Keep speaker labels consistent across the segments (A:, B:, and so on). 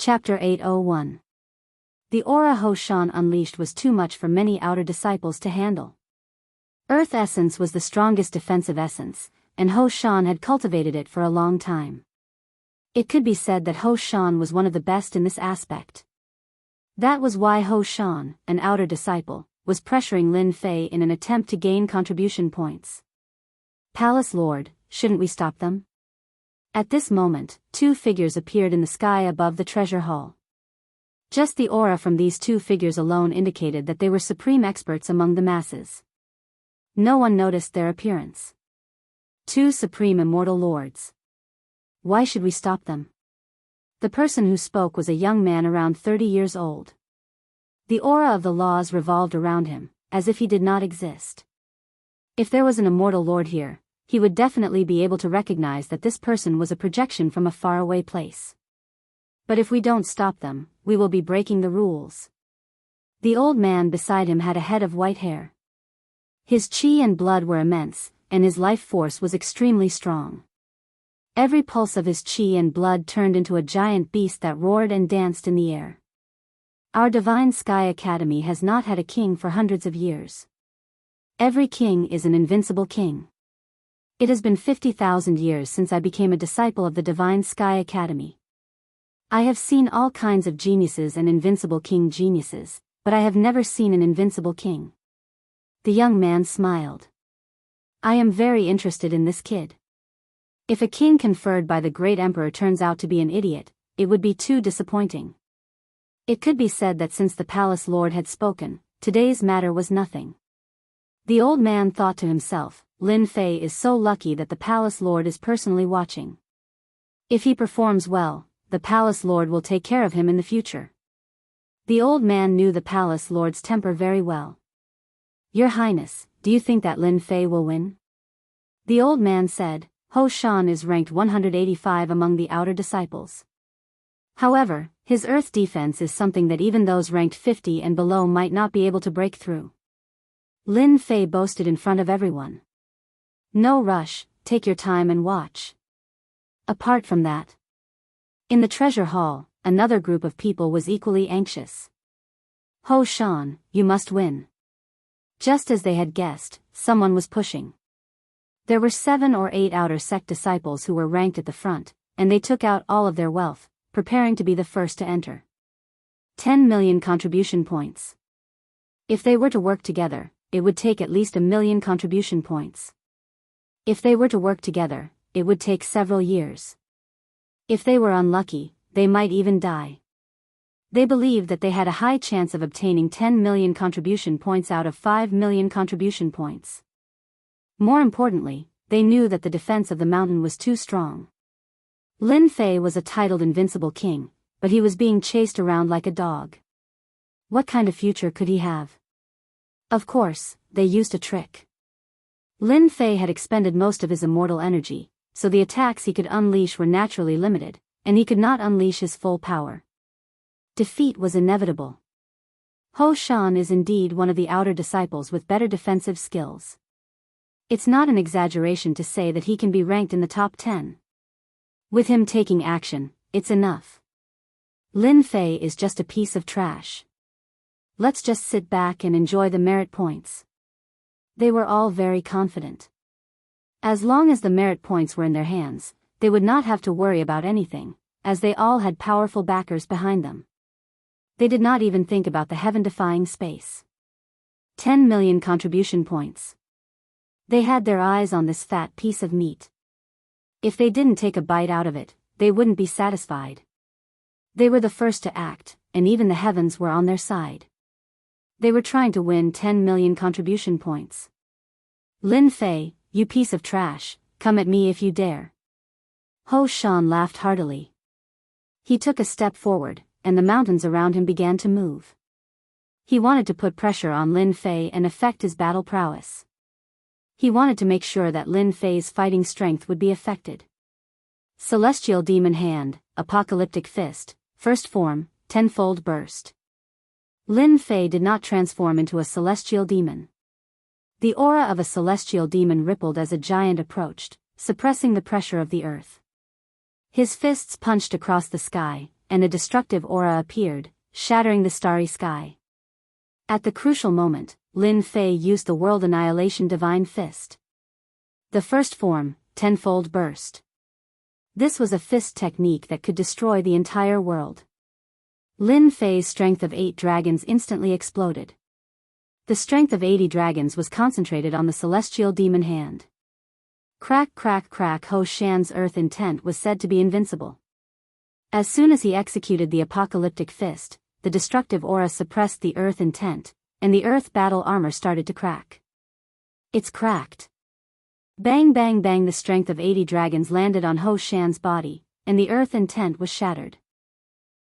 A: Chapter 801. The aura Ho Shan unleashed was too much for many outer disciples to handle. Earth essence was the strongest defensive essence, and Ho Shan had cultivated it for a long time. It could be said that Ho Shan was one of the best in this aspect. That was why Ho Shan, an outer disciple, was pressuring Lin Fei in an attempt to gain contribution points. Palace Lord, shouldn't we stop them? At this moment, two figures appeared in the sky above the treasure hall. Just the aura from these two figures alone indicated that they were supreme experts among the masses. No one noticed their appearance. Two supreme immortal lords. Why should we stop them? The person who spoke was a young man around 30 years old. The aura of the laws revolved around him, as if he did not exist. If there was an immortal lord here, he would definitely be able to recognize that this person was a projection from a faraway place. But if we don't stop them, we will be breaking the rules. The old man beside him had a head of white hair. His chi and blood were immense, and his life force was extremely strong. Every pulse of his chi and blood turned into a giant beast that roared and danced in the air. Our Divine Sky Academy has not had a king for hundreds of years. Every king is an invincible king. It has been 50,000 years since I became a disciple of the Divine Sky Academy. I have seen all kinds of geniuses and invincible king geniuses, but I have never seen an invincible king. The young man smiled. I am very interested in this kid. If a king conferred by the great emperor turns out to be an idiot, it would be too disappointing. It could be said that since the palace lord had spoken, today's matter was nothing. The old man thought to himself, Lin Fei is so lucky that the palace lord is personally watching. If he performs well, the palace lord will take care of him in the future. The old man knew the palace lord's temper very well. Your Highness, do you think that Lin Fei will win? The old man said, Ho Shan is ranked 185 among the outer disciples. However, his earth defense is something that even those ranked 50 and below might not be able to break through. Lin Fei boasted in front of everyone. No rush, take your time and watch. Apart from that, in the treasure hall, another group of people was equally anxious. Ho Shan, you must win. Just as they had guessed, someone was pushing. There were 7 or 8 outer sect disciples who were ranked at the front, and they took out all of their wealth, preparing to be the first to enter. 10 million contribution points. If they were to work together, it would take at least 1 million contribution points. If they were to work together, it would take several years. If they were unlucky, they might even die. They believed that they had a high chance of obtaining 10 million contribution points out of 5 million contribution points. More importantly, they knew that the defense of the mountain was too strong. Lin Fei was a titled invincible king, but he was being chased around like a dog. What kind of future could he have? Of course, they used a trick. Lin Fei had expended most of his immortal energy, so the attacks he could unleash were naturally limited, and he could not unleash his full power. Defeat was inevitable. Ho Shan is indeed one of the outer disciples with better defensive skills. It's not an exaggeration to say that he can be ranked in the top 10. With him taking action, it's enough. Lin Fei is just a piece of trash. Let's just sit back and enjoy the merit points. They were all very confident. As long as the merit points were in their hands, they would not have to worry about anything, as they all had powerful backers behind them. They did not even think about the heaven-defying space. 10 million contribution points. They had their eyes on this fat piece of meat. If they didn't take a bite out of it, they wouldn't be satisfied. They were the first to act, and even the heavens were on their side. They were trying to win 10 million contribution points. Lin Fei, you piece of trash, come at me if you dare. Ho Shan laughed heartily. He took a step forward, and the mountains around him began to move. He wanted to put pressure on Lin Fei and affect his battle prowess. He wanted to make sure that Lin Fei's fighting strength would be affected. Celestial Demon Hand, Apocalyptic Fist, First Form, Tenfold Burst. Lin Fei did not transform into a celestial demon. The aura of a celestial demon rippled as a giant approached, suppressing the pressure of the earth. His fists punched across the sky, and a destructive aura appeared, shattering the starry sky. At the crucial moment, Lin Fei used the World Annihilation Divine Fist. The first form, tenfold burst. This was a fist technique that could destroy the entire world. Lin Fei's strength of 8 dragons instantly exploded. The strength of 80 dragons was concentrated on the celestial demon hand. Crack crack crack. Ho Shan's earth intent was said to be invincible. As soon as he executed the apocalyptic fist, the destructive aura suppressed the earth intent, and the earth battle armor started to crack. It's cracked. Bang bang bang. The strength of 80 dragons landed on Ho Shan's body, and the earth intent was shattered.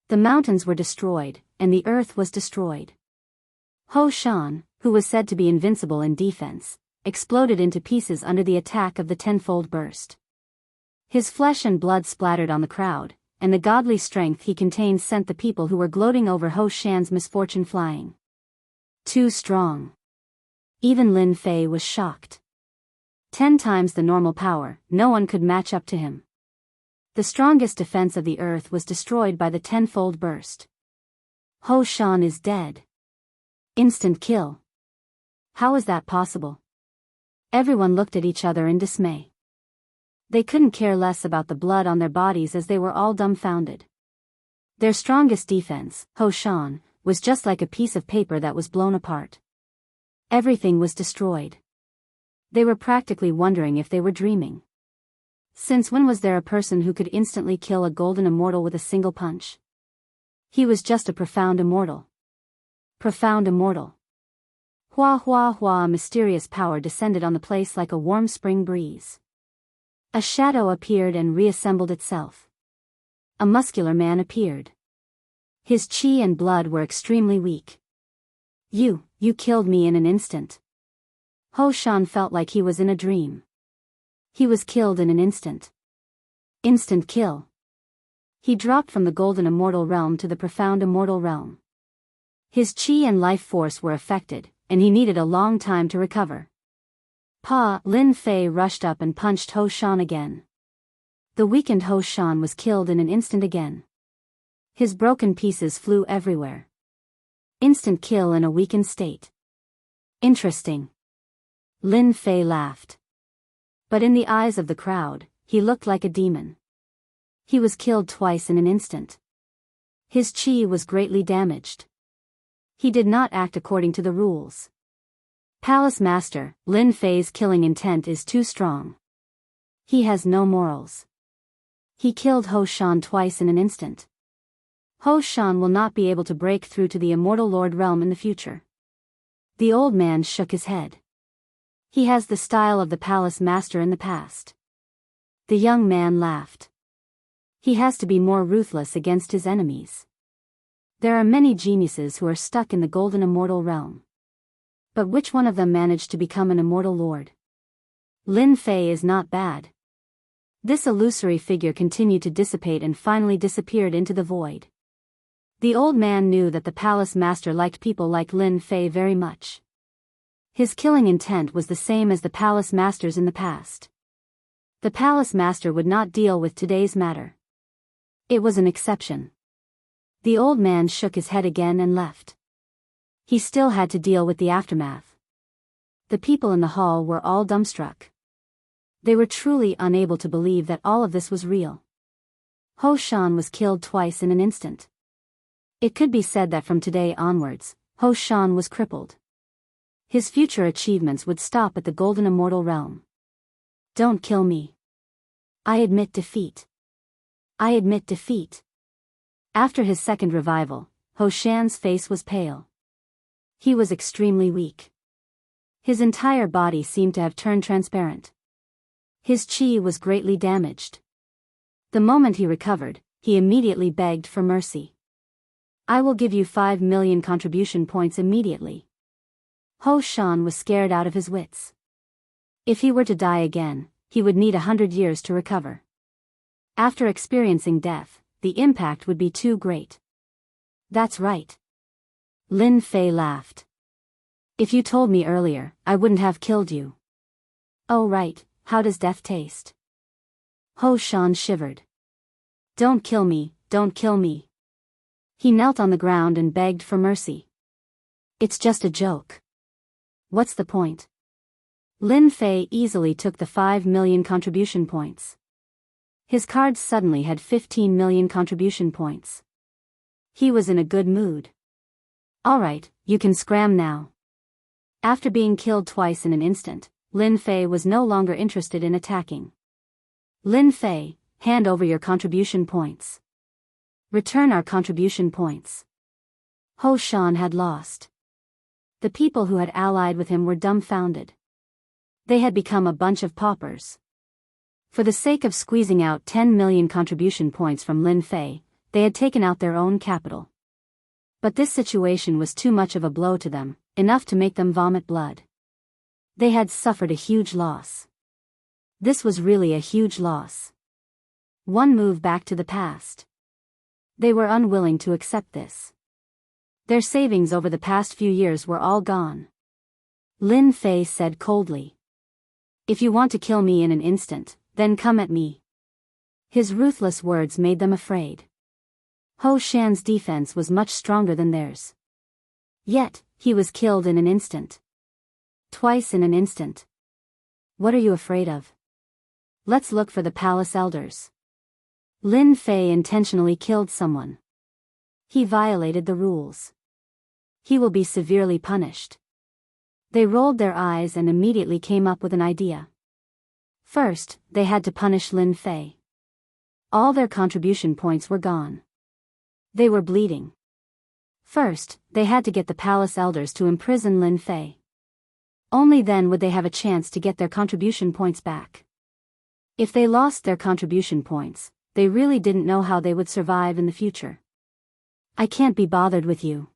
A: The mountains were destroyed, and the earth was destroyed. Ho Shan, who was said to be invincible in defense, exploded into pieces under the attack of the tenfold burst. His flesh and blood splattered on the crowd, and the godly strength he contained sent the people who were gloating over Ho Shan's misfortune flying. Too strong. Even Lin Fei was shocked. 10 times the normal power, no one could match up to him. The strongest defense of the earth was destroyed by the tenfold burst. Ho Shan is dead. Instant kill. How is that possible? Everyone looked at each other in dismay. They couldn't care less about the blood on their bodies as they were all dumbfounded. Their strongest defense, Ho Shan, was just like a piece of paper that was blown apart. Everything was destroyed. They were practically wondering if they were dreaming. Since when was there a person who could instantly kill a golden immortal with a single punch? He was just a profound immortal. Profound immortal. Hua hua hua. A mysterious power descended on the place like a warm spring breeze. A shadow appeared and reassembled itself. A muscular man appeared. His chi and blood were extremely weak. You killed me in an instant. Ho Shan felt like he was in a dream. He was killed in an instant. Instant kill. He dropped from the golden immortal realm to the profound immortal realm. His chi and life force were affected, and he needed a long time to recover. Lin Fei rushed up and punched Ho Shan again. The weakened Ho Shan was killed in an instant again. His broken pieces flew everywhere. Instant kill in a weakened state. Interesting. Lin Fei laughed. But in the eyes of the crowd, he looked like a demon. He was killed twice in an instant. His chi was greatly damaged. He did not act according to the rules. Palace Master, Lin Fei's killing intent is too strong. He has no morals. He killed Ho Shan twice in an instant. Ho Shan will not be able to break through to the Immortal Lord realm in the future. The old man shook his head. He has the style of the Palace Master in the past. The young man laughed. He has to be more ruthless against his enemies. There are many geniuses who are stuck in the golden immortal realm. But which one of them managed to become an immortal lord? Lin Fei is not bad. This illusory figure continued to dissipate and finally disappeared into the void. The old man knew that the Palace Master liked people like Lin Fei very much. His killing intent was the same as the Palace Masters in the past. The Palace Master would not deal with today's matter. It was an exception. The old man shook his head again and left. He still had to deal with the aftermath. The people in the hall were all dumbstruck. They were truly unable to believe that all of this was real. Ho Shan was killed twice in an instant. It could be said that from today onwards, Ho Shan was crippled. His future achievements would stop at the golden immortal realm. Don't kill me. I admit defeat. I admit defeat. After his second revival, Ho Shan's face was pale. He was extremely weak. His entire body seemed to have turned transparent. His chi was greatly damaged. The moment he recovered, he immediately begged for mercy. I will give you 5 million contribution points immediately. Ho Shan was scared out of his wits. If he were to die again, he would need 100 years to recover. After experiencing death, the impact would be too great. That's right. Lin Fei laughed. If you told me earlier, I wouldn't have killed you. Oh right, how does death taste? Ho Shan shivered. Don't kill me, don't kill me. He knelt on the ground and begged for mercy. It's just a joke. What's the point? Lin Fei easily took the 5 million contribution points. His cards suddenly had 15 million contribution points. He was in a good mood. Alright, you can scram now. After being killed twice in an instant, Lin Fei was no longer interested in attacking. Lin Fei, hand over your contribution points. Return our contribution points. Ho Shan had lost. The people who had allied with him were dumbfounded. They had become a bunch of paupers. For the sake of squeezing out 10 million contribution points from Lin Fei, they had taken out their own capital. But this situation was too much of a blow to them, enough to make them vomit blood. They had suffered a huge loss. This was really a huge loss. One move back to the past. They were unwilling to accept this. Their savings over the past few years were all gone. Lin Fei said coldly. If you want to kill me in an instant, then come at me. His ruthless words made them afraid. Ho Shan's defense was much stronger than theirs. Yet, he was killed in an instant. Twice in an instant. What are you afraid of? Let's look for the palace elders. Lin Fei intentionally killed someone. He violated the rules. He will be severely punished. They rolled their eyes and immediately came up with an idea. First, they had to punish Lin Fei. All their contribution points were gone. They were bleeding. First, they had to get the palace elders to imprison Lin Fei. Only then would they have a chance to get their contribution points back. If they lost their contribution points, they really didn't know how they would survive in the future. I can't be bothered with you.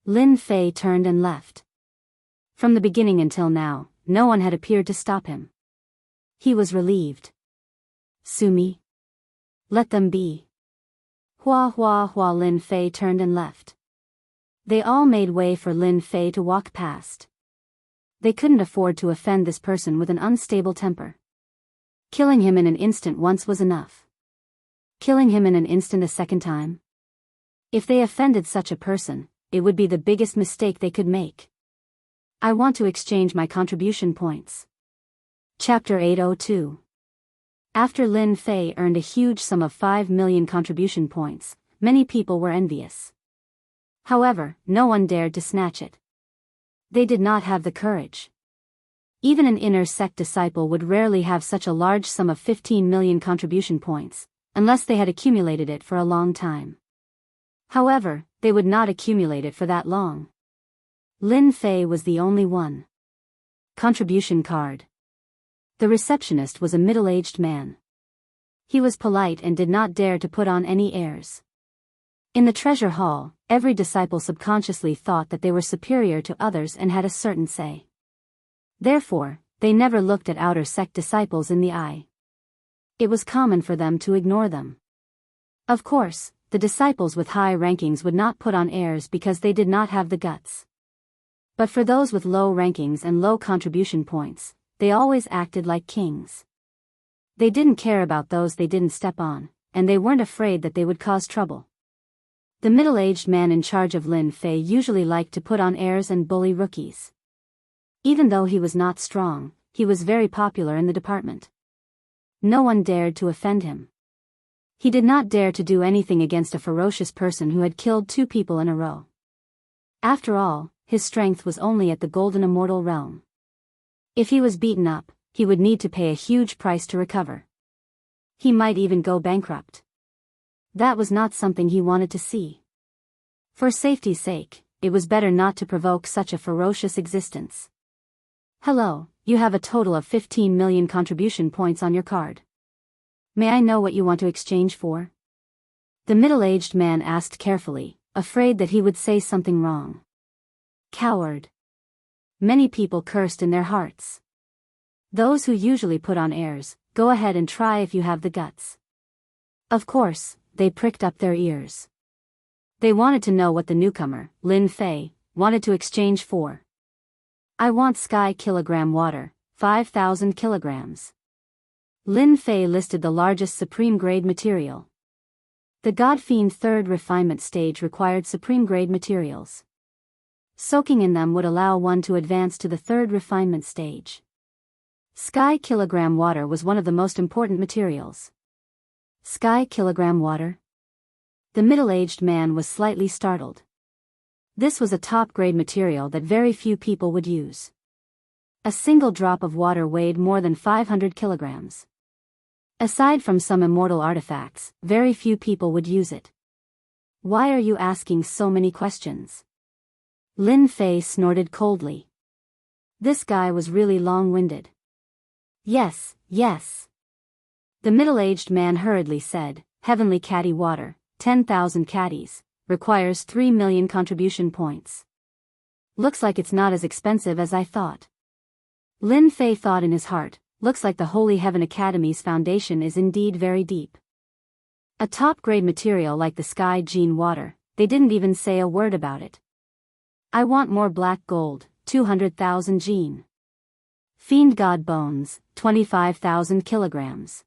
A: Lin Fei turned and left. From the beginning until now, no one had appeared to stop him. He was relieved. Sue me. Let them be. Hua hua hua. Lin Fei turned and left. They all made way for Lin Fei to walk past. They couldn't afford to offend this person with an unstable temper. Killing him in an instant once was enough. Killing him in an instant a second time? If they offended such a person, it would be the biggest mistake they could make. I want to exchange my contribution points. Chapter 802. After Lin Fei earned a huge sum of 5 million contribution points, many people were envious. However, no one dared to snatch it. They did not have the courage. Even an inner sect disciple would rarely have such a large sum of 15 million contribution points, unless they had accumulated it for a long time. However, they would not accumulate it for that long. Lin Fei was the only one. Contribution card. The receptionist was a middle-aged man. He was polite and did not dare to put on any airs. In the treasure hall, every disciple subconsciously thought that they were superior to others and had a certain say. Therefore, they never looked at outer sect disciples in the eye. It was common for them to ignore them. Of course, the disciples with high rankings would not put on airs because they did not have the guts. But for those with low rankings and low contribution points, they always acted like kings. They didn't care about those they didn't step on, and they weren't afraid that they would cause trouble. The middle-aged man in charge of Lin Fei usually liked to put on airs and bully rookies. Even though he was not strong, he was very popular in the department. No one dared to offend him. He did not dare to do anything against a ferocious person who had killed 2 people in a row. After all, his strength was only at the golden immortal realm. If he was beaten up, he would need to pay a huge price to recover. He might even go bankrupt. That was not something he wanted to see. For safety's sake, it was better not to provoke such a ferocious existence. Hello, you have a total of 15 million contribution points on your card. May I know what you want to exchange for? The middle-aged man asked carefully, afraid that he would say something wrong. Coward. Many people cursed in their hearts. Those who usually put on airs, go ahead and try if you have the guts. Of course, they pricked up their ears. They wanted to know what the newcomer, Lin Fei, wanted to exchange for. I want sky kilogram water, 5,000 kilograms. Lin Fei listed the largest supreme grade material. The God-fiend third refinement stage required supreme-grade materials. Soaking in them would allow one to advance to the third refinement stage. Sky kilogram water was one of the most important materials. Sky kilogram water? The middle-aged man was slightly startled. This was a top-grade material that very few people would use. A single drop of water weighed more than 500 kilograms. Aside from some immortal artifacts, very few people would use it. Why are you asking so many questions? Lin Fei snorted coldly. This guy was really long-winded. Yes, yes. The middle-aged man hurriedly said, heavenly caddy water, 10,000 caddies, requires 3 million contribution points. Looks like it's not as expensive as I thought. Lin Fei thought in his heart, looks like the Holy Heaven Academy's foundation is indeed very deep. A top-grade material like the Sky Gene water, they didn't even say a word about it. I want more black gold, 200,000 gene. Fiend God bones, 25,000 kilograms.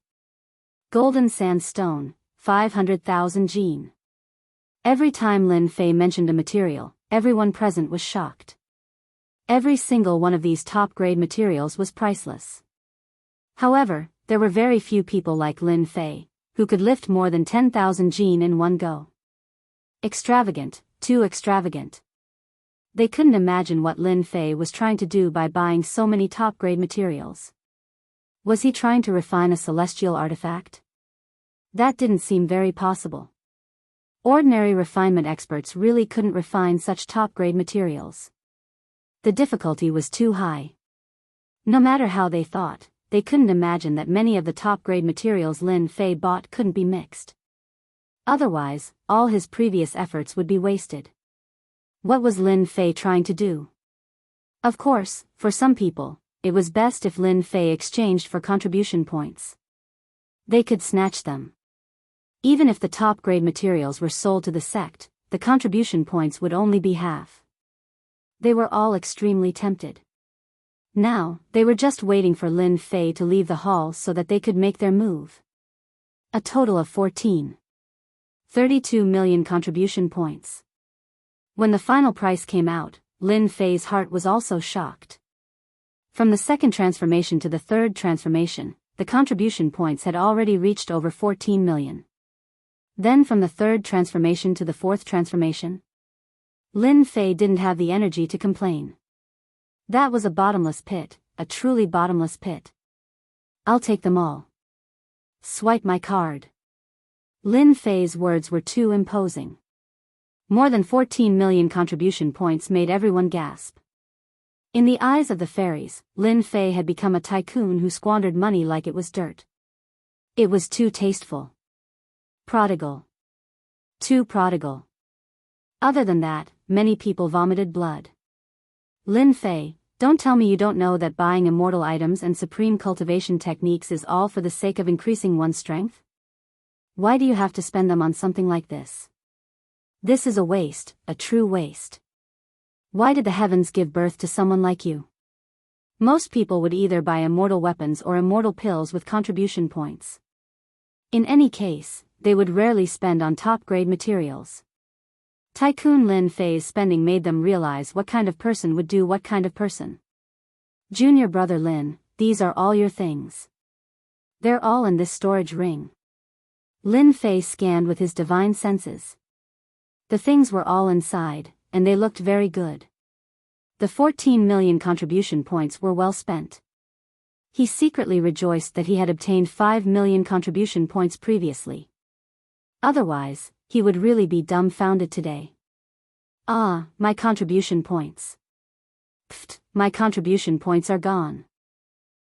A: Golden sandstone, 500,000 gene. Every time Lin Fei mentioned a material, everyone present was shocked. Every single one of these top-grade materials was priceless. However, there were very few people like Lin Fei, who could lift more than 10,000 gene in one go. Extravagant, too extravagant. They couldn't imagine what Lin Fei was trying to do by buying so many top-grade materials. Was he trying to refine a celestial artifact? That didn't seem very possible. Ordinary refinement experts really couldn't refine such top-grade materials. The difficulty was too high. No matter how they thought, they couldn't imagine that many of the top-grade materials Lin Fei bought couldn't be mixed. Otherwise, all his previous efforts would be wasted. What was Lin Fei trying to do? Of course, for some people, it was best if Lin Fei exchanged for contribution points. They could snatch them. Even if the top-grade materials were sold to the sect, the contribution points would only be half. They were all extremely tempted. Now, they were just waiting for Lin Fei to leave the hall so that they could make their move. A total of 32 million contribution points. When the final price came out, Lin Fei's heart was also shocked. From the second transformation to the third transformation, the contribution points had already reached over 14 million. Then from the third transformation to the fourth transformation, Lin Fei didn't have the energy to complain. That was a bottomless pit, a truly bottomless pit. I'll take them all. Swipe my card. Lin Fei's words were too imposing. More than 14 million contribution points made everyone gasp. In the eyes of the fairies, Lin Fei had become a tycoon who squandered money like it was dirt. It was too tasteful. Prodigal. Too prodigal. Other than that, many people vomited blood. Lin Fei, don't tell me you don't know that buying immortal items and supreme cultivation techniques is all for the sake of increasing one's strength? Why do you have to spend them on something like this? This is a waste, a true waste. Why did the heavens give birth to someone like you? Most people would either buy immortal weapons or immortal pills with contribution points. In any case, they would rarely spend on top-grade materials. Tycoon Lin Fei's spending made them realize what kind of person would do what kind of person. Junior brother Lin, these are all your things. They're all in this storage ring. Lin Fei scanned with his divine senses. The things were all inside, and they looked very good. The 14 million contribution points were well spent. He secretly rejoiced that he had obtained 5 million contribution points previously. Otherwise, he would really be dumbfounded today. Ah, my contribution points. Pfft, my contribution points are gone.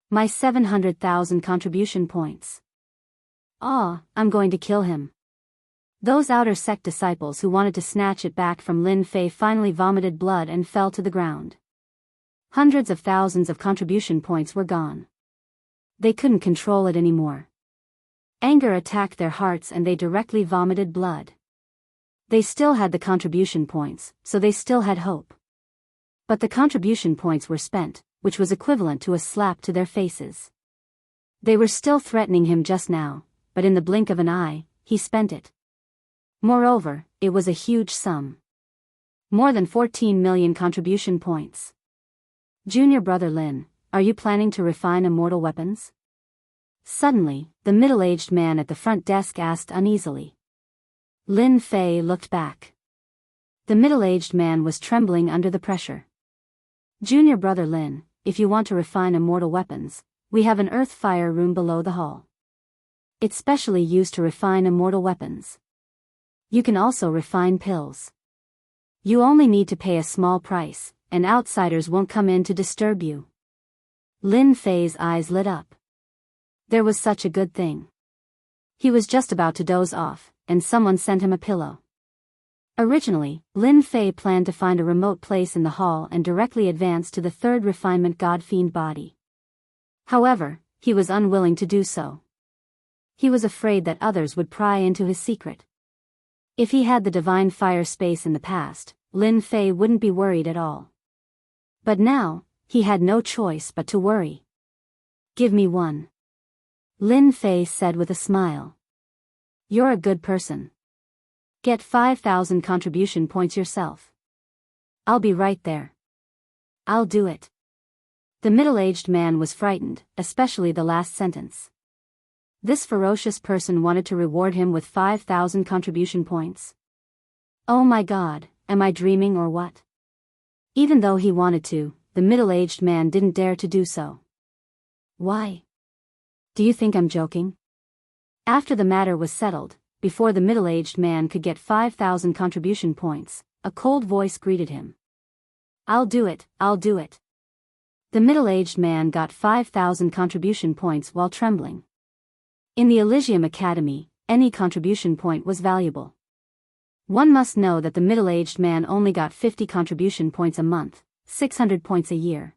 A: My 700,000 contribution points. Ah, I'm going to kill him. Those outer sect disciples who wanted to snatch it back from Lin Fei finally vomited blood and fell to the ground. Hundreds of thousands of contribution points were gone. They couldn't control it anymore. Anger attacked their hearts and they directly vomited blood. They still had the contribution points, so they still had hope. But the contribution points were spent, which was equivalent to a slap to their faces. They were still threatening him just now, but in the blink of an eye, he spent it. Moreover, it was a huge sum. More than 14 million contribution points. Junior brother Lin, are you planning to refine immortal weapons? Suddenly, the middle-aged man at the front desk asked uneasily. Lin Fei looked back. The middle-aged man was trembling under the pressure. Junior brother Lin, if you want to refine immortal weapons, we have an earth fire room below the hall. It's specially used to refine immortal weapons. You can also refine pills. You only need to pay a small price, and outsiders won't come in to disturb you. Lin Fei's eyes lit up. There was such a good thing. He was just about to doze off, and someone sent him a pillow. Originally, Lin Fei planned to find a remote place in the hall and directly advance to the third refinement God-fiend body. However, he was unwilling to do so. He was afraid that others would pry into his secret. If he had the divine fire space in the past, Lin Fei wouldn't be worried at all. But now, he had no choice but to worry. Give me one. Lin Fei said with a smile. You're a good person. Get 5,000 contribution points yourself. I'll be right there. I'll do it. The middle-aged man was frightened, especially the last sentence. This ferocious person wanted to reward him with 5,000 contribution points. Oh my God, am I dreaming or what? Even though he wanted to, the middle-aged man didn't dare to do so. Why? Do you think I'm joking? After the matter was settled, before the middle-aged man could get 5,000 contribution points, a cold voice greeted him. I'll do it, I'll do it. The middle-aged man got 5,000 contribution points while trembling. In the Elysium Academy, any contribution point was valuable. One must know that the middle-aged man only got 50 contribution points a month, 600 points a year.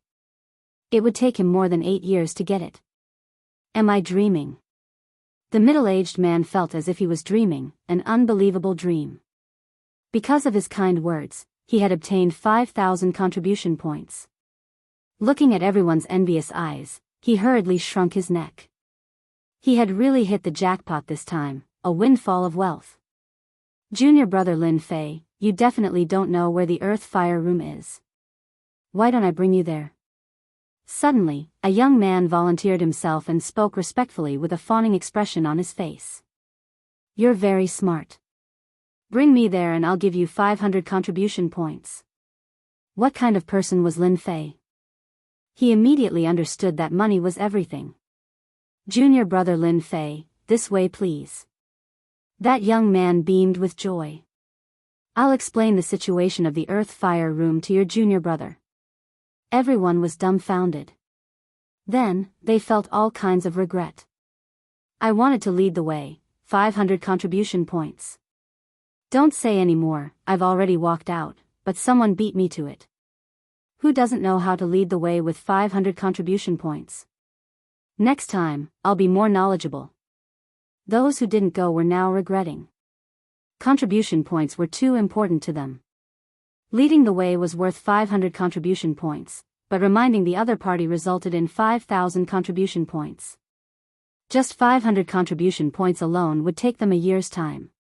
A: It would take him more than 8 years to get it. Am I dreaming? The middle-aged man felt as if he was dreaming, an unbelievable dream. Because of his kind words, he had obtained 5,000 contribution points. Looking at everyone's envious eyes, he hurriedly shrunk his neck. He had really hit the jackpot this time, a windfall of wealth. Junior brother Lin Fei, you definitely don't know where the earth fire room is. Why don't I bring you there? Suddenly, a young man volunteered himself and spoke respectfully with a fawning expression on his face. You're very smart. Bring me there and I'll give you 500 contribution points. What kind of person was Lin Fei? He immediately understood that money was everything. Junior brother Lin Fei, this way please. That young man beamed with joy. I'll explain the situation of the earth fire room to your junior brother. Everyone was dumbfounded. Then, they felt all kinds of regret. I wanted to lead the way, 500 contribution points. Don't say any more, I've already walked out, but someone beat me to it. Who doesn't know how to lead the way with 500 contribution points? Next time, I'll be more knowledgeable. Those who didn't go were now regretting. Contribution points were too important to them. Leading the way was worth 500 contribution points, but reminding the other party resulted in 5,000 contribution points. Just 500 contribution points alone would take them a year's time.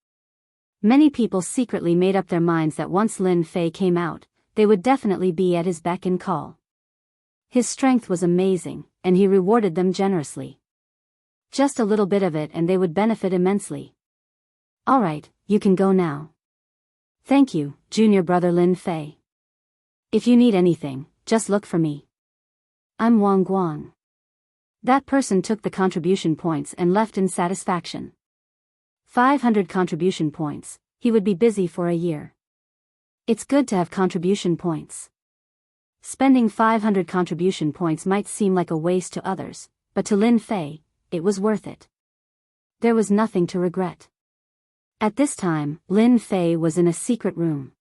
A: Many people secretly made up their minds that once Lin Fei came out, they would definitely be at his beck and call. His strength was amazing, and he rewarded them generously. Just a little bit of it and they would benefit immensely. Alright, you can go now. Thank you, junior brother Lin Fei. If you need anything, just look for me. I'm Wang Guang. That person took the contribution points and left in satisfaction. 500 contribution points, he would be busy for a year. It's good to have contribution points. Spending 500 contribution points might seem like a waste to others, but to Lin Fei, it was worth it. There was nothing to regret. At this time, Lin Fei was in a secret room.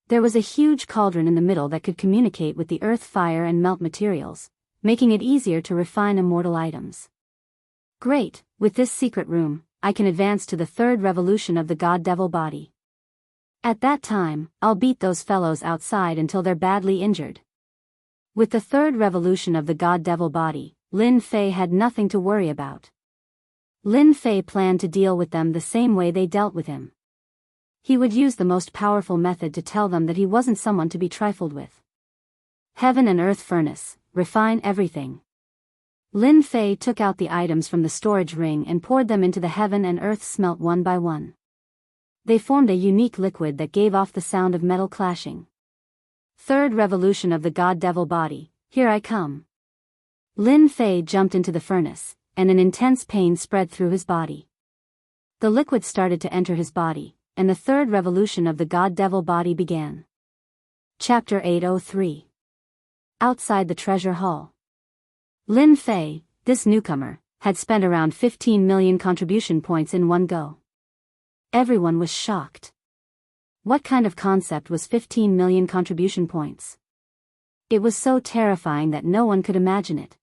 A: There was a huge cauldron in the middle that could communicate with the earth fire and melt materials, making it easier to refine immortal items. Great, with this secret room, I can advance to the third revolution of the God-Devil body. At that time, I'll beat those fellows outside until they're badly injured. With the third revolution of the God-Devil body, Lin Fei had nothing to worry about. Lin Fei planned to deal with them the same way they dealt with him. He would use the most powerful method to tell them that he wasn't someone to be trifled with. Heaven and earth furnace, refine everything. Lin Fei took out the items from the storage ring and poured them into the heaven and earth smelt one by one. They formed a unique liquid that gave off the sound of metal clashing. Third revolution of the God-Devil body, here I come. Lin Fei jumped into the furnace, and an intense pain spread through his body. The liquid started to enter his body, and the third revolution of the God-Devil body began. Chapter 803. Outside the treasure hall. Lin Fei, this newcomer, had spent around 15 million contribution points in one go. Everyone was shocked. What kind of concept was 15 million contribution points? It was so terrifying that no one could imagine it.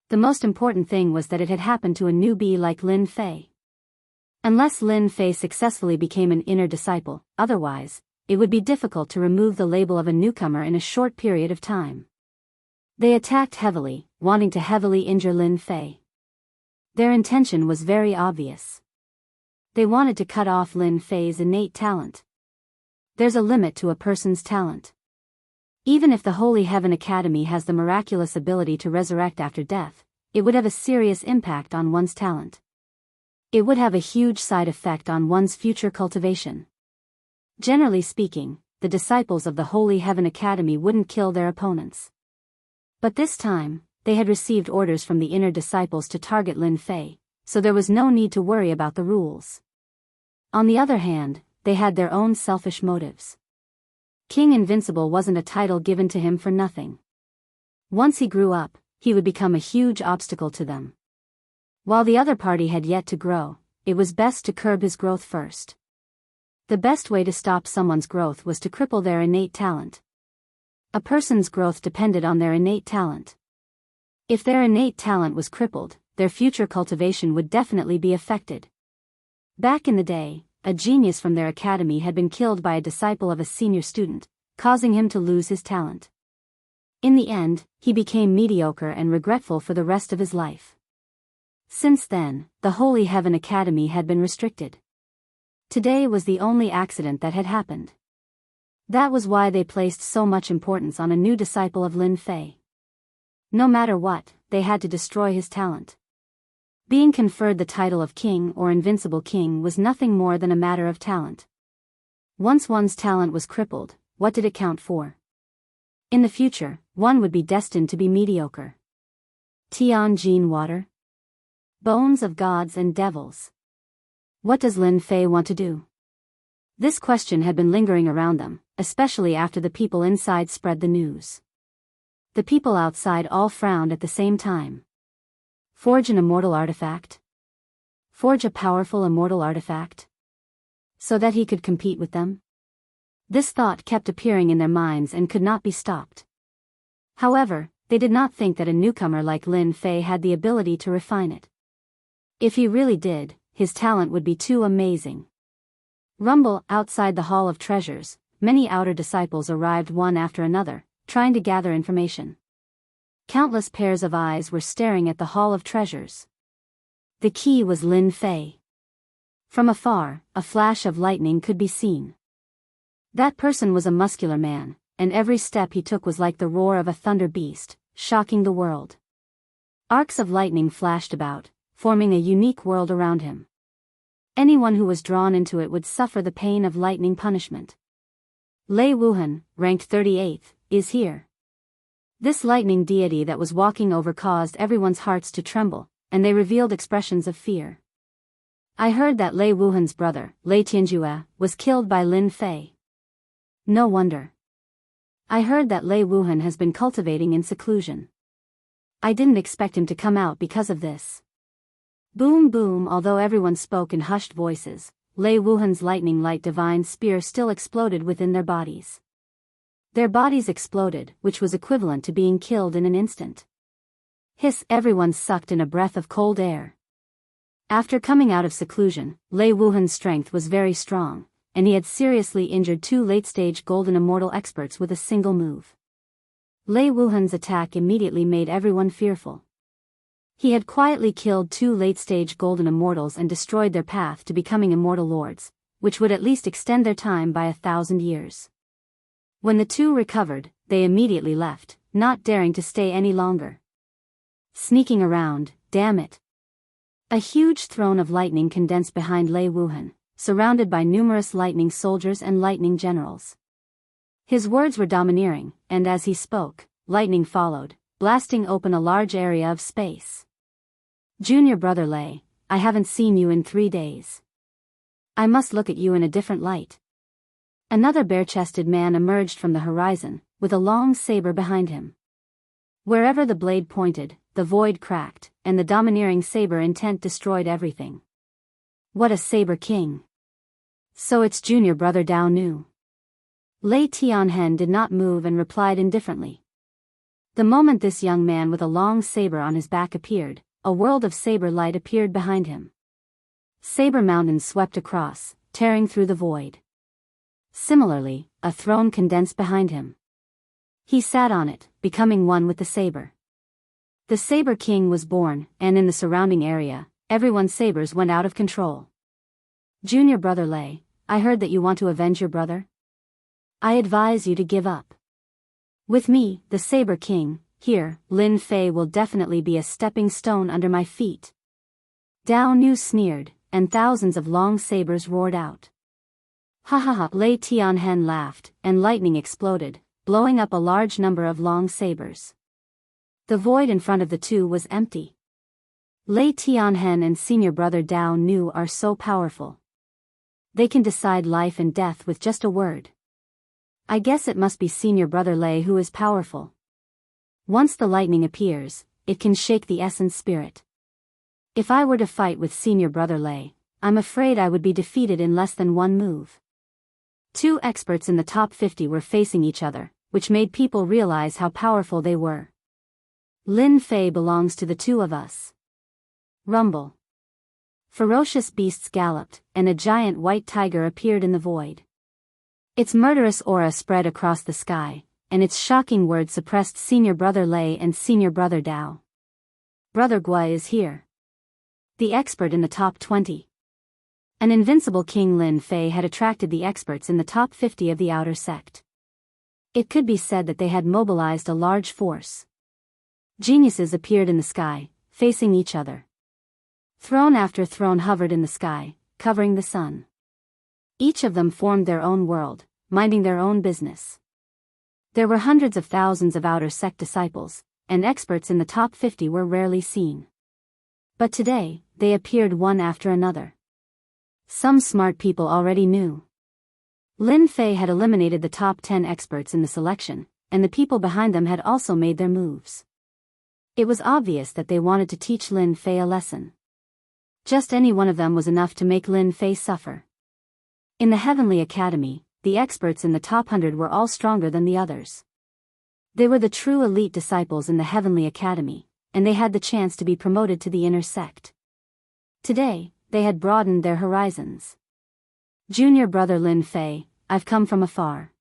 A: The most important thing was that it had happened to a newbie like Lin Fei. Unless Lin Fei successfully became an inner disciple, otherwise, it would be difficult to remove the label of a newcomer in a short period of time. They attacked heavily, wanting to heavily injure Lin Fei. Their intention was very obvious. They wanted to cut off Lin Fei's innate talent. There's a limit to a person's talent. Even if the Holy Heaven Academy has the miraculous ability to resurrect after death, it would have a serious impact on one's talent. It would have a huge side effect on one's future cultivation. Generally speaking, the disciples of the Holy Heaven Academy wouldn't kill their opponents. But this time, they had received orders from the inner disciples to target Lin Fei, so there was no need to worry about the rules. On the other hand, they had their own selfish motives. King Invincible wasn't a title given to him for nothing. Once he grew up, he would become a huge obstacle to them. While the other party had yet to grow, it was best to curb his growth first. The best way to stop someone's growth was to cripple their innate talent. A person's growth depended on their innate talent. If their innate talent was crippled, their future cultivation would definitely be affected. Back in the day, a genius from their academy had been killed by a disciple of a senior student, causing him to lose his talent. In the end, he became mediocre and regretful for the rest of his life. Since then, the Holy Heaven Academy had been restricted. Today was the only accident that had happened. That was why they placed so much importance on a new disciple of Lin Fei. No matter what, they had to destroy his talent. Being conferred the title of king or invincible king was nothing more than a matter of talent. Once one's talent was crippled, what did it count for? In the future, one would be destined to be mediocre. Tianjin water? Bones of gods and devils. What does Lin Fei want to do? This question had been lingering around them, especially after the people inside spread the news. The people outside all frowned at the same time. Forge an immortal artifact? Forge a powerful immortal artifact? So that he could compete with them? This thought kept appearing in their minds and could not be stopped. However, they did not think that a newcomer like Lin Fei had the ability to refine it. If he really did, his talent would be too amazing. Rumble, outside the Hall of Treasures, many outer disciples arrived one after another, trying to gather information. Countless pairs of eyes were staring at the Hall of Treasures. The key was Lin Fei. From afar, a flash of lightning could be seen. That person was a muscular man, and every step he took was like the roar of a thunder beast, shocking the world. Arcs of lightning flashed about, forming a unique world around him. Anyone who was drawn into it would suffer the pain of lightning punishment. Lei Wuhan, ranked 38th, is here. This lightning deity that was walking over caused everyone's hearts to tremble, and they revealed expressions of fear. I heard that Lei Wuhan's brother, Lei Tianjue, was killed by Lin Fei. No wonder. I heard that Lei Wuhan has been cultivating in seclusion. I didn't expect him to come out because of this. Boom boom. Although everyone spoke in hushed voices, Lei Wuhan's lightning light divine spear still exploded within their bodies. Their bodies exploded, which was equivalent to being killed in an instant. Hiss! Everyone sucked in a breath of cold air. After coming out of seclusion, Lei Wuhan's strength was very strong, and he had seriously injured two late-stage golden immortal experts with a single move. Lei Wuhan's attack immediately made everyone fearful. He had quietly killed two late-stage golden immortals and destroyed their path to becoming immortal lords, which would at least extend their time by 1,000 years. When the two recovered, they immediately left, not daring to stay any longer. Sneaking around, damn it. A huge throne of lightning condensed behind Lei Wuhan, surrounded by numerous lightning soldiers and lightning generals. His words were domineering, and as he spoke, lightning followed, blasting open a large area of space. Junior brother Lei, I haven't seen you in 3 days. I must look at you in a different light. Another bare-chested man emerged from the horizon, with a long saber behind him. Wherever the blade pointed, the void cracked, and the domineering saber intent destroyed everything. What a saber king! So it's junior brother Dao Nu. Lei Tianhen did not move and replied indifferently. The moment this young man with a long saber on his back appeared, a world of saber light appeared behind him. Saber mountains swept across, tearing through the void. Similarly, a throne condensed behind him. He sat on it, becoming one with the saber. The Saber King was born, and in the surrounding area, everyone's sabers went out of control. Junior brother Lei, I heard that you want to avenge your brother? I advise you to give up. With me, the Saber King, here, Lin Fei will definitely be a stepping stone under my feet. Dao Nu sneered, and thousands of long sabers roared out. Ha ha ha! Lei Tianhen laughed, and lightning exploded, blowing up a large number of long sabers. The void in front of the two was empty. Lei Tianhen and senior brother Dao Nu are so powerful. They can decide life and death with just a word. I guess it must be senior brother Lei who is powerful. Once the lightning appears, it can shake the essence spirit. If I were to fight with senior brother Lei, I'm afraid I would be defeated in less than one move. Two experts in the top 50 were facing each other, which made people realize how powerful they were. Lin Fei belongs to the two of us. Rumble. Ferocious beasts galloped, and a giant white tiger appeared in the void. Its murderous aura spread across the sky, and its shocking words suppressed senior brother Lei and senior brother Dao. Brother Gua is here. The expert in the top 20. An invincible King Lin Fei had attracted the experts in the top 50 of the outer sect. It could be said that they had mobilized a large force. Geniuses appeared in the sky, facing each other. Throne after throne hovered in the sky, covering the sun. Each of them formed their own world, minding their own business. There were hundreds of thousands of outer sect disciples, and experts in the top 50 were rarely seen. But today, they appeared one after another. Some smart people already knew. Lin Fei had eliminated the top 10 experts in the selection, and the people behind them had also made their moves. It was obvious that they wanted to teach Lin Fei a lesson. Just any one of them was enough to make Lin Fei suffer. In the Heavenly Academy, the experts in the top 100 were all stronger than the others. They were the true elite disciples in the Heavenly Academy, and they had the chance to be promoted to the inner sect. Today, they had broadened their horizons. Junior brother Lin Fei, I've come from afar.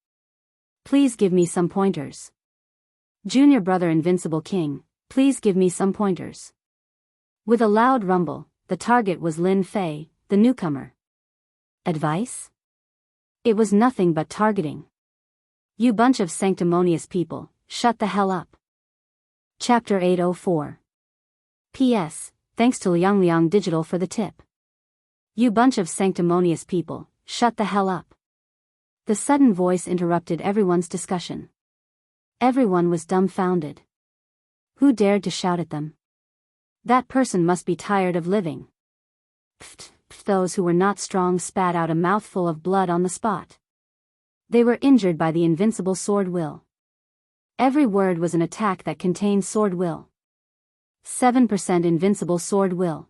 A: Please give me some pointers. Junior brother Invincible King, please give me some pointers. With a loud rumble, the target was Lin Fei, the newcomer. Advice? It was nothing but targeting. You bunch of sanctimonious people, shut the hell up. Chapter 804. P.S. Thanks to Liang Digital for the tip. You bunch of sanctimonious people, shut the hell up. The sudden voice interrupted everyone's discussion. Everyone was dumbfounded. Who dared to shout at them? That person must be tired of living. Pfft, pfft. Those who were not strong spat out a mouthful of blood on the spot. They were injured by the invincible sword will. Every word was an attack that contained sword will. 7% invincible sword will.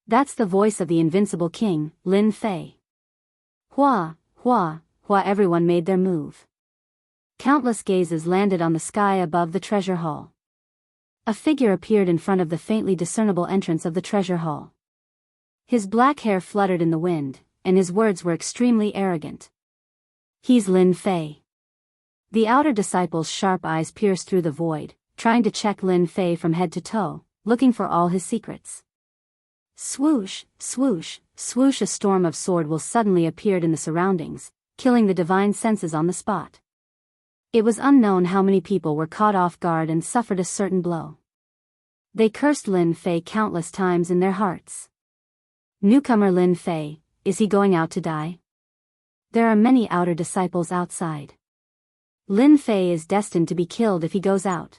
A: That's the voice of the invincible king, Lin Fei. Hua, hua, hua. Everyone made their move. Countless gazes landed on the sky above the treasure hall. A figure appeared in front of the faintly discernible entrance of the treasure hall. His black hair fluttered in the wind, and his words were extremely arrogant. He's Lin Fei. The outer disciple's sharp eyes pierced through the void, trying to check Lin Fei from head to toe, looking for all his secrets. Swoosh, swoosh, swoosh, a storm of sword will suddenly appeared in the surroundings, killing the divine senses on the spot. It was unknown how many people were caught off guard and suffered a certain blow. They cursed Lin Fei countless times in their hearts. Newcomer Lin Fei, is he going out to die? There are many outer disciples outside. Lin Fei is destined to be killed if he goes out.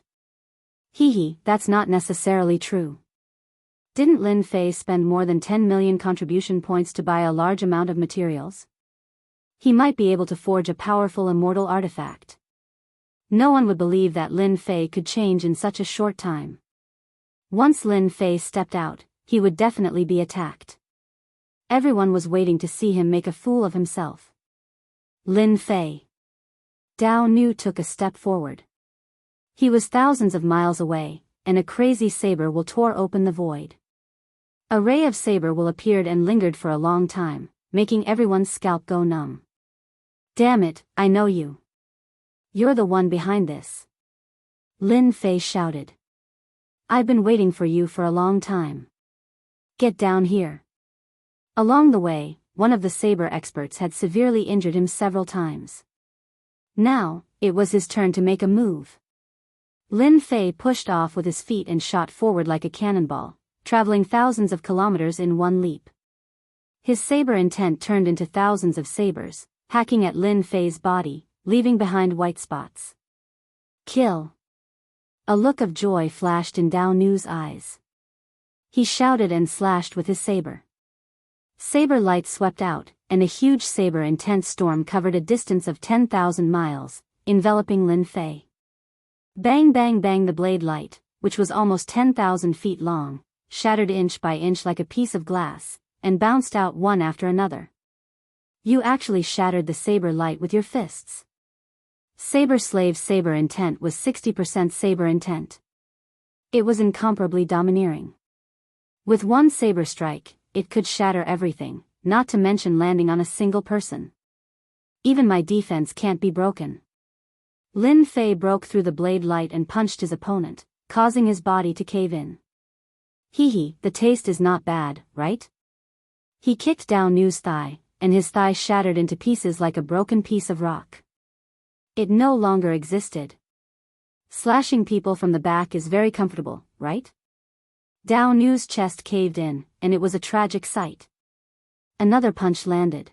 A: Hee, that's not necessarily true. Didn't Lin Fei spend more than 10 million contribution points to buy a large amount of materials? He might be able to forge a powerful immortal artifact. No one would believe that Lin Fei could change in such a short time. Once Lin Fei stepped out, he would definitely be attacked. Everyone was waiting to see him make a fool of himself. Lin Fei. Dao Nu took a step forward. He was thousands of miles away, and a crazy saber will tore open the void. A ray of saber will appeared and lingered for a long time, making everyone's scalp go numb. Damn it, I know you. You're the one behind this. Lin Fei shouted. I've been waiting for you for a long time. Get down here. Along the way, one of the saber experts had severely injured him several times. Now, it was his turn to make a move. Lin Fei pushed off with his feet and shot forward like a cannonball, traveling thousands of kilometers in one leap. His saber intent turned into thousands of sabers, hacking at Lin Fei's body, leaving behind white spots. Kill. A look of joy flashed in Dao Nu's eyes. He shouted and slashed with his saber. Saber light swept out, and a huge saber intent storm covered a distance of 10,000 miles, enveloping Lin Fei. Bang bang bang, the blade light, which was almost 10,000 feet long, shattered inch by inch like a piece of glass, and bounced out one after another. You actually shattered the saber light with your fists. Saber Slave's saber intent was 60% saber intent. It was incomparably domineering. With one saber strike, it could shatter everything, not to mention landing on a single person. Even my defense can't be broken. Lin Fei broke through the blade light and punched his opponent, causing his body to cave in. Hee, the taste is not bad, right? He kicked Dao Nu's thigh, and his thigh shattered into pieces like a broken piece of rock. It no longer existed. Slashing people from the back is very comfortable, right? Dao Nu's chest caved in, and it was a tragic sight. Another punch landed.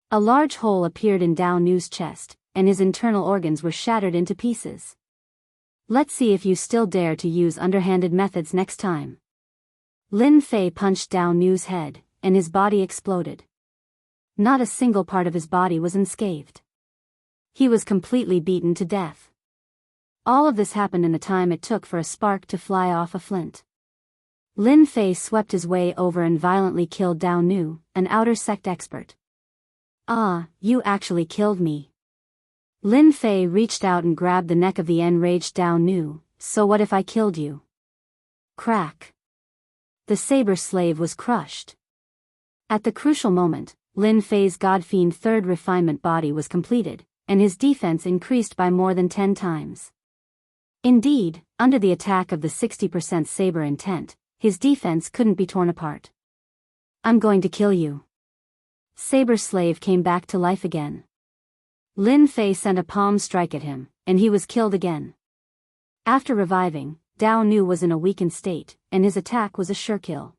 A: A large hole appeared in Dao Nu's chest, and his internal organs were shattered into pieces. Let's see if you still dare to use underhanded methods next time. Lin Fei punched Dao Nu's head, and his body exploded. Not a single part of his body was unscathed. He was completely beaten to death. All of this happened in the time it took for a spark to fly off a flint. Lin Fei swept his way over and violently killed Dao Nu, an outer sect expert. Ah, you actually killed me. Lin Fei reached out and grabbed the neck of the enraged Dao Nu. So what if I killed you? Crack. The saber slave was crushed. At the crucial moment, Lin Fei's godfiend third refinement body was completed, and his defense increased by more than 10 times. Indeed, under the attack of the 60% saber intent, his defense couldn't be torn apart. I'm going to kill you. Saber slave came back to life again. Lin Fei sent a palm strike at him, and he was killed again. After reviving, Dao Nu was in a weakened state, and his attack was a sure kill.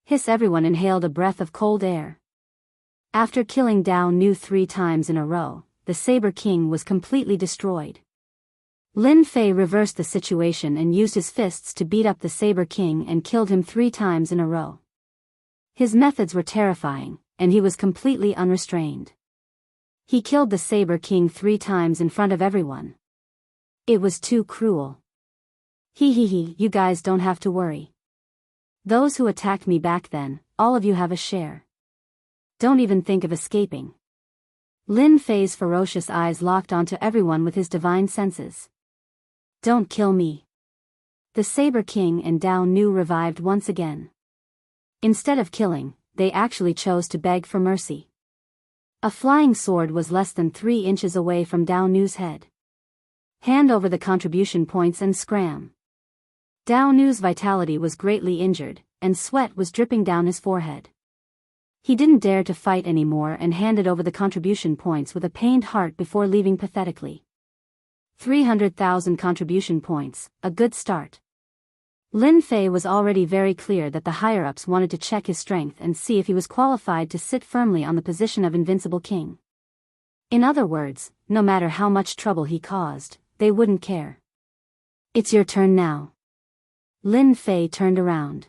A: Hiss! Everyone inhaled a breath of cold air. After killing Dao Nu 3 times in a row, the Saber King was completely destroyed. Lin Fei reversed the situation and used his fists to beat up the Saber King and killed him 3 times in a row. His methods were terrifying, and he was completely unrestrained. He killed the Saber King 3 times in front of everyone. It was too cruel. Hee, you guys don't have to worry. Those who attacked me back then, all of you have a share. Don't even think of escaping. Lin Fei's ferocious eyes locked onto everyone with his divine senses. Don't kill me. The Saber King and Dao Nu revived once again. Instead of killing, they actually chose to beg for mercy. A flying sword was less than 3 inches away from Dao Nu's head. Hand over the contribution points and scram. Dao Nu's vitality was greatly injured, and sweat was dripping down his forehead. He didn't dare to fight anymore and handed over the contribution points with a pained heart before leaving pathetically. 300,000 contribution points, a good start. Lin Fei was already very clear that the higher-ups wanted to check his strength and see if he was qualified to sit firmly on the position of invincible king. In other words, no matter how much trouble he caused, they wouldn't care. It's your turn now. Lin Fei turned around.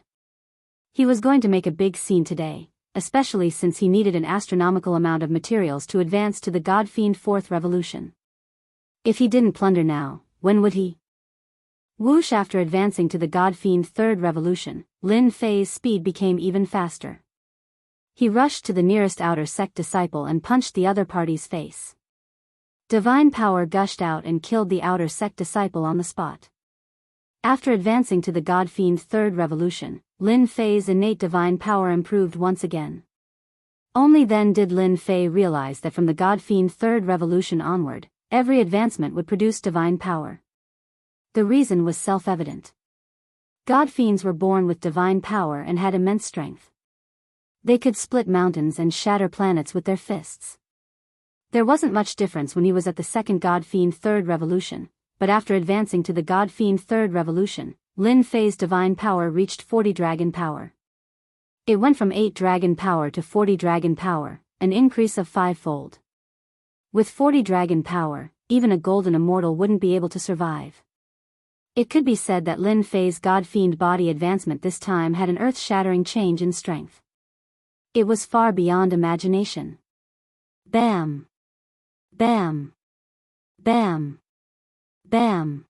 A: He was going to make a big scene today, especially since he needed an astronomical amount of materials to advance to the God-fiend Fourth Revolution. If he didn't plunder now, when would he? Whoosh! After advancing to the God-fiend Third Revolution, Lin Fei's speed became even faster. He rushed to the nearest outer sect disciple and punched the other party's face. Divine power gushed out and killed the outer sect disciple on the spot. After advancing to the God-fiend Third Revolution, Lin Fei's innate divine power improved once again. Only then did Lin Fei realize that from the God-fiend Third Revolution onward, every advancement would produce divine power. The reason was self-evident. God-fiends were born with divine power and had immense strength. They could split mountains and shatter planets with their fists. There wasn't much difference when he was at the second God-fiend Third Revolution, but after advancing to the God-fiend Third Revolution, Lin Fei's divine power reached 40 dragon power. It went from 8 dragon power to 40 dragon power, an increase of 5-fold. With 40 dragon power, even a golden immortal wouldn't be able to survive. It could be said that Lin Fei's God-fiend body advancement this time had an earth-shattering change in strength. It was far beyond imagination. Bam! Bam! Bam! Bam!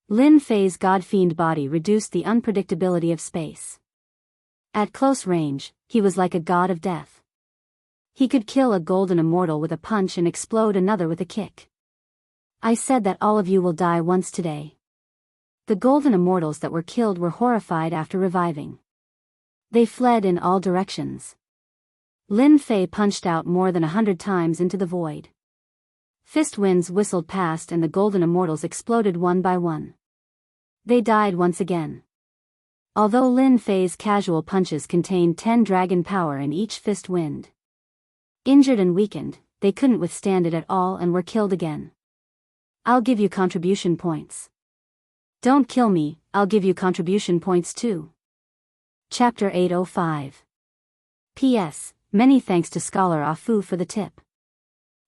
A: Lin Fei's God-fiend body reduced the unpredictability of space. At close range, he was like a god of death. He could kill a golden immortal with a punch and explode another with a kick. I said that all of you will die once today. The golden immortals that were killed were horrified after reviving. They fled in all directions. Lin Fei punched out more than 100 times into the void. Fist winds whistled past and the golden immortals exploded one by one. They died once again. Although Lin Fei's casual punches contained 10 dragon power in each fist wind. Injured and weakened, they couldn't withstand it at all and were killed again. I'll give you contribution points. Don't kill me, I'll give you contribution points too. Chapter 805. P.S. Many thanks to Scholar Afu for the tip.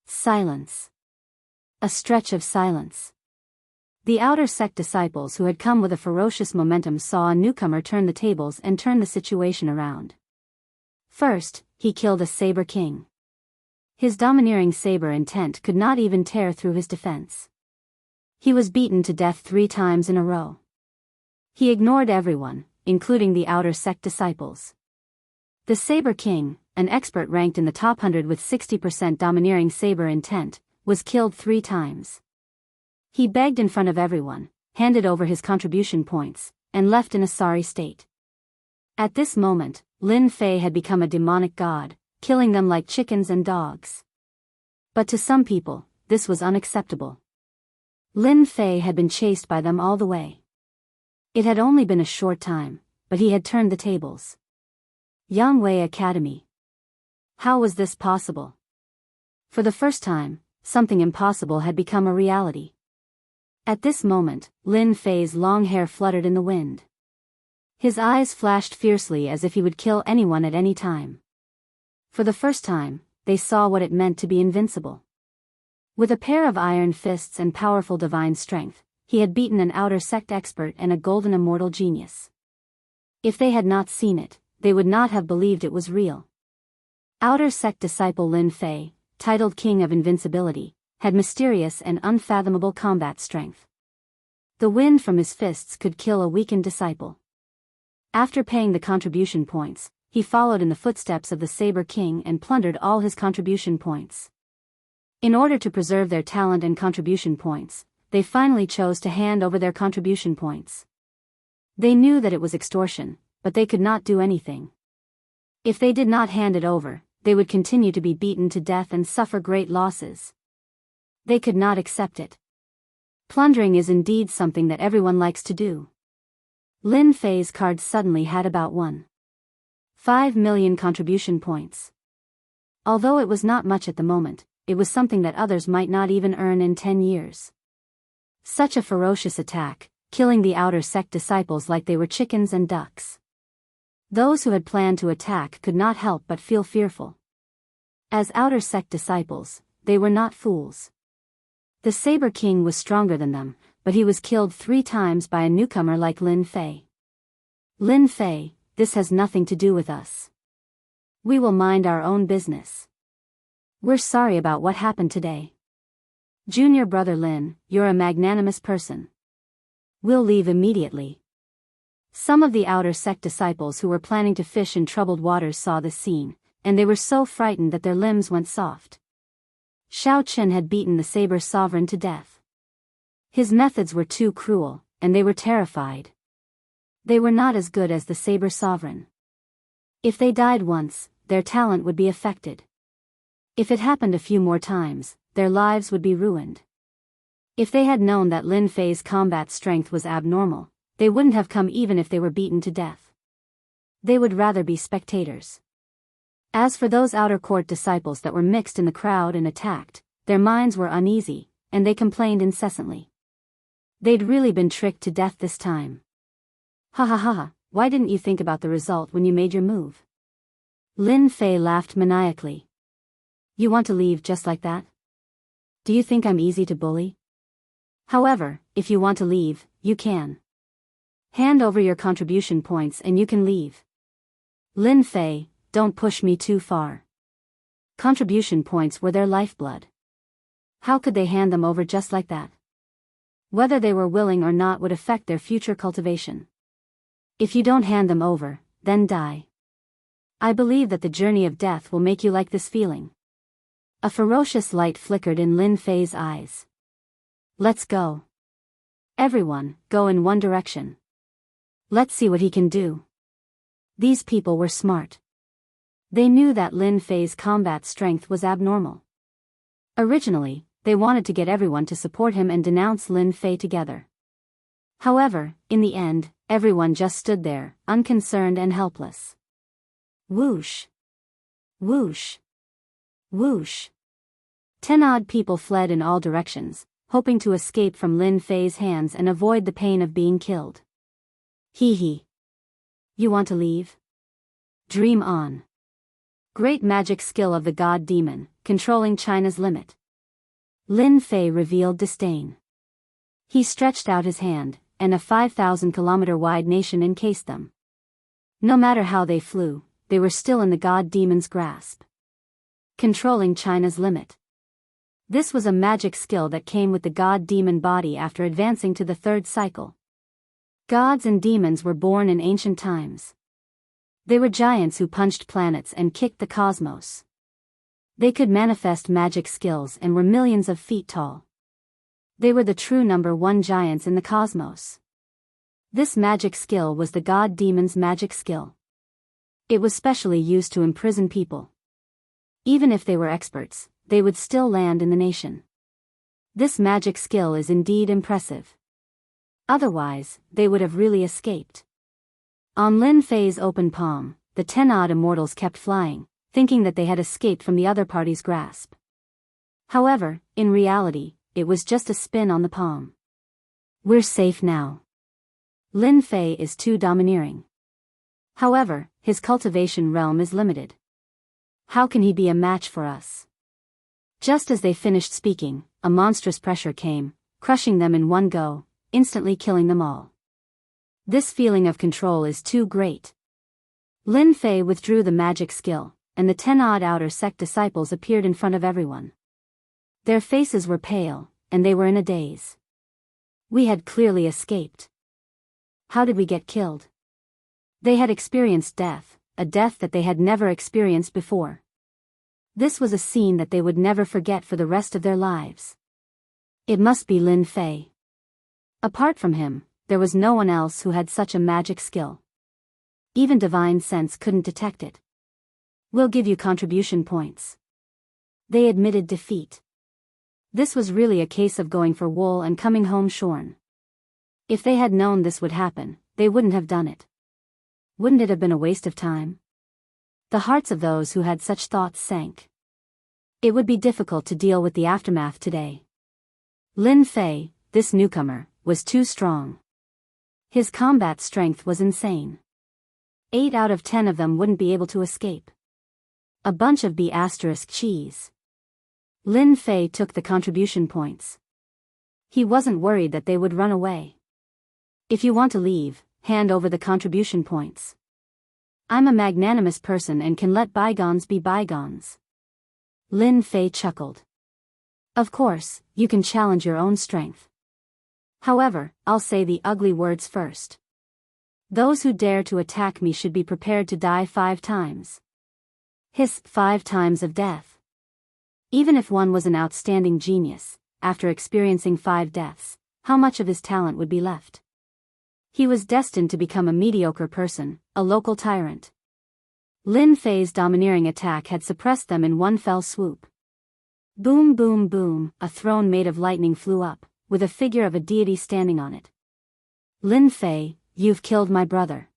A: Silence. A stretch of silence. The outer sect disciples who had come with a ferocious momentum saw a newcomer turn the tables and turn the situation around. First, he killed a saber king. His domineering saber intent could not even tear through his defense. He was beaten to death 3 times in a row. He ignored everyone, including the outer sect disciples. The Saber King, an expert ranked in the top 100 with 60% domineering saber intent, was killed 3 times. He begged in front of everyone, handed over his contribution points, and left in a sorry state. At this moment, Lin Fei had become a demonic god, killing them like chickens and dogs. But to some people, this was unacceptable. Lin Fei had been chased by them all the way. It had only been a short time, but he had turned the tables. Yangwei Academy. How was this possible? For the first time, something impossible had become a reality. At this moment, Lin Fei's long hair fluttered in the wind. His eyes flashed fiercely as if he would kill anyone at any time. For the first time, they saw what it meant to be invincible. With a pair of iron fists and powerful divine strength, he had beaten an outer sect expert and a golden immortal genius. If they had not seen it, they would not have believed it was real. Outer sect disciple Lin Fei, titled King of Invincibility, had mysterious and unfathomable combat strength. The wind from his fists could kill a weakened disciple. After paying the contribution points, he followed in the footsteps of the Saber King and plundered all his contribution points. In order to preserve their talent and contribution points, they finally chose to hand over their contribution points. They knew that it was extortion, but they could not do anything. If they did not hand it over, they would continue to be beaten to death and suffer great losses. They could not accept it. Plundering is indeed something that everyone likes to do. Lin Fei's card suddenly had about 1.5 million contribution points. Although it was not much at the moment, it was something that others might not even earn in 10 years. Such a ferocious attack, killing the outer sect disciples like they were chickens and ducks. Those who had planned to attack could not help but feel fearful. As outer sect disciples, they were not fools. The Saber King was stronger than them, but he was killed 3 times by a newcomer like Lin Fei. Lin Fei, this has nothing to do with us. We will mind our own business. We're sorry about what happened today. Junior brother Lin, you're a magnanimous person. We'll leave immediately. Some of the outer sect disciples who were planning to fish in troubled waters saw this scene, and they were so frightened that their limbs went soft. Xiao Qin had beaten the Saber Sovereign to death. His methods were too cruel, and they were terrified. They were not as good as the Saber Sovereign. If they died once, their talent would be affected. If it happened a few more times, their lives would be ruined. If they had known that Lin Fei's combat strength was abnormal, they wouldn't have come even if they were beaten to death. They would rather be spectators. As for those outer court disciples that were mixed in the crowd and attacked, their minds were uneasy, and they complained incessantly. They'd really been tricked to death this time. Ha ha ha, why didn't you think about the result when you made your move? Lin Fei laughed maniacally. You want to leave just like that? Do you think I'm easy to bully? However, if you want to leave, you can. Hand over your contribution points and you can leave. Lin Fei, don't push me too far. Contribution points were their lifeblood. How could they hand them over just like that? Whether they were willing or not would affect their future cultivation. If you don't hand them over, then die. I believe that the journey of death will make you like this feeling. A ferocious light flickered in Lin Fei's eyes. Let's go. Everyone, go in one direction. Let's see what he can do. These people were smart. They knew that Lin Fei's combat strength was abnormal. Originally, they wanted to get everyone to support him and denounce Lin Fei together. However, in the end, everyone just stood there, unconcerned and helpless. Whoosh! Whoosh! Whoosh! 10 odd people fled in all directions, hoping to escape from Lin Fei's hands and avoid the pain of being killed. Hee hee. You want to leave? Dream on. Great magic skill of the god demon, controlling China's limit. Lin Fei revealed disdain. He stretched out his hand, and a 5,000-kilometer-wide nation encased them. No matter how they flew, they were still in the god demon's grasp. Controlling China's limit. This was a magic skill that came with the god demon body after advancing to the 3rd cycle. Gods and demons were born in ancient times. They were giants who punched planets and kicked the cosmos. They could manifest magic skills and were millions of feet tall. They were the true number 1 giants in the cosmos. This magic skill was the god demon's magic skill. It was specially used to imprison people. Even if they were experts, they would still land in the nation. This magic skill is indeed impressive. Otherwise, they would have really escaped. On Lin Fei's open palm, the 10 odd immortals kept flying, thinking that they had escaped from the other party's grasp. However, in reality, it was just a spin on the palm. We're safe now. Lin Fei is too domineering. However, his cultivation realm is limited. How can he be a match for us? Just as they finished speaking, a monstrous pressure came, crushing them in one go, instantly killing them all. This feeling of control is too great. Lin Fei withdrew the magic skill, and the 10 odd outer sect disciples appeared in front of everyone. Their faces were pale, and they were in a daze. We had clearly escaped. How did we get killed? They had experienced death, a death that they had never experienced before. This was a scene that they would never forget for the rest of their lives. It must be Lin Fei. Apart from him, there was no one else who had such a magic skill. Even divine sense couldn't detect it. We'll give you contribution points. They admitted defeat. This was really a case of going for wool and coming home shorn. If they had known this would happen, they wouldn't have done it. Wouldn't it have been a waste of time? The hearts of those who had such thoughts sank. It would be difficult to deal with the aftermath today. Lin Fei, this newcomer, was too strong. His combat strength was insane. 8 out of 10 of them wouldn't be able to escape. A bunch of B** cheese. Lin Fei took the contribution points. He wasn't worried that they would run away. If you want to leave, hand over the contribution points. I'm a magnanimous person and can let bygones be bygones. Lin Fei chuckled. Of course, you can challenge your own strength. However, I'll say the ugly words first. Those who dare to attack me should be prepared to die 5 times. Hiss, 5 times of death. Even if one was an outstanding genius, after experiencing 5 deaths, how much of his talent would be left? He was destined to become a mediocre person, a local tyrant. Lin Fei's domineering attack had suppressed them in one fell swoop. Boom boom boom, a throne made of lightning flew up, with a figure of a deity standing on it. Lin Fei, you've killed my brother.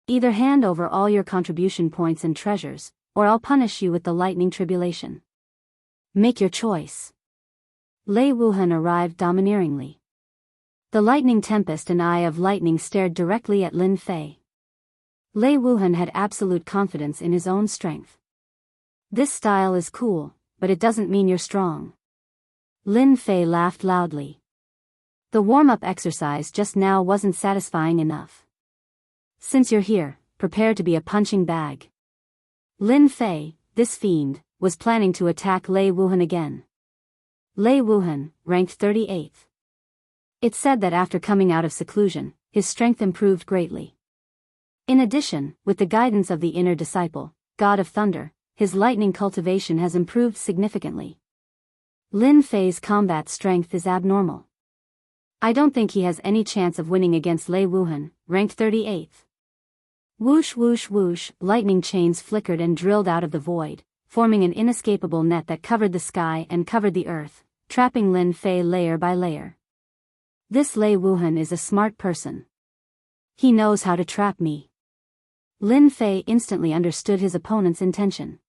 A: Either hand over all your contribution points and treasures, or I'll punish you with the lightning tribulation. Make your choice. Lei Wuhan arrived domineeringly. The lightning tempest and eye of lightning stared directly at Lin Fei. Lei Wuhan had absolute confidence in his own strength. This style is cool, but it doesn't mean you're strong. Lin Fei laughed loudly. The warm-up exercise just now wasn't satisfying enough. Since you're here, prepare to be a punching bag. Lin Fei, this fiend, was planning to attack Lei Wuhan again. Lei Wuhan, ranked 38th. It said that after coming out of seclusion, his strength improved greatly. In addition, with the guidance of the inner disciple, God of Thunder, his lightning cultivation has improved significantly. Lin Fei's combat strength is abnormal. I don't think he has any chance of winning against Lei Wuhan, ranked 38th. Whoosh whoosh whoosh, lightning chains flickered and drilled out of the void, forming an inescapable net that covered the sky and covered the earth, trapping Lin Fei layer by layer. This Lei Wuhan is a smart person. He knows how to trap me. Lin Fei instantly understood his opponent's intention.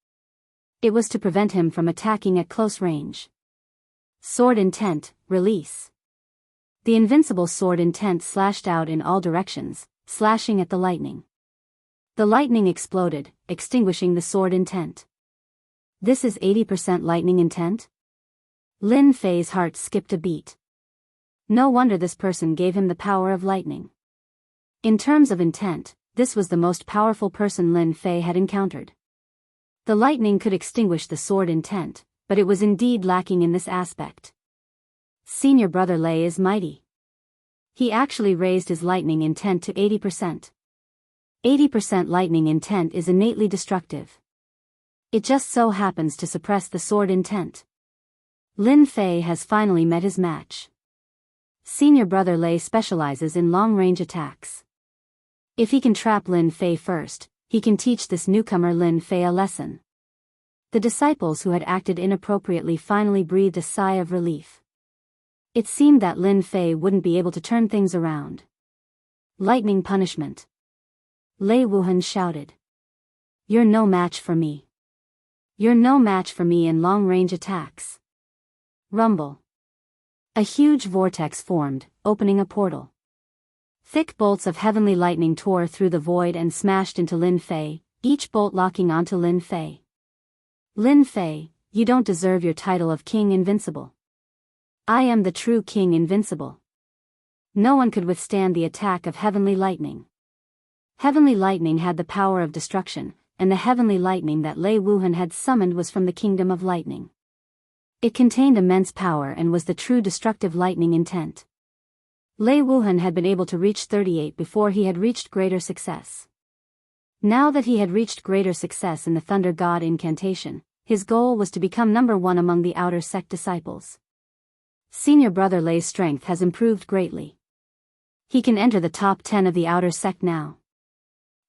A: It was to prevent him from attacking at close range. Sword intent, release. The invincible sword intent slashed out in all directions, slashing at the lightning. The lightning exploded, extinguishing the sword intent. This is 80% lightning intent? Lin Fei's heart skipped a beat. No wonder this person gave him the power of lightning. In terms of intent, this was the most powerful person Lin Fei had encountered. The lightning could extinguish the sword intent, but it was indeed lacking in this aspect. Senior brother Lei is mighty. He actually raised his lightning intent to 80%. 80% lightning intent is innately destructive. It just so happens to suppress the sword intent. Lin Fei has finally met his match. Senior brother Lei specializes in long-range attacks. If he can trap Lin Fei first, he can teach this newcomer Lin Fei a lesson. The disciples who had acted inappropriately finally breathed a sigh of relief. It seemed that Lin Fei wouldn't be able to turn things around. Lightning punishment. Lei Wuhan shouted. You're no match for me. You're no match for me in long-range attacks. Rumble. A huge vortex formed, opening a portal. Thick bolts of heavenly lightning tore through the void and smashed into Lin Fei, each bolt locking onto Lin Fei. Lin Fei, you don't deserve your title of King Invincible. I am the true King Invincible. No one could withstand the attack of heavenly lightning. Heavenly lightning had the power of destruction, and the heavenly lightning that Lei Wuhan had summoned was from the kingdom of lightning. It contained immense power and was the true destructive lightning intent. Lei Wuhan had been able to reach 38 before he had reached greater success. Now that he had reached greater success in the Thunder God incantation, his goal was to become number 1 among the outer sect disciples. Senior brother Lei's strength has improved greatly. He can enter the top 10 of the outer sect now.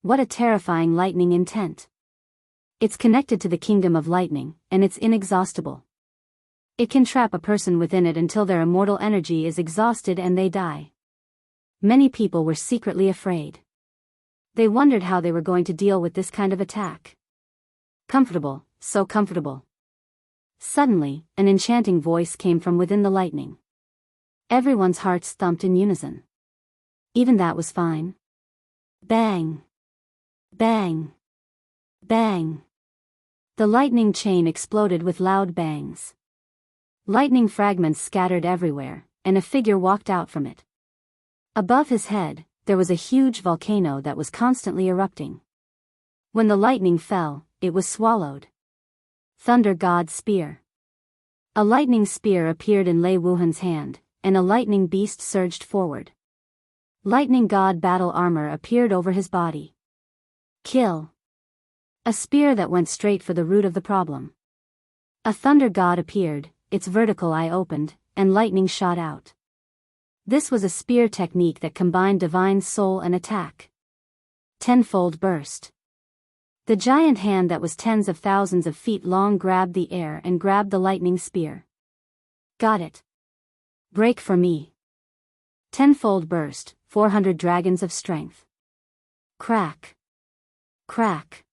A: What a terrifying lightning intent. It's connected to the kingdom of lightning, and it's inexhaustible. It can trap a person within it until their immortal energy is exhausted and they die. Many people were secretly afraid. They wondered how they were going to deal with this kind of attack. Comfortable, so comfortable. Suddenly, an enchanting voice came from within the lightning. Everyone's hearts thumped in unison. Even that was fine. Bang! Bang! Bang! The lightning chain exploded with loud bangs. Lightning fragments scattered everywhere, and a figure walked out from it. Above his head, there was a huge volcano that was constantly erupting. When the lightning fell, it was swallowed. Thunder God's Spear. A lightning spear appeared in Lei Wuhan's hand, and a lightning beast surged forward. Lightning God battle armor appeared over his body. Kill. A spear that went straight for the root of the problem. A thunder god appeared, its vertical eye opened, and lightning shot out. This was a spear technique that combined divine soul and attack. Tenfold burst. The giant hand that was tens of thousands of feet long grabbed the air and grabbed the lightning spear. Got it. Break for me. Tenfold burst, 400 dragons of strength. Crack. Crack.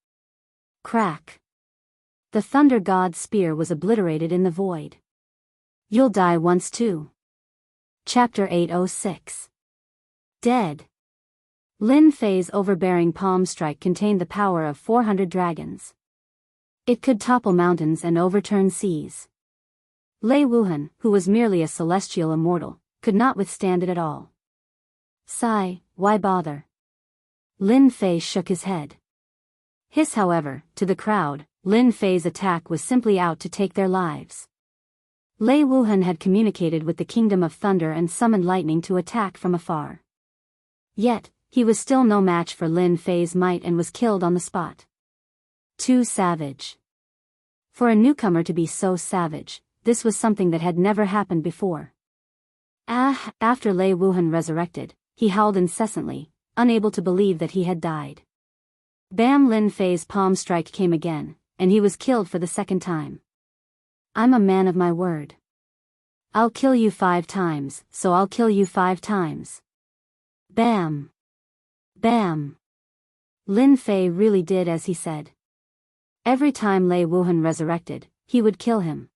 A: Crack. The thunder god's spear was obliterated in the void. You'll die once too. Chapter 806. Dead. Lin Fei's overbearing palm strike contained the power of 400 dragons. It could topple mountains and overturn seas. Lei Wuhan, who was merely a celestial immortal, could not withstand it at all. Sigh, why bother? Lin Fei shook his head. Hiss, however, to the crowd, Lin Fei's attack was simply out to take their lives. Lei Wuhan had communicated with the Kingdom of Thunder and summoned lightning to attack from afar. Yet, he was still no match for Lin Fei's might and was killed on the spot. Too savage. For a newcomer to be so savage, this was something that had never happened before. After Lei Wuhan resurrected, he howled incessantly, unable to believe that he had died. Bam! Lin Fei's palm strike came again, and he was killed for the second time. I'm a man of my word. I'll kill you 5 times, so I'll kill you 5 times. Bam! Bam! Lin Fei really did as he said. Every time Lei Wuhan resurrected, he would kill him.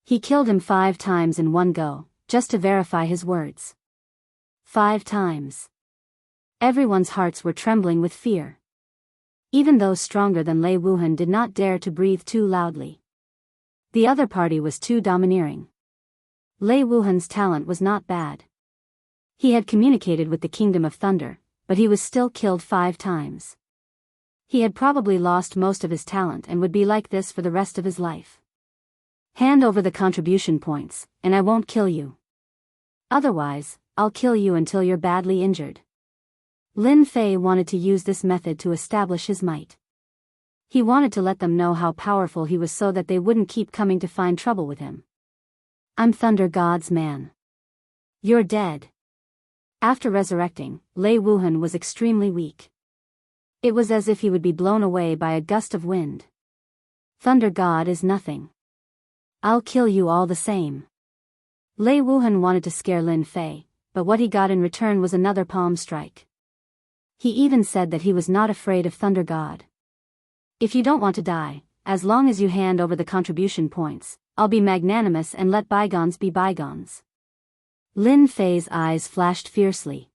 A: He killed him 5 times in one go, just to verify his words. 5 times. Everyone's hearts were trembling with fear. Even those stronger than Lei Wuhan did not dare to breathe too loudly. The other party was too domineering. Lei Wuhan's talent was not bad. He had communicated with the Kingdom of Thunder, but he was still killed 5 times. He had probably lost most of his talent and would be like this for the rest of his life. Hand over the contribution points, and I won't kill you. Otherwise, I'll kill you until you're badly injured. Lin Fei wanted to use this method to establish his might. He wanted to let them know how powerful he was so that they wouldn't keep coming to find trouble with him. I'm Thunder God's man. You're dead. After resurrecting, Lei Wuhan was extremely weak. It was as if he would be blown away by a gust of wind. Thunder God is nothing. I'll kill you all the same. Lei Wuhan wanted to scare Lin Fei, but what he got in return was another palm strike. He even said that he was not afraid of Thunder God. If you don't want to die, as long as you hand over the contribution points, I'll be magnanimous and let bygones be bygones. Lin Fei's eyes flashed fiercely.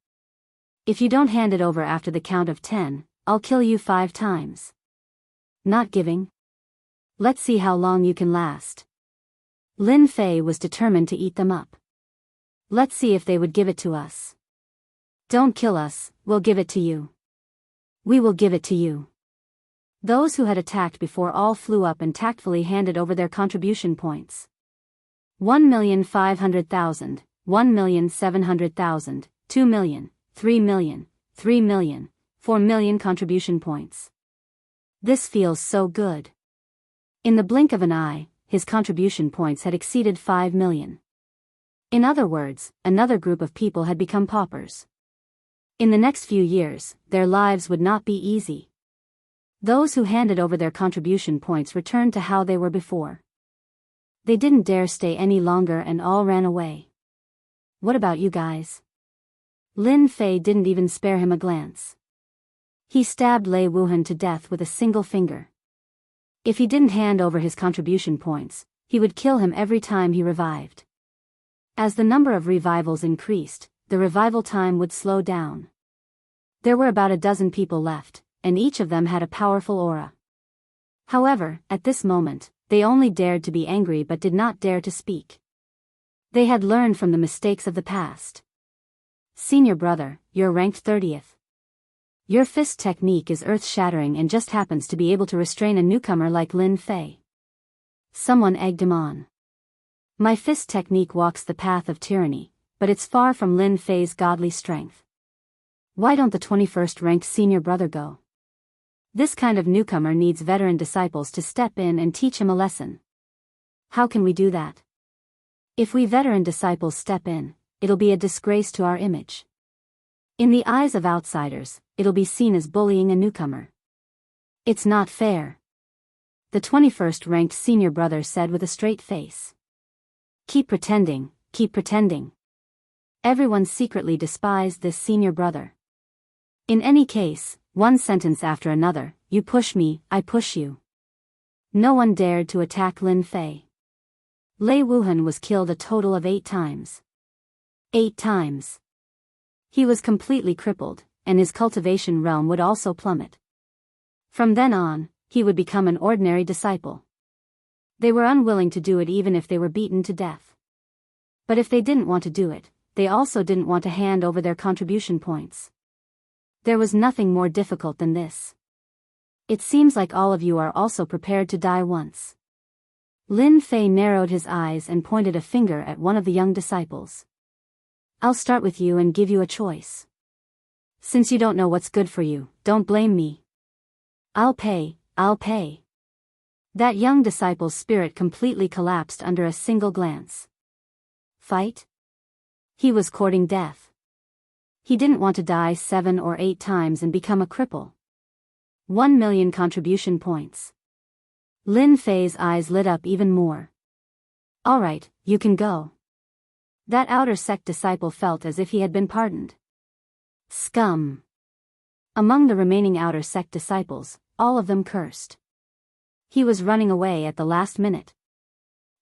A: If you don't hand it over after the count of 10, I'll kill you 5 times. Not giving? Let's see how long you can last. Lin Fei was determined to eat them up. Let's see if they would give it to us. Don't kill us, we'll give it to you. We will give it to you. Those who had attacked before all flew up and tactfully handed over their contribution points. 1,500,000, 1,700,000, 2 million, 3 million, 3 million, 4 million contribution points. This feels so good. In the blink of an eye, his contribution points had exceeded 5 million. In other words, another group of people had become paupers. In the next few years, their lives would not be easy. Those who handed over their contribution points returned to how they were before. They didn't dare stay any longer and all ran away. What about you guys? Lin Fei didn't even spare him a glance. He stabbed Lei Wuhan to death with a single finger. If he didn't hand over his contribution points, he would kill him every time he revived. As the number of revivals increased, the revival time would slow down. There were about a dozen people left, and each of them had a powerful aura. However, at this moment, they only dared to be angry but did not dare to speak. They had learned from the mistakes of the past. Senior brother, you're ranked 30th. Your fist technique is earth-shattering and just happens to be able to restrain a newcomer like Lin Fei. Someone egged him on. My fist technique walks the path of tyranny, but it's far from Lin Fei's godly strength. Why don't the 21st ranked senior brother go? This kind of newcomer needs veteran disciples to step in and teach him a lesson. How can we do that? If we veteran disciples step in, it'll be a disgrace to our image. In the eyes of outsiders, it'll be seen as bullying a newcomer. It's not fair. The 21st ranked senior brother said with a straight face. Keep pretending, keep pretending. Everyone secretly despised this senior brother. In any case, one sentence after another, you push me, I push you. No one dared to attack Lin Fei. Lei Wuhan was killed a total of 8 times. 8 times. He was completely crippled, and his cultivation realm would also plummet. From then on, he would become an ordinary disciple. They were unwilling to do it even if they were beaten to death. But if they didn't want to do it, they also didn't want to hand over their contribution points. There was nothing more difficult than this. It seems like all of you are also prepared to die once. Lin Fei narrowed his eyes and pointed a finger at one of the young disciples. I'll start with you and give you a choice. Since you don't know what's good for you, don't blame me. I'll pay, I'll pay. That young disciple's spirit completely collapsed under a single glance. Fight? He was courting death. He didn't want to die 7 or 8 times and become a cripple. 1 million contribution points. Lin Fei's eyes lit up even more. All right, you can go. That outer sect disciple felt as if he had been pardoned. Scum. Among the remaining outer sect disciples, all of them cursed. He was running away at the last minute.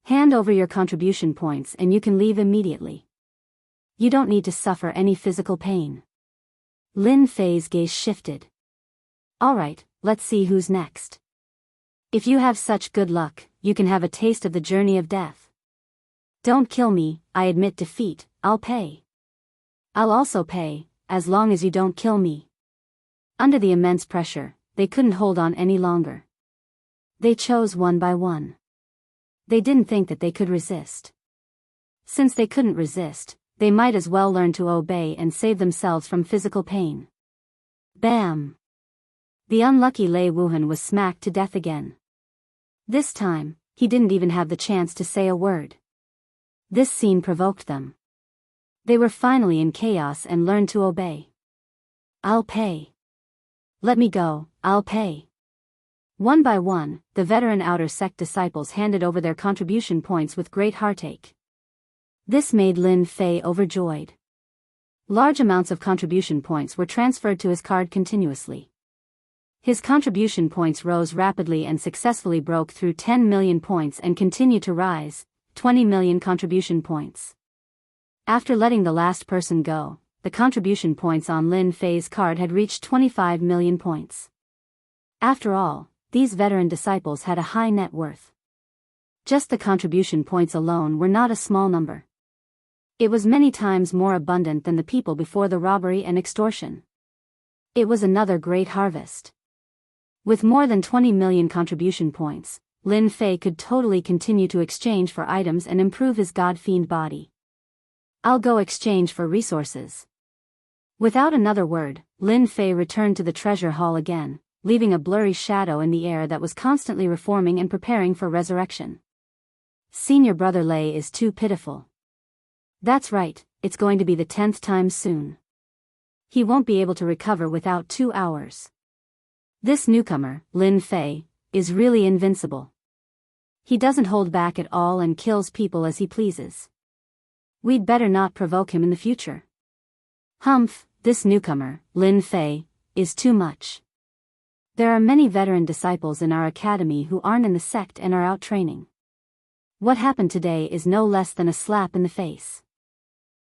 A: Hand over your contribution points and you can leave immediately. You don't need to suffer any physical pain. Lin Fei's gaze shifted. All right, let's see who's next. If you have such good luck, you can have a taste of the journey of death. Don't kill me, I admit defeat, I'll pay. I'll also pay, as long as you don't kill me. Under the immense pressure, they couldn't hold on any longer. They chose one by one. They didn't think that they could resist. Since they couldn't resist, they might as well learn to obey and save themselves from physical pain. Bam! The unlucky Lei Wuhan was smacked to death again. This time, he didn't even have the chance to say a word. This scene provoked them. They were finally in chaos and learned to obey. I'll pay. Let me go, I'll pay. One by one, the veteran outer sect disciples handed over their contribution points with great heartache. This made Lin Fei overjoyed. Large amounts of contribution points were transferred to his card continuously. His contribution points rose rapidly and successfully broke through 10 million points and continued to rise, 20 million contribution points. After letting the last person go, the contribution points on Lin Fei's card had reached 25 million points. After all, these veteran disciples had a high net worth. Just the contribution points alone were not a small number. It was many times more abundant than the people before the robbery and extortion. It was another great harvest. With more than 20 million contribution points, Lin Fei could totally continue to exchange for items and improve his god-fiend body. I'll go exchange for resources. Without another word, Lin Fei returned to the treasure hall again, leaving a blurry shadow in the air that was constantly reforming and preparing for resurrection. Senior brother Lei is too pitiful. That's right, it's going to be the 10th time soon. He won't be able to recover without 2 hours. This newcomer, Lin Fei, is really invincible. He doesn't hold back at all and kills people as he pleases. We'd better not provoke him in the future. Humph, this newcomer, Lin Fei, is too much. There are many veteran disciples in our academy who aren't in the sect and are out training. What happened today is no less than a slap in the face.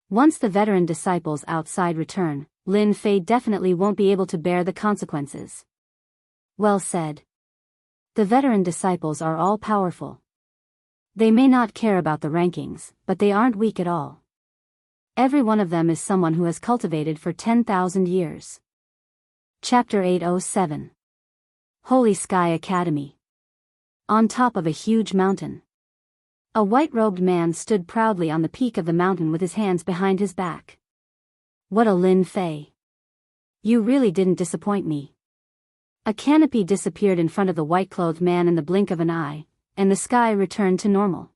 A: Once the veteran disciples outside return, Lin Fei definitely won't be able to bear the consequences. Well said. The veteran disciples are all powerful. They may not care about the rankings, but they aren't weak at all. Every one of them is someone who has cultivated for 10,000 years. Chapter 807. Holy Sky Academy. On top of a huge mountain. A white-robed man stood proudly on the peak of the mountain with his hands behind his back. What a Lin Fei. You really didn't disappoint me. A canopy disappeared in front of the white-clothed man in the blink of an eye, and the sky returned to normal.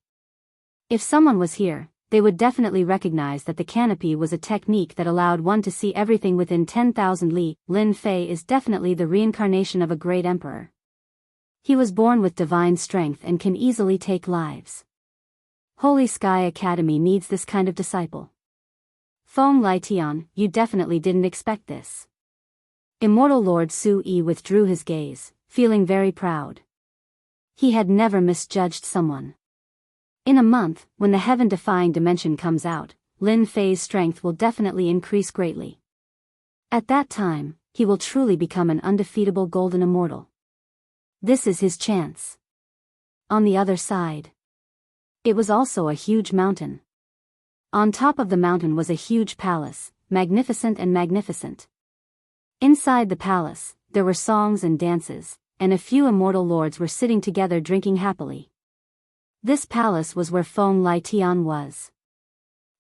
A: If someone was here, they would definitely recognize that the canopy was a technique that allowed one to see everything within 10,000 li. Lin Fei is definitely the reincarnation of a great emperor. He was born with divine strength and can easily take lives. Holy Sky Academy needs this kind of disciple. Feng Litian, you definitely didn't expect this. Immortal Lord Su Yi withdrew his gaze, feeling very proud. He had never misjudged someone. In a month, when the heaven-defying dimension comes out, Lin Fei's strength will definitely increase greatly. At that time, he will truly become an undefeatable golden immortal. This is his chance. On the other side. It was also a huge mountain. On top of the mountain was a huge palace, magnificent and magnificent. Inside the palace, there were songs and dances, and a few immortal lords were sitting together drinking happily. This palace was where Feng Litian was.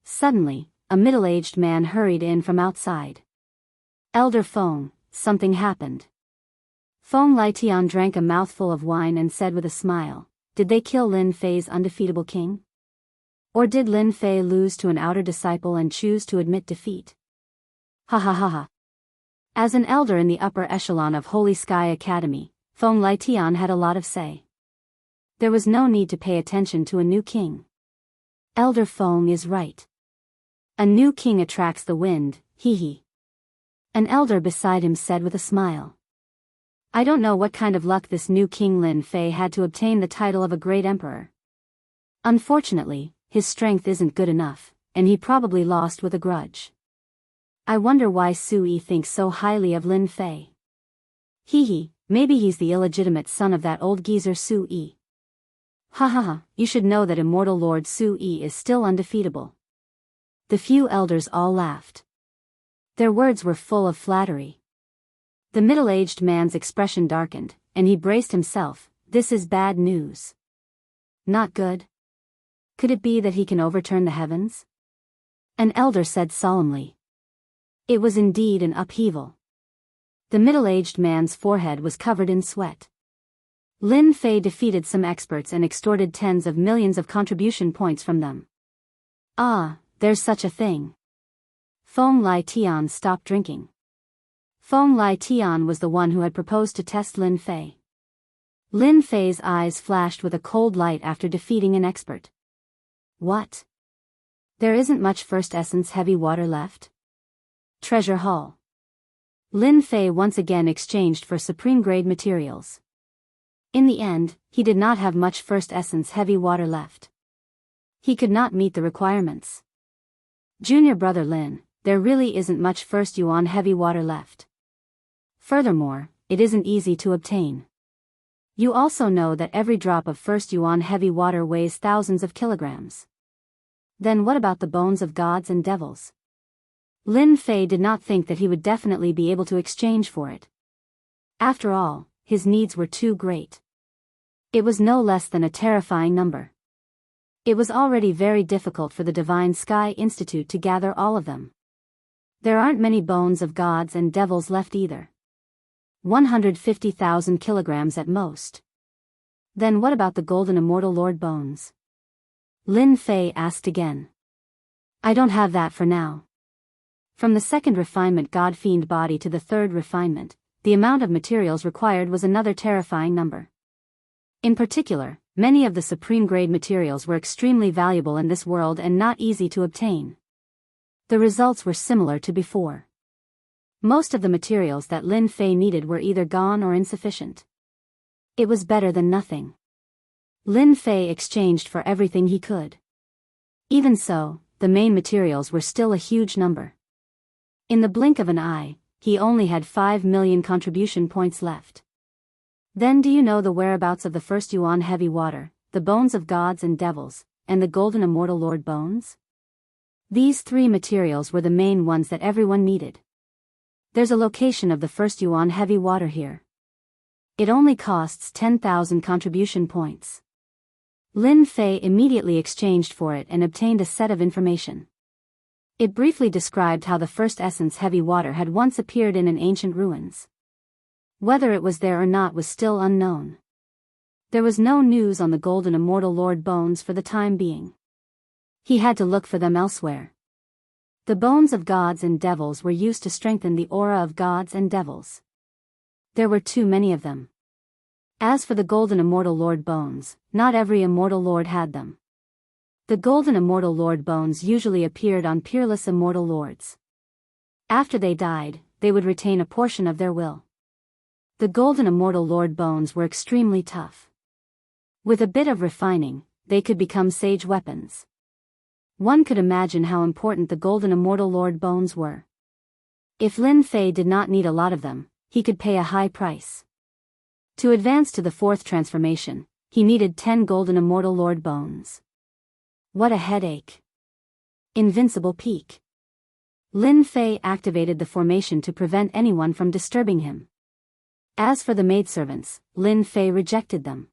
A: Suddenly, a middle-aged man hurried in from outside. Elder Feng, something happened. Feng Litian drank a mouthful of wine and said with a smile, did they kill Lin Fei's undefeatable king? Or did Lin Fei lose to an outer disciple and choose to admit defeat? Ha ha ha ha. As an elder in the upper echelon of Holy Sky Academy, Feng Litian had a lot of say. There was no need to pay attention to a new king. Elder Feng is right. A new king attracts the wind, hee hee. An elder beside him said with a smile. I don't know what kind of luck this new king Lin Fei had to obtain the title of a great emperor. Unfortunately, his strength isn't good enough, and he probably lost with a grudge. I wonder why Su Yi thinks so highly of Lin Fei. Hee hee, maybe he's the illegitimate son of that old geezer Su Yi. Ha ha ha, you should know that immortal Lord Su Yi is still undefeatable. The few elders all laughed. Their words were full of flattery. The middle-aged man's expression darkened, and he braced himself. This is bad news. Not good? Could it be that he can overturn the heavens? An elder said solemnly. It was indeed an upheaval. The middle-aged man's forehead was covered in sweat. Lin Fei defeated some experts and extorted tens of millions of contribution points from them. Ah, there's such a thing. Feng Litian stopped drinking. Feng Litian was the one who had proposed to test Lin Fei. Lin Fei's eyes flashed with a cold light after defeating an expert. What? There isn't much first essence heavy water left? Treasure Hall. Lin Fei once again exchanged for supreme-grade materials. In the end, he did not have much first essence heavy water left. He could not meet the requirements. Junior brother Lin, there really isn't much first yuan heavy water left. Furthermore, it isn't easy to obtain. You also know that every drop of first yuan heavy water weighs thousands of kilograms. Then what about the bones of gods and devils? Lin Fei did not think that he would definitely be able to exchange for it. After all, his needs were too great. It was no less than a terrifying number. It was already very difficult for the Divine Sky Institute to gather all of them. There aren't many bones of gods and devils left either. 150,000 kilograms at most. Then what about the golden immortal lord bones? Lin Fei asked again. I don't have that for now. From the second refinement God-fiend body to the third refinement, the amount of materials required was another terrifying number. In particular, many of the supreme-grade materials were extremely valuable in this world and not easy to obtain. The results were similar to before. Most of the materials that Lin Fei needed were either gone or insufficient. It was better than nothing. Lin Fei exchanged for everything he could. Even so, the main materials were still a huge number. In the blink of an eye, he only had 5 million contribution points left. Then do you know the whereabouts of the first yuan heavy water, the bones of gods and devils, and the golden immortal lord bones? These three materials were the main ones that everyone needed. There's a location of the first yuan heavy water here. It only costs 10,000 contribution points. Lin Fei immediately exchanged for it and obtained a set of information. It briefly described how the first essence heavy water had once appeared in an ancient ruins. Whether it was there or not was still unknown. There was no news on the golden immortal lord bones for the time being. He had to look for them elsewhere. The bones of gods and devils were used to strengthen the aura of gods and devils. There were too many of them. As for the golden immortal lord bones, not every immortal lord had them. The golden immortal lord bones usually appeared on peerless immortal lords. After they died, they would retain a portion of their will. The golden immortal lord bones were extremely tough. With a bit of refining, they could become sage weapons. One could imagine how important the golden immortal lord bones were. If Lin Fei did not need a lot of them, he could pay a high price. To advance to the fourth transformation, he needed 10 golden immortal lord bones. What a headache. Invincible peak. Lin Fei activated the formation to prevent anyone from disturbing him. As for the maidservants, Lin Fei rejected them.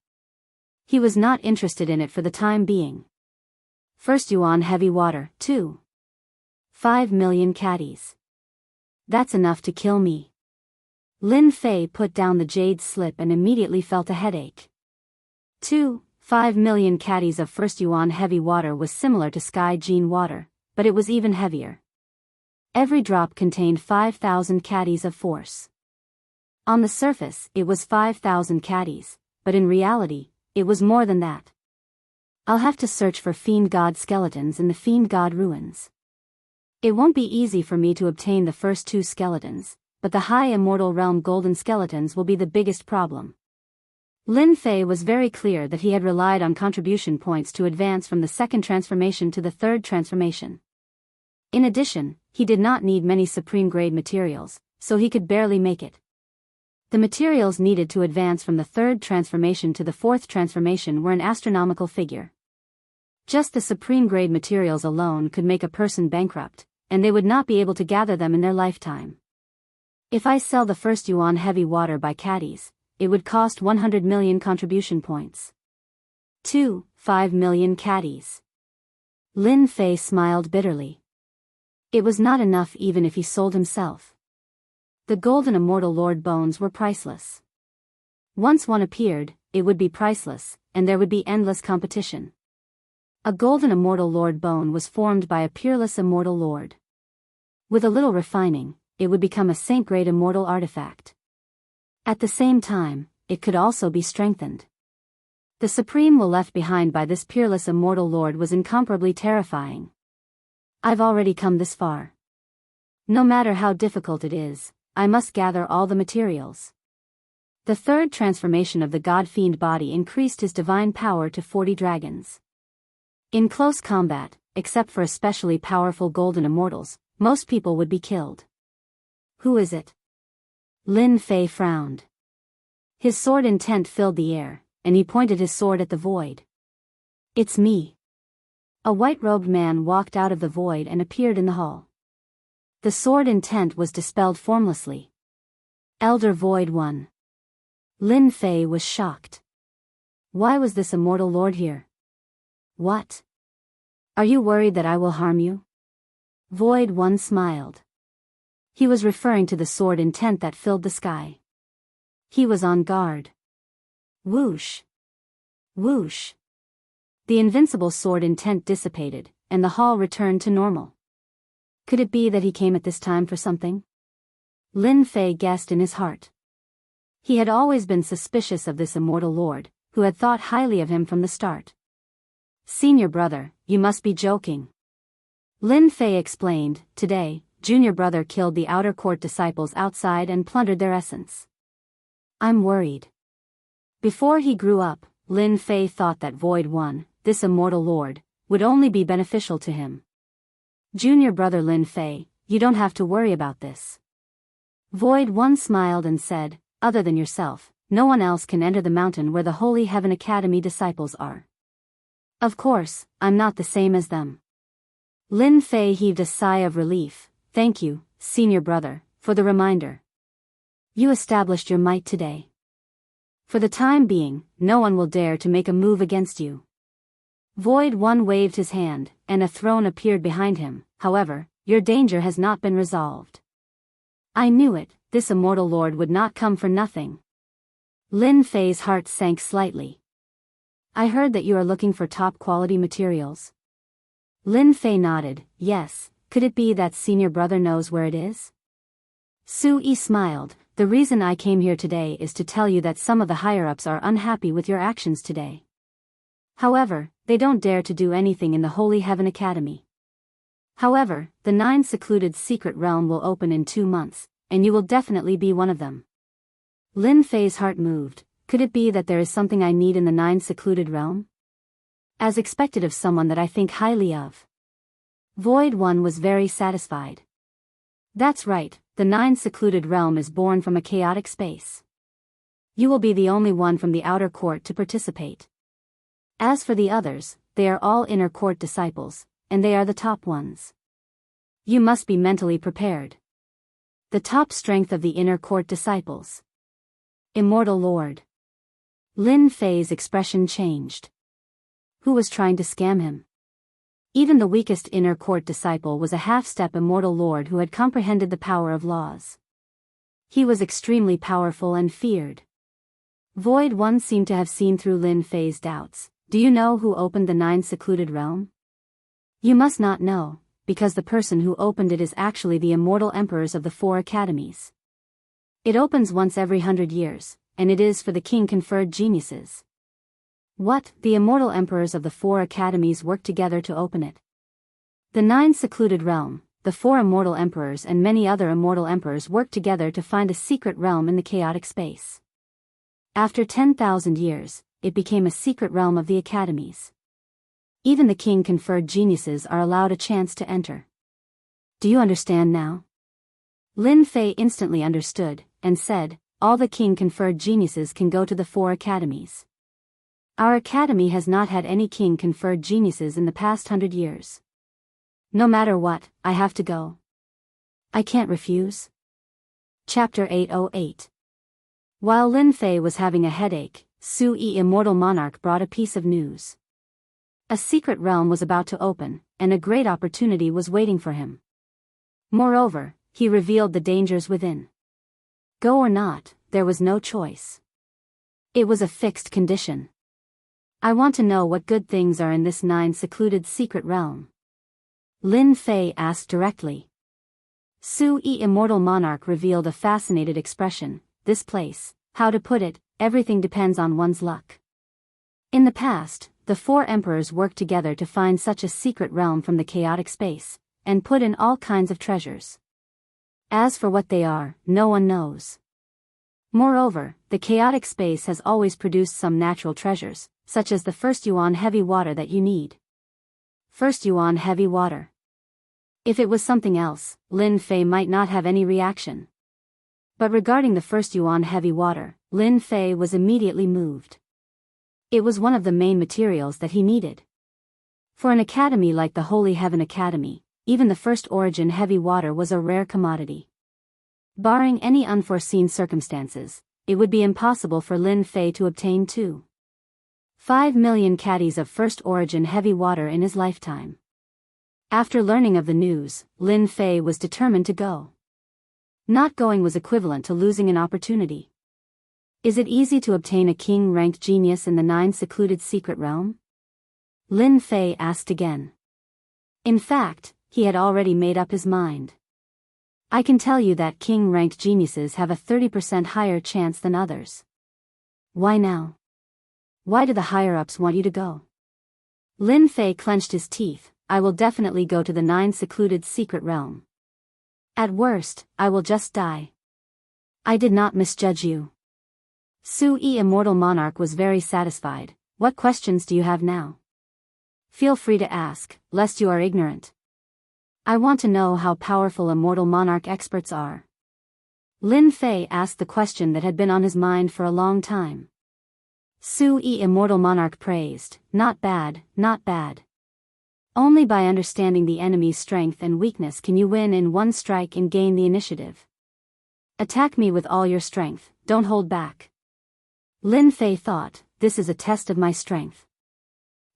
A: He was not interested in it for the time being. First yuan heavy water, 2. 5 million caddies. That's enough to kill me. Lin Fei put down the jade slip and immediately felt a headache. 5 million caddies of first yuan heavy water was similar to Sky Gene water, but it was even heavier. Every drop contained 5,000 caddies of force. On the surface, it was 5,000 caddies, but in reality, it was more than that. I'll have to search for fiend god skeletons in the fiend god ruins. It won't be easy for me to obtain the first 2 skeletons, but the high immortal realm golden skeletons will be the biggest problem. Lin Fei was very clear that he had relied on contribution points to advance from the second transformation to the third transformation. In addition, he did not need many supreme-grade materials, so he could barely make it. The materials needed to advance from the third transformation to the fourth transformation were an astronomical figure. Just the supreme-grade materials alone could make a person bankrupt, and they would not be able to gather them in their lifetime. If I sell the first yuan heavy water by caddies, it would cost 100 million contribution points. 5 million caddies. Lin Fei smiled bitterly. It was not enough even if he sold himself. The golden immortal lord bones were priceless. Once one appeared, it would be priceless, and there would be endless competition. A golden immortal lord bone was formed by a peerless immortal lord. With a little refining, it would become a saint-grade immortal artifact. At the same time, it could also be strengthened. The supreme will left behind by this peerless immortal lord was incomparably terrifying. I've already come this far. No matter how difficult it is, I must gather all the materials. The third transformation of the god-fiend body increased his divine power to 40 dragons. In close combat, except for especially powerful golden immortals, most people would be killed. Who is it? Lin Fei frowned. His sword intent filled the air, and he pointed his sword at the void. It's me. A white-robed man walked out of the void and appeared in the hall. The sword intent was dispelled formlessly. Elder Void 1. Lin Fei was shocked. Why was this immortal lord here? What? Are you worried that I will harm you? Void 1 smiled. He was referring to the sword intent that filled the sky. He was on guard. Whoosh. Whoosh. The invincible sword intent dissipated, and the hall returned to normal. Could it be that he came at this time for something? Lin Fei guessed in his heart. He had always been suspicious of this immortal lord, who had thought highly of him from the start. Senior brother, you must be joking. Lin Fei explained, today, junior brother killed the outer court disciples outside and plundered their essence. I'm worried. Before he grew up, Lin Fei thought that Void One, this immortal lord, would only be beneficial to him. Junior brother Lin Fei, you don't have to worry about this. Void One smiled and said, other than yourself, no one else can enter the mountain where the Holy Heaven Academy disciples are. Of course, I'm not the same as them. Lin Fei heaved a sigh of relief. Thank you, senior brother, for the reminder. You established your might today. For the time being, no one will dare to make a move against you. Void One waved his hand, and a throne appeared behind him. However, your danger has not been resolved. I knew it, this immortal lord would not come for nothing. Lin Fei's heart sank slightly. I heard that you are looking for top-quality materials. Lin Fei nodded, yes, could it be that senior brother knows where it is? Su Yi smiled, the reason I came here today is to tell you that some of the higher-ups are unhappy with your actions today. However, they don't dare to do anything in the Holy Heaven Academy. However, the 9 secluded secret realm will open in 2 months, and you will definitely be one of them. Lin Fei's heart moved, could it be that there is something I need in the 9 secluded realm? As expected of someone that I think highly of. Void One was very satisfied. That's right, the 9 secluded realm is born from a chaotic space. You will be the only one from the outer court to participate. As for the others, they are all inner court disciples, and they are the top ones. You must be mentally prepared. The top strength of the inner court disciples. Immortal Lord. Lin Fei's expression changed. Who was trying to scam him? Even the weakest inner court disciple was a half-step immortal lord who had comprehended the power of laws. He was extremely powerful and feared. Void One seemed to have seen through Lin Fei's doubts. Do you know who opened the 9 secluded realm? You must not know, because the person who opened it is actually the immortal emperors of the 4 academies. It opens once every 100 years, and it is for the king-conferred geniuses. What? The immortal emperors of the 4 academies work together to open it. The 9 secluded realm, the 4 immortal emperors and many other immortal emperors work together to find a secret realm in the chaotic space. After 10,000 years, it became a secret realm of the academies. Even the king-conferred geniuses are allowed a chance to enter. Do you understand now? Lin Fei instantly understood, and said, all the king-conferred geniuses can go to the 4 academies. Our academy has not had any king-conferred geniuses in the past 100 years. No matter what, I have to go. I can't refuse. Chapter 808. While Lin Fei was having a headache, Su Yi Immortal Monarch brought a piece of news. A secret realm was about to open, and a great opportunity was waiting for him. Moreover, he revealed the dangers within. Go or not, there was no choice. It was a fixed condition. I want to know what good things are in this 9 secluded secret realm. Lin Fei asked directly. Su Yi Immortal Monarch revealed a fascinated expression. This place, how to put it, everything depends on one's luck. In the past, the 4 emperors worked together to find such a secret realm from the chaotic space, and put in all kinds of treasures. As for what they are, no one knows. Moreover, the chaotic space has always produced some natural treasures, such as the first yuan heavy water that you need. First yuan heavy water. If it was something else, Lin Fei might not have any reaction. But regarding the first yuan heavy water, Lin Fei was immediately moved. It was one of the main materials that he needed. For an academy like the Holy Heaven Academy, even the first origin heavy water was a rare commodity. Barring any unforeseen circumstances, it would be impossible for Lin Fei to obtain 5 million caddies of first origin heavy water in his lifetime. After learning of the news, Lin Fei was determined to go. Not going was equivalent to losing an opportunity. Is it easy to obtain a king-ranked genius in the 9 secluded secret realm? Lin Fei asked again. In fact, he had already made up his mind. I can tell you that king-ranked geniuses have a 30% higher chance than others. Why now? Why do the higher-ups want you to go? Lin Fei clenched his teeth. I will definitely go to the 9 secluded secret realm. At worst, I will just die. I did not misjudge you. Sui Immortal Monarch was very satisfied. What questions do you have now? Feel free to ask, lest you are ignorant. I want to know how powerful Immortal Monarch experts are. Lin Fei asked the question that had been on his mind for a long time. Sui Immortal Monarch praised, not bad, not bad. Only by understanding the enemy's strength and weakness can you win in one strike and gain the initiative. Attack me with all your strength, don't hold back. Lin Fei thought, this is a test of my strength.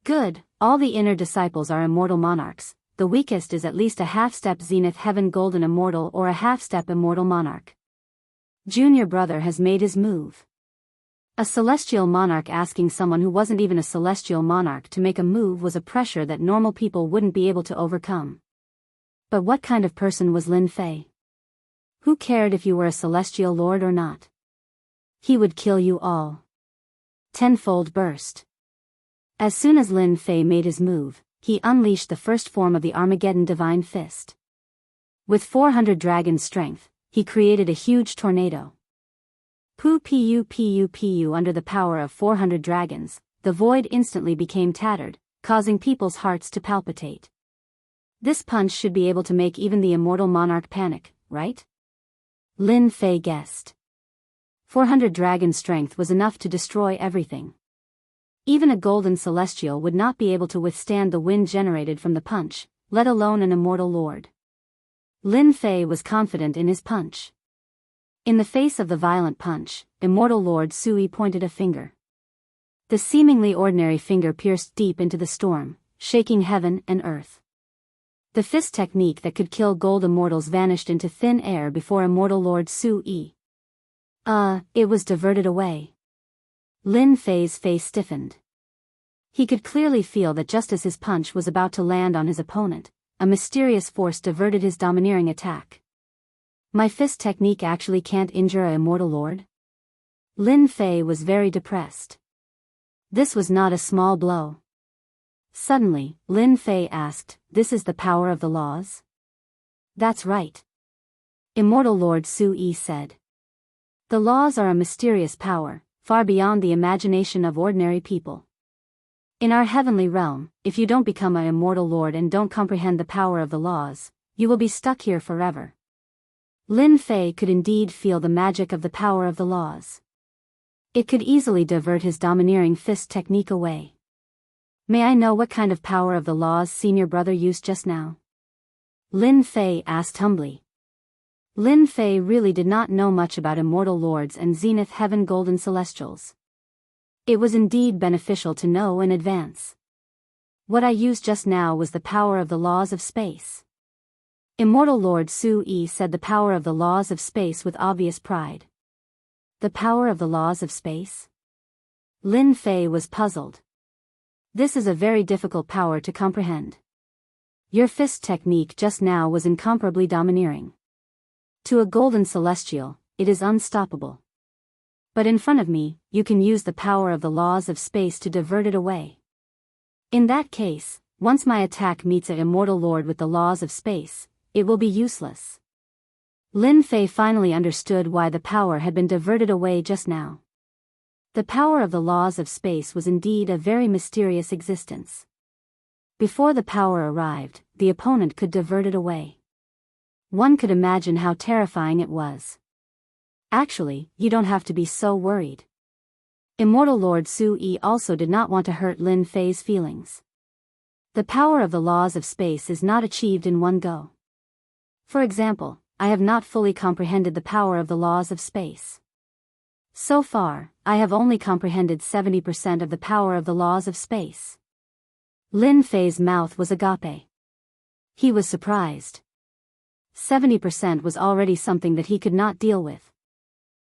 A: Good, all the inner disciples are immortal monarchs, the weakest is at least a half-step Zenith Heaven Golden Immortal or a half-step Immortal Monarch. Junior brother has made his move. A celestial monarch asking someone who wasn't even a celestial monarch to make a move was a pressure that normal people wouldn't be able to overcome. But what kind of person was Lin Fei? Who cared if you were a celestial lord or not? He would kill you all. Tenfold burst. As soon as Lin Fei made his move, he unleashed the first form of the Armageddon Divine Fist. With 400 dragon strength, he created a huge tornado. Pu under the power of 400 dragons, the void instantly became tattered, causing people's hearts to palpitate. This punch should be able to make even the immortal monarch panic, right? Lin Fei guessed. 400 dragon strength was enough to destroy everything. Even a golden celestial would not be able to withstand the wind generated from the punch, let alone an immortal lord. Lin Fei was confident in his punch. In the face of the violent punch, Immortal Lord Sui pointed a finger. The seemingly ordinary finger pierced deep into the storm, shaking heaven and earth. The fist technique that could kill gold immortals vanished into thin air before Immortal Lord Sui. It was diverted away. Lin Fei's face stiffened. He could clearly feel that just as his punch was about to land on his opponent, a mysterious force diverted his domineering attack. My fist technique actually can't injure an immortal lord? Lin Fei was very depressed. This was not a small blow. Suddenly, Lin Fei asked, "This is the power of the laws?" "That's right." Immortal Lord Sui said. "The laws are a mysterious power, far beyond the imagination of ordinary people. In our heavenly realm, if you don't become an immortal lord and don't comprehend the power of the laws, you will be stuck here forever." Lin Fei could indeed feel the magic of the power of the laws. It could easily divert his domineering fist technique away. "May I know what kind of power of the laws senior brother used just now?" Lin Fei asked humbly. Lin Fei really did not know much about immortal lords and Zenith Heaven Golden Celestials. It was indeed beneficial to know in advance. "What I used just now was the power of the laws of space." Immortal Lord Sui said the power of the laws of space with obvious pride. The power of the laws of space? Lin Fei was puzzled. This is a very difficult power to comprehend. Your fist technique just now was incomparably domineering. To a golden celestial, it is unstoppable. But in front of me, you can use the power of the laws of space to divert it away. In that case, once my attack meets an immortal lord with the laws of space, it will be useless. Lin Fei finally understood why the power had been diverted away just now. The power of the laws of space was indeed a very mysterious existence. Before the power arrived, the opponent could divert it away. One could imagine how terrifying it was. Actually, you don't have to be so worried. Immortal Lord Sui also did not want to hurt Lin Fei's feelings. The power of the laws of space is not achieved in one go. For example, I have not fully comprehended the power of the laws of space. So far, I have only comprehended 70% of the power of the laws of space. Lin Fei's mouth was agape. He was surprised. 70% was already something that he could not deal with.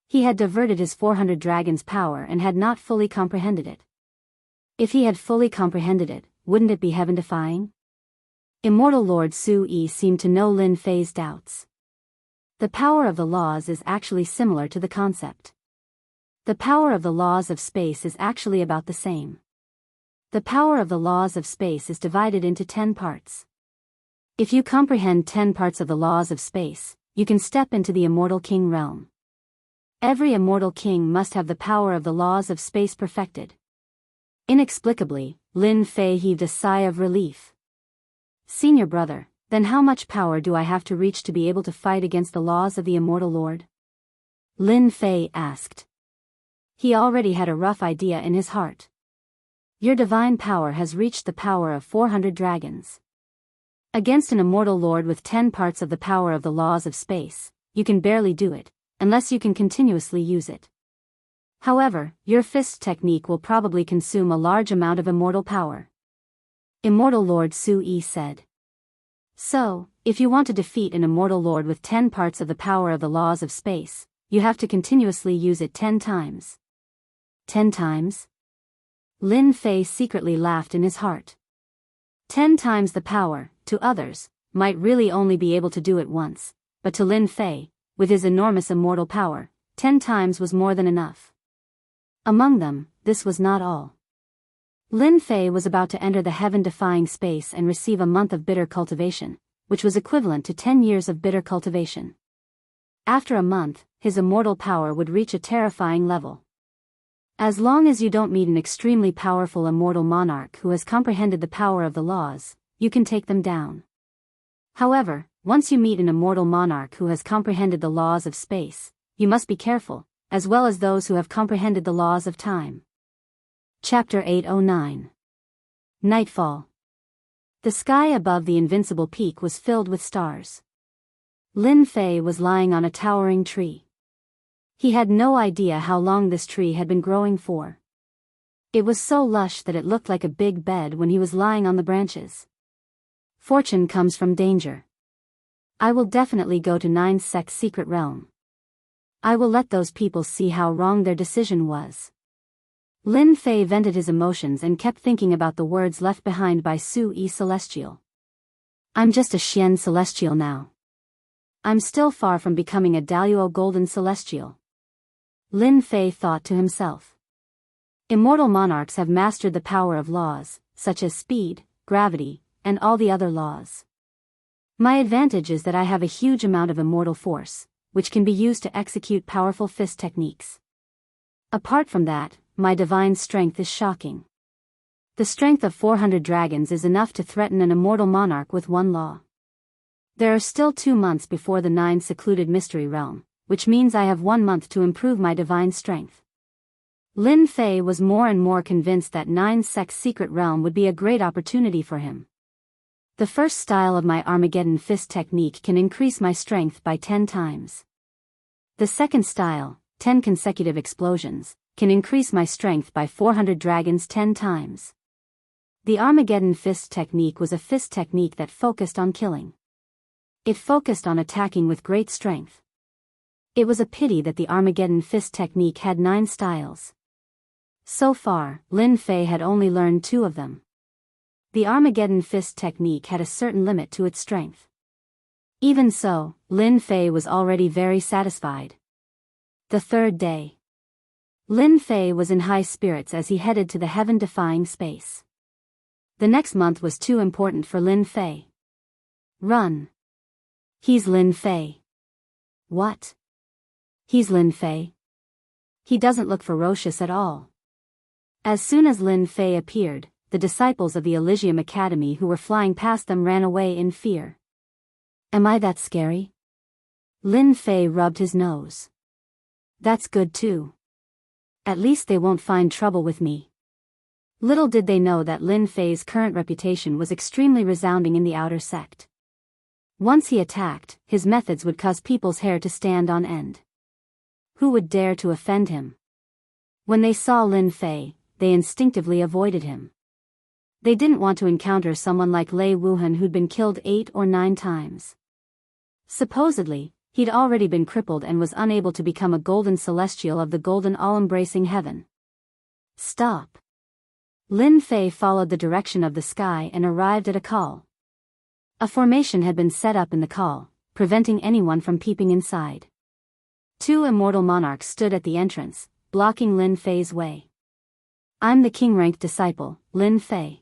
A: He had diverted his 400 dragons' power and had not fully comprehended it. If he had fully comprehended it, wouldn't it be heaven-defying? Immortal Lord Sui seemed to know Lin Fei's doubts. The power of the laws is actually similar to the concept. The power of the laws of space is actually about the same. The power of the laws of space is divided into 10 parts. If you comprehend 10 parts of the laws of space, you can step into the immortal king realm. Every immortal king must have the power of the laws of space perfected. Inexplicably, Lin Fei heaved a sigh of relief. Senior brother, then how much power do I have to reach to be able to fight against the laws of the immortal lord? Lin Fei asked. He already had a rough idea in his heart. Your divine power has reached the power of 400 dragons. Against an immortal lord with 10 parts of the power of the laws of space, you can barely do it, unless you can continuously use it. However, your fist technique will probably consume a large amount of immortal power. Immortal Lord Su Yi said. So, if you want to defeat an immortal lord with 10 parts of the power of the laws of space, you have to continuously use it 10 times. 10 times? Lin Fei secretly laughed in his heart. 10 times the power, to others, might really only be able to do it once, but to Lin Fei, with his enormous immortal power, 10 times was more than enough. Among them, this was not all. Lin Fei was about to enter the heaven-defying space and receive a month of bitter cultivation, which was equivalent to 10 years of bitter cultivation. After a month, his immortal power would reach a terrifying level. As long as you don't meet an extremely powerful immortal monarch who has comprehended the power of the laws, you can take them down. However, once you meet an immortal monarch who has comprehended the laws of space, you must be careful, as well as those who have comprehended the laws of time. Chapter 809. Nightfall. The sky above the invincible peak was filled with stars. Lin Fei was lying on a towering tree. He had no idea how long this tree had been growing for. It was so lush that it looked like a big bed when he was lying on the branches. Fortune comes from danger. I will definitely go to 9 Sec's secret realm. I will let those people see how wrong their decision was. Lin Fei vented his emotions and kept thinking about the words left behind by Su Yi Celestial. I'm just a Xian Celestial now. I'm still far from becoming a Daluo Golden Celestial. Lin Fei thought to himself. Immortal monarchs have mastered the power of laws, such as speed, gravity, and all the other laws. My advantage is that I have a huge amount of immortal force, which can be used to execute powerful fist techniques. Apart from that, my divine strength is shocking. The strength of 400 dragons is enough to threaten an immortal monarch with one law. There are still 2 months before the 9 secluded mystery realm, which means I have 1 month to improve my divine strength. Lin Fei was more and more convinced that 9 Sec's secret realm would be a great opportunity for him. The first style of my Armageddon fist technique can increase my strength by 10 times. The second style, 10 consecutive explosions, can increase my strength by 400 dragons 10 times. The Armageddon fist technique was a fist technique that focused on killing. It focused on attacking with great strength. It was a pity that the Armageddon fist technique had 9 styles. So far, Lin Fei had only learned 2 of them. The Armageddon fist technique had a certain limit to its strength. Even so, Lin Fei was already very satisfied. The third day. Lin Fei was in high spirits as he headed to the heaven-defying space. The next month was too important for Lin Fei. Run. He's Lin Fei. What? He's Lin Fei. He doesn't look ferocious at all. As soon as Lin Fei appeared, the disciples of the Elysium Academy who were flying past them ran away in fear. Am I that scary? Lin Fei rubbed his nose. That's good too. At least they won't find trouble with me. Little did they know that Lin Fei's current reputation was extremely resounding in the outer sect. Once he attacked, his methods would cause people's hair to stand on end. Who would dare to offend him? When they saw Lin Fei, they instinctively avoided him. They didn't want to encounter someone like Lei Wuhan who'd been killed 8 or 9 times. Supposedly, he'd already been crippled and was unable to become a golden celestial of the golden all-embracing heaven. Stop. Lin Fei followed the direction of the sky and arrived at a call. A formation had been set up in the call, preventing anyone from peeping inside. 2 immortal monarchs stood at the entrance, blocking Lin Fei's way. I'm the king-ranked disciple, Lin Fei.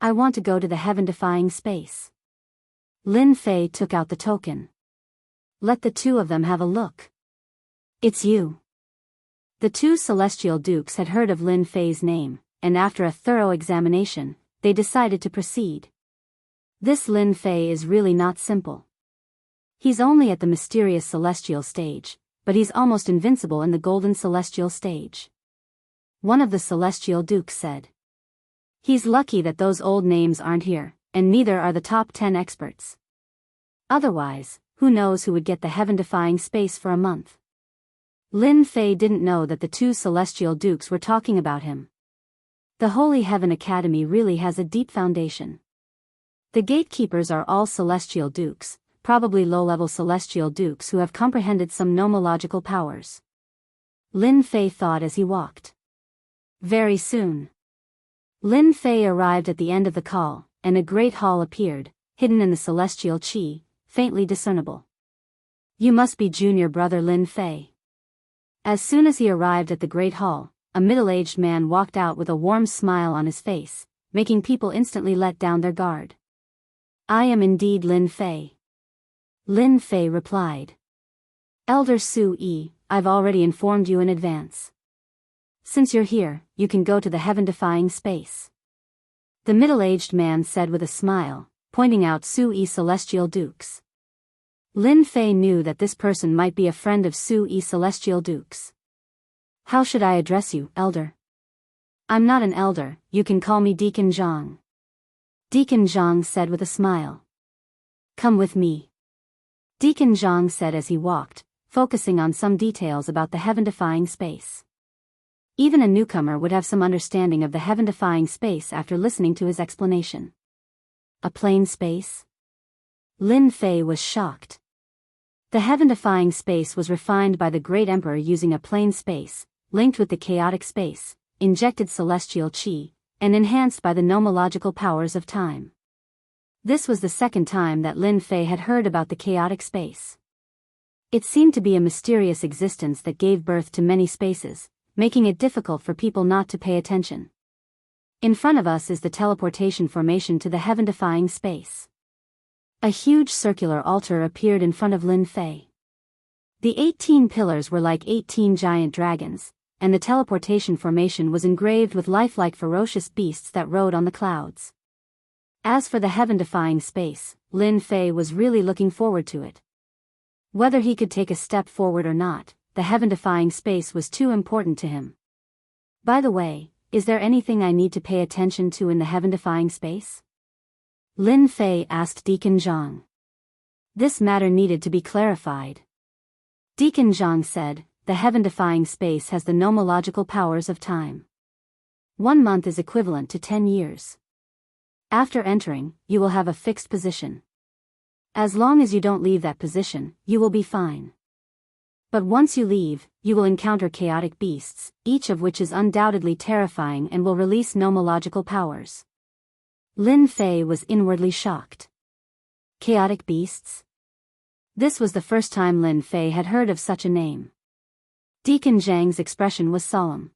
A: I want to go to the heaven-defying space. Lin Fei took out the token. Let the two of them have a look. It's you. The two celestial dukes had heard of Lin Fei's name, and after a thorough examination, they decided to proceed. This Lin Fei is really not simple. He's only at the mysterious celestial stage, but he's almost invincible in the golden celestial stage. One of the celestial dukes said. He's lucky that those old names aren't here, and neither are the top 10 experts. Otherwise, who knows who would get the heaven-defying space for a month. Lin Fei didn't know that the two celestial dukes were talking about him. The Holy Heaven Academy really has a deep foundation. The gatekeepers are all celestial dukes, probably low-level celestial dukes who have comprehended some nomological powers. Lin Fei thought as he walked. Very soon. Lin Fei arrived at the end of the call, and a great hall appeared, hidden in the celestial qi, faintly discernible. You must be junior brother Lin Fei. As soon as he arrived at the great hall, a middle-aged man walked out with a warm smile on his face, making people instantly let down their guard. I am indeed Lin Fei. Lin Fei replied. Elder Su Yi, I've already informed you in advance. Since you're here, you can go to the heaven-defying space. The middle-aged man said with a smile, pointing out Su Yi celestial dukes. Lin Fei knew that this person might be a friend of Su Yi celestial dukes. How should I address you, elder? I'm not an elder, you can call me Deacon Zhang. Deacon Zhang said with a smile. Come with me. Deacon Zhang said as he walked, focusing on some details about the heaven-defying space. Even a newcomer would have some understanding of the heaven-defying space after listening to his explanation. A plane space? Lin Fei was shocked. The heaven-defying space was refined by the great emperor using a plane space, linked with the chaotic space, injected celestial qi, and enhanced by the nomological powers of time. This was the second time that Lin Fei had heard about the chaotic space. It seemed to be a mysterious existence that gave birth to many spaces, making it difficult for people not to pay attention. In front of us is the teleportation formation to the heaven-defying space. A huge circular altar appeared in front of Lin Fei. The 18 pillars were like 18 giant dragons, and the teleportation formation was engraved with lifelike ferocious beasts that rode on the clouds. As for the heaven-defying space, Lin Fei was really looking forward to it. Whether he could take a step forward or not, the heaven-defying space was too important to him. By the way, is there anything I need to pay attention to in the heaven-defying space? Lin Fei asked Deacon Zhang. This matter needed to be clarified. Deacon Zhang said, the heaven-defying space has the nomological powers of time. 1 month is equivalent to 10 years. After entering, you will have a fixed position. As long as you don't leave that position, you will be fine. But once you leave, you will encounter chaotic beasts, each of which is undoubtedly terrifying and will release nomological powers. Lin Fei was inwardly shocked. Chaotic beasts? This was the first time Lin Fei had heard of such a name. Deacon Zhang's expression was solemn.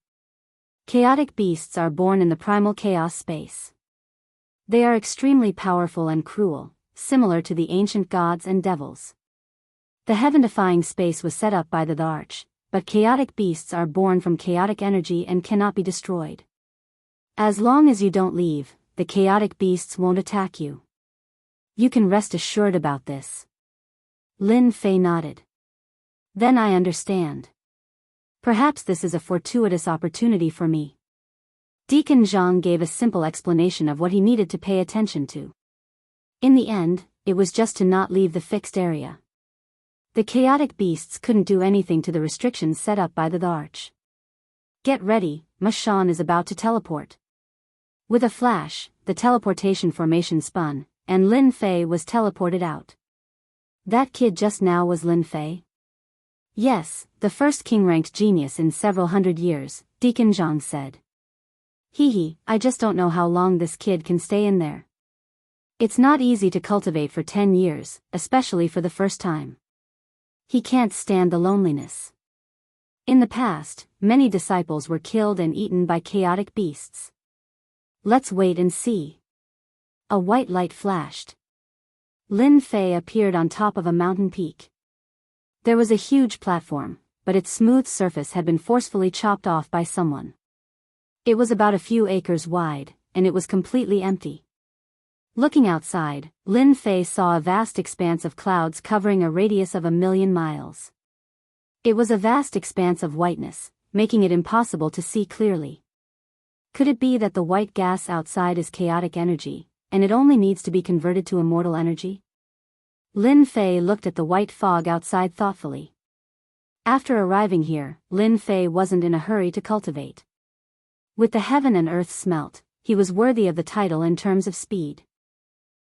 A: Chaotic beasts are born in the primal chaos space. They are extremely powerful and cruel, similar to the ancient gods and devils. The heaven-defying space was set up by the Arch, but chaotic beasts are born from chaotic energy and cannot be destroyed. As long as you don't leave, the chaotic beasts won't attack you. You can rest assured about this. Lin Fei nodded. Then I understand. Perhaps this is a fortuitous opportunity for me. Deacon Zhang gave a simple explanation of what he needed to pay attention to. In the end, it was just to not leave the fixed area. The chaotic beasts couldn't do anything to the restrictions set up by the Arch. Get ready, Ma Shan is about to teleport. With a flash, the teleportation formation spun, and Lin Fei was teleported out. That kid just now was Lin Fei? Yes, the first king-ranked genius in several hundred years, Deacon Zhang said. Hee, I just don't know how long this kid can stay in there. It's not easy to cultivate for 10 years, especially for the first time. He can't stand the loneliness. In the past, many disciples were killed and eaten by chaotic beasts. Let's wait and see. A white light flashed. Lin Fei appeared on top of a mountain peak. There was a huge platform, but its smooth surface had been forcefully chopped off by someone. It was about a few acres wide, and it was completely empty. Looking outside, Lin Fei saw a vast expanse of clouds covering a radius of 1,000,000 miles. It was a vast expanse of whiteness, making it impossible to see clearly. Could it be that the white gas outside is chaotic energy, and it only needs to be converted to immortal energy? Lin Fei looked at the white fog outside thoughtfully. After arriving here, Lin Fei wasn't in a hurry to cultivate. With the heaven and earth smelt, he was worthy of the title in terms of speed.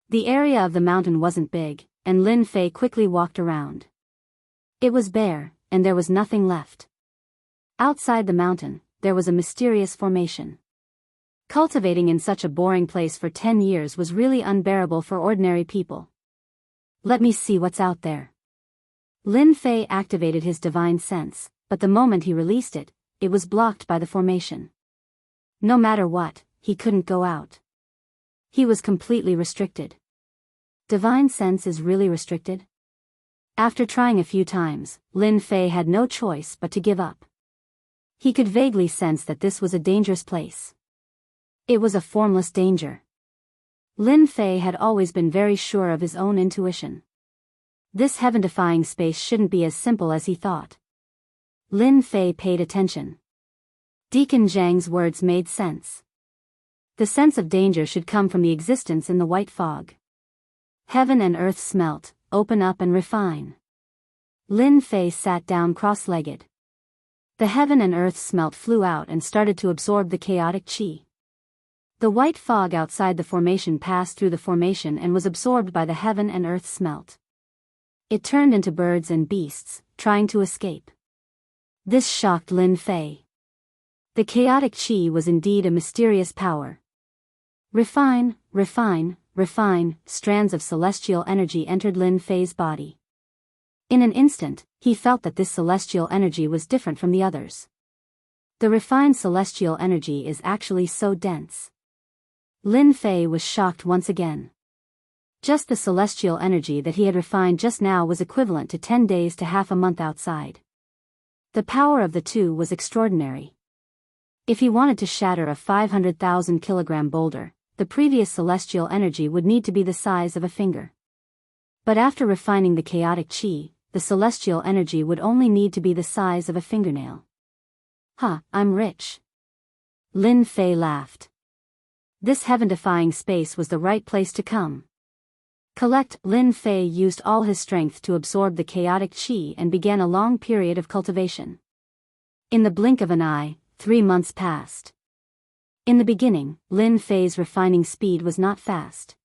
A: The area of the mountain wasn't big, and Lin Fei quickly walked around. It was bare, and there was nothing left. Outside the mountain, there was a mysterious formation. Cultivating in such a boring place for 10 years was really unbearable for ordinary people. Let me see what's out there. Lin Fei activated his divine sense, but the moment he released it, it was blocked by the formation. No matter what, he couldn't go out. He was completely restricted. Divine sense is really restricted? After trying a few times, Lin Fei had no choice but to give up. He could vaguely sense that this was a dangerous place. It was a formless danger. Lin Fei had always been very sure of his own intuition. This heaven-defying space shouldn't be as simple as he thought. Lin Fei paid attention. Deacon Zhang's words made sense. The sense of danger should come from the existence in the white fog. Heaven and earth smelt, open up and refine. Lin Fei sat down cross-legged. The heaven and earth smelt flew out and started to absorb the chaotic qi. The white fog outside the formation passed through the formation and was absorbed by the heaven and earth smelt. It turned into birds and beasts, trying to escape. This shocked Lin Fei. The chaotic qi was indeed a mysterious power. Refine, refine, refine, strands of celestial energy entered Lin Fei's body. In an instant, he felt that this celestial energy was different from the others. The refined celestial energy is actually so dense. Lin Fei was shocked once again. Just the celestial energy that he had refined just now was equivalent to 10 days to half a month outside. The power of the two was extraordinary. If he wanted to shatter a 500,000 kilogram boulder, the previous celestial energy would need to be the size of a finger. But after refining the chaotic qi, the celestial energy would only need to be the size of a fingernail. I'm rich. Lin Fei laughed. This heaven-defying space was the right place to come. Lin Fei used all his strength to absorb the chaotic qi and began a long period of cultivation. In the blink of an eye, 3 months passed. In the beginning, Lin Fei's refining speed was not fast.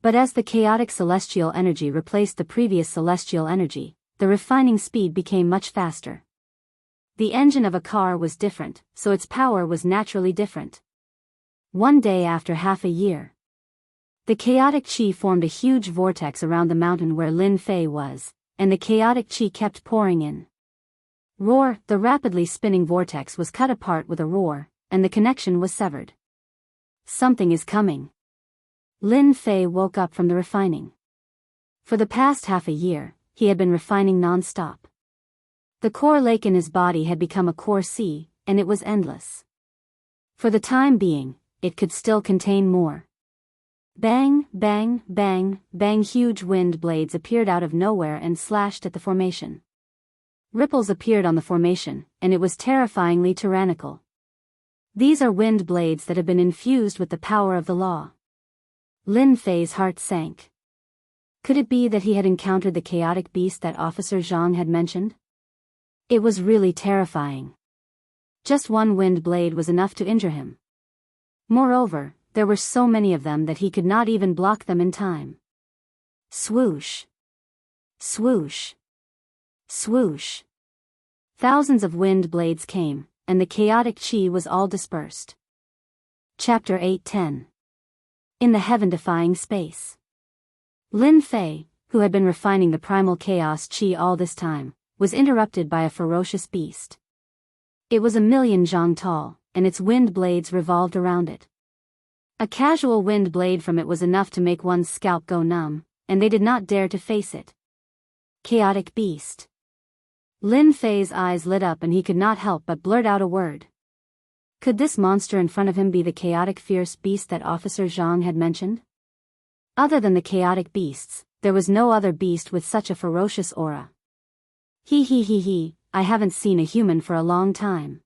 A: But as the chaotic celestial energy replaced the previous celestial energy, the refining speed became much faster. The engine of a car was different, so its power was naturally different. One day after half a year, the chaotic qi formed a huge vortex around the mountain where Lin Fei was, and the chaotic qi kept pouring in. Roar! The rapidly spinning vortex was cut apart with a roar, and the connection was severed. Something is coming. Lin Fei woke up from the refining. For the past half a year, he had been refining non-stop. The core lake in his body had become a core sea, and it was endless. For the time being, it could still contain more. Bang, bang, bang, bang! Huge wind blades appeared out of nowhere and slashed at the formation. Ripples appeared on the formation, and it was terrifyingly tyrannical. These are wind blades that have been infused with the power of the law. Lin Fei's heart sank. Could it be that he had encountered the chaotic beast that Officer Zhang had mentioned? It was really terrifying. Just one wind blade was enough to injure him. Moreover, there were so many of them that he could not even block them in time. Swoosh! Swoosh! Swoosh! Thousands of wind blades came, and the chaotic qi was all dispersed. Chapter 8:10. In the heaven-defying space. Lin Fei, who had been refining the primal chaos qi all this time, was interrupted by a ferocious beast. It was 1,000,000 zhang tall, and its wind blades revolved around it. A casual wind blade from it was enough to make one's scalp go numb, and they did not dare to face it. Chaotic beast. Lin Fei's eyes lit up and he could not help but blurt out a word. Could this monster in front of him be the chaotic fierce beast that Officer Zhang had mentioned? Other than the chaotic beasts, there was no other beast with such a ferocious aura. He, I haven't seen a human for a long time.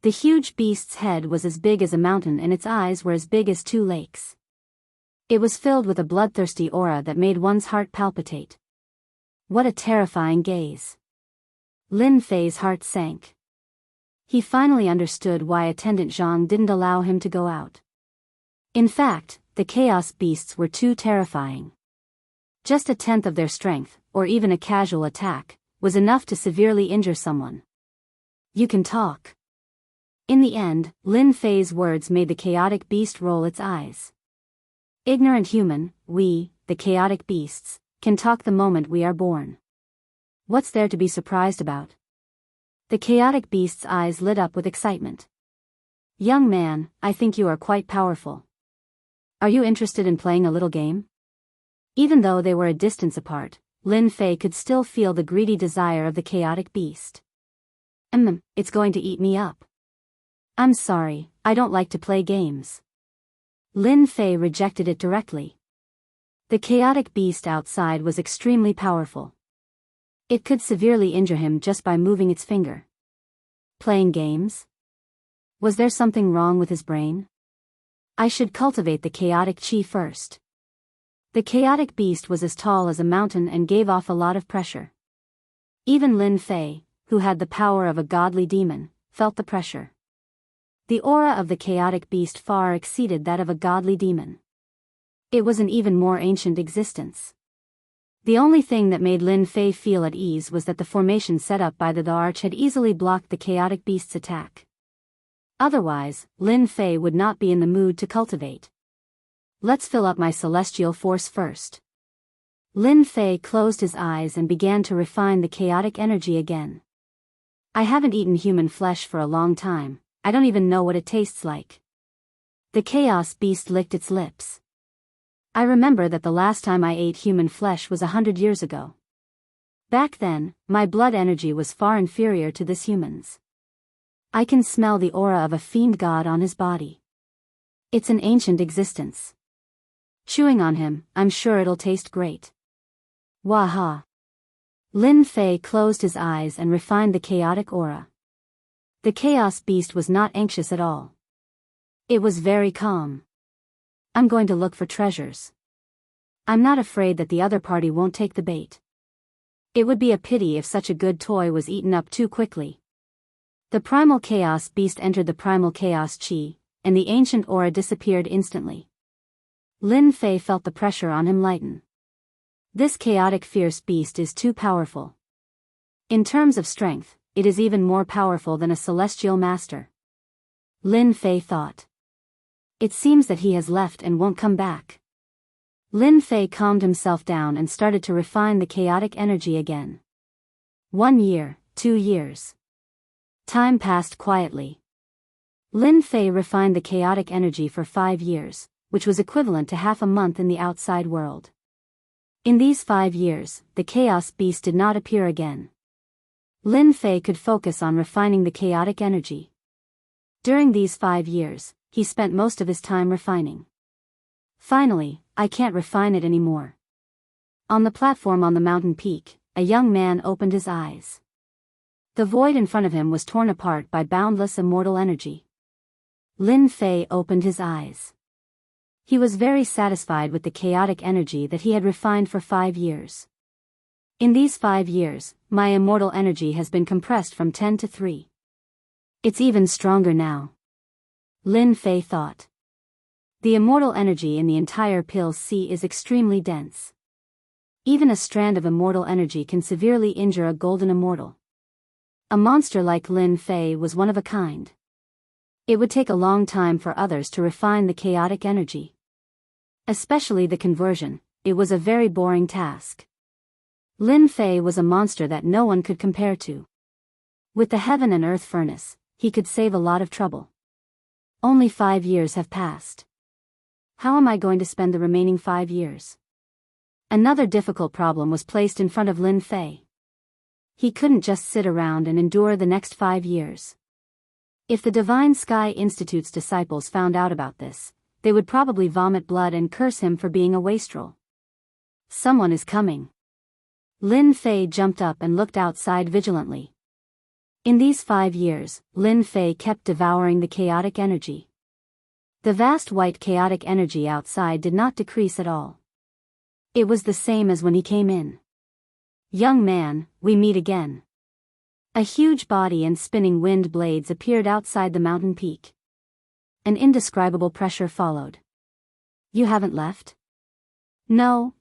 A: The huge beast's head was as big as a mountain and its eyes were as big as 2 lakes. It was filled with a bloodthirsty aura that made one's heart palpitate. What a terrifying gaze. Lin Fei's heart sank. He finally understood why Attendant Zhang didn't allow him to go out. In fact, the chaos beasts were too terrifying. Just 1/10 of their strength, or even a casual attack, was enough to severely injure someone. You can talk. In the end, Lin Fei's words made the chaotic beast roll its eyes. Ignorant human, we, the chaotic beasts, can talk the moment we are born. What's there to be surprised about? The chaotic beast's eyes lit up with excitement. Young man, I think you are quite powerful. Are you interested in playing a little game? Even though they were a distance apart, Lin Fei could still feel the greedy desire of the chaotic beast. It's going to eat me up. I'm sorry, I don't like to play games. Lin Fei rejected it directly. The chaotic beast outside was extremely powerful. It could severely injure him just by moving its finger. Playing games? Was there something wrong with his brain? I should cultivate the chaotic chi first. The chaotic beast was as tall as a mountain and gave off a lot of pressure. Even Lin Fei, who had the power of a godly demon, felt the pressure. The aura of the chaotic beast far exceeded that of a godly demon. It was an even more ancient existence. The only thing that made Lin Fei feel at ease was that the formation set up by the arch had easily blocked the chaotic beast's attack. Otherwise, Lin Fei would not be in the mood to cultivate. Let's fill up my celestial force first. Lin Fei closed his eyes and began to refine the chaotic energy again. I haven't eaten human flesh for a long time, I don't even know what it tastes like. The chaos beast licked its lips. I remember that the last time I ate human flesh was 100 years ago. Back then, my blood energy was far inferior to this human's. I can smell the aura of a fiend god on his body. It's an ancient existence. Chewing on him, I'm sure it'll taste great. Waha. Lin Fei closed his eyes and refined the chaotic aura. The chaos beast was not anxious at all. It was very calm. I'm going to look for treasures. I'm not afraid that the other party won't take the bait. It would be a pity if such a good toy was eaten up too quickly. The primal chaos beast entered the primal chaos chi, and the ancient aura disappeared instantly. Lin Fei felt the pressure on him lighten. This chaotic fierce beast is too powerful. In terms of strength, it is even more powerful than a celestial master. Lin Fei thought. It seems that he has left and won't come back. Lin Fei calmed himself down and started to refine the chaotic energy again. 1 year, 2 years. Time passed quietly. Lin Fei refined the chaotic energy for 5 years, which was equivalent to half a month in the outside world. In these 5 years, the chaos beast did not appear again. Lin Fei could focus on refining the chaotic energy. During these 5 years, he spent most of his time refining. Finally, I can't refine it anymore. On the platform on the mountain peak, a young man opened his eyes. The void in front of him was torn apart by boundless immortal energy. Lin Fei opened his eyes. He was very satisfied with the chaotic energy that he had refined for 5 years. In these 5 years, my immortal energy has been compressed from 10 to 3. It's even stronger now. Lin Fei thought. The immortal energy in the entire Pill Sea is extremely dense. Even a strand of immortal energy can severely injure a golden immortal. A monster like Lin Fei was one of a kind. It would take a long time for others to refine the chaotic energy. Especially the conversion, it was a very boring task. Lin Fei was a monster that no one could compare to. With the heaven and earth furnace, he could save a lot of trouble. Only 5 years have passed. How am I going to spend the remaining 5 years? Another difficult problem was placed in front of Lin Fei. He couldn't just sit around and endure the next 5 years. If the Divine Sky Institute's disciples found out about this, they would probably vomit blood and curse him for being a wastrel. Someone is coming. Lin Fei jumped up and looked outside vigilantly. In these 5 years, Lin Fei kept devouring the chaotic energy. The vast white chaotic energy outside did not decrease at all. It was the same as when he came in. Young man, we meet again. A huge body and spinning wind blades appeared outside the mountain peak. An indescribable pressure followed. You haven't left? No,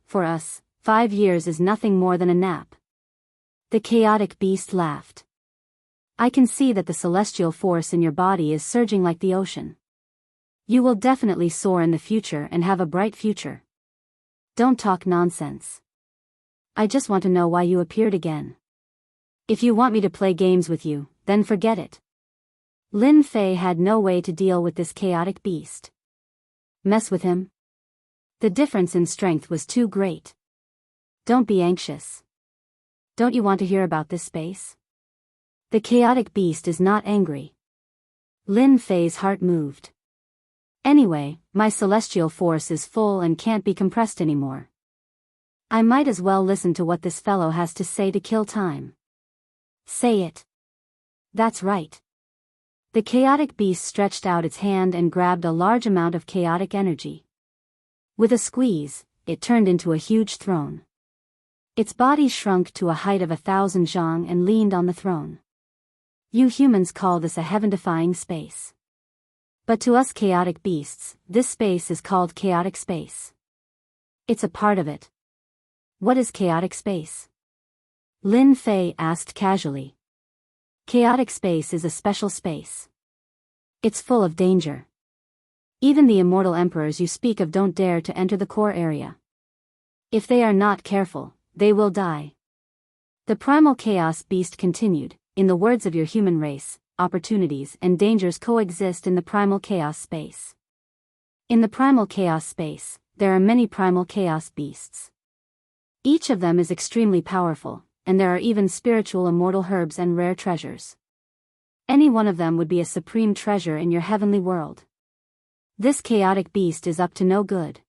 A: for us, 5 years is nothing more than a nap. The chaotic beast laughed. I can see that the celestial force in your body is surging like the ocean. You will definitely soar in the future and have a bright future. Don't talk nonsense. I just want to know why you appeared again. If you want me to play games with you, then forget it. Lin Fei had no way to deal with this chaotic beast. Mess with him? The difference in strength was too great. Don't be anxious. Don't you want to hear about this space? The chaotic beast is not angry. Lin Fei's heart moved. Anyway, my celestial force is full and can't be compressed anymore. I might as well listen to what this fellow has to say to kill time. Say it. That's right. The chaotic beast stretched out its hand and grabbed a large amount of chaotic energy. With a squeeze, it turned into a huge throne. Its body shrunk to a height of 1,000 zhang and leaned on the throne. You humans call this a heaven-defying space. But to us chaotic beasts, this space is called chaotic space. It's a part of it. What is chaotic space? Lin Fei asked casually. Chaotic space is a special space. It's full of danger. Even the immortal emperors you speak of don't dare to enter the core area. If they are not careful, they will die. The primal chaos beast continued, in the words of your human race, opportunities and dangers coexist in the primal chaos space. In the primal chaos space, there are many primal chaos beasts. Each of them is extremely powerful, and there are even spiritual immortal herbs and rare treasures. Any one of them would be a supreme treasure in your heavenly world. This chaotic beast is up to no good.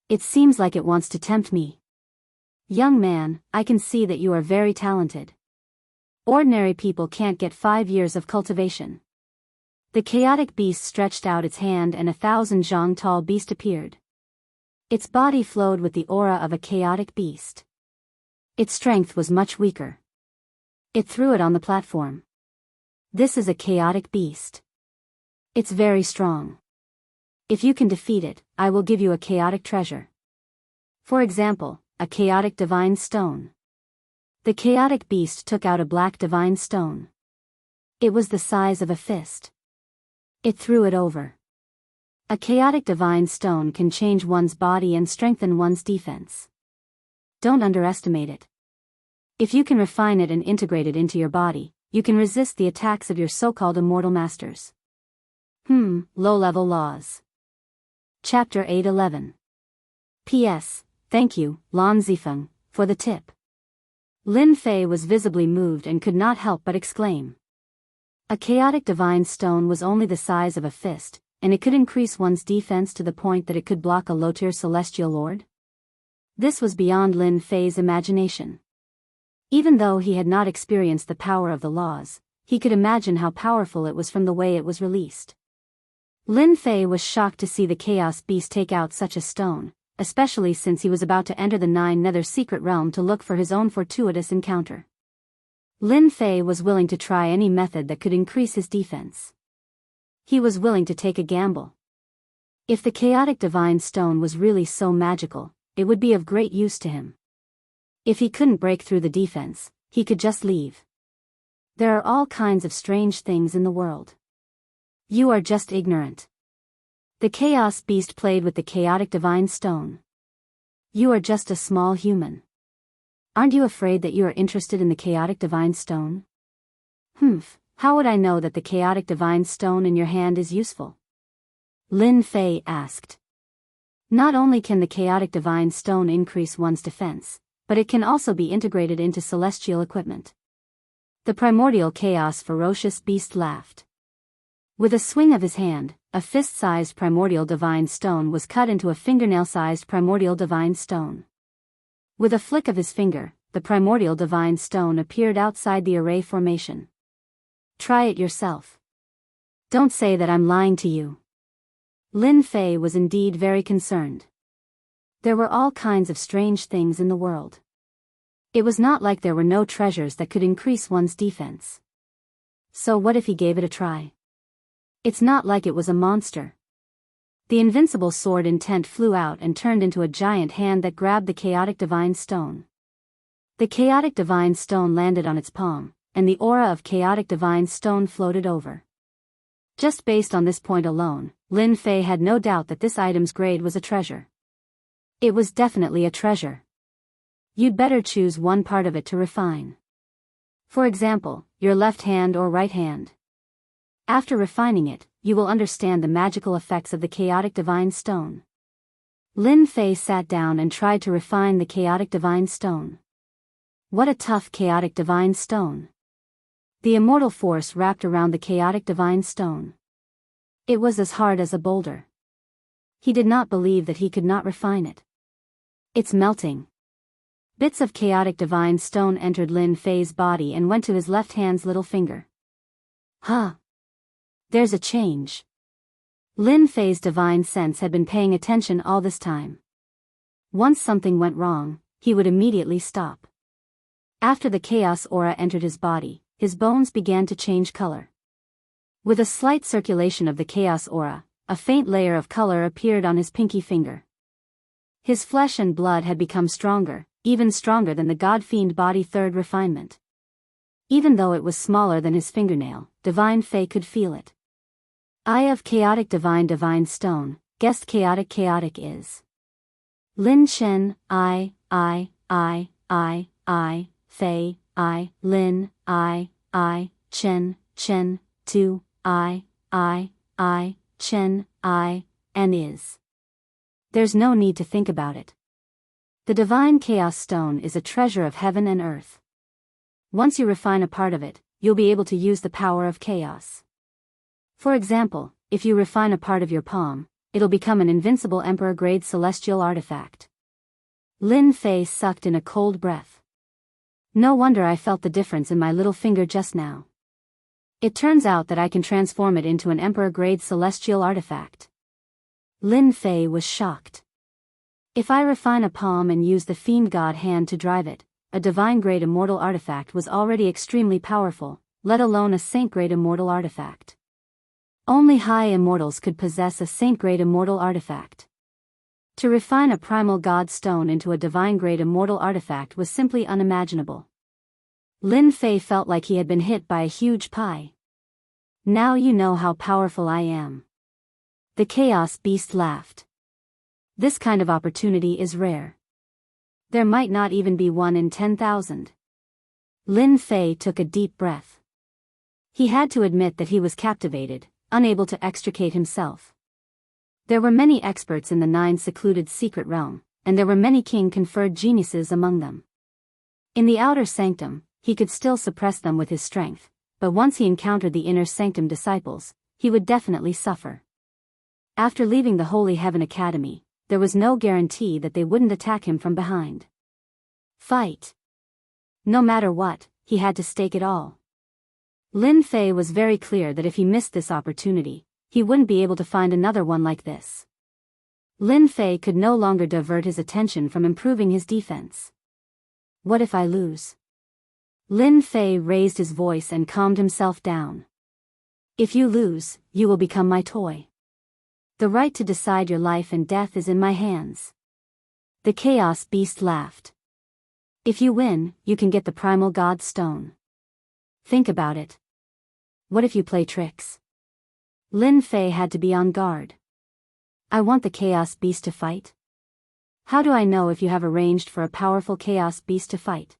A: It seems like it wants to tempt me. Young man, I can see that you are very talented. Ordinary people can't get 5 years of cultivation. The chaotic beast stretched out its hand and 1,000 zhang tall beast appeared. Its body flowed with the aura of a chaotic beast. Its strength was much weaker. It threw it on the platform. This is a chaotic beast. It's very strong. If you can defeat it, I will give you a chaotic treasure. For example, a chaotic divine stone. The chaotic beast took out a black divine stone. It was the size of a fist. It threw it over. A chaotic divine stone can change one's body and strengthen one's defense. Don't underestimate it. If you can refine it and integrate it into your body, you can resist the attacks of your so-called immortal masters. Low-level laws. Chapter 8:11. P.S. Thank you, Lan Zifeng, for the tip. Lin Fei was visibly moved and could not help but exclaim. A chaotic divine stone was only the size of a fist, and it could increase one's defense to the point that it could block a low-tier celestial lord? This was beyond Lin Fei's imagination. Even though he had not experienced the power of the laws, he could imagine how powerful it was from the way it was released. Lin Fei was shocked to see the chaos beast take out such a stone, especially since he was about to enter the Nine Nether secret realm to look for his own fortuitous encounter. Lin Fei was willing to try any method that could increase his defense. He was willing to take a gamble. If the chaotic divine stone was really so magical, it would be of great use to him. If he couldn't break through the defense, he could just leave. There are all kinds of strange things in the world. You are just ignorant. The chaos beast played with the chaotic divine stone. You are just a small human. Aren't you afraid that you are interested in the chaotic divine stone? How would I know that the chaotic divine stone in your hand is useful? Lin Fei asked. Not only can the chaotic divine stone increase one's defense, but it can also be integrated into celestial equipment. The primordial chaos ferocious beast laughed. With a swing of his hand, a fist-sized primordial divine stone was cut into a fingernail-sized primordial divine stone. With a flick of his finger, the primordial divine stone appeared outside the array formation. Try it yourself. Don't say that I'm lying to you. Lin Fei was indeed very concerned. There were all kinds of strange things in the world. It was not like there were no treasures that could increase one's defense. So what if he gave it a try? It's not like it was a monster. The invincible sword intent flew out and turned into a giant hand that grabbed the chaotic divine stone. The chaotic divine stone landed on its palm, and the aura of chaotic divine stone floated over. Just based on this point alone, Lin Fei had no doubt that this item's grade was a treasure. It was definitely a treasure. You'd better choose one part of it to refine. For example, your left hand or right hand. After refining it, you will understand the magical effects of the chaotic divine stone. Lin Fei sat down and tried to refine the chaotic divine stone. What a tough chaotic divine stone. The immortal force wrapped around the chaotic divine stone. It was as hard as a boulder. He did not believe that he could not refine it. It's melting. Bits of chaotic divine stone entered Lin Fei's body and went to his left hand's little finger. Huh. There's a change. Lin Fei's divine sense had been paying attention all this time. Once something went wrong, he would immediately stop. After the chaos aura entered his body, his bones began to change color. With a slight circulation of the chaos aura, a faint layer of color appeared on his pinky finger. His flesh and blood had become stronger, even stronger than the god-fiend body third refinement. Even though it was smaller than his fingernail, Divine Fei could feel it. Eye of chaotic divine stone, guessed chaotic is. Lin Chen, I, Fei, Lin, Chen, 2, Chen, and is. There's no need to think about it. The divine chaos stone is a treasure of heaven and earth. Once you refine a part of it, you'll be able to use the power of chaos. For example, if you refine a part of your palm, it'll become an invincible emperor-grade celestial artifact. Lin Fei sucked in a cold breath. No wonder I felt the difference in my little finger just now. It turns out that I can transform it into an emperor-grade celestial artifact. Lin Fei was shocked. If I refine a palm and use the fiend god hand to drive it, a divine-grade immortal artifact was already extremely powerful, let alone a saint-grade immortal artifact. Only high immortals could possess a saint-grade immortal artifact. To refine a primal god stone into a divine-grade immortal artifact was simply unimaginable. Lin Fei felt like he had been hit by a huge pie. Now you know how powerful I am. The chaos beast laughed. This kind of opportunity is rare. There might not even be one in 10,000. Lin Fei took a deep breath. He had to admit that he was captivated, unable to extricate himself. There were many experts in the 9 secluded secret realm, and there were many king-conferred geniuses among them. In the outer sanctum, he could still suppress them with his strength, but once he encountered the inner sanctum disciples, he would definitely suffer. After leaving the Holy Heaven Academy, there was no guarantee that they wouldn't attack him from behind. Fight. No matter what, he had to stake it all. Lin Fei was very clear that if he missed this opportunity, he wouldn't be able to find another one like this. Lin Fei could no longer divert his attention from improving his defense. What if I lose? Lin Fei raised his voice and calmed himself down. If you lose, you will become my toy. The right to decide your life and death is in my hands. The chaos beast laughed. If you win, you can get the primal god stone. Think about it. What if you play tricks? Lin Fei had to be on guard. I want the chaos beast to fight. How do I know if you have arranged for a powerful chaos beast to fight?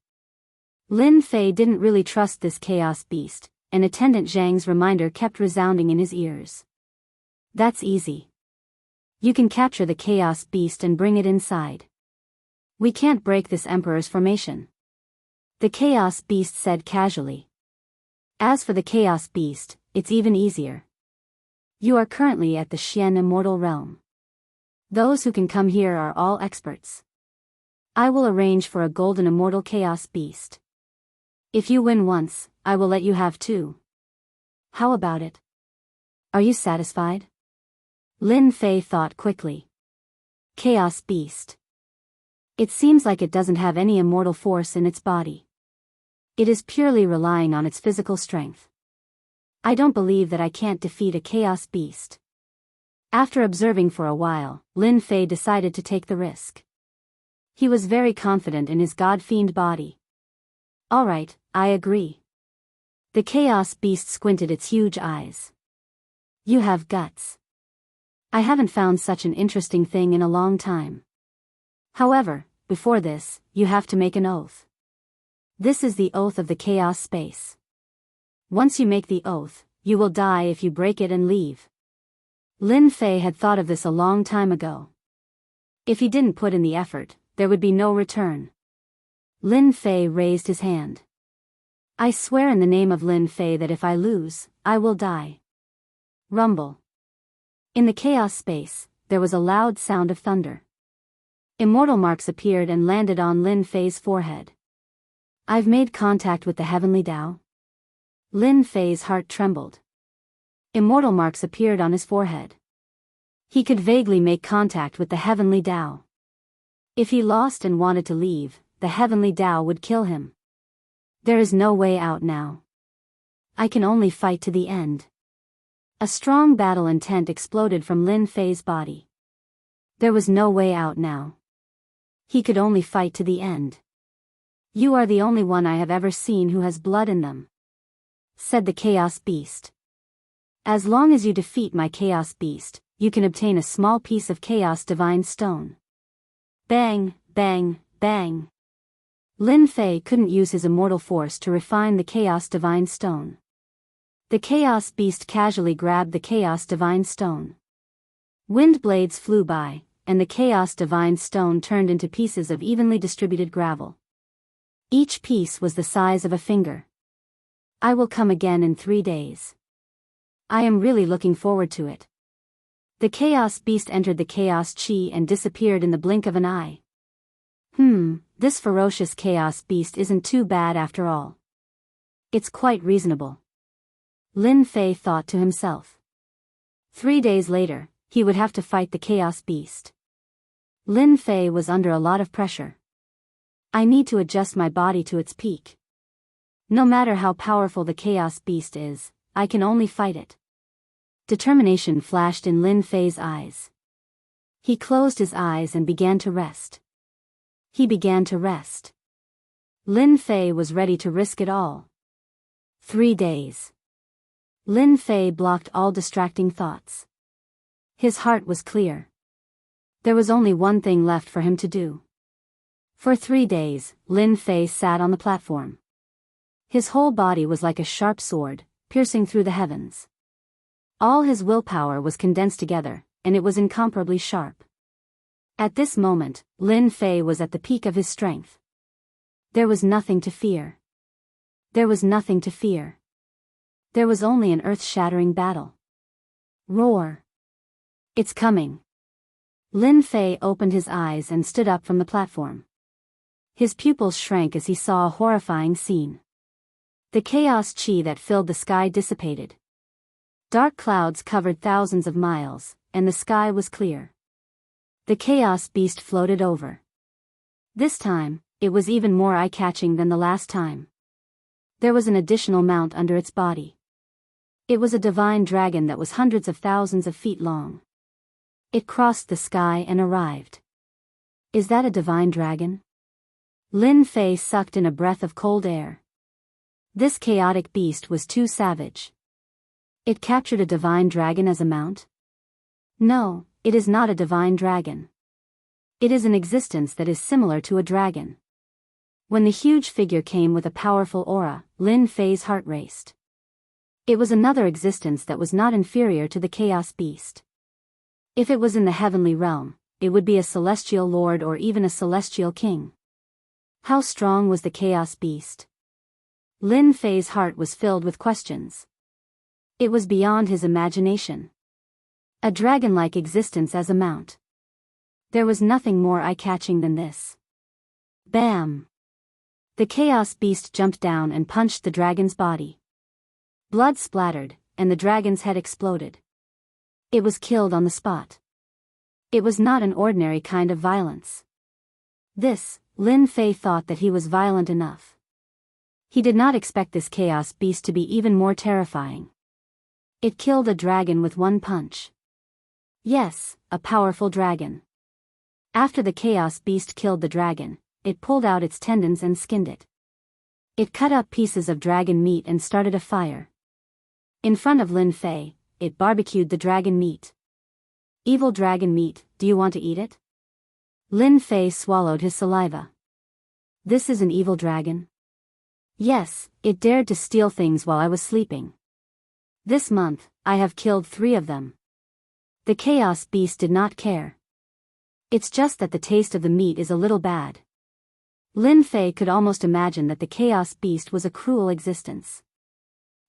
A: Lin Fei didn't really trust this chaos beast, and attendant Zhang's reminder kept resounding in his ears. That's easy. You can capture the chaos beast and bring it inside. We can't break this emperor's formation. The chaos beast said casually. As for the chaos beast, it's even easier. You are currently at the Xian immortal realm. Those who can come here are all experts. I will arrange for a golden immortal chaos beast. If you win once, I will let you have two. How about it? Are you satisfied? Lin Fei thought quickly. Chaos beast. It seems like it doesn't have any immortal force in its body. It is purely relying on its physical strength. I don't believe that I can't defeat a chaos beast. After observing for a while, Lin Fei decided to take the risk. He was very confident in his god-fiend body. All right, I agree. The chaos beast squinted its huge eyes. You have guts. I haven't found such an interesting thing in a long time. However, before this, you have to make an oath. This is the oath of the chaos space. Once you make the oath, you will die if you break it and leave. Lin Fei had thought of this a long time ago. If he didn't put in the effort, there would be no return. Lin Fei raised his hand. I swear in the name of Lin Fei that if I lose, I will die. Rumble. In the chaos space, there was a loud sound of thunder. Immortal marks appeared and landed on Lin Fei's forehead. I've made contact with the heavenly Tao. Lin Fei's heart trembled. Immortal marks appeared on his forehead. He could vaguely make contact with the heavenly Tao. If he lost and wanted to leave, the heavenly Tao would kill him. There is no way out now. I can only fight to the end. A strong battle intent exploded from Lin Fei's body. There was no way out now. He could only fight to the end. You are the only one I have ever seen who has blood in them, said the Chaos Beast. As long as you defeat my Chaos Beast, you can obtain a small piece of Chaos Divine Stone. Bang, bang, bang. Lin Fei couldn't use his immortal force to refine the Chaos Divine Stone. The Chaos Beast casually grabbed the Chaos Divine Stone. Wind blades flew by, and the Chaos Divine Stone turned into pieces of evenly distributed gravel. Each piece was the size of a finger. I will come again in 3 days. I am really looking forward to it. The Chaos Beast entered the Chaos Chi and disappeared in the blink of an eye. This ferocious Chaos Beast isn't too bad after all. It's quite reasonable. Lin Fei thought to himself. 3 days later, he would have to fight the Chaos Beast. Lin Fei was under a lot of pressure. I need to adjust my body to its peak. No matter how powerful the Chaos Beast is, I can only fight it. Determination flashed in Lin Fei's eyes. He closed his eyes and began to rest. He began to rest. Lin Fei was ready to risk it all. 3 days. Lin Fei blocked all distracting thoughts. His heart was clear. There was only one thing left for him to do. For 3 days, Lin Fei sat on the platform. His whole body was like a sharp sword, piercing through the heavens. All his willpower was condensed together, and it was incomparably sharp. At this moment, Lin Fei was at the peak of his strength. There was nothing to fear. There was nothing to fear. There was only an earth-shattering battle. Roar! It's coming. Lin Fei opened his eyes and stood up from the platform. His pupils shrank as he saw a horrifying scene. The chaos chi that filled the sky dissipated. Dark clouds covered thousands of miles, and the sky was clear. The Chaos Beast floated over. This time, it was even more eye-catching than the last time. There was an additional mount under its body. It was a divine dragon that was hundreds of thousands of feet long. It crossed the sky and arrived. Is that a divine dragon? Lin Fei sucked in a breath of cold air. This chaotic beast was too savage. It captured a divine dragon as a mount? No, it is not a divine dragon. It is an existence that is similar to a dragon. When the huge figure came with a powerful aura, Lin Fei's heart raced. It was another existence that was not inferior to the chaos beast. If it was in the heavenly realm, it would be a celestial lord or even a celestial king. How strong was the chaos beast? Lin Fei's heart was filled with questions. It was beyond his imagination. A dragon-like existence as a mount. There was nothing more eye-catching than this. Bam! The chaos beast jumped down and punched the dragon's body. Blood splattered, and the dragon's head exploded. It was killed on the spot. It was not an ordinary kind of violence. Lin Fei thought that he was violent enough. He did not expect this chaos beast to be even more terrifying. It killed a dragon with one punch. Yes, a powerful dragon. After the chaos beast killed the dragon, it pulled out its tendons and skinned it. It cut up pieces of dragon meat and started a fire. In front of Lin Fei, it barbecued the dragon meat. Evil dragon meat, do you want to eat it? Lin Fei swallowed his saliva. This is an evil dragon? Yes, it dared to steal things while I was sleeping. This month, I have killed 3 of them. The chaos beast did not care. It's just that the taste of the meat is a little bad. Lin Fei could almost imagine that the chaos beast was a cruel existence.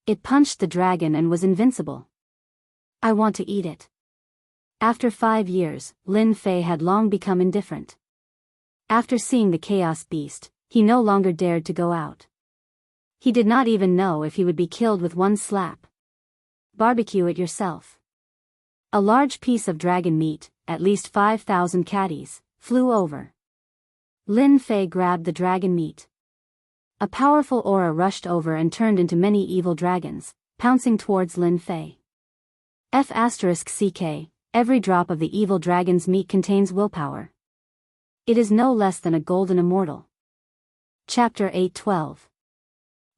A: It punched the dragon and was invincible. I want to eat it. After 5 years, Lin Fei had long become indifferent. After seeing the chaos beast, he no longer dared to go out. He did not even know if he would be killed with one slap. Barbecue it yourself. A large piece of dragon meat, at least 5,000 catties, flew over. Lin Fei grabbed the dragon meat. A powerful aura rushed over and turned into many evil dragons, pouncing towards Lin Fei. F***ck, every drop of the evil dragon's meat contains willpower. It is no less than a golden immortal. Chapter 8:12.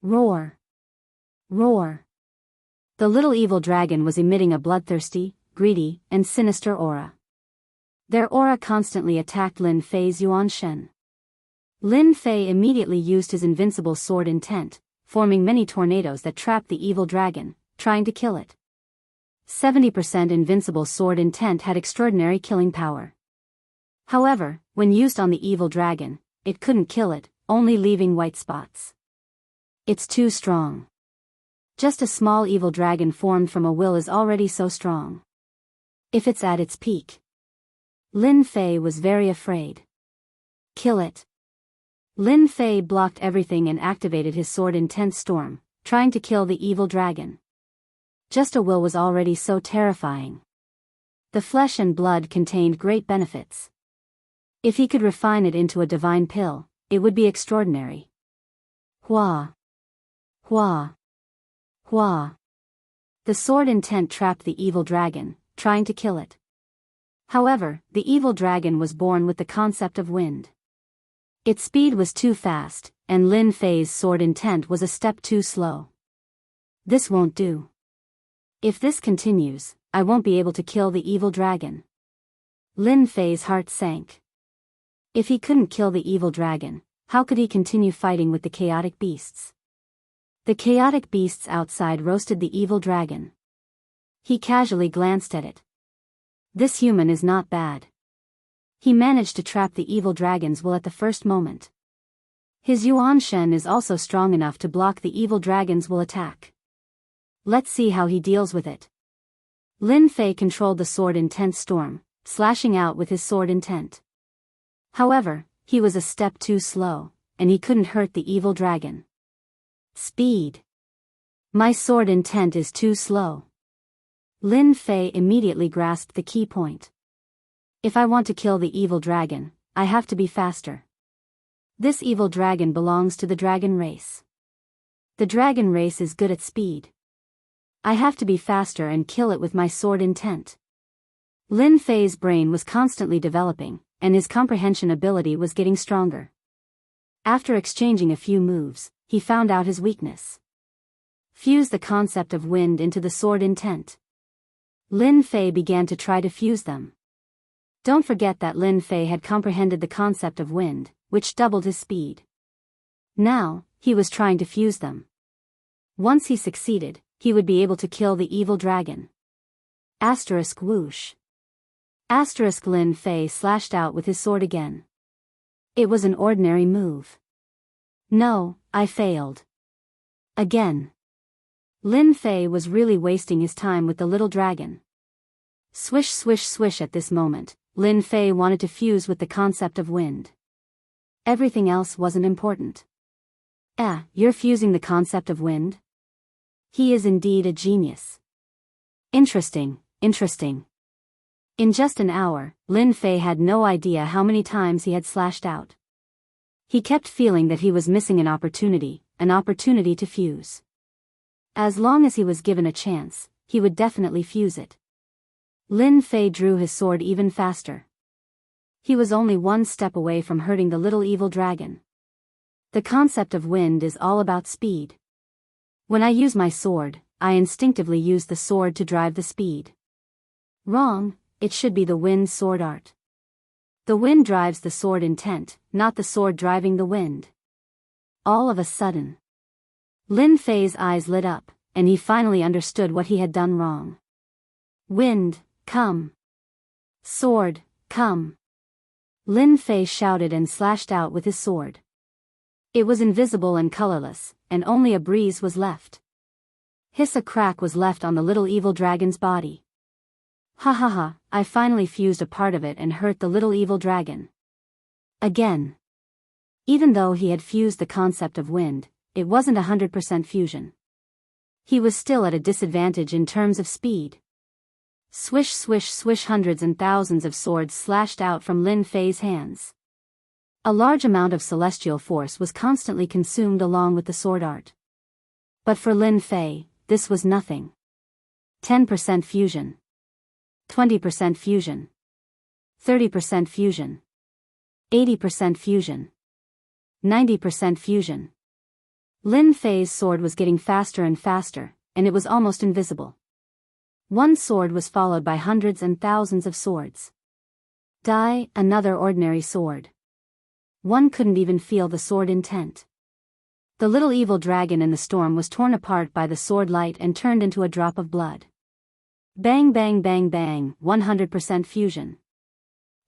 A: Roar. Roar. The little evil dragon was emitting a bloodthirsty, greedy, and sinister aura. Their aura constantly attacked Lin Fei's Yuan Shen. Lin Fei immediately used his invincible sword intent, forming many tornadoes that trapped the evil dragon, trying to kill it. 70% invincible sword intent had extraordinary killing power. However, when used on the evil dragon, it couldn't kill it, only leaving white spots. It's too strong. Just a small evil dragon formed from a will is already so strong. If it's at its peak. Lin Fei was very afraid. Kill it. Lin Fei blocked everything and activated his sword intent storm, trying to kill the evil dragon. Just a will was already so terrifying. The flesh and blood contained great benefits. If he could refine it into a divine pill, it would be extraordinary. Hua. Hua. Hua. The sword intent trapped the evil dragon, trying to kill it. However, the evil dragon was born with the concept of wind. Its speed was too fast, and Lin Fei's sword intent was a step too slow. This won't do. If this continues, I won't be able to kill the evil dragon. Lin Fei's heart sank. If he couldn't kill the evil dragon, how could he continue fighting with the chaotic beasts? The chaotic beasts outside roasted the evil dragon. He casually glanced at it. This human is not bad. He managed to trap the evil dragon's will at the first moment. His Yuan Shen is also strong enough to block the evil dragon's will attack. Let's see how he deals with it. Lin Fei controlled the sword intent storm, slashing out with his sword intent. However, he was a step too slow, and he couldn't hurt the evil dragon. Speed. My sword intent is too slow. Lin Fei immediately grasped the key point. If I want to kill the evil dragon, I have to be faster. This evil dragon belongs to the dragon race. The dragon race is good at speed. I have to be faster and kill it with my sword intent. Lin Fei's brain was constantly developing, and his comprehension ability was getting stronger. After exchanging a few moves, he found out his weakness. Fuse the concept of wind into the sword intent. Lin Fei began to try to fuse them. Don't forget that Lin Fei had comprehended the concept of wind, which doubled his speed. Now, he was trying to fuse them. Once he succeeded, he would be able to kill the evil dragon. Asterisk whoosh. Asterisk Lin Fei slashed out with his sword again. It was an ordinary move. No, I failed. Again. Lin Fei was really wasting his time with the little dragon. Swish swish swish. At this moment, Lin Fei wanted to fuse with the concept of wind. Everything else wasn't important. You're fusing the concept of wind? He is indeed a genius. Interesting, interesting. In just an hour, Lin Fei had no idea how many times he had slashed out. He kept feeling that he was missing an opportunity to fuse. As long as he was given a chance, he would definitely fuse it. Lin Fei drew his sword even faster. He was only one step away from hurting the little evil dragon. The concept of wind is all about speed. When I use my sword, I instinctively use the sword to drive the speed. Wrong, it should be the wind sword art. The wind drives the sword intent, not the sword driving the wind. All of a sudden, Lin Fei's eyes lit up, and he finally understood what he had done wrong. Wind, come. Sword, come. Lin Fei shouted and slashed out with his sword. It was invisible and colorless, and only a breeze was left. Hiss, a crack was left on the little evil dragon's body. Ha ha ha, I finally fused a part of it and hurt the little evil dragon. Again. Even though he had fused the concept of wind, it wasn't 100% fusion. He was still at a disadvantage in terms of speed. Swish swish swish, hundreds and thousands of swords slashed out from Lin Fei's hands. A large amount of celestial force was constantly consumed along with the sword art. But for Lin Fei, this was nothing. 10% fusion. 20% fusion. 30% fusion. 80% fusion. 90% fusion. Lin Fei's sword was getting faster and faster, and it was almost invisible. One sword was followed by hundreds and thousands of swords. Die, another ordinary sword. One couldn't even feel the sword intent. The little evil dragon in the storm was torn apart by the sword light and turned into a drop of blood. Bang bang bang bang, 100% fusion.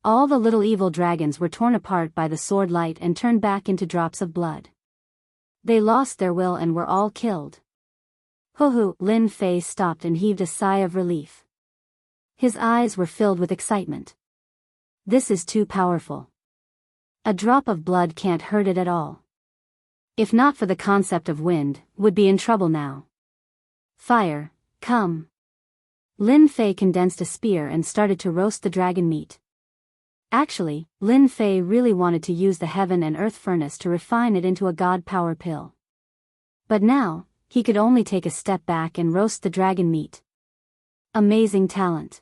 A: All the little evil dragons were torn apart by the sword light and turned back into drops of blood. They lost their will and were all killed. Hoo-hoo, Lin Fei stopped and heaved a sigh of relief. His eyes were filled with excitement. This is too powerful. A drop of blood can't hurt it at all. If not for the concept of wind, would be in trouble now. Fire, come. Lin Fei condensed a spear and started to roast the dragon meat. Actually, Lin Fei really wanted to use the heaven and earth furnace to refine it into a god power pill. But now, he could only take a step back and roast the dragon meat. Amazing talent.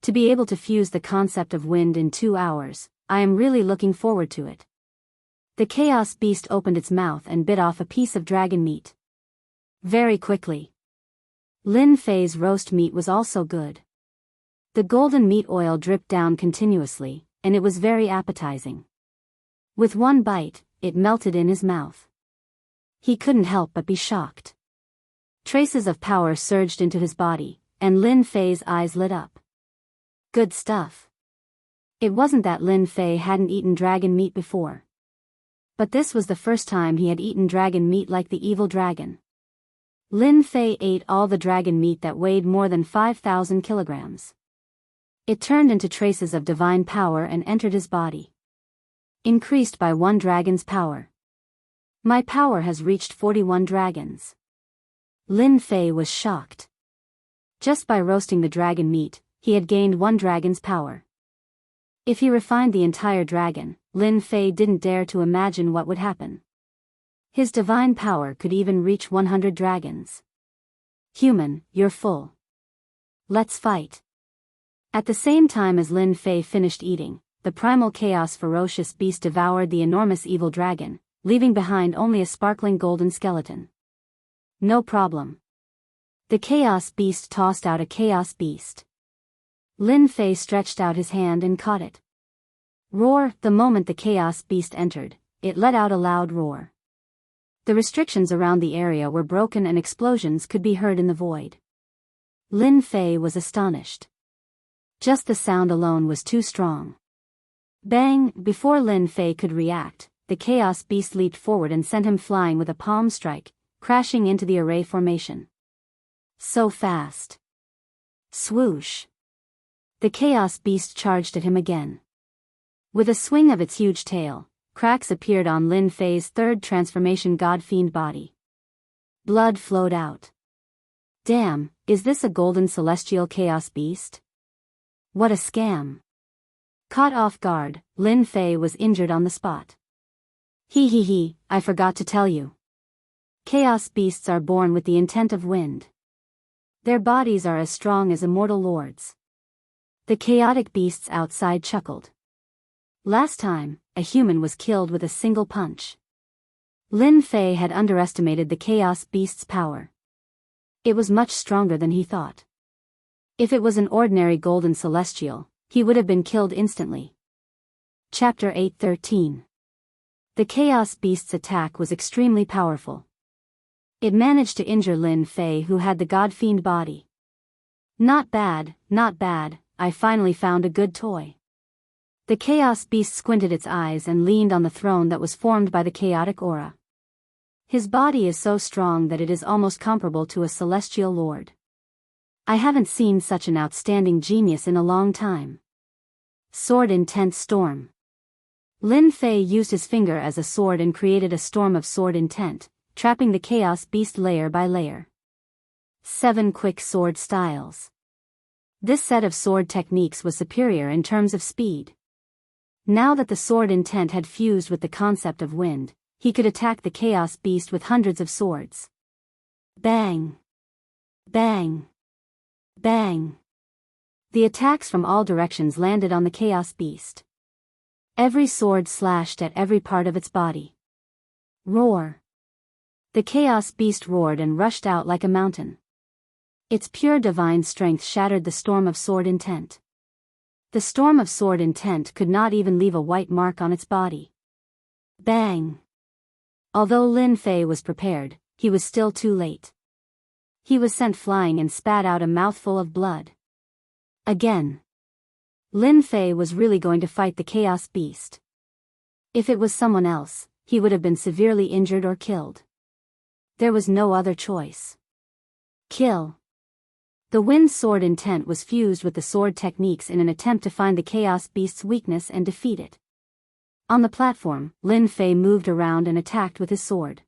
A: To be able to fuse the concept of wind in 2 hours, I am really looking forward to it. The chaos beast opened its mouth and bit off a piece of dragon meat. Very quickly. Lin Fei's roast meat was also good. The golden meat oil dripped down continuously, and it was very appetizing. With one bite, it melted in his mouth. He couldn't help but be shocked. Traces of power surged into his body, and Lin Fei's eyes lit up. Good stuff. It wasn't that Lin Fei hadn't eaten dragon meat before. But this was the first time he had eaten dragon meat like the evil dragon. Lin Fei ate all the dragon meat that weighed more than 5,000 kilograms. It turned into traces of divine power and entered his body. Increased by 1 dragon's power. My power has reached 41 dragons. Lin Fei was shocked. Just by roasting the dragon meat, he had gained 1 dragon's power. If he refined the entire dragon, Lin Fei didn't dare to imagine what would happen. His divine power could even reach 100 dragons. Human, you're full. Let's fight. At the same time as Lin Fei finished eating, the primal chaos ferocious beast devoured the enormous evil dragon, leaving behind only a sparkling golden skeleton. No problem. The chaos beast tossed out a chaos beast. Lin Fei stretched out his hand and caught it. Roar! The moment the chaos beast entered, it let out a loud roar. The restrictions around the area were broken and explosions could be heard in the void. Lin Fei was astonished. Just the sound alone was too strong. Bang! Before Lin Fei could react, the Chaos Beast leaped forward and sent him flying with a palm strike, crashing into the array formation. So fast. Swoosh! The Chaos Beast charged at him again. With a swing of its huge tail, cracks appeared on Lin Fei's third transformation God-fiend body. Blood flowed out. Damn, is this a golden celestial Chaos Beast? What a scam. Caught off guard, Lin Fei was injured on the spot. He, I forgot to tell you. Chaos Beasts are born with the intent of wind. Their bodies are as strong as immortal lords. The chaotic beasts outside chuckled. Last time, a human was killed with a single punch. Lin Fei had underestimated the Chaos Beast's power. It was much stronger than he thought. If it was an ordinary golden celestial, he would have been killed instantly. Chapter 8:13. The Chaos Beast's attack was extremely powerful. It managed to injure Lin Fei, who had the God-fiend body. Not bad, I finally found a good toy. The Chaos Beast squinted its eyes and leaned on the throne that was formed by the chaotic aura. His body is so strong that it is almost comparable to a celestial lord. I haven't seen such an outstanding genius in a long time. Sword Intent Storm. Lin Fei used his finger as a sword and created a storm of sword intent, trapping the Chaos Beast layer by layer. 7 quick sword styles. This set of sword techniques was superior in terms of speed. Now that the sword intent had fused with the concept of wind, he could attack the Chaos Beast with hundreds of swords. Bang! Bang! Bang! The attacks from all directions landed on the Chaos Beast. Every sword slashed at every part of its body. Roar! The Chaos Beast roared and rushed out like a mountain. Its pure divine strength shattered the storm of sword intent. The storm of sword intent could not even leave a white mark on its body. Bang! Although Lin Fei was prepared, he was still too late. He was sent flying and spat out a mouthful of blood. Again. Lin Fei was really going to fight the Chaos Beast. If it was someone else, he would have been severely injured or killed. There was no other choice. Kill. The wind sword intent was fused with the sword techniques in an attempt to find the Chaos Beast's weakness and defeat it. On the platform, Lin Fei moved around and attacked with his sword.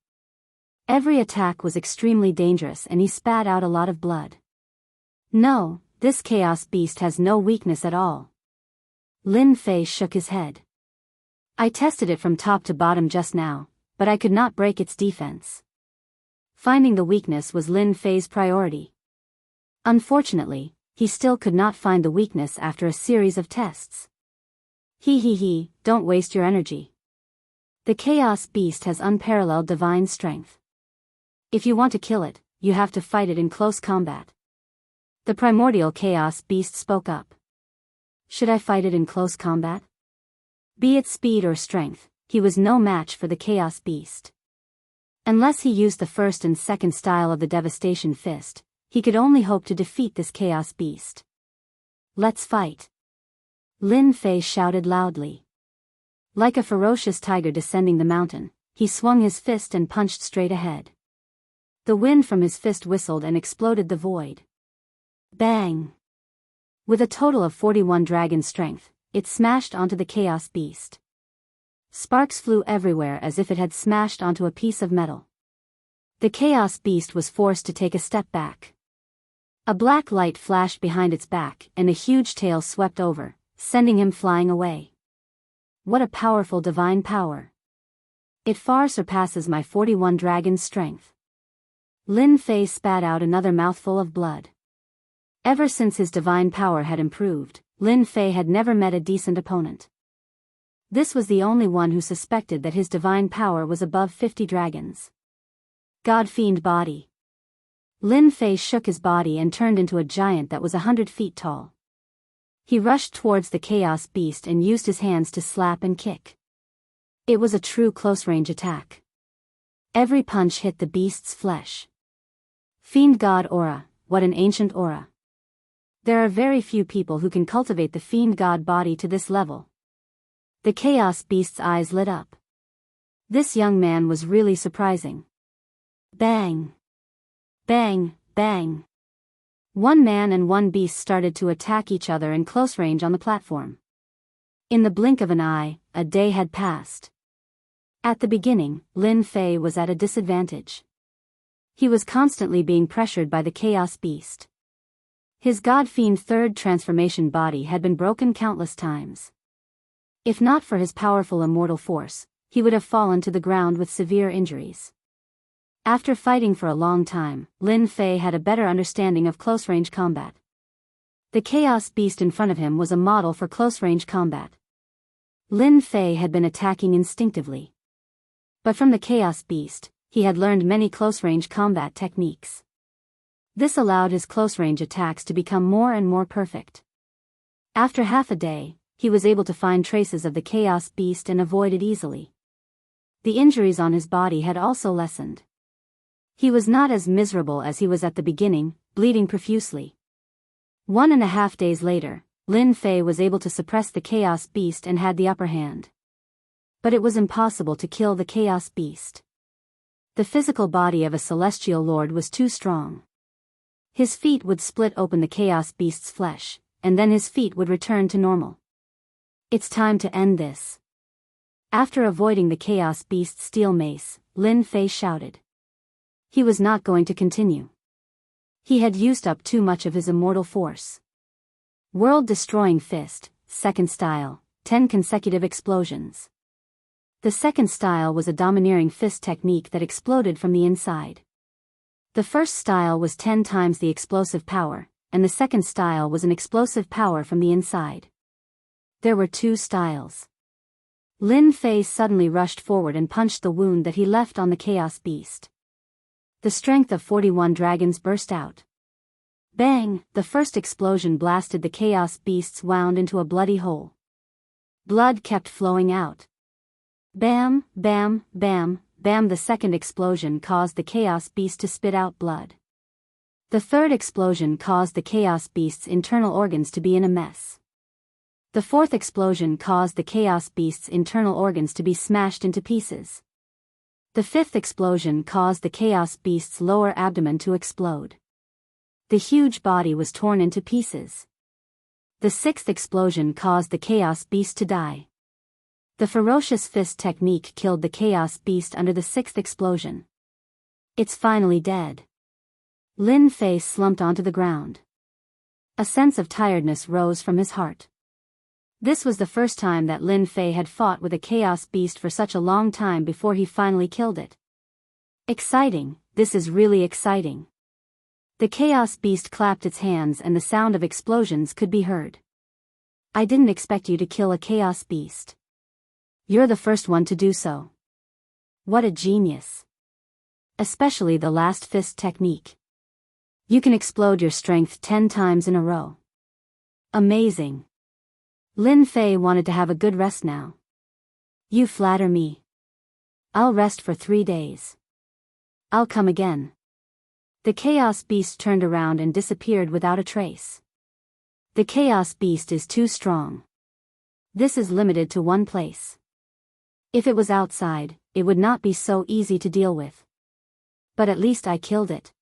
A: Every attack was extremely dangerous and he spat out a lot of blood. No, this Chaos Beast has no weakness at all. Lin Fei shook his head. I tested it from top to bottom just now, but I could not break its defense. Finding the weakness was Lin Fei's priority. Unfortunately, he still could not find the weakness after a series of tests. Don't waste your energy. The Chaos Beast has unparalleled divine strength. If you want to kill it, you have to fight it in close combat. The primordial Chaos Beast spoke up. Should I fight it in close combat? Be it speed or strength, he was no match for the Chaos Beast. Unless he used the first and second style of the Devastation Fist, he could only hope to defeat this Chaos Beast. Let's fight. Lin Fei shouted loudly. Like a ferocious tiger descending the mountain, he swung his fist and punched straight ahead. The wind from his fist whistled and exploded the void. Bang! With a total of 41 dragon strength, it smashed onto the Chaos Beast. Sparks flew everywhere as if it had smashed onto a piece of metal. The Chaos Beast was forced to take a step back. A black light flashed behind its back and a huge tail swept over, sending him flying away. What a powerful divine power. It far surpasses my 41 dragon strength. Lin Fei spat out another mouthful of blood. Ever since his divine power had improved, Lin Fei had never met a decent opponent. This was the only one who suspected that his divine power was above 50 dragons. God-fiend body. Lin Fei shook his body and turned into a giant that was 100 feet tall. He rushed towards the Chaos Beast and used his hands to slap and kick. It was a true close-range attack. Every punch hit the beast's flesh. Fiend God Aura, what an ancient aura. There are very few people who can cultivate the Fiend God body to this level. The Chaos Beast's eyes lit up. This young man was really surprising. Bang! Bang, bang! One man and one beast started to attack each other in close range on the platform. In the blink of an eye, a day had passed. At the beginning, Lin Fei was at a disadvantage. He was constantly being pressured by the Chaos Beast. His God-Fiend third transformation body had been broken countless times. If not for his powerful immortal force, he would have fallen to the ground with severe injuries. After fighting for a long time, Lin Fei had a better understanding of close-range combat. The Chaos Beast in front of him was a model for close-range combat. Lin Fei had been attacking instinctively. But from the Chaos Beast, he had learned many close-range combat techniques. This allowed his close-range attacks to become more and more perfect. After half a day, he was able to find traces of the Chaos Beast and avoid it easily. The injuries on his body had also lessened. He was not as miserable as he was at the beginning, bleeding profusely. 1.5 days later, Lin Fei was able to suppress the Chaos Beast and had the upper hand. But it was impossible to kill the Chaos Beast. The physical body of a celestial lord was too strong. His feet would split open the Chaos Beast's flesh, and then his feet would return to normal. It's time to end this. After avoiding the Chaos Beast's steel mace, Lin Fei shouted. He was not going to continue. He had used up too much of his immortal force. World-destroying fist, second style, 10 consecutive explosions. The second style was a domineering fist technique that exploded from the inside. The first style was 10 times the explosive power, and the second style was an explosive power from the inside. There were 2 styles. Lin Fei suddenly rushed forward and punched the wound that he left on the Chaos Beast. The strength of 41 dragons burst out. Bang! The first explosion blasted the Chaos Beast's wound into a bloody hole. Blood kept flowing out. Bam, bam, bam, bam. The second explosion caused the Chaos Beast to spit out blood. The third explosion caused the Chaos Beast's internal organs to be in a mess. The fourth explosion caused the Chaos Beast's internal organs to be smashed into pieces. The fifth explosion caused the Chaos Beast's lower abdomen to explode. The huge body was torn into pieces. The sixth explosion caused the Chaos Beast to die. The ferocious fist technique killed the Chaos Beast under the sixth explosion. It's finally dead. Lin Fei slumped onto the ground. A sense of tiredness rose from his heart. This was the first time that Lin Fei had fought with a Chaos Beast for such a long time before he finally killed it. Exciting, this is really exciting. The Chaos Beast clapped its hands and the sound of explosions could be heard. I didn't expect you to kill a Chaos Beast. You're the first one to do so. What a genius. Especially the last fist technique. You can explode your strength 10 times in a row. Amazing. Lin Fei wanted to have a good rest now. You flatter me. I'll rest for 3 days. I'll come again. The Chaos Beast turned around and disappeared without a trace. The Chaos Beast is too strong. This is limited to one place. If it was outside, it would not be so easy to deal with. But at least I killed it.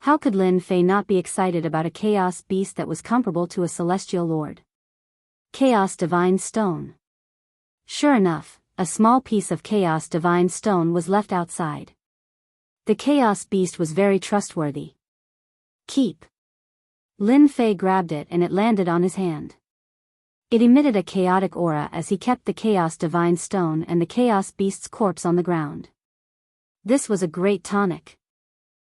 A: How could Lin Fei not be excited about a Chaos Beast that was comparable to a Celestial Lord? Chaos Divine Stone. Sure enough, a small piece of Chaos Divine Stone was left outside. The Chaos Beast was very trustworthy. Keep. Lin Fei grabbed it and it landed on his hand. It emitted a chaotic aura as he kept the Chaos Divine Stone and the Chaos Beast's corpse on the ground. This was a great tonic.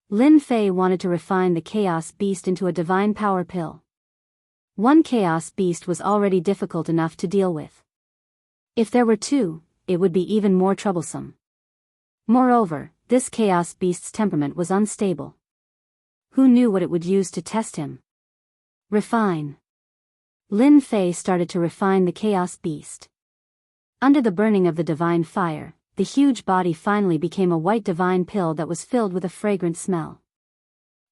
A: Lin Fei wanted to refine the Chaos Beast into a divine power pill. One Chaos Beast was already difficult enough to deal with. If there were 2, it would be even more troublesome. Moreover, this Chaos Beast's temperament was unstable. Who knew what it would use to test him? Refine. Lin Fei started to refine the Chaos Beast. Under the burning of the divine fire, the huge body finally became a white divine pill that was filled with a fragrant smell.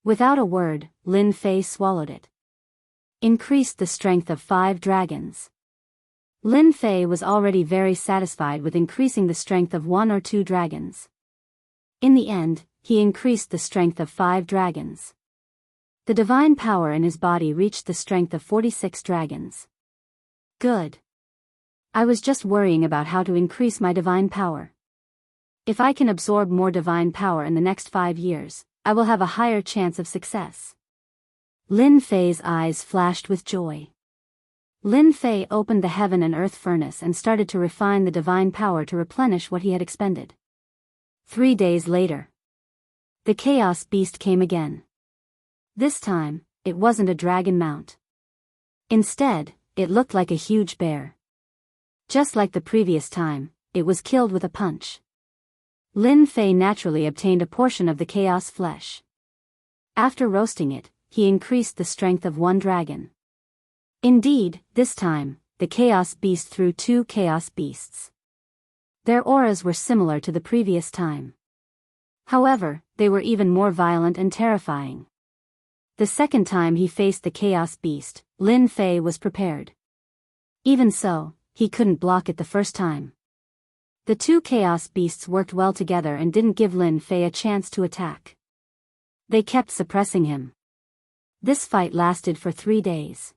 A: Without a word, Lin Fei swallowed it. Increased the strength of 5 dragons. Lin Fei was already very satisfied with increasing the strength of 1 or 2 dragons. In the end, he increased the strength of 5 dragons. The divine power in his body reached the strength of 46 dragons. Good. I was just worrying about how to increase my divine power. If I can absorb more divine power in the next 5 years, I will have a higher chance of success. Lin Fei's eyes flashed with joy. Lin Fei opened the heaven and earth furnace and started to refine the divine power to replenish what he had expended. 3 days later, the chaos beast came again. This time, it wasn't a dragon mount. Instead, it looked like a huge bear. Just like the previous time, it was killed with a punch. Lin Fei naturally obtained a portion of the chaos flesh. After roasting it, he increased the strength of 1 dragon. Indeed, this time, the chaos beast threw 2 chaos beasts. Their auras were similar to the previous time. However, they were even more violent and terrifying. The second time he faced the chaos beast, Lin Fei was prepared. Even so, he couldn't block it the first time. The 2 chaos beasts worked well together and didn't give Lin Fei a chance to attack. They kept suppressing him. This fight lasted for 3 days.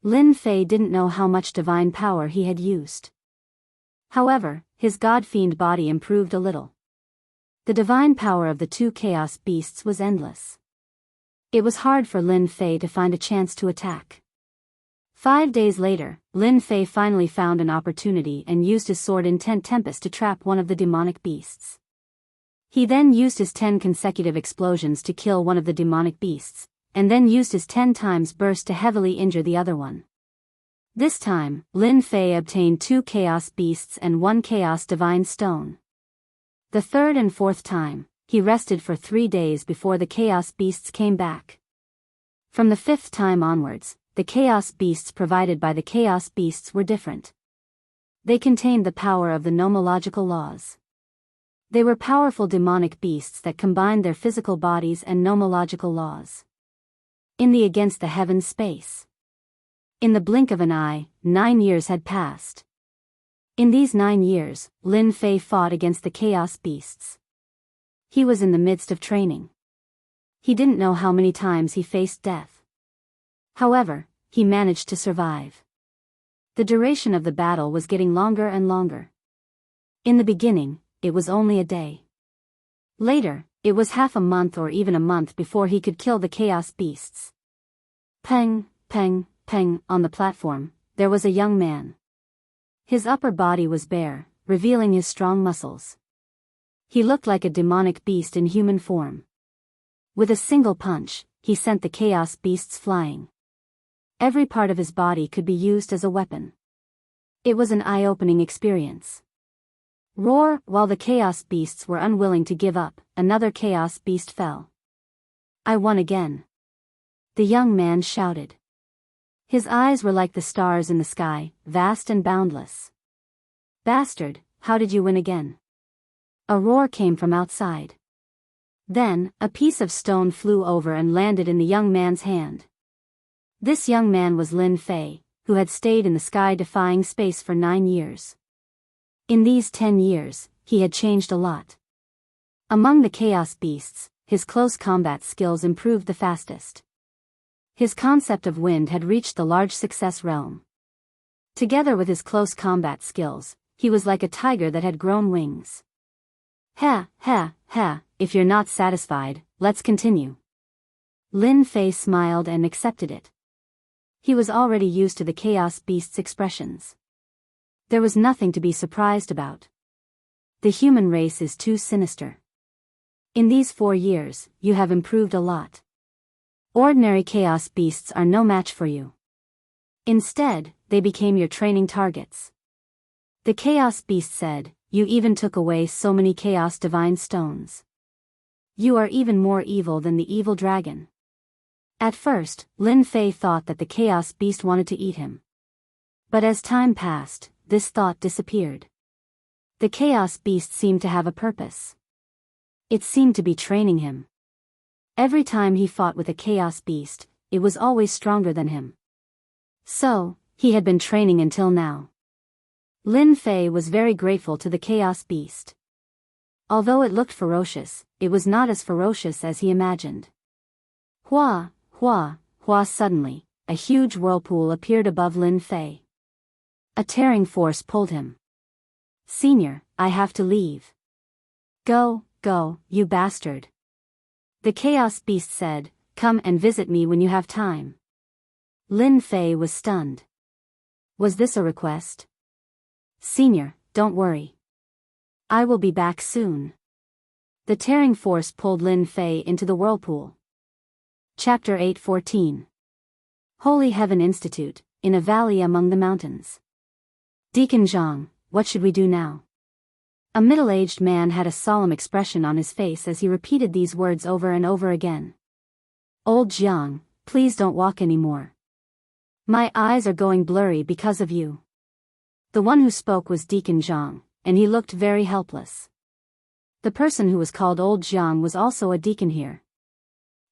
A: Lin Fei didn't know how much divine power he had used. However, his god-fiend body improved a little. The divine power of the 2 chaos beasts was endless. It was hard for Lin Fei to find a chance to attack. 5 days later, Lin Fei finally found an opportunity and used his sword Intent Tempest to trap one of the demonic beasts. He then used his 10 consecutive explosions to kill one of the demonic beasts, and then used his 10 times burst to heavily injure the other one. This time, Lin Fei obtained 2 chaos beasts and 1 chaos divine stone. The third and fourth time, he rested for 3 days before the chaos beasts came back. From the 5th time onwards, the chaos beasts provided by the chaos beasts were different. They contained the power of the nomological laws. They were powerful demonic beasts that combined their physical bodies and nomological laws. In the against the heavens space. In the blink of an eye, 9 years had passed. In these 9 years, Lin Fei fought against the chaos beasts. He was in the midst of training. He didn't know how many times he faced death. However, he managed to survive. The duration of the battle was getting longer and longer. In the beginning, it was only a day. Later, it was half a month or even a month before he could kill the chaos beasts. Peng, peng, peng, on the platform, there was a young man. His upper body was bare, revealing his strong muscles. He looked like a demonic beast in human form. With a single punch, he sent the chaos beasts flying. Every part of his body could be used as a weapon. It was an eye-opening experience. Roar! While the chaos beasts were unwilling to give up, another chaos beast fell. I won again. The young man shouted. His eyes were like the stars in the sky, vast and boundless. Bastard, how did you win again? A roar came from outside. Then, a piece of stone flew over and landed in the young man's hand. This young man was Lin Fei, who had stayed in the sky-defying space for 9 years. In these 10 years, he had changed a lot. Among the chaos beasts, his close combat skills improved the fastest. His concept of wind had reached the large success realm. Together with his close combat skills, he was like a tiger that had grown wings. Ha, ha, ha, if you're not satisfied, let's continue. Lin Fei smiled and accepted it. He was already used to the chaos beast's expressions. There was nothing to be surprised about. The human race is too sinister. In these 4 years, you have improved a lot. Ordinary chaos beasts are no match for you. Instead, they became your training targets. The chaos beast said, you even took away so many chaos divine stones. You are even more evil than the evil dragon. At first, Lin Fei thought that the chaos beast wanted to eat him. But as time passed, this thought disappeared. The chaos beast seemed to have a purpose. It seemed to be training him. Every time he fought with a chaos beast, it was always stronger than him. So, he had been training until now. Lin Fei was very grateful to the chaos beast. Although it looked ferocious, it was not as ferocious as he imagined. Hua, hua, hua. Suddenly, a huge whirlpool appeared above Lin Fei. A tearing force pulled him. Senior, I have to leave. Go, go, you bastard. The chaos beast said, come and visit me when you have time. Lin Fei was stunned. Was this a request? Senior, don't worry. I will be back soon. The tearing force pulled Lin Fei into the whirlpool. Chapter 8:14. Holy Heaven Institute, in a valley among the mountains. Deacon Zhang, what should we do now? A middle-aged man had a solemn expression on his face as he repeated these words over and over again. Old Jiang, please don't walk anymore. My eyes are going blurry because of you. The one who spoke was Deacon Zhang, and he looked very helpless. The person who was called Old Jiang was also a deacon here.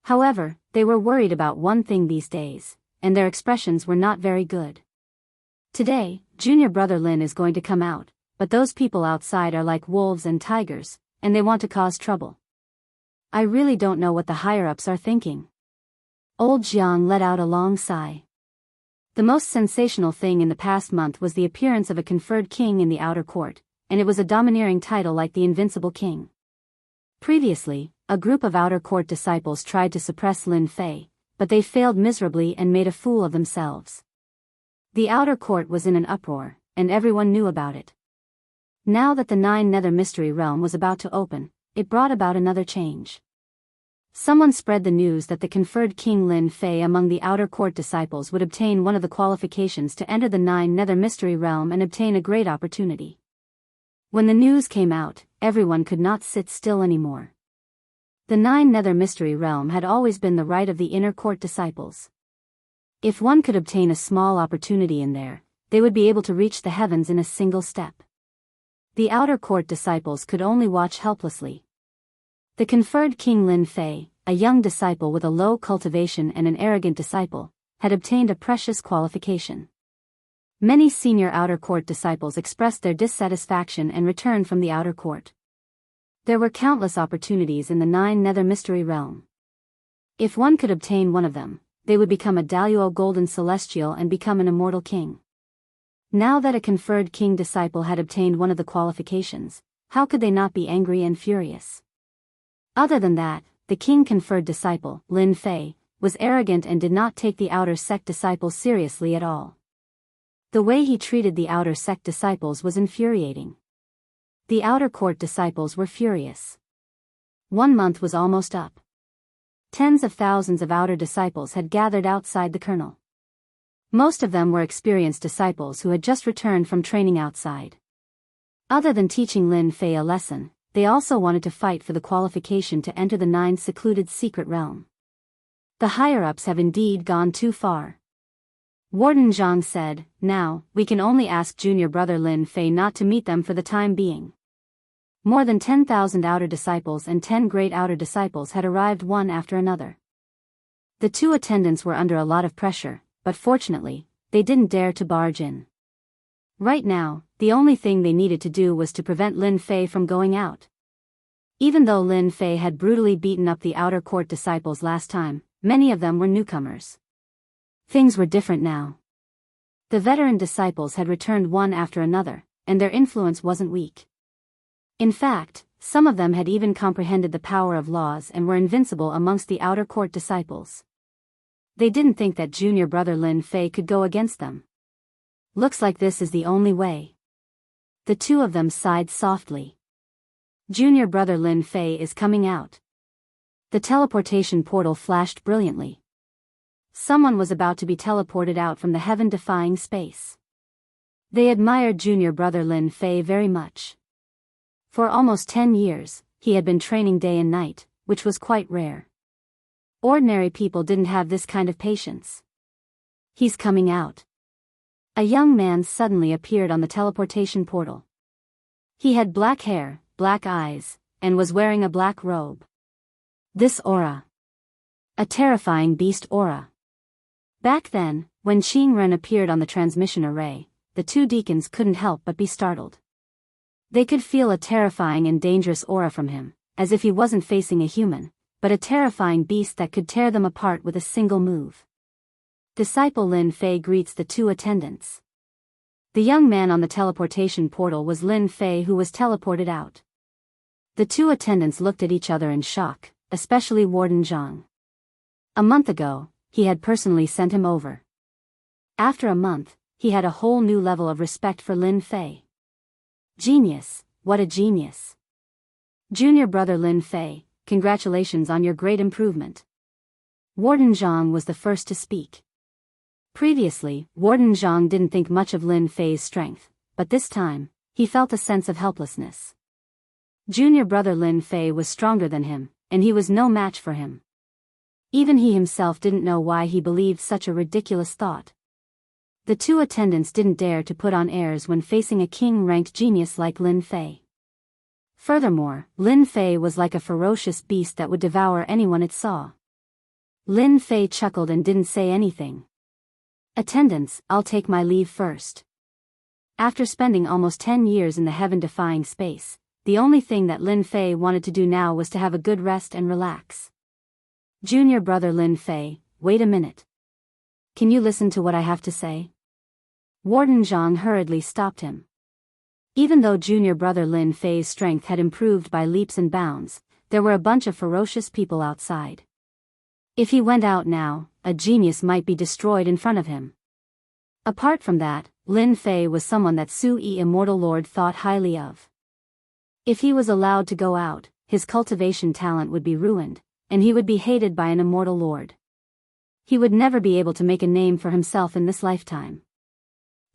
A: However, they were worried about one thing these days, and their expressions were not very good. Today, junior brother Lin is going to come out, but those people outside are like wolves and tigers, and they want to cause trouble. I really don't know what the higher-ups are thinking. Old Jiang let out a long sigh. The most sensational thing in the past month was the appearance of a conferred king in the outer court, and it was a domineering title like the Invincible King. Previously, a group of outer court disciples tried to suppress Lin Fei, but they failed miserably and made a fool of themselves. The outer court was in an uproar, and everyone knew about it. Now that the 9 Nether Mystery Realm was about to open, it brought about another change. Someone spread the news that the conferred King Lin Fei among the outer court disciples would obtain one of the qualifications to enter the 9 Nether Mystery Realm and obtain a great opportunity. When the news came out, everyone could not sit still anymore. The 9 Nether Mystery Realm had always been the right of the inner court disciples. If one could obtain a small opportunity in there, they would be able to reach the heavens in a single step. The outer court disciples could only watch helplessly. The conferred King Lin Fei, a young disciple with a low cultivation and an arrogant disciple, had obtained a precious qualification. Many senior outer court disciples expressed their dissatisfaction and returned from the outer court. There were countless opportunities in the 9 Nether Mystery Realm. If one could obtain one of them, they would become a Daluo Golden Celestial and become an immortal king. Now that a conferred king disciple had obtained one of the qualifications, how could they not be angry and furious? Other than that, the king conferred disciple, Lin Fei, was arrogant and did not take the outer sect disciples seriously at all. The way he treated the outer sect disciples was infuriating. The outer court disciples were furious. 1 month was almost up. Tens of thousands of outer disciples had gathered outside the kernel. Most of them were experienced disciples who had just returned from training outside. Other than teaching Lin Fei a lesson, they also wanted to fight for the qualification to enter the 9 secluded secret realm. The higher-ups have indeed gone too far. Warden Zhang said, now, we can only ask junior brother Lin Fei not to meet them for the time being. More than 10,000 outer disciples and 10 great outer disciples had arrived one after another. The 2 attendants were under a lot of pressure, but fortunately, they didn't dare to barge in. Right now, the only thing they needed to do was to prevent Lin Fei from going out. Even though Lin Fei had brutally beaten up the outer court disciples last time, many of them were newcomers. Things were different now. The veteran disciples had returned one after another, and their influence wasn't weak. In fact, some of them had even comprehended the power of laws and were invincible amongst the outer court disciples. They didn't think that junior brother Lin Fei could go against them. Looks like this is the only way. The 2 of them sighed softly. Junior brother Lin Fei is coming out. The teleportation portal flashed brilliantly. Someone was about to be teleported out from the heaven-defying space. They admired junior brother Lin Fei very much. For almost 10 years, he had been training day and night, which was quite rare. Ordinary people didn't have this kind of patience. He's coming out. A young man suddenly appeared on the teleportation portal. He had black hair, black eyes, and was wearing a black robe. This aura. A terrifying beast aura. Back then, when Qing Ren appeared on the transmission array, the two deacons couldn't help but be startled. They could feel a terrifying and dangerous aura from him, as if he wasn't facing a human, but a terrifying beast that could tear them apart with a single move. Disciple Lin Fei greets the two attendants. The young man on the teleportation portal was Lin Fei, who was teleported out. The two attendants looked at each other in shock, especially Warden Zhang. A month ago, he had personally sent him over. After a month, he had a whole new level of respect for Lin Fei. Genius, what a genius. Junior brother Lin Fei, congratulations on your great improvement. Warden Zhang was the first to speak. Previously, Warden Zhang didn't think much of Lin Fei's strength, but this time, he felt a sense of helplessness. Junior brother Lin Fei was stronger than him, and he was no match for him. Even he himself didn't know why he believed such a ridiculous thought. The two attendants didn't dare to put on airs when facing a king-ranked genius like Lin Fei. Furthermore, Lin Fei was like a ferocious beast that would devour anyone it saw. Lin Fei chuckled and didn't say anything. Attendants, I'll take my leave first. After spending almost 10 years in the heaven-defying space, the only thing that Lin Fei wanted to do now was to have a good rest and relax. Junior brother Lin Fei, wait a minute. Can you listen to what I have to say? Warden Zhang hurriedly stopped him. Even though junior brother Lin Fei's strength had improved by leaps and bounds, there were a bunch of ferocious people outside. If he went out now, a genius might be destroyed in front of him. Apart from that, Lin Fei was someone that Sui Immortal Lord thought highly of. If he was allowed to go out, his cultivation talent would be ruined, and he would be hated by an immortal lord. He would never be able to make a name for himself in this lifetime.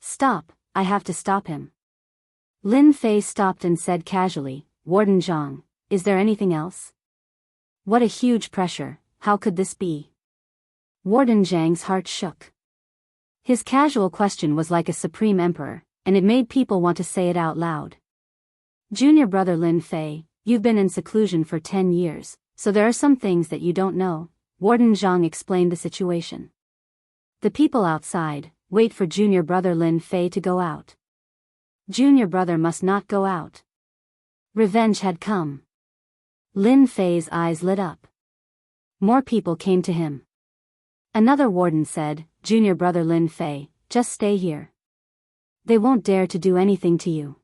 A: Stop, I have to stop him. Lin Fei stopped and said casually, Warden Zhang, is there anything else? What a huge pressure, how could this be? Warden Zhang's heart shook. His casual question was like a supreme emperor, and it made people want to say it out loud. Junior brother Lin Fei, you've been in seclusion for 10 years, so there are some things that you don't know, Warden Zhang explained the situation. The people outside, wait for junior brother Lin Fei to go out. Junior brother must not go out. Revenge had come. Lin Fei's eyes lit up. More people came to him. Another warden said, Junior brother Lin Fei, just stay here. They won't dare to do anything to you.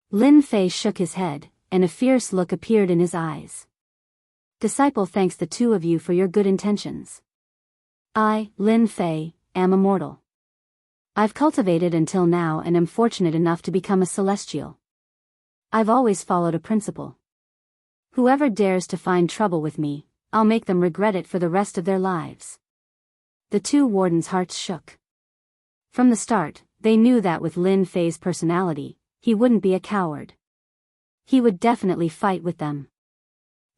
A: Lin Fei shook his head, and a fierce look appeared in his eyes. Disciple thanks the two of you for your good intentions. I, Lin Fei, am immortal. I've cultivated until now and am fortunate enough to become a celestial. I've always followed a principle. Whoever dares to find trouble with me, I'll make them regret it for the rest of their lives. The two wardens' hearts shook. From the start, they knew that with Lin Fei's personality, he wouldn't be a coward. He would definitely fight with them.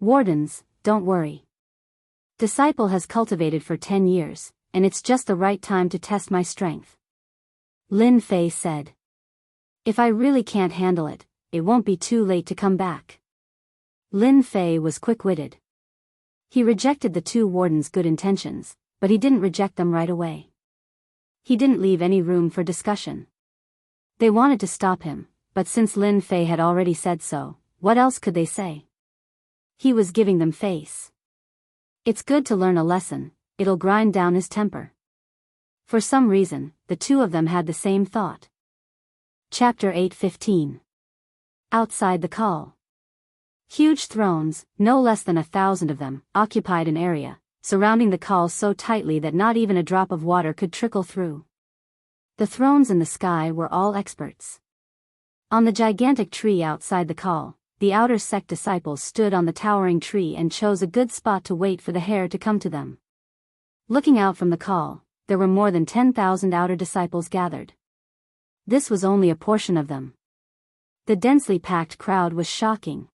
A: Wardens, don't worry. Disciple has cultivated for 10 years, and it's just the right time to test my strength. Lin Fei said. If I really can't handle it, it won't be too late to come back. Lin Fei was quick-witted. He rejected the two wardens' good intentions, but he didn't reject them right away. He didn't leave any room for discussion. They wanted to stop him, but since Lin Fei had already said so, what else could they say? He was giving them face. It's good to learn a lesson, it'll grind down his temper. For some reason, the two of them had the same thought. Chapter 8:15. Outside the call. Huge thrones, no less than 1,000 of them, occupied an area, surrounding the call so tightly that not even a drop of water could trickle through. The thrones in the sky were all experts. On the gigantic tree outside the call, the outer sect disciples stood on the towering tree and chose a good spot to wait for the heir to come to them. Looking out from the call, there were more than 10,000 outer disciples gathered. This was only a portion of them. The densely packed crowd was shocking.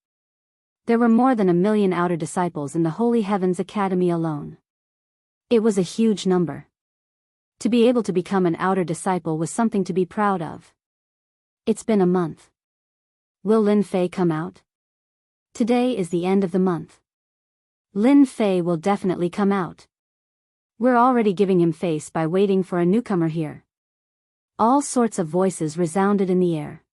A: There were more than 1 million outer disciples in the Holy Heavens Academy alone. It was a huge number. To be able to become an outer disciple was something to be proud of. It's been a month. Will Lin Fei come out? Today is the end of the month. Lin Fei will definitely come out. We're already giving him face by waiting for a newcomer here. All sorts of voices resounded in the air.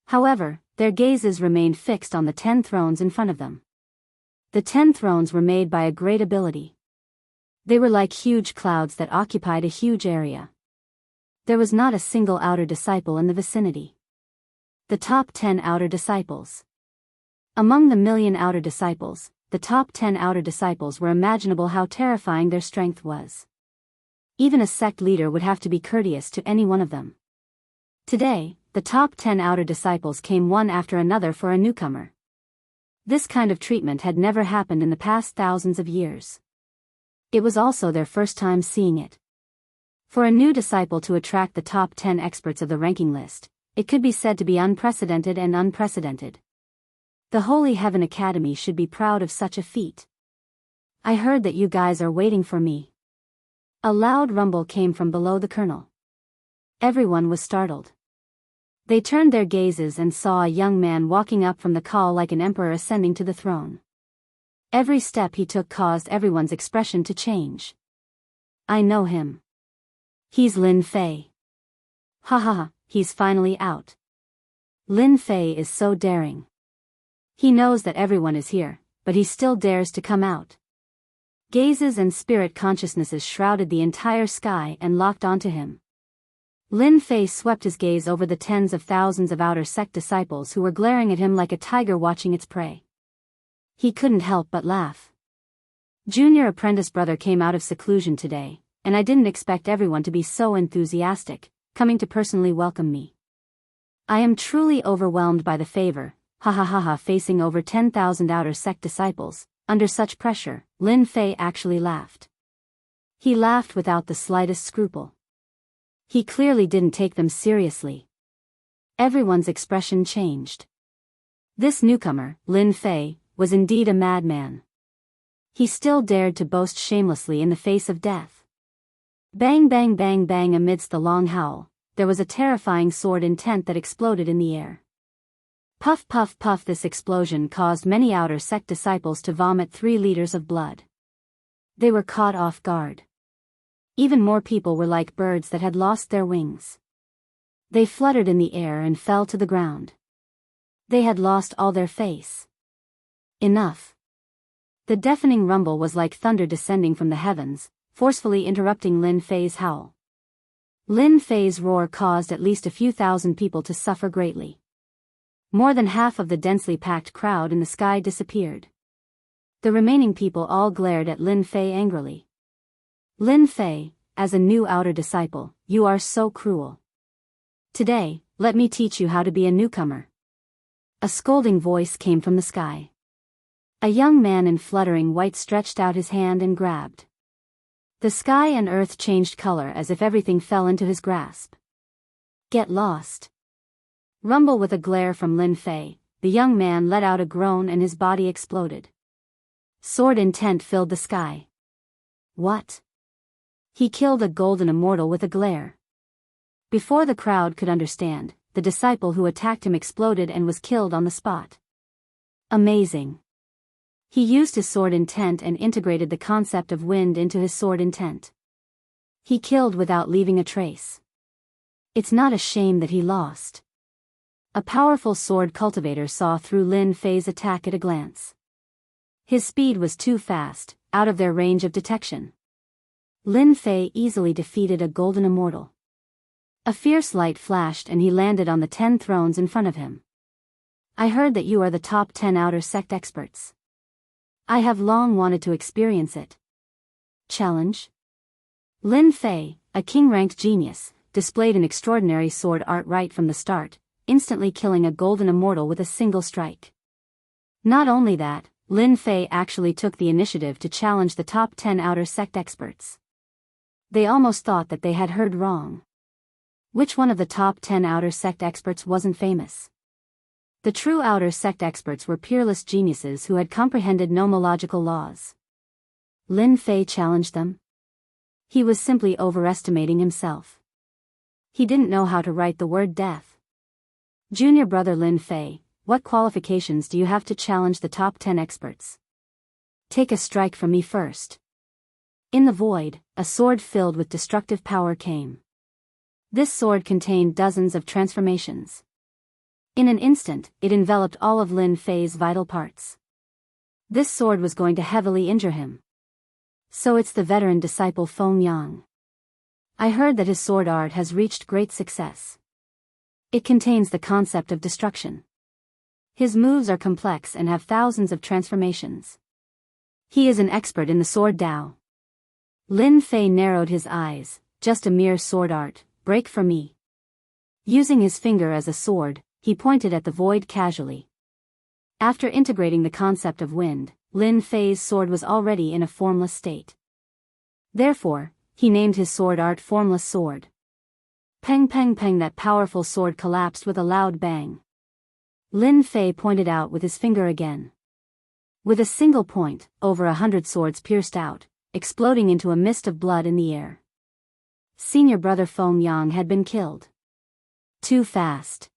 A: However, their gazes remained fixed on the 10 thrones in front of them. The 10 thrones were made by a great ability. They were like huge clouds that occupied a huge area. There was not a single outer disciple in the vicinity. The top 10 outer disciples. Among the million outer disciples, the top 10 outer disciples were imaginable how terrifying their strength was. Even a sect leader would have to be courteous to any one of them. Today, the top 10 outer disciples came one after another for a newcomer. This kind of treatment had never happened in the past thousands of years. It was also their first time seeing it. For a new disciple to attract the top 10 experts of the ranking list, it could be said to be unprecedented and unprecedented. The Holy Heaven Academy should be proud of such a feat. I heard that you guys are waiting for me. A loud rumble came from below the colonel. Everyone was startled. They turned their gazes and saw a young man walking up from the call like an emperor ascending to the throne. Every step he took caused everyone's expression to change. I know him. He's Lin Fei. Ha ha ha, he's finally out. Lin Fei is so daring. He knows that everyone is here, but he still dares to come out. Gazes and spirit consciousnesses shrouded the entire sky and locked onto him. Lin Fei swept his gaze over the tens of thousands of outer sect disciples who were glaring at him like a tiger watching its prey. He couldn't help but laugh. Junior apprentice brother came out of seclusion today, and I didn't expect everyone to be so enthusiastic, coming to personally welcome me. I am truly overwhelmed by the favor, ha ha ha ha. Facing over 10,000 outer sect disciples, under such pressure, Lin Fei actually laughed. He laughed without the slightest scruple. He clearly didn't take them seriously. Everyone's expression changed. This newcomer, Lin Fei, was indeed a madman. He still dared to boast shamelessly in the face of death. Bang bang bang bang. Amidst the long howl, there was a terrifying sword intent that exploded in the air. Puff puff puff. This explosion caused many outer sect disciples to vomit 3 liters of blood. They were caught off guard. Even more people were like birds that had lost their wings. They fluttered in the air and fell to the ground. They had lost all their face. Enough. The deafening rumble was like thunder descending from the heavens, forcefully interrupting Lin Fei's howl. Lin Fei's roar caused at least a few thousand people to suffer greatly. More than half of the densely packed crowd in the sky disappeared. The remaining people all glared at Lin Fei angrily. Lin Fei, as a new outer disciple, you are so cruel. Today, let me teach you how to be a newcomer. A scolding voice came from the sky. A young man in fluttering white stretched out his hand and grabbed. The sky and earth changed color as if everything fell into his grasp. Get lost. Rumble. With a glare from Lin Fei, the young man let out a groan and his body exploded. Sword intent filled the sky. What? He killed a golden immortal with a glare. Before the crowd could understand, the disciple who attacked him exploded and was killed on the spot. Amazing. He used his sword intent and integrated the concept of wind into his sword intent. He killed without leaving a trace. It's not a shame that he lost. A powerful sword cultivator saw through Lin Fei's attack at a glance. His speed was too fast, out of their range of detection. Lin Fei easily defeated a golden immortal. A fierce light flashed and he landed on the 10 thrones in front of him. I heard that you are the top 10 outer sect experts. I have long wanted to experience it. Challenge? Lin Fei, a king-ranked genius, displayed an extraordinary sword art right from the start, instantly killing a golden immortal with a single strike. Not only that, Lin Fei actually took the initiative to challenge the top 10 outer sect experts. They almost thought that they had heard wrong. Which one of the top 10 outer sect experts wasn't famous? The true outer sect experts were peerless geniuses who had comprehended nomological laws. Lin Fei challenged them? He was simply overestimating himself. He didn't know how to write the word death. Junior brother Lin Fei, what qualifications do you have to challenge the top 10 experts? Take a strike from me first. In the void, a sword filled with destructive power came. This sword contained dozens of transformations. In an instant, it enveloped all of Lin Fei's vital parts. This sword was going to heavily injure him. So it's the veteran disciple Feng Yang. I heard that his sword art has reached great success. It contains the concept of destruction. His moves are complex and have thousands of transformations. He is an expert in the sword Dao. Lin Fei narrowed his eyes. Just a mere sword art, break for me. Using his finger as a sword, he pointed at the void casually. After integrating the concept of wind, Lin Fei's sword was already in a formless state. Therefore, he named his sword art Formless Sword. Peng peng peng, that powerful sword collapsed with a loud bang. Lin Fei pointed out with his finger again. With a single point, over 100 swords pierced out, exploding into a mist of blood in the air. Senior brother Feng Yang had been killed. Too fast.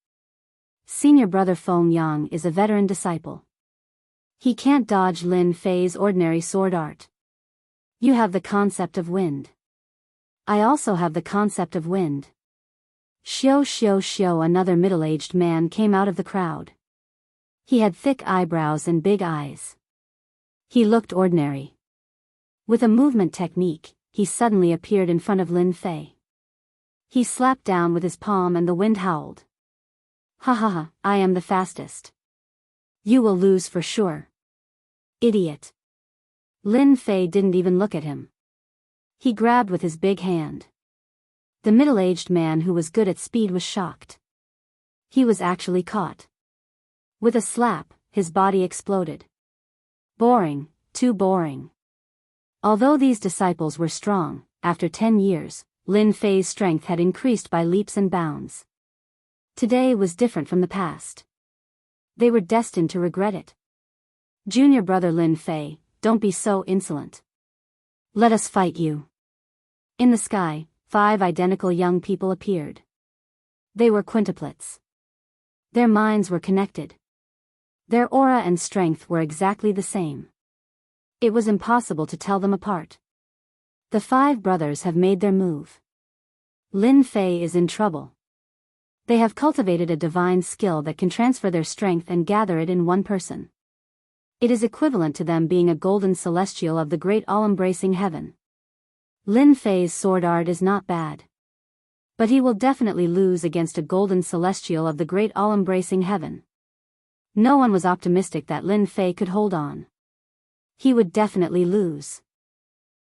A: Senior brother Feng Yang is a veteran disciple. He can't dodge Lin Fei's ordinary sword art. You have the concept of wind. I also have the concept of wind. Xiao xiao xiao, another middle-aged man came out of the crowd. He had thick eyebrows and big eyes. He looked ordinary. With a movement technique, he suddenly appeared in front of Lin Fei. He slapped down with his palm and the wind howled. Ha ha ha, I am the fastest. You will lose for sure. Idiot. Lin Fei didn't even look at him. He grabbed with his big hand. The middle-aged man who was good at speed was shocked. He was actually caught. With a slap, his body exploded. Boring, too boring. Although these disciples were strong, after 10 years, Lin Fei's strength had increased by leaps and bounds. Today was different from the past. They were destined to regret it. Junior brother Lin Fei, don't be so insolent. Let us fight you. In the sky, 5 identical young people appeared. They were quintuplets. Their minds were connected. Their aura and strength were exactly the same. It was impossible to tell them apart. The 5 brothers have made their move. Lin Fei is in trouble. They have cultivated a divine skill that can transfer their strength and gather it in one person. It is equivalent to them being a golden celestial of the great all-embracing heaven. Lin Fei's sword art is not bad. But he will definitely lose against a golden celestial of the great all-embracing heaven. No one was optimistic that Lin Fei could hold on. He would definitely lose.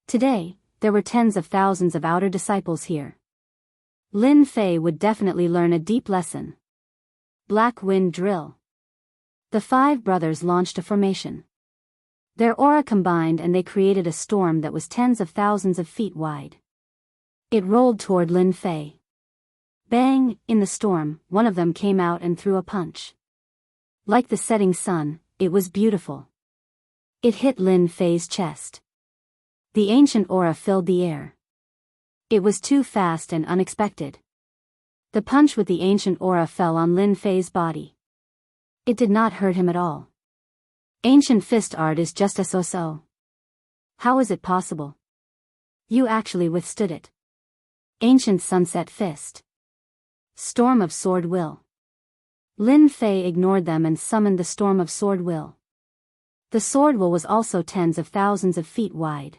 A: Today, there were tens of thousands of outer disciples here. Lin Fei would definitely learn a deep lesson. Black Wind Drill. The 5 brothers launched a formation. Their aura combined and they created a storm that was tens of thousands of feet wide. It rolled toward Lin Fei. Bang! In the storm, one of them came out and threw a punch. Like the setting sun, it was beautiful. It hit Lin Fei's chest. The ancient aura filled the air. It was too fast and unexpected. The punch with the ancient aura fell on Lin Fei's body. It did not hurt him at all. Ancient fist art is just a so-so. How is it possible? You actually withstood it. Ancient sunset fist. Storm of sword will. Lin Fei ignored them and summoned the storm of sword will. The sword will was also tens of thousands of feet wide.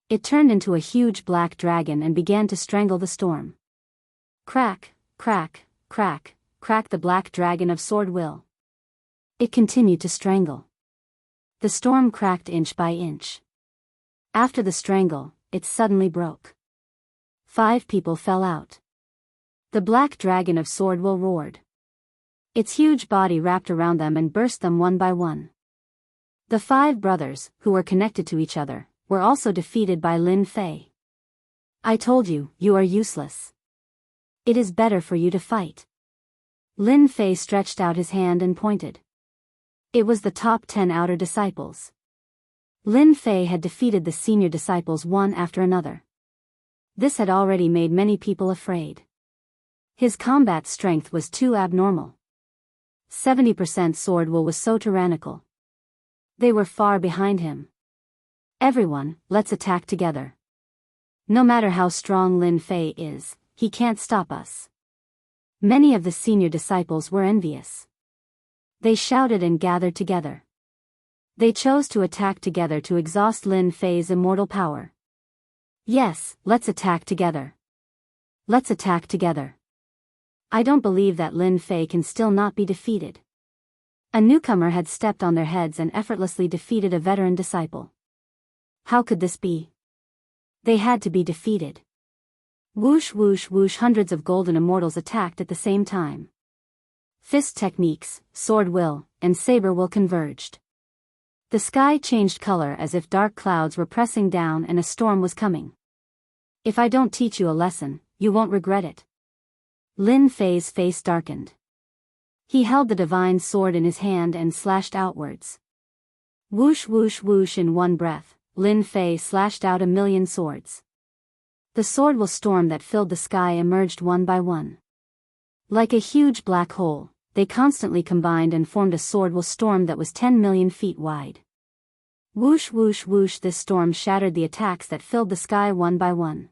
A: It turned into a huge black dragon and began to strangle the storm. Crack, crack, crack, crack the black dragon of sword will. It continued to strangle. The storm cracked inch by inch. After the strangle, it suddenly broke. 5 people fell out. The black dragon of sword will roared. Its huge body wrapped around them and burst them one by one. The 5 brothers, who were connected to each other, were also defeated by Lin Fei. I told you, you are useless. It is better for you to fight. Lin Fei stretched out his hand and pointed. It was the top 10 outer disciples. Lin Fei had defeated the senior disciples one after another. This had already made many people afraid. His combat strength was too abnormal. 70% sword will was so tyrannical. They were far behind him. Everyone, let's attack together. No matter how strong Lin Fei is, he can't stop us. Many of the senior disciples were envious. They shouted and gathered together. They chose to attack together to exhaust Lin Fei's immortal power. Yes, let's attack together. Let's attack together. I don't believe that Lin Fei can still not be defeated. A newcomer had stepped on their heads and effortlessly defeated a veteran disciple. How could this be? They had to be defeated. Whoosh whoosh whoosh, hundreds of golden immortals attacked at the same time. Fist techniques, sword will, and saber will converged. The sky changed color as if dark clouds were pressing down and a storm was coming. If I don't teach you a lesson, you won't regret it. Lin Fei's face darkened. He held the divine sword in his hand and slashed outwards. Whoosh whoosh whoosh, in one breath, Lin Fei slashed out 1,000,000 swords. The sword will storm that filled the sky emerged one by one. Like a huge black hole, they constantly combined and formed a sword will storm that was 10 million feet wide. Whoosh whoosh whoosh, this storm shattered the attacks that filled the sky one by one.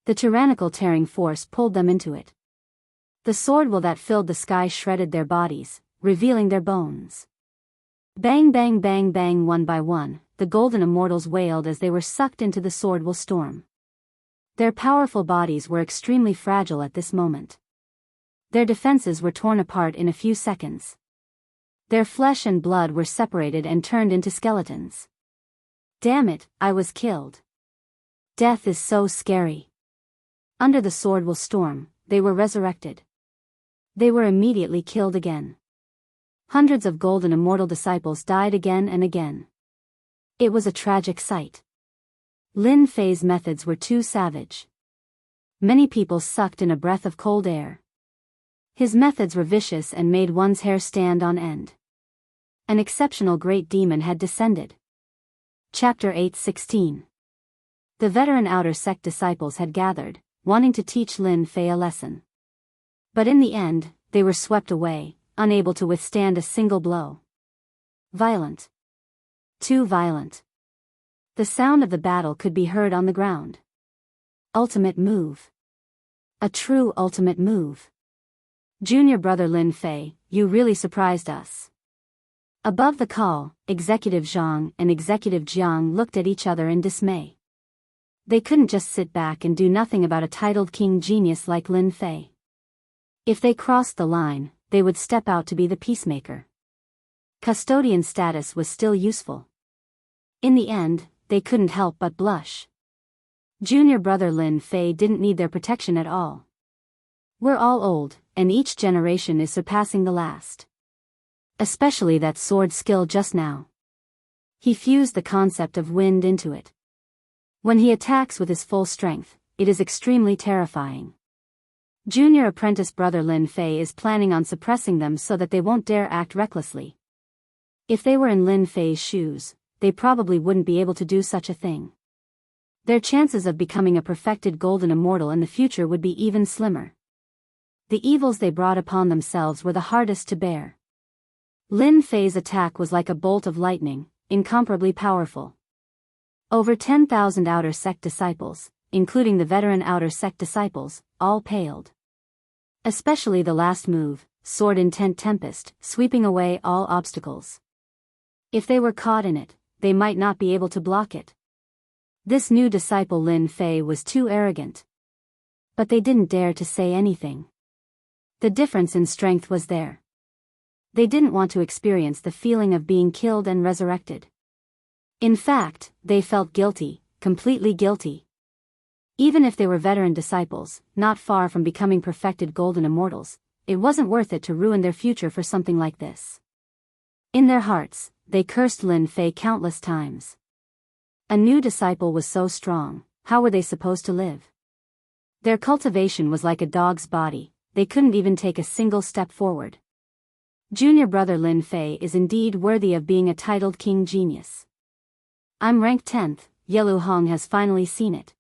A: The tyrannical tearing force pulled them into it. The sword will that filled the sky shredded their bodies, revealing their bones. Bang bang bang bang, one by one, the golden immortals wailed as they were sucked into the sword will storm. Their powerful bodies were extremely fragile at this moment. Their defenses were torn apart in a few seconds. Their flesh and blood were separated and turned into skeletons. Damn it, I was killed. Death is so scary. Under the sword will storm, they were resurrected. They were immediately killed again. Hundreds of golden immortal disciples died again and again. It was a tragic sight. Lin Fei's methods were too savage. Many people sucked in a breath of cold air. His methods were vicious and made one's hair stand on end. An exceptional great demon had descended. Chapter 8:16. The veteran outer sect disciples had gathered, wanting to teach Lin Fei a lesson. But in the end, they were swept away, unable to withstand a single blow. Violent. Too violent. The sound of the battle could be heard on the ground. Ultimate move. A true ultimate move. Junior brother Lin Fei, you really surprised us. Above the call, Executive Zhang and Executive Jiang looked at each other in dismay. They couldn't just sit back and do nothing about a titled king genius like Lin Fei. If they crossed the line, they would step out to be the peacemaker. Custodian status was still useful. In the end, they couldn't help but blush. Junior brother Lin Fei didn't need their protection at all. We're all old, and each generation is surpassing the last. Especially that sword skill just now. He fused the concept of wind into it. When he attacks with his full strength, it is extremely terrifying. Junior apprentice brother Lin Fei is planning on suppressing them so that they won't dare act recklessly. If they were in Lin Fei's shoes, they probably wouldn't be able to do such a thing. Their chances of becoming a perfected golden immortal in the future would be even slimmer. The evils they brought upon themselves were the hardest to bear. Lin Fei's attack was like a bolt of lightning, incomparably powerful. Over 10,000 outer sect disciples, including the veteran outer sect disciples, all paled. Especially the last move, Sword Intent Tempest, sweeping away all obstacles. If they were caught in it, they might not be able to block it. This new disciple Lin Fei was too arrogant. But they didn't dare to say anything. The difference in strength was there. They didn't want to experience the feeling of being killed and resurrected. In fact, they felt guilty, completely guilty. Even if they were veteran disciples, not far from becoming perfected golden immortals, it wasn't worth it to ruin their future for something like this. In their hearts, they cursed Lin Fei countless times. A new disciple was so strong, how were they supposed to live? Their cultivation was like a dog's body, they couldn't even take a single step forward. Junior brother Lin Fei is indeed worthy of being a titled king genius. I'm ranked 10th, Yelu Hong has finally seen it.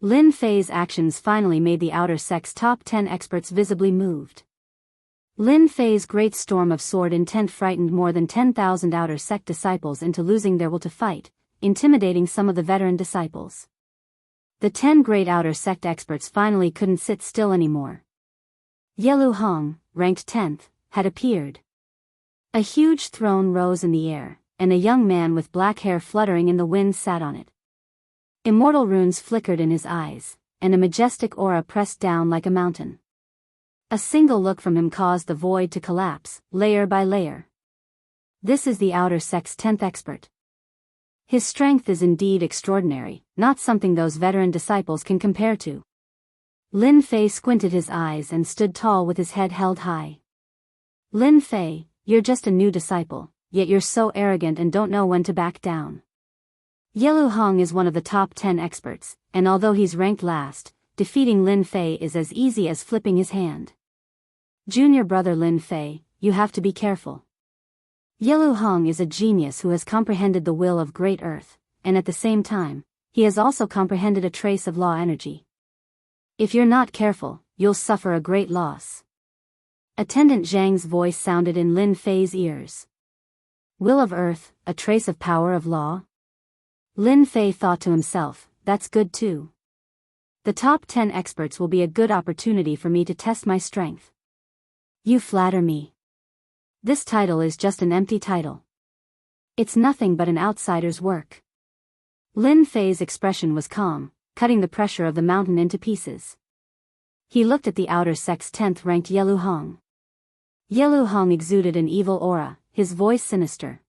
A: Lin Fei's actions finally made the outer sect's top 10 experts visibly moved. Lin Fei's great storm of sword intent frightened more than 10,000 outer sect disciples into losing their will to fight, intimidating some of the veteran disciples. The 10 great outer sect experts finally couldn't sit still anymore. Yelu Hong, ranked 10th, had appeared. A huge throne rose in the air, and a young man with black hair fluttering in the wind sat on it. Immortal runes flickered in his eyes, and a majestic aura pressed down like a mountain. A single look from him caused the void to collapse, layer by layer. This is the outer sect's 10th expert. His strength is indeed extraordinary, not something those veteran disciples can compare to. Lin Fei squinted his eyes and stood tall with his head held high. Lin Fei, you're just a new disciple, yet you're so arrogant and don't know when to back down. Yelu Hong is one of the top 10 experts, and although he's ranked last, defeating Lin Fei is as easy as flipping his hand. Junior brother Lin Fei, you have to be careful. Yelu Hong is a genius who has comprehended the will of Great Earth, and at the same time, he has also comprehended a trace of law energy. If you're not careful, you'll suffer a great loss. Attendant Zhang's voice sounded in Lin Fei's ears. Will of Earth, a trace of power of law? Lin Fei thought to himself, that's good too. The top 10 experts will be a good opportunity for me to test my strength. You flatter me. This title is just an empty title. It's nothing but an outsider's work. Lin Fei's expression was calm, cutting the pressure of the mountain into pieces. He looked at the outer sect's 10th ranked Yelu Hong. Yelu Hong exuded an evil aura, his voice sinister.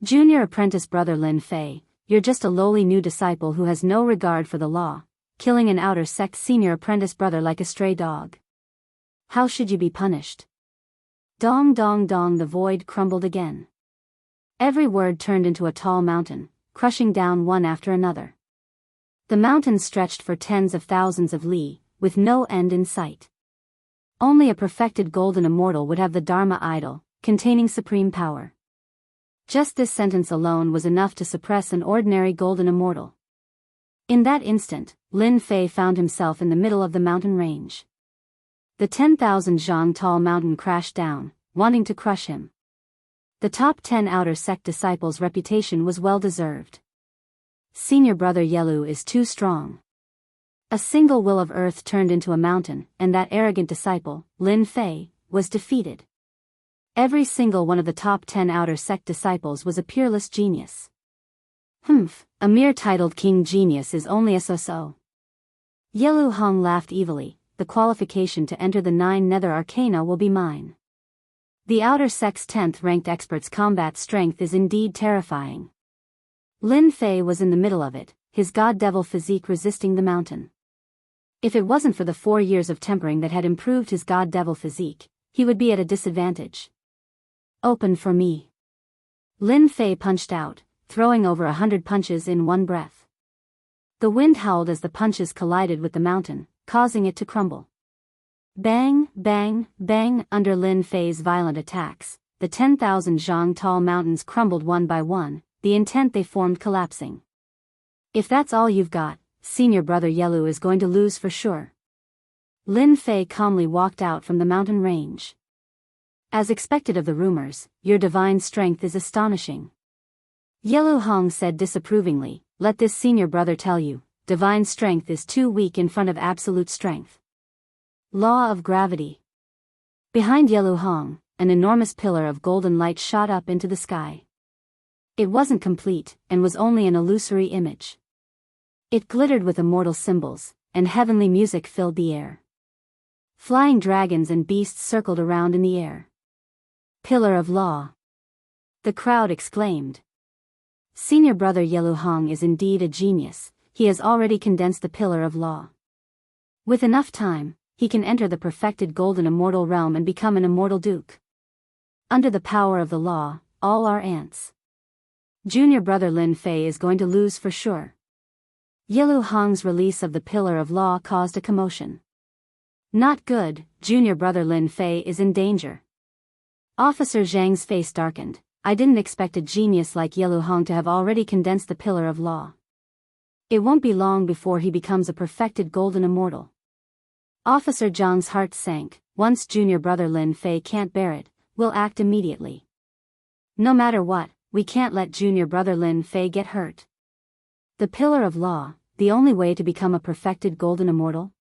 A: Junior apprentice brother Lin Fei, you're just a lowly new disciple who has no regard for the law, killing an outer sect senior apprentice brother like a stray dog. How should you be punished? Dong dong dong, the void crumbled again. Every word turned into a tall mountain, crushing down one after another. The mountain stretched for tens of thousands of li, with no end in sight. Only a perfected golden immortal would have the Dharma idol, containing supreme power. Just this sentence alone was enough to suppress an ordinary golden immortal. In that instant, Lin Fei found himself in the middle of the mountain range. The 10,000 zhang tall mountain crashed down, wanting to crush him. The top 10 outer sect disciples' reputation was well deserved. Senior brother Yelu is too strong. A single will of earth turned into a mountain, and that arrogant disciple, Lin Fei, was defeated. Every single one of the top 10 outer sect disciples was a peerless genius. A mere titled king genius is only a so-so. Yelu Hong laughed evilly, the qualification to enter the 9 nether arcana will be mine. The outer sect's 10th ranked expert's combat strength is indeed terrifying. Lin Fei was in the middle of it, his god-devil physique resisting the mountain. If it wasn't for the 4 years of tempering that had improved his god-devil physique, he would be at a disadvantage. Open for me. Lin Fei punched out, throwing over 100 punches in one breath. The wind howled as the punches collided with the mountain, causing it to crumble. Bang, bang, bang, under Lin Fei's violent attacks, the 10,000 zhang tall mountains crumbled one by one, the intent they formed collapsing. If that's all you've got, senior brother Yelu is going to lose for sure. Lin Fei calmly walked out from the mountain range. As expected of the rumors, your divine strength is astonishing. Yelu Hong said disapprovingly, let this senior brother tell you, divine strength is too weak in front of absolute strength. Law of gravity. Behind Yelu Hong, an enormous pillar of golden light shot up into the sky. It wasn't complete, and was only an illusory image. It glittered with immortal symbols, and heavenly music filled the air. Flying dragons and beasts circled around in the air. Pillar of Law. The crowd exclaimed. Senior brother Yelu Hong is indeed a genius, he has already condensed the Pillar of Law. With enough time, he can enter the perfected golden immortal realm and become an immortal duke. Under the power of the law, all are ants. Junior brother Lin Fei is going to lose for sure. Yelu Hong's release of the Pillar of Law caused a commotion. Not good, junior brother Lin Fei is in danger. Officer Zhang's face darkened. I didn't expect a genius like Yelu Hong to have already condensed the Pillar of Law. It won't be long before he becomes a perfected golden immortal. Officer Zhang's heart sank, once junior brother Lin Fei can't bear it, we'll act immediately. No matter what, we can't let junior brother Lin Fei get hurt. The pillar of law, the only way to become a perfected golden immortal?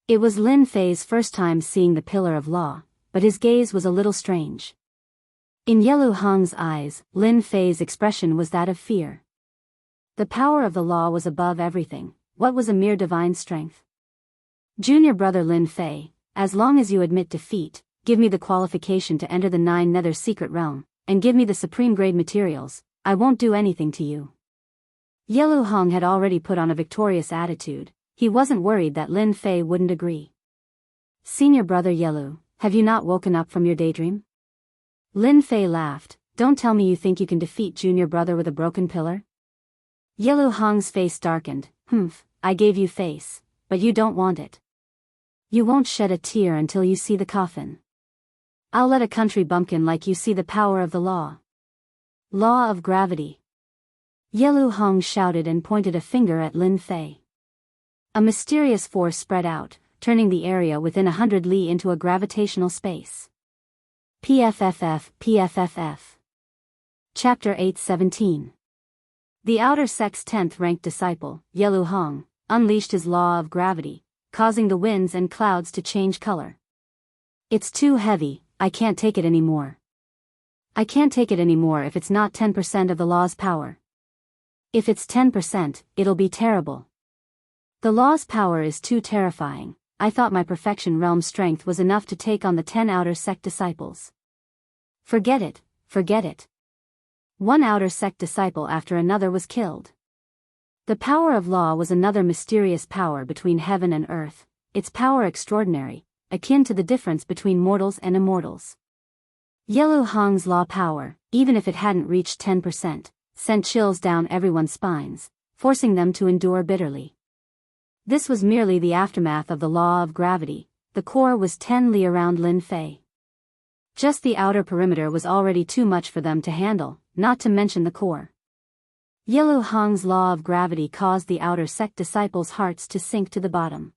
A: It was Lin Fei's first time seeing the pillar of law, but his gaze was a little strange. In Yelu Hong's eyes, Lin Fei's expression was that of fear. The power of the law was above everything. What was a mere divine strength? Junior brother Lin Fei, as long as you admit defeat, give me the qualification to enter the 9 Nether secret realm, and give me the supreme grade materials, I won't do anything to you. Yelu Hong had already put on a victorious attitude. He wasn't worried that Lin Fei wouldn't agree. Senior brother Yelu, have you not woken up from your daydream? Lin Fei laughed. Don't tell me you think you can defeat junior brother with a broken pillar? Yelu Hong's face darkened. I gave you face, but you don't want it. You won't shed a tear until you see the coffin. I'll let a country bumpkin like you see the power of the law. Law of gravity. Yelu Hong shouted and pointed a finger at Lin Fei. A mysterious force spread out, turning the area within 100 li into a gravitational space. PFFF. Chapter 8:17. The outer sect's 10th ranked disciple, Yelu Hong, unleashed his law of gravity, causing the winds and clouds to change color. It's too heavy, I can't take it anymore. I can't take it anymore if it's not 10% of the law's power. If it's 10%, it'll be terrible. The law's power is too terrifying. I thought my perfection realm strength was enough to take on the 10 outer sect disciples. Forget it, forget it. One outer sect disciple after another was killed. The power of law was another mysterious power between heaven and earth, its power extraordinary, akin to the difference between mortals and immortals. Yelu Hong's law power, even if it hadn't reached 10%, sent chills down everyone's spines, forcing them to endure bitterly. This was merely the aftermath of the law of gravity. The core was 10 li around Lin Fei. Just the outer perimeter was already too much for them to handle, not to mention the core. Yelu Hong's law of gravity caused the outer sect disciples' hearts to sink to the bottom.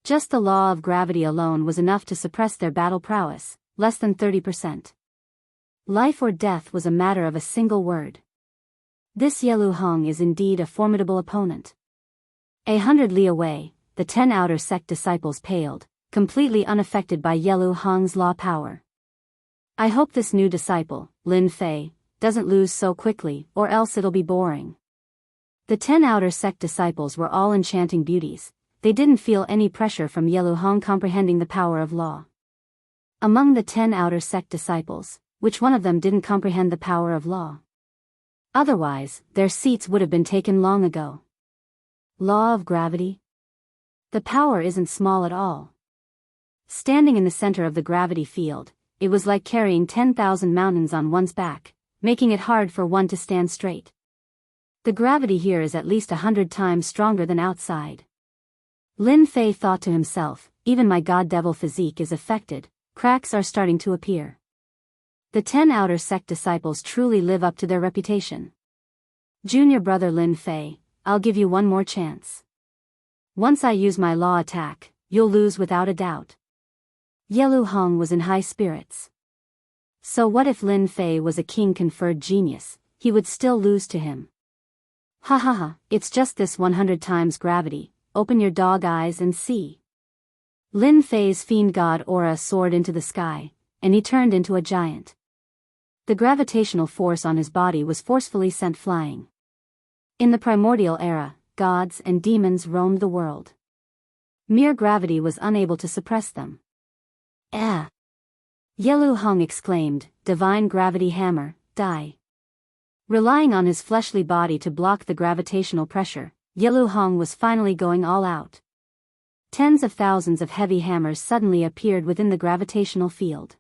A: Just the law of gravity alone was enough to suppress their battle prowess, less than 30%. Life or death was a matter of a single word. This Yelu Hong is indeed a formidable opponent. 100 li away, the 10 outer sect disciples paled, completely unaffected by Yelu Hong's law power. I hope this new disciple, Lin Fei, doesn't lose so quickly, or else it'll be boring. The 10 outer sect disciples were all enchanting beauties. They didn't feel any pressure from Yelu Hong comprehending the power of law. Among the 10 outer sect disciples, which one of them didn't comprehend the power of law? Otherwise, their seats would have been taken long ago. Law of gravity? The power isn't small at all. Standing in the center of the gravity field, it was like carrying 10,000 mountains on one's back, making it hard for one to stand straight. The gravity here is at least 100 times stronger than outside. Lin Fei thought to himself, even my god-devil physique is affected, cracks are starting to appear. The 10 outer sect disciples truly live up to their reputation. Junior brother Lin Fei, I'll give you one more chance. Once I use my law attack, you'll lose without a doubt. Yelu Hong was in high spirits. So what if Lin Fei was a king-conferred genius, he would still lose to him. Ha ha ha, it's just this 100 times gravity, open your dog eyes and see. Lin Fei's fiend god aura soared into the sky, and he turned into a giant. The gravitational force on his body was forcefully sent flying. In the primordial era, gods and demons roamed the world. Mere gravity was unable to suppress them. Yelu Hong exclaimed, divine gravity hammer, die. Relying on his fleshly body to block the gravitational pressure, Yelu Hong was finally going all out. Tens of thousands of heavy hammers suddenly appeared within the gravitational field.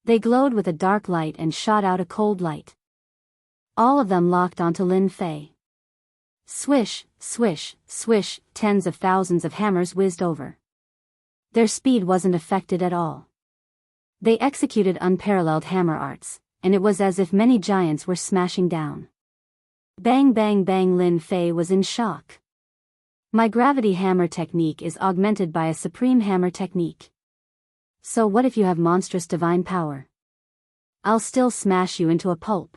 A: They glowed with a dark light and shot out a cold light. All of them locked onto Lin Fei. Swish, swish, swish, tens of thousands of hammers whizzed over. Their speed wasn't affected at all. They executed unparalleled hammer arts, and it was as if many giants were smashing down. Bang bang bang, Lin Fei was in shock. My gravity hammer technique is augmented by a supreme hammer technique. So what if you have monstrous divine power? I'll still smash you into a pulp.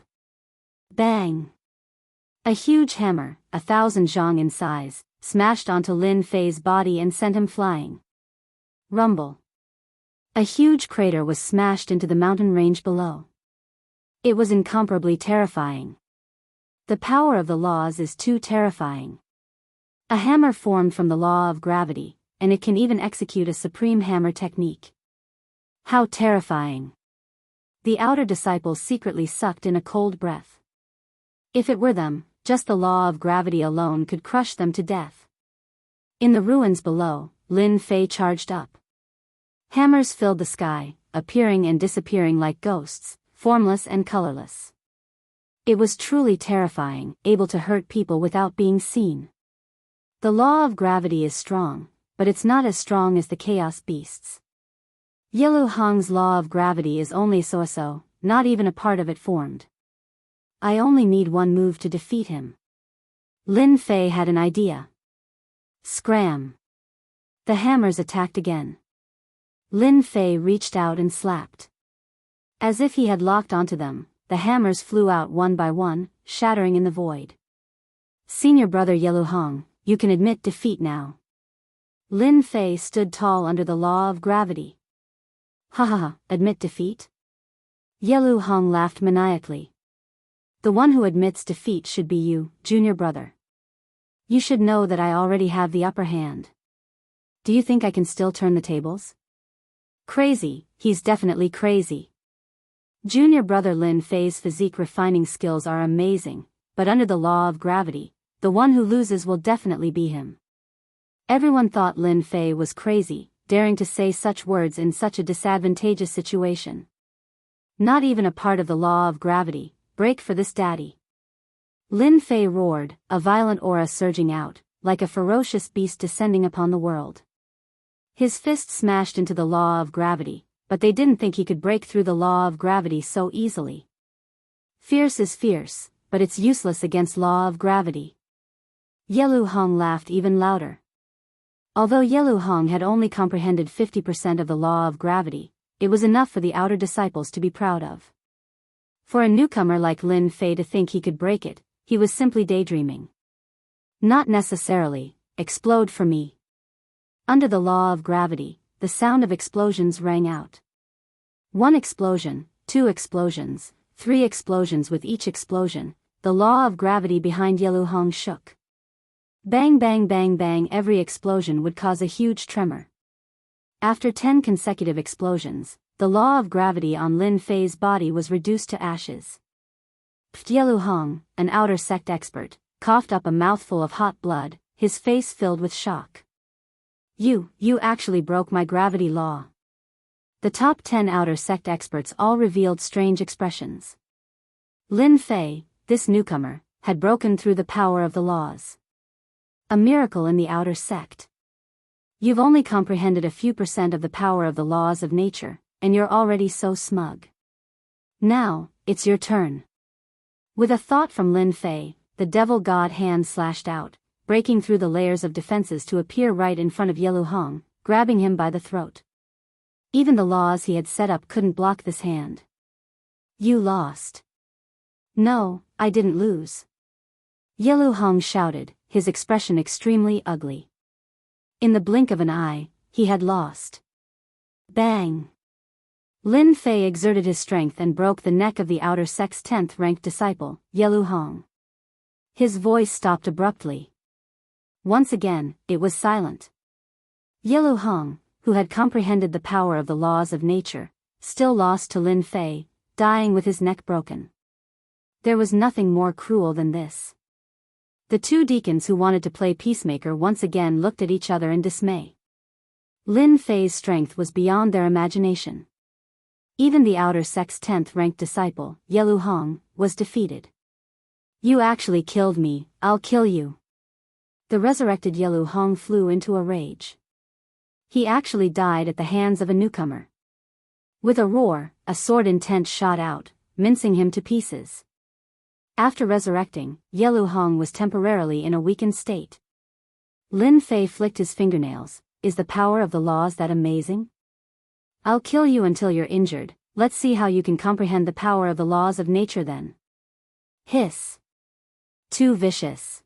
A: Bang! A huge hammer, 1,000 zhang in size, smashed onto Lin Fei's body and sent him flying. Rumble. A huge crater was smashed into the mountain range below. It was incomparably terrifying. The power of the laws is too terrifying. A hammer formed from the law of gravity, and it can even execute a supreme hammer technique. How terrifying! The outer disciples secretly sucked in a cold breath. If it were them, just the law of gravity alone could crush them to death. In the ruins below, Lin Fei charged up. Hammers filled the sky, appearing and disappearing like ghosts, formless and colorless. It was truly terrifying, able to hurt people without being seen. The law of gravity is strong, but it's not as strong as the chaos beasts. Yelu Hong's law of gravity is only so-so, not even a part of it formed. I only need one move to defeat him. Lin Fei had an idea. Scram! The hammers attacked again. Lin Fei reached out and slapped. As if he had locked onto them, the hammers flew out one by one, shattering in the void. Senior brother Yelu Hong, you can admit defeat now. Lin Fei stood tall under the law of gravity. Ha ha ha, admit defeat? Yelu Hong laughed maniacally. The one who admits defeat should be you, junior brother. You should know that I already have the upper hand. Do you think I can still turn the tables? Crazy, he's definitely crazy. Junior brother Lin Fei's physique refining skills are amazing, but under the law of gravity, the one who loses will definitely be him. Everyone thought Lin Fei was crazy, daring to say such words in such a disadvantageous situation. Not even a part of the law of gravity. Break for this daddy. Lin Fei roared, a violent aura surging out, like a ferocious beast descending upon the world. His fist smashed into the law of gravity, but they didn't think he could break through the law of gravity so easily. Fierce is fierce, but it's useless against law of gravity. Yelu Hong laughed even louder. Although Yelu Hong had only comprehended 50% of the law of gravity, it was enough for the outer disciples to be proud of. For a newcomer like Lin Fei to think he could break it, he was simply daydreaming. Not necessarily. Explode for me. Under the law of gravity, the sound of explosions rang out. 1 explosion, 2 explosions, 3 explosions. With each explosion, the law of gravity behind Yelu Hong shook. Bang bang bang bang, every explosion would cause a huge tremor. After 10 consecutive explosions, the law of gravity on Lin Fei's body was reduced to ashes. Yelu Hong, an outer sect expert, coughed up a mouthful of hot blood, his face filled with shock. You actually broke my gravity law. The top 10 outer sect experts all revealed strange expressions. Lin Fei, this newcomer, had broken through the power of the laws. A miracle in the outer sect. You've only comprehended a few % of the power of the laws of nature, and you're already so smug. Now, it's your turn. With a thought from Lin Fei, the devil god hand slashed out, breaking through the layers of defenses to appear right in front of Yelu Hong, grabbing him by the throat. Even the laws he had set up couldn't block this hand. You lost. No, I didn't lose. Yelu Hong shouted, his expression extremely ugly. In the blink of an eye, he had lost. Bang! Lin Fei exerted his strength and broke the neck of the outer sect's 10th ranked disciple, Yelu Hong. His voice stopped abruptly. Once again, it was silent. Yelu Hong, who had comprehended the power of the laws of nature, still lost to Lin Fei, dying with his neck broken. There was nothing more cruel than this. The two deacons who wanted to play peacemaker once again looked at each other in dismay. Lin Fei's strength was beyond their imagination. Even the outer sect's 10th ranked disciple, Yelu Hong, was defeated. You actually killed me, I'll kill you. The resurrected Yelu Hong flew into a rage. He actually died at the hands of a newcomer. With a roar, a sword intent shot out, mincing him to pieces. After resurrecting, Yelu Hong was temporarily in a weakened state. Lin Fei flicked his fingernails. Is the power of the laws that amazing? I'll kill you until you're injured. Let's see how you can comprehend the power of the laws of nature then. Hiss. Too vicious.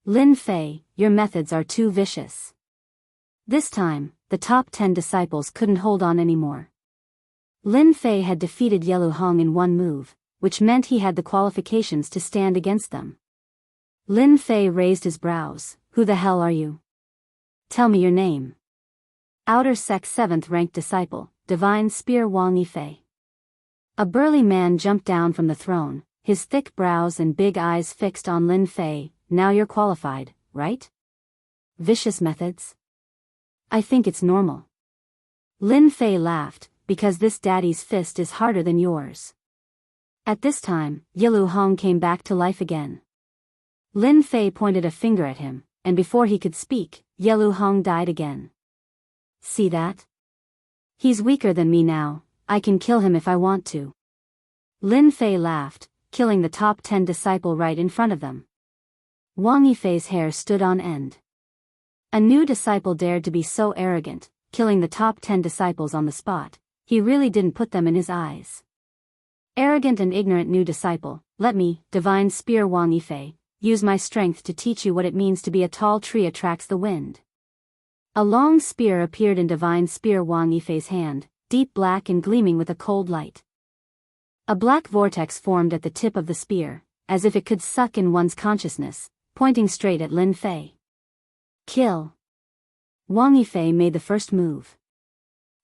A: Lin Fei, your methods are too vicious. This time, the top 10 disciples couldn't hold on anymore. Lin Fei had defeated Yelu Hong in one move, which meant he had the qualifications to stand against them. Lin Fei raised his brows. Who the hell are you? Tell me your name. Outer Sect 7th ranked disciple, Divine Spear Wang Yifei. A burly man jumped down from the throne, his thick brows and big eyes fixed on Lin Fei. Now you're qualified, right? Vicious methods? I think it's normal. Lin Fei laughed, because this daddy's fist is harder than yours. At this time, Yelu Hong came back to life again. Lin Fei pointed a finger at him, and before he could speak, Yelu Hong died again. See that? He's weaker than me now, I can kill him if I want to. Lin Fei laughed, killing the top 10 disciple right in front of them. Wang Yifei's hair stood on end. A new disciple dared to be so arrogant, killing the top 10 disciples on the spot. He really didn't put them in his eyes. Arrogant and ignorant new disciple, let me, Divine Spear Wang Yifei, use my strength to teach you what it means to be a tall tree attracts the wind. A long spear appeared in Divine Spear Wang Yifei's hand, deep black and gleaming with a cold light. A black vortex formed at the tip of the spear, as if it could suck in one's consciousness, pointing straight at Lin Fei. Kill. Wang Yifei made the first move.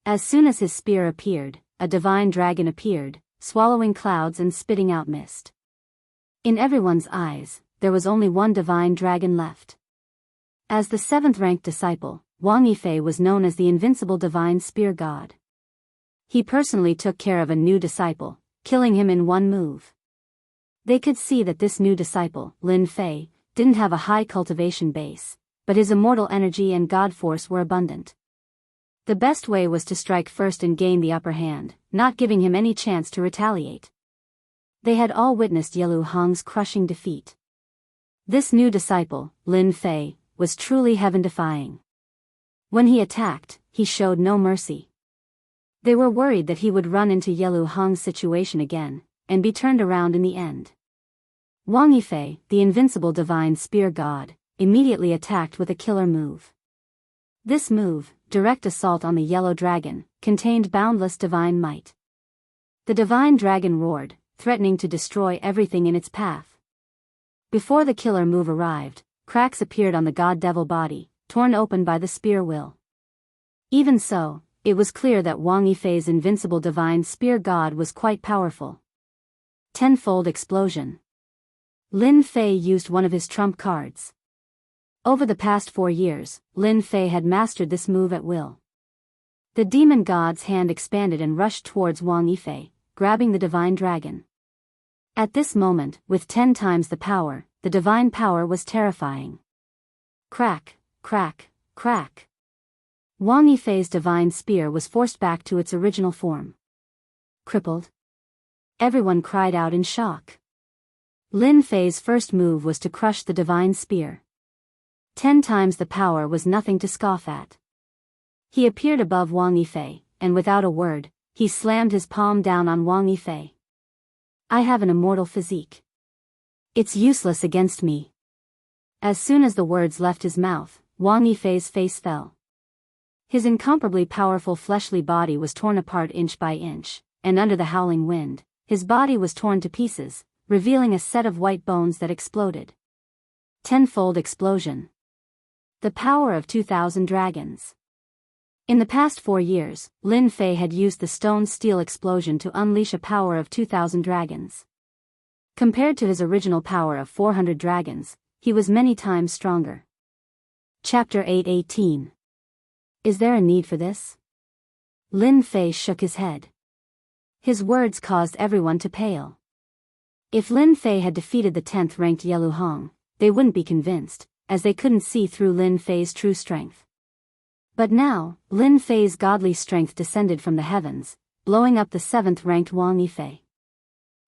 A: As soon as his spear appeared, a divine dragon appeared, swallowing clouds and spitting out mist. In everyone's eyes, there was only one divine dragon left. As the 7th-ranked disciple, Wang Yifei was known as the invincible divine spear god. He personally took care of a new disciple, killing him in one move. They could see that this new disciple, Lin Fei, didn't have a high cultivation base, but his immortal energy and god force were abundant. The best way was to strike first and gain the upper hand, not giving him any chance to retaliate. They had all witnessed Yelu Hong's crushing defeat. This new disciple, Lin Fei, was truly heaven-defying. When he attacked, he showed no mercy. They were worried that he would run into Yelu Hong's situation again, and be turned around in the end. Wang Yifei, the invincible divine spear god, immediately attacked with a killer move. This move, direct assault on the yellow dragon, contained boundless divine might. The divine dragon roared, threatening to destroy everything in its path. Before the killer move arrived, cracks appeared on the god-devil body, torn open by the spear will. Even so, it was clear that Wang Yifei's invincible divine spear god was quite powerful. Tenfold explosion. Lin Fei used one of his trump cards. Over the past 4 years, Lin Fei had mastered this move at will. The demon god's hand expanded and rushed towards Wang Yifei, grabbing the divine dragon. At this moment, with 10 times the power, the divine power was terrifying. Crack, crack, crack. Wang Yifei's divine spear was forced back to its original form. Crippled. Everyone cried out in shock. Lin Fei's first move was to crush the divine spear. 10 times the power was nothing to scoff at. He appeared above Wang Yifei, and without a word, he slammed his palm down on Wang Yifei. I have an immortal physique. It's useless against me. As soon as the words left his mouth, Wang Yifei's face fell. His incomparably powerful fleshly body was torn apart inch by inch, and under the howling wind, his body was torn to pieces, revealing a set of white bones that exploded. Tenfold explosion. The power of 2,000 dragons. In the past 4 years, Lin Fei had used the stone-steel explosion to unleash a power of 2,000 dragons. Compared to his original power of 400 dragons, he was many times stronger. Chapter 8:18. Is there a need for this? Lin Fei shook his head. His words caused everyone to pale. If Lin Fei had defeated the 10th-ranked Yelu Hong, they wouldn't be convinced, as they couldn't see through Lin Fei's true strength. But now, Lin Fei's godly strength descended from the heavens, blowing up the 7th-ranked Wang Yifei.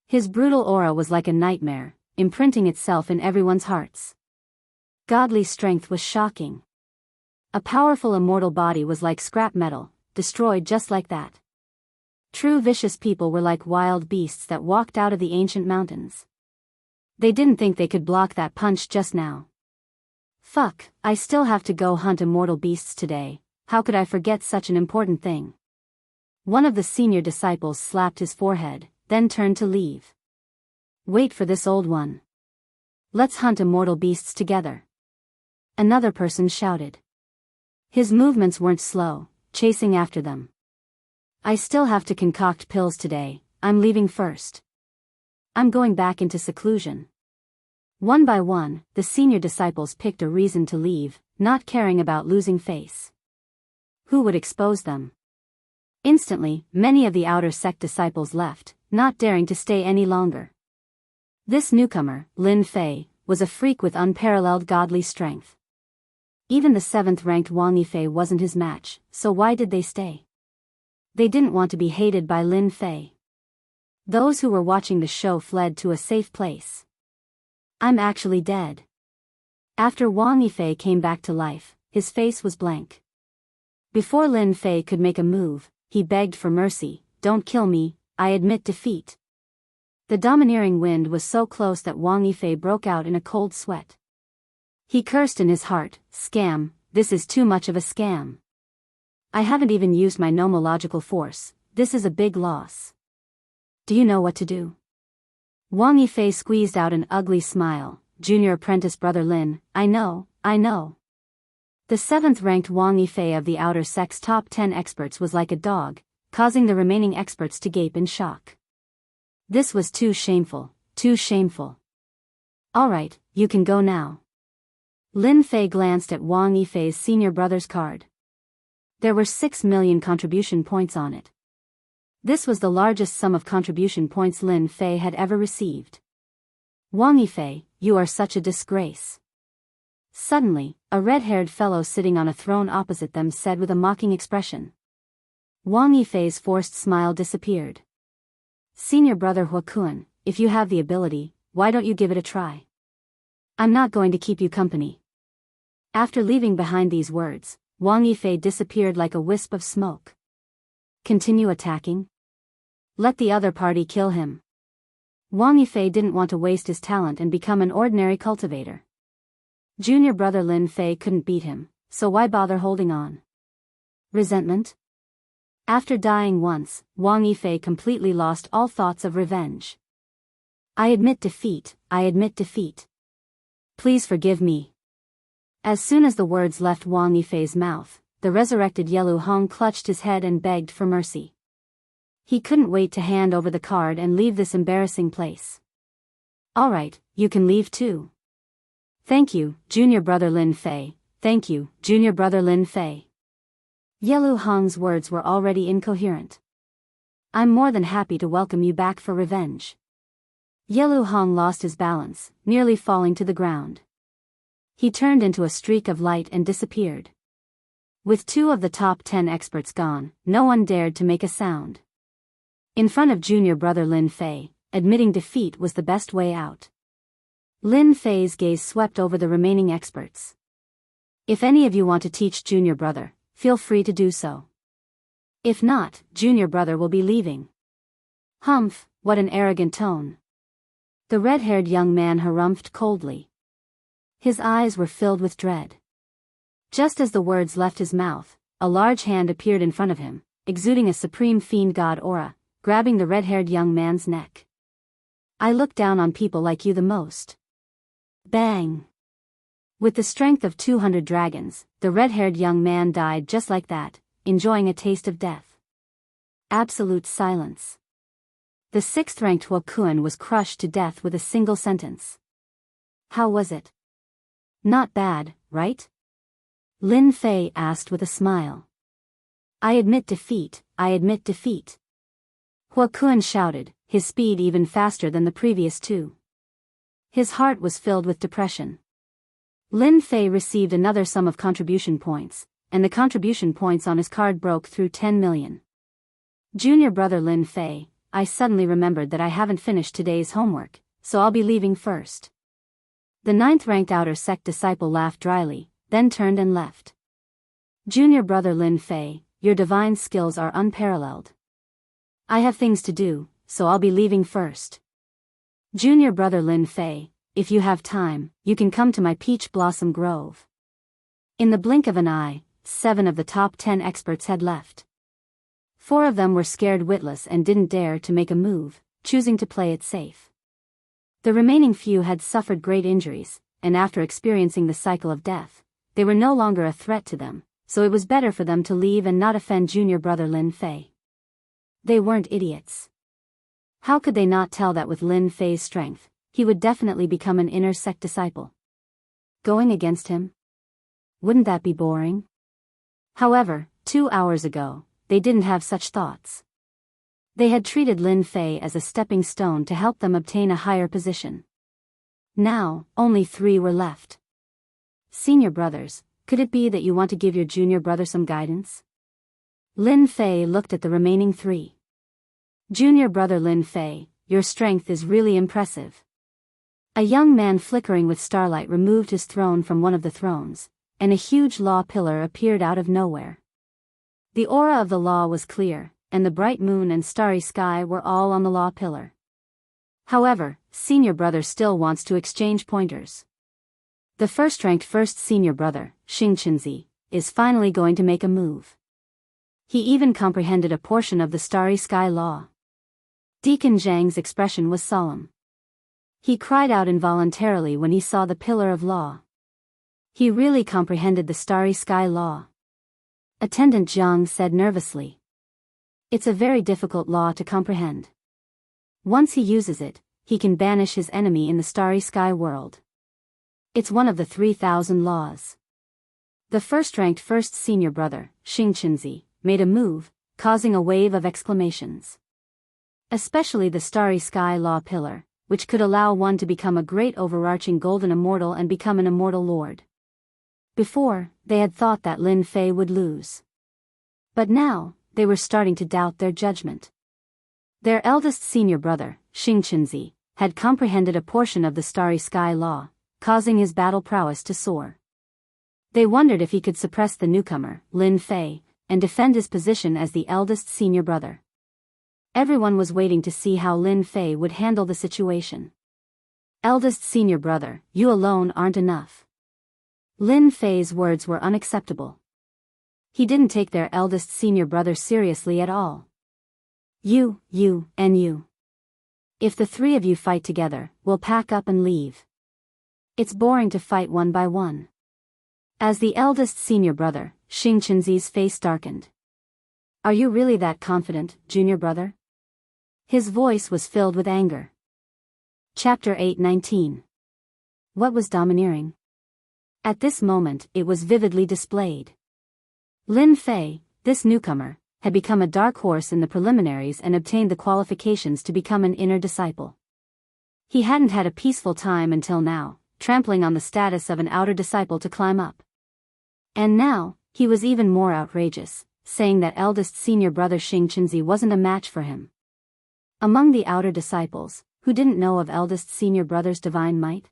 A: His brutal aura was like a nightmare, imprinting itself in everyone's hearts. Godly strength was shocking. A powerful immortal body was like scrap metal, destroyed just like that. True vicious people were like wild beasts that walked out of the ancient mountains. They didn't think they could block that punch just now. Fuck, I still have to go hunt immortal beasts today, how could I forget such an important thing? One of the senior disciples slapped his forehead, then turned to leave. Wait for this old one. Let's hunt immortal beasts together. Another person shouted. His movements weren't slow, chasing after them. I still have to concoct pills today, I'm leaving first. I'm going back into seclusion. One by one, the senior disciples picked a reason to leave, not caring about losing face. Who would expose them? Instantly, many of the outer sect disciples left, not daring to stay any longer. This newcomer, Lin Fei, was a freak with unparalleled godly strength. Even the 7th-ranked Wang Yifei wasn't his match, so why did they stay? They didn't want to be hated by Lin Fei. Those who were watching the show fled to a safe place. I'm actually dead. After Wang Yifei came back to life, his face was blank. Before Lin Fei could make a move, he begged for mercy, don't kill me, I admit defeat. The domineering wind was so close that Wang Yifei broke out in a cold sweat. He cursed in his heart, scam, this is too much of a scam. I haven't even used my nomological force, this is a big loss. Do you know what to do? Wang Yifei squeezed out an ugly smile, junior apprentice brother Lin, I know. The 7th-ranked Wang Yifei of the outer sect's top 10 experts was like a dog, causing the remaining experts to gape in shock. This was too shameful, too shameful. Alright, you can go now. Lin Fei glanced at Wang Yifei's senior brother's card. There were 6 million contribution points on it. This was the largest sum of contribution points Lin Fei had ever received. Wang Yifei, you are such a disgrace. Suddenly, a red-haired fellow sitting on a throne opposite them said with a mocking expression. Wang Yifei's forced smile disappeared. Senior brother Huakun, if you have the ability, why don't you give it a try? I'm not going to keep you company. After leaving behind these words, Wang Yifei disappeared like a wisp of smoke. Continue attacking? Let the other party kill him. Wang Yifei didn't want to waste his talent and become an ordinary cultivator. Junior brother Lin Fei couldn't beat him, so why bother holding on? Resentment? After dying once, Wang Yifei completely lost all thoughts of revenge. I admit defeat, I admit defeat. Please forgive me. As soon as the words left Wang Yifei's mouth, the resurrected Yelu Hong clutched his head and begged for mercy. He couldn't wait to hand over the card and leave this embarrassing place. Alright, you can leave too. Thank you, junior brother Lin Fei, thank you, junior brother Lin Fei. Yelu Hong's words were already incoherent. I'm more than happy to welcome you back for revenge. Yelu Hong lost his balance, nearly falling to the ground. He turned into a streak of light and disappeared. With 2 of the top 10 experts gone, no one dared to make a sound. In front of junior brother Lin Fei, admitting defeat was the best way out. Lin Fei's gaze swept over the remaining experts. If any of you want to teach junior brother, feel free to do so. If not, junior brother will be leaving. Humph, what an arrogant tone. The red-haired young man harumphed coldly. His eyes were filled with dread. Just as the words left his mouth, a large hand appeared in front of him, exuding a supreme fiend god aura, grabbing the red-haired young man's neck. I look down on people like you the most. Bang! With the strength of 200 dragons, the red-haired young man died just like that, enjoying a taste of death. Absolute silence. The 6th-ranked Huakun was crushed to death with a single sentence. How was it? Not bad, right? Lin Fei asked with a smile. I admit defeat, I admit defeat. Huakun shouted, his speed even faster than the previous 2. His heart was filled with depression. Lin Fei received another sum of contribution points, and the contribution points on his card broke through 10 million. Junior brother Lin Fei, I suddenly remembered that I haven't finished today's homework, so I'll be leaving first. The 9th-ranked outer sect disciple laughed dryly, then turned and left. Junior brother Lin Fei, your divine skills are unparalleled. I have things to do, so I'll be leaving first. Junior brother Lin Fei, if you have time, you can come to my peach blossom grove. In the blink of an eye, 7 of the top 10 experts had left. 4 of them were scared witless and didn't dare to make a move, choosing to play it safe. The remaining few had suffered great injuries, and after experiencing the cycle of death, they were no longer a threat to them, so it was better for them to leave and not offend junior brother Lin Fei. They weren't idiots. How could they not tell that with Lin Fei's strength, he would definitely become an inner sect disciple? Going against him? Wouldn't that be boring? However, 2 hours ago, they didn't have such thoughts. They had treated Lin Fei as a stepping stone to help them obtain a higher position. Now, only 3 were left. Senior brothers, could it be that you want to give your junior brother some guidance? Lin Fei looked at the remaining 3. Junior brother Lin Fei, your strength is really impressive. A young man flickering with starlight removed his throne from one of the thrones, and a huge law pillar appeared out of nowhere. The aura of the law was clear, and the bright moon and starry sky were all on the law pillar. However, senior brother still wants to exchange pointers. The first-ranked first senior brother, Xingqinzi, is finally going to make a move. He even comprehended a portion of the starry sky law. Deacon Zhang's expression was solemn. He cried out involuntarily when he saw the pillar of law. He really comprehended the starry sky law. Attendant Jiang said nervously. It's a very difficult law to comprehend. Once he uses it, he can banish his enemy in the starry sky world. It's one of the 3,000 laws. The first-ranked first senior brother, Xingqinzi, made a move, causing a wave of exclamations. Especially the starry sky law pillar, which could allow one to become a great overarching golden immortal and become an immortal lord. Before, they had thought that Lin Fei would lose. But now, they were starting to doubt their judgment. Their eldest senior brother, Xingqinzi, had comprehended a portion of the starry sky law, causing his battle prowess to soar. They wondered if he could suppress the newcomer, Lin Fei, and defend his position as the eldest senior brother. Everyone was waiting to see how Lin Fei would handle the situation. Eldest senior brother, you alone aren't enough. Lin Fei's words were unacceptable. He didn't take their eldest senior brother seriously at all. You, and you. If the 3 of you fight together, we'll pack up and leave. It's boring to fight one by one. As the eldest senior brother, Xingqinzi's face darkened. Are you really that confident, junior brother? His voice was filled with anger. Chapter 8:19. What was domineering? At this moment, it was vividly displayed. Lin Fei, this newcomer, had become a dark horse in the preliminaries and obtained the qualifications to become an inner disciple. He hadn't had a peaceful time until now, trampling on the status of an outer disciple to climb up. And now, he was even more outrageous, saying that eldest senior brother Xingqinzi wasn't a match for him. Among the outer disciples, who didn't know of eldest senior brother's divine might?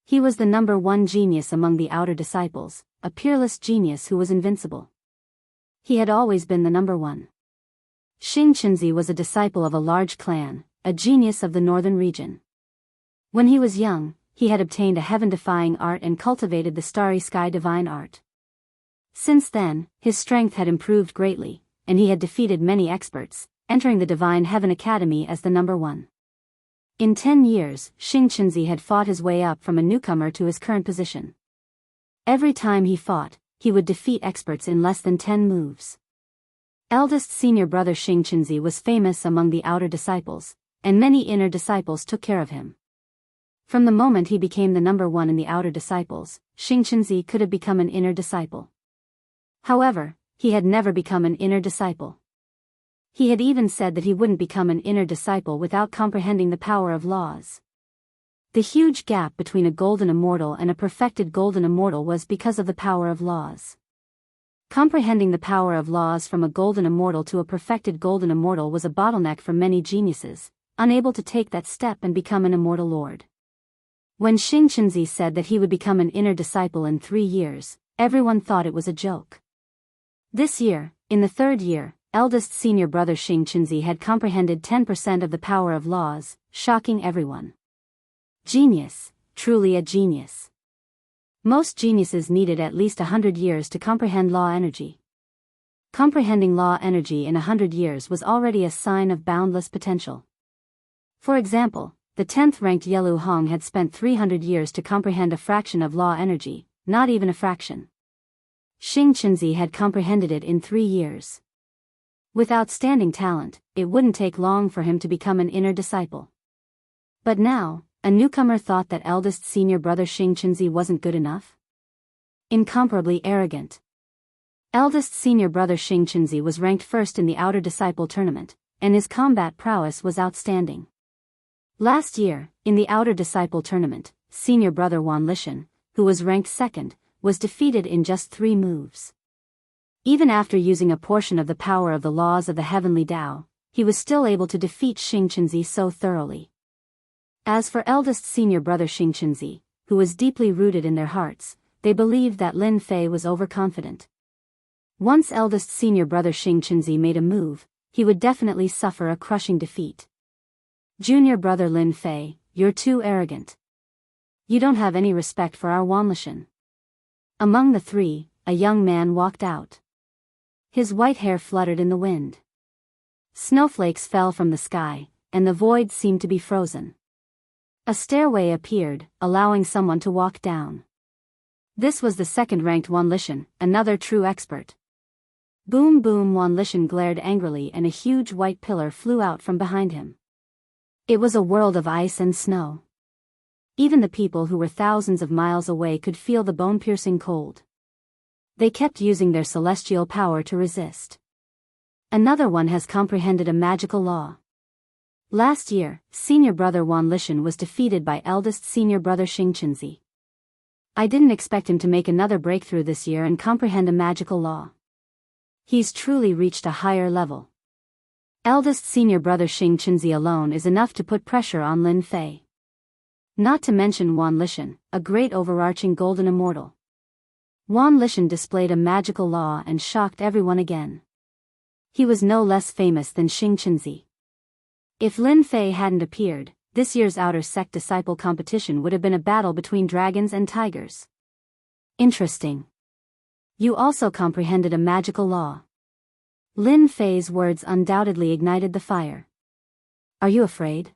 A: He was the number 1 genius among the outer disciples, a peerless genius who was invincible. He had always been the number 1. Xingqinzi was a disciple of a large clan, a genius of the northern region. When he was young, he had obtained a heaven-defying art and cultivated the starry sky divine art. Since then, his strength had improved greatly, and he had defeated many experts, entering the Divine Heaven Academy as the number 1. In 10 years, Xingqinzi had fought his way up from a newcomer to his current position. Every time he fought, he would defeat experts in less than 10 moves. Eldest senior brother Xingqinzi was famous among the outer disciples, and many inner disciples took care of him. From the moment he became the number 1 in the outer disciples, Xingqinzi could have become an inner disciple. However, he had never become an inner disciple. He had even said that he wouldn't become an inner disciple without comprehending the power of laws. The huge gap between a golden immortal and a perfected golden immortal was because of the power of laws. Comprehending the power of laws from a golden immortal to a perfected golden immortal was a bottleneck for many geniuses, unable to take that step and become an immortal lord. When Xingqinzi said that he would become an inner disciple in 3 years, everyone thought it was a joke. This year, In the third year, eldest senior brother Xing Qinzi had comprehended 10% of the power of laws, shocking everyone. Genius, truly a genius. Most geniuses needed at least 100 years to comprehend law energy. Comprehending law energy in 100 years was already a sign of boundless potential. For example, the 10th-ranked Yelu Hong had spent 300 years to comprehend a fraction of law energy, not even a fraction. Xing Qinzi had comprehended it in 3 years. With outstanding talent, it wouldn't take long for him to become an inner disciple. But now, a newcomer thought that eldest senior brother Xing Qinzi wasn't good enough? Incomparably arrogant. Eldest senior brother Xing Qinzi was ranked first in the Outer Disciple tournament, and his combat prowess was outstanding. Last year, in the Outer Disciple tournament, senior brother Wan Lishan, who was ranked second, was defeated in just 3 moves. Even after using a portion of the power of the laws of the heavenly Tao, he was still able to defeat Xing Qinzi so thoroughly. As for eldest senior brother Xing Qinzi, who was deeply rooted in their hearts, they believed that Lin Fei was overconfident. Once eldest senior brother Xing Qinzi made a move, he would definitely suffer a crushing defeat. Junior brother Lin Fei, you're too arrogant. You don't have any respect for our Wan Lishan. Among the 3, a young man walked out. His white hair fluttered in the wind. Snowflakes fell from the sky, and the void seemed to be frozen. A stairway appeared, allowing someone to walk down. This was the second-ranked Wan Lishan, another true expert. Boom boom, Wan Lishan glared angrily and a huge white pillar flew out from behind him. It was a world of ice and snow. Even the people who were thousands of miles away could feel the bone-piercing cold. They kept using their celestial power to resist. Another one has comprehended a magical law. Last year, senior brother Wan Lishan was defeated by eldest senior brother Xing Qinzi. I didn't expect him to make another breakthrough this year and comprehend a magical law. He's truly reached a higher level. Eldest senior brother Xing Qinzi alone is enough to put pressure on Lin Fei. Not to mention Wan Lishan, a great overarching golden immortal. Wan Lishan displayed a magical law and shocked everyone again. He was no less famous than Xing Qinzi. If Lin Fei hadn't appeared, this year's Outer Sect Disciple competition would have been a battle between dragons and tigers. Interesting. You also comprehended a magical law. Lin Fei's words undoubtedly ignited the fire. Are you afraid?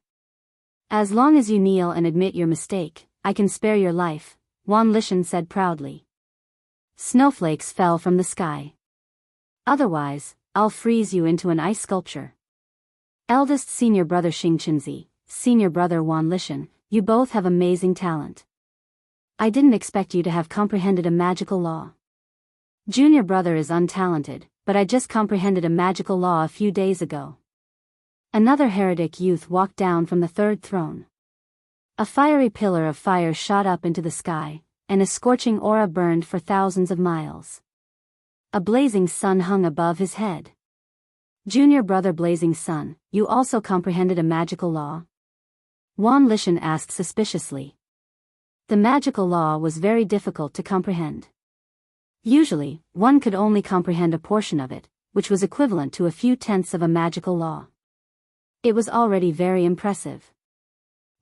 A: As long as you kneel and admit your mistake, I can spare your life, Wan Lishan said proudly. Snowflakes fell from the sky. Otherwise, I'll freeze you into an ice sculpture. Eldest senior brother Xing Qinzi, senior brother Wan Lishan, you both have amazing talent. I didn't expect you to have comprehended a magical law. Junior brother is untalented, but I just comprehended a magical law a few days ago. Another heretic youth walked down from the 3rd throne. A fiery pillar of fire shot up into the sky, and a scorching aura burned for thousands of miles. A blazing sun hung above his head. Junior brother Blazing Sun, you also comprehended a magical law? Wan Lishan asked suspiciously. The magical law was very difficult to comprehend. Usually, one could only comprehend a portion of it, which was equivalent to a few tenths of a magical law. It was already very impressive.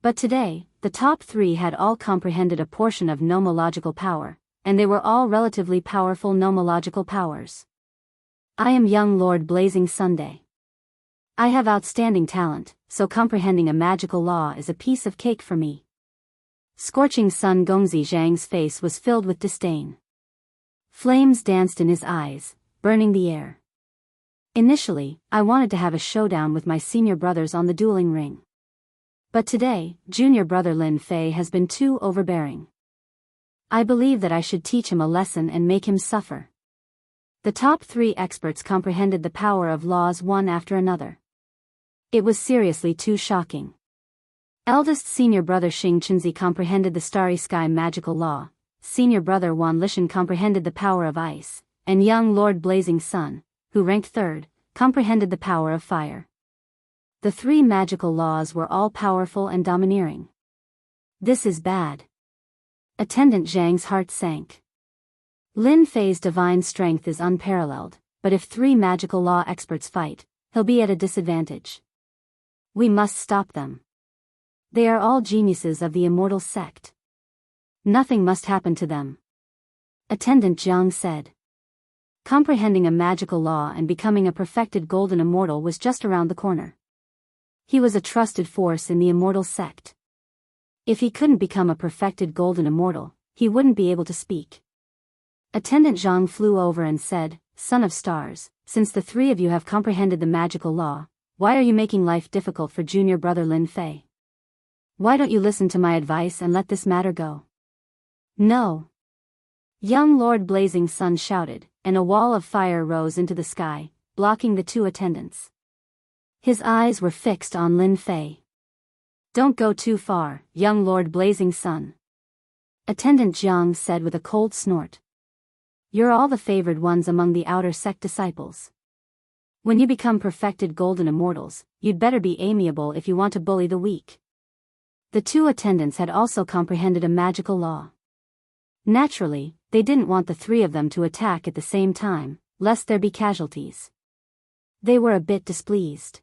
A: But today, the top 3 had all comprehended a portion of nomological power, and they were all relatively powerful nomological powers. I am young Lord Blazing Sunday. I have outstanding talent, so comprehending a magical law is a piece of cake for me. Scorching Sun Gongzi Zhang's face was filled with disdain. Flames danced in his eyes, burning the air. Initially, I wanted to have a showdown with my senior brothers on the dueling ring. But today, junior brother Lin Fei has been too overbearing. I believe that I should teach him a lesson and make him suffer. The top 3 experts comprehended the power of laws one after another. It was seriously too shocking. Eldest senior brother Xing Qinzi comprehended the starry sky magical law, senior brother Wan Lishan comprehended the power of ice, and young Lord Blazing Sun, who ranked 3rd, comprehended the power of fire. The 3 magical laws were all powerful and domineering. This is bad. Attendant Zhang's heart sank. Lin Fei's divine strength is unparalleled, but if 3 magical law experts fight, he'll be at a disadvantage. We must stop them. They are all geniuses of the immortal sect. Nothing must happen to them. Attendant Jiang said. Comprehending a magical law and becoming a perfected golden immortal was just around the corner. He was a trusted force in the immortal sect. If he couldn't become a perfected golden immortal, he wouldn't be able to speak. Attendant Zhang flew over and said, Son of Stars, since the 3 of you have comprehended the magical law, why are you making life difficult for junior brother Lin Fei? Why don't you listen to my advice and let this matter go? No. Young Lord Blazing Sun shouted, and a wall of fire rose into the sky, blocking the 2 attendants. His eyes were fixed on Lin Fei. Don't go too far, young Lord Blazing Sun. Attendant Jiang said with a cold snort. You're all the favored ones among the outer sect disciples. When you become perfected golden immortals, you'd better be amiable if you want to bully the weak. The 2 attendants had also comprehended a magical law. Naturally, they didn't want the 3 of them to attack at the same time, lest there be casualties. They were a bit displeased.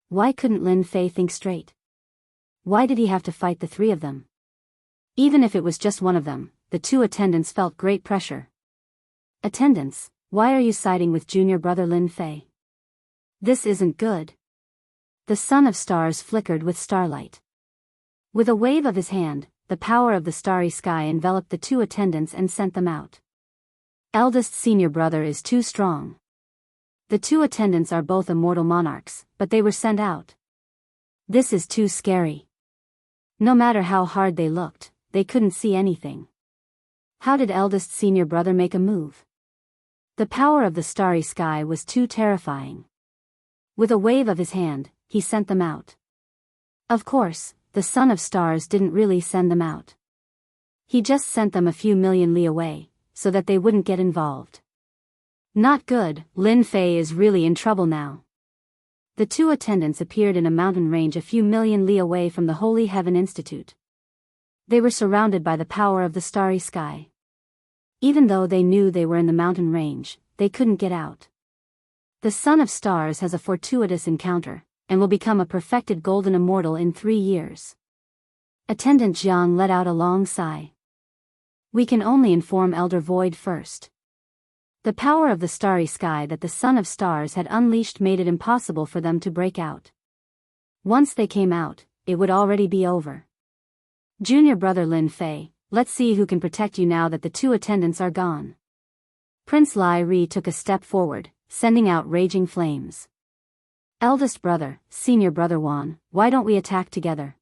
A: Why couldn't Lin Fei think straight? Why did he have to fight the 3 of them? Even if it was just one of them, the 2 attendants felt great pressure. Attendants, why are you siding with junior brother Lin Fei? This isn't good. The Son of Stars flickered with starlight. With a wave of his hand, the power of the starry sky enveloped the 2 attendants and sent them out. Eldest senior brother is too strong. The 2 attendants are both immortal monarchs, but they were sent out. This is too scary. No matter how hard they looked, they couldn't see anything. How did eldest senior brother make a move? The power of the starry sky was too terrifying. With a wave of his hand, he sent them out. Of course, the Son of Stars didn't really send them out. He just sent them a few million li away, so that they wouldn't get involved. Not good, Lin Fei is really in trouble now. The 2 attendants appeared in a mountain range a few million li away from the Holy Heaven Institute. They were surrounded by the power of the starry sky. Even though they knew they were in the mountain range, they couldn't get out. The Son of Stars has a fortuitous encounter, and will become a perfected golden immortal in 3 years. Attendant Jiang let out a long sigh. We can only inform Elder Void first. The power of the starry sky that the Son of Stars had unleashed made it impossible for them to break out. Once they came out, it would already be over. Junior brother Lin Fei, let's see who can protect you now that the 2 attendants are gone. Prince Lai Ri took a step forward, sending out raging flames. Eldest brother, senior brother Wan, why don't we attack together?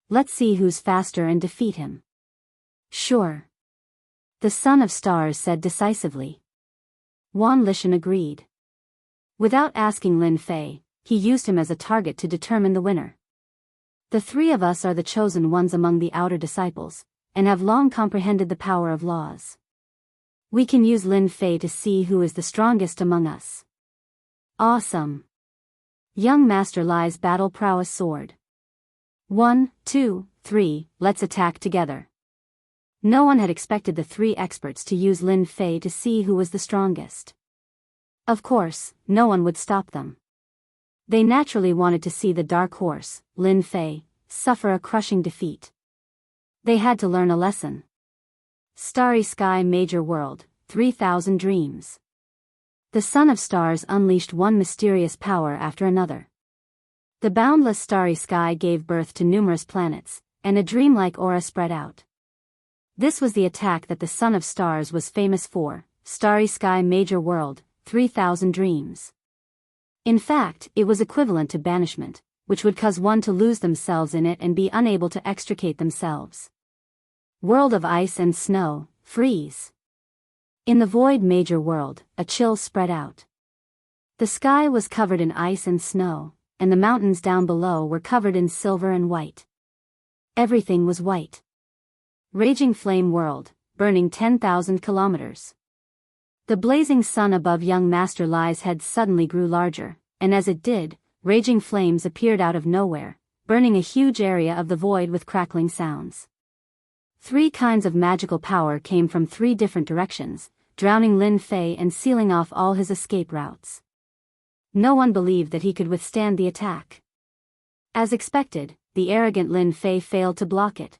A: Let's see who's faster and defeat him. Sure. The Son of Stars said decisively. Wan Lishan agreed. Without asking Lin Fei, he used him as a target to determine the winner. The 3 of us are the chosen ones among the outer disciples, and have long comprehended the power of laws. We can use Lin Fei to see who is the strongest among us. Awesome. Young Master Lai's battle prowess soared. 1, 2, 3, let's attack together. No one had expected the 3 experts to use Lin Fei to see who was the strongest. Of course, no one would stop them. They naturally wanted to see the dark horse, Lin Fei, suffer a crushing defeat. They had to learn a lesson. Starry Sky Major World, 3,000 Dreams. The Son of Stars unleashed one mysterious power after another. The boundless starry sky gave birth to numerous planets, and a dreamlike aura spread out. This was the attack that the Son of Stars was famous for, Starry Sky Major World, 3,000 Dreams. In fact, it was equivalent to banishment, which would cause one to lose themselves in it and be unable to extricate themselves. World of Ice and Snow, freeze. In the void Major World, a chill spread out. The sky was covered in ice and snow, and the mountains down below were covered in silver and white. Everything was white. Raging Flame World, burning 10,000 kilometers. The blazing sun above young Master Lai's head suddenly grew larger, and as it did, raging flames appeared out of nowhere, burning a huge area of the void with crackling sounds. 3 kinds of magical power came from 3 different directions, drowning Lin Fei and sealing off all his escape routes. No one believed that he could withstand the attack. As expected, the arrogant Lin Fei failed to block it.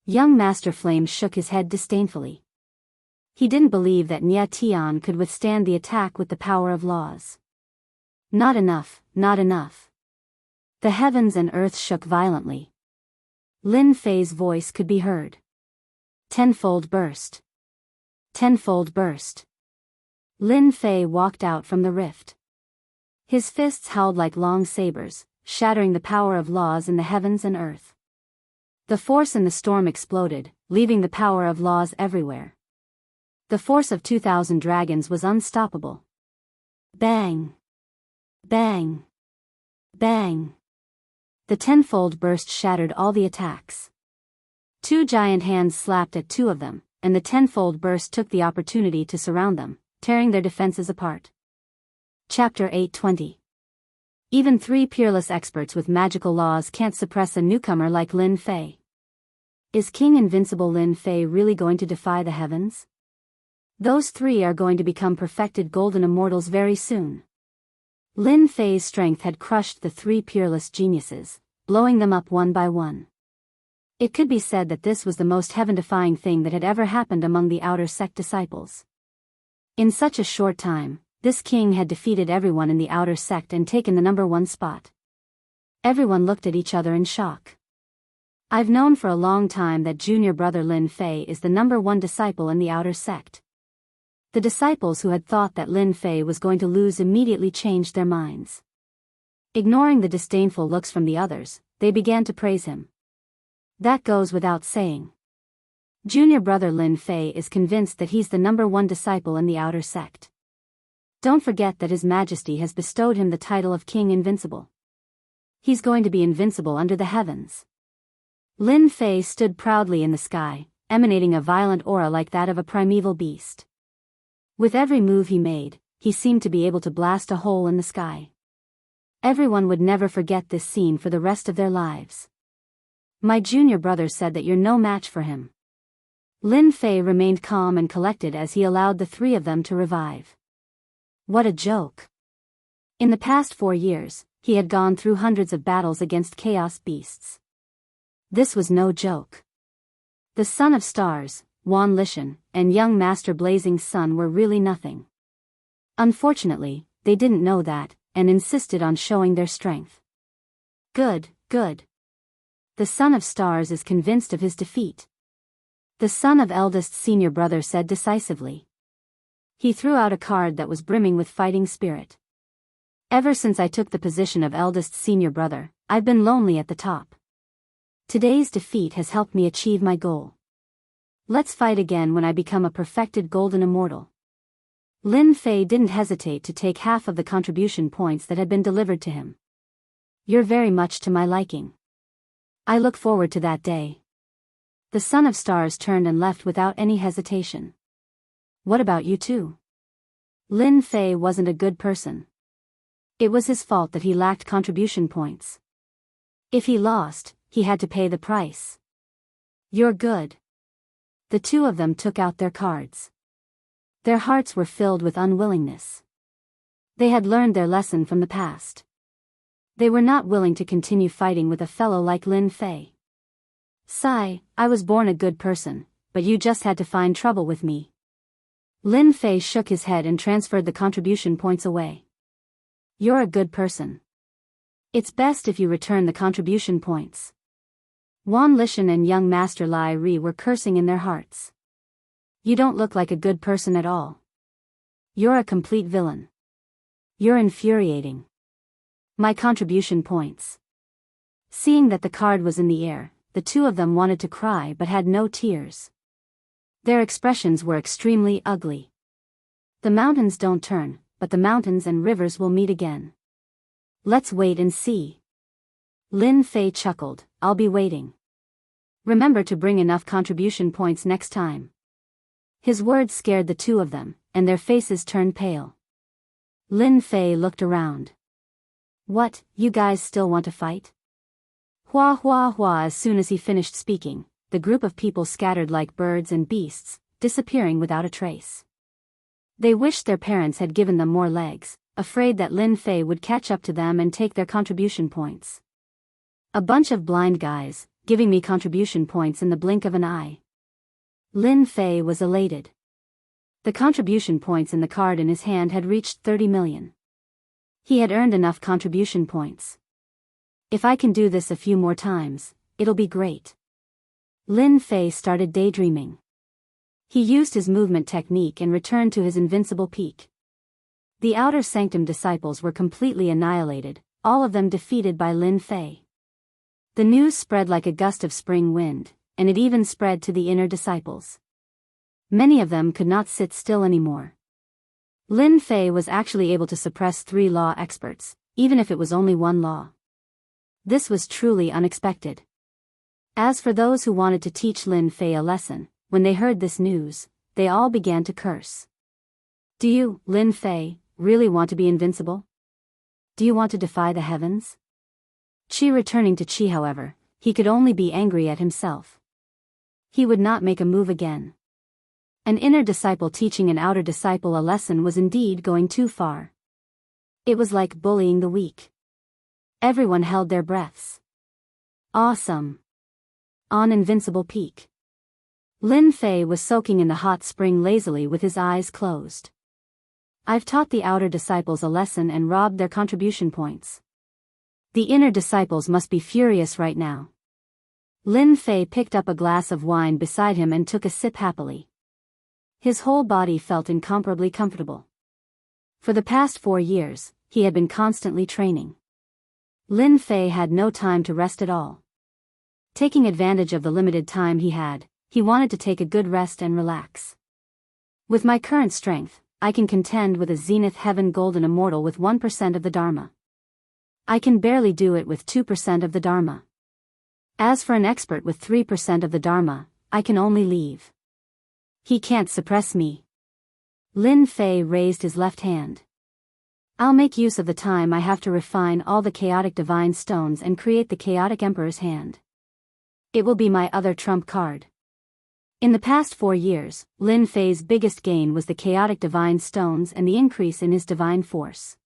A: Young Master Flame shook his head disdainfully. He didn't believe that Nia Tian could withstand the attack with the power of laws. Not enough, not enough. The heavens and earth shook violently. Lin Fei's voice could be heard. Tenfold burst. Tenfold burst. Lin Fei walked out from the rift. His fists howled like long sabers, shattering the power of laws in the heavens and earth. The force in the storm exploded, leaving the power of laws everywhere. The force of 2,000 dragons was unstoppable. Bang! Bang! Bang! The tenfold burst shattered all the attacks. Two giant hands slapped at two of them, and the tenfold burst took the opportunity to surround them, tearing their defenses apart. Chapter 820. Even 3 peerless experts with magical laws can't suppress a newcomer like Lin Fei. Is King Invincible Lin Fei really going to defy the heavens? Those 3 are going to become perfected golden immortals very soon. Lin Fei's strength had crushed the 3 peerless geniuses, blowing them up one by one. It could be said that this was the most heaven-defying thing that had ever happened among the outer sect disciples. In such a short time, this king had defeated everyone in the outer sect and taken the number 1 spot. Everyone looked at each other in shock. I've known for a long time that junior brother Lin Fei is the number 1 disciple in the outer sect. The disciples who had thought that Lin Fei was going to lose immediately changed their minds. Ignoring the disdainful looks from the others, they began to praise him. That goes without saying. Junior brother Lin Fei is convinced that he's the number 1 disciple in the outer sect. Don't forget that His Majesty has bestowed him the title of King Invincible. He's going to be invincible under the heavens. Lin Fei stood proudly in the sky, emanating a violent aura like that of a primeval beast. With every move he made, he seemed to be able to blast a hole in the sky. Everyone would never forget this scene for the rest of their lives. My junior brother said that you're no match for him. Lin Fei remained calm and collected as he allowed the 3 of them to revive. What a joke. In the past 4 years, he had gone through hundreds of battles against chaos beasts. This was no joke. The Son of Stars, Wan Lishan, and young Master Blazing's son were really nothing. Unfortunately, they didn't know that, and insisted on showing their strength. Good, good. The Son of Stars is convinced of his defeat. The son of eldest senior brother said decisively. He threw out a card that was brimming with fighting spirit. Ever since I took the position of eldest senior brother, I've been lonely at the top. Today's defeat has helped me achieve my goal. Let's fight again when I become a perfected golden immortal. Lin Fei didn't hesitate to take half of the contribution points that had been delivered to him. You're very much to my liking. I look forward to that day. The Son of Stars turned and left without any hesitation. What about you two? Lin Fei wasn't a good person. It was his fault that he lacked contribution points. If he lost, he had to pay the price. You're good. The 2 of them took out their cards. Their hearts were filled with unwillingness. They had learned their lesson from the past. They were not willing to continue fighting with a fellow like Lin Fei. Sigh, I was born a good person, but you just had to find trouble with me. Lin Fei shook his head and transferred the contribution points away. You're a good person. It's best if you return the contribution points. Wan Lishan and young Master Lai Ri were cursing in their hearts. You don't look like a good person at all. You're a complete villain. You're infuriating. My contribution points. Seeing that the card was in the air, the 2 of them wanted to cry but had no tears. Their expressions were extremely ugly. The mountains don't turn, but the mountains and rivers will meet again. Let's wait and see. Lin Fei chuckled, I'll be waiting. Remember to bring enough contribution points next time. His words scared the 2 of them, and their faces turned pale. Lin Fei looked around. What, you guys still want to fight? Hua hua hua. As soon as he finished speaking, the group of people scattered like birds and beasts, disappearing without a trace. They wished their parents had given them more legs, afraid that Lin Fei would catch up to them and take their contribution points. A bunch of blind guys, giving me contribution points in the blink of an eye. Lin Fei was elated. The contribution points in the card in his hand had reached 30 million. He had earned enough contribution points. If I can do this a few more times, it'll be great. Lin Fei started daydreaming. He used his movement technique and returned to his invincible peak. The outer sanctum disciples were completely annihilated, all of them defeated by Lin Fei. The news spread like a gust of spring wind, and it even spread to the inner disciples. Many of them could not sit still anymore. Lin Fei was actually able to suppress 3 law experts, even if it was only 1 law. This was truly unexpected. As for those who wanted to teach Lin Fei a lesson, when they heard this news, they all began to curse. Do you, Lin Fei, really want to be invincible? Do you want to defy the heavens? Qi returning to Qi, however, he could only be angry at himself. He would not make a move again. An inner disciple teaching an outer disciple a lesson was indeed going too far. It was like bullying the weak. Everyone held their breaths. Awesome. On invincible peak. Lin Fei was soaking in the hot spring lazily with his eyes closed. I've taught the outer disciples a lesson and robbed their contribution points. The inner disciples must be furious right now. Lin Fei picked up a glass of wine beside him and took a sip happily. His whole body felt incomparably comfortable. For the past 4 years, he had been constantly training. Lin Fei had no time to rest at all. Taking advantage of the limited time he had, he wanted to take a good rest and relax. With my current strength, I can contend with a Zenith Heaven Golden Immortal with 1% of the Dharma. I can barely do it with 2% of the Dharma. As for an expert with 3% of the Dharma, I can only leave. He can't suppress me. Lin Fei raised his left hand. I'll make use of the time I have to refine all the chaotic divine stones and create the chaotic emperor's hand. It will be my other trump card. In the past 4 years, Lin Fei's biggest gain was the chaotic divine stones and the increase in his divine force.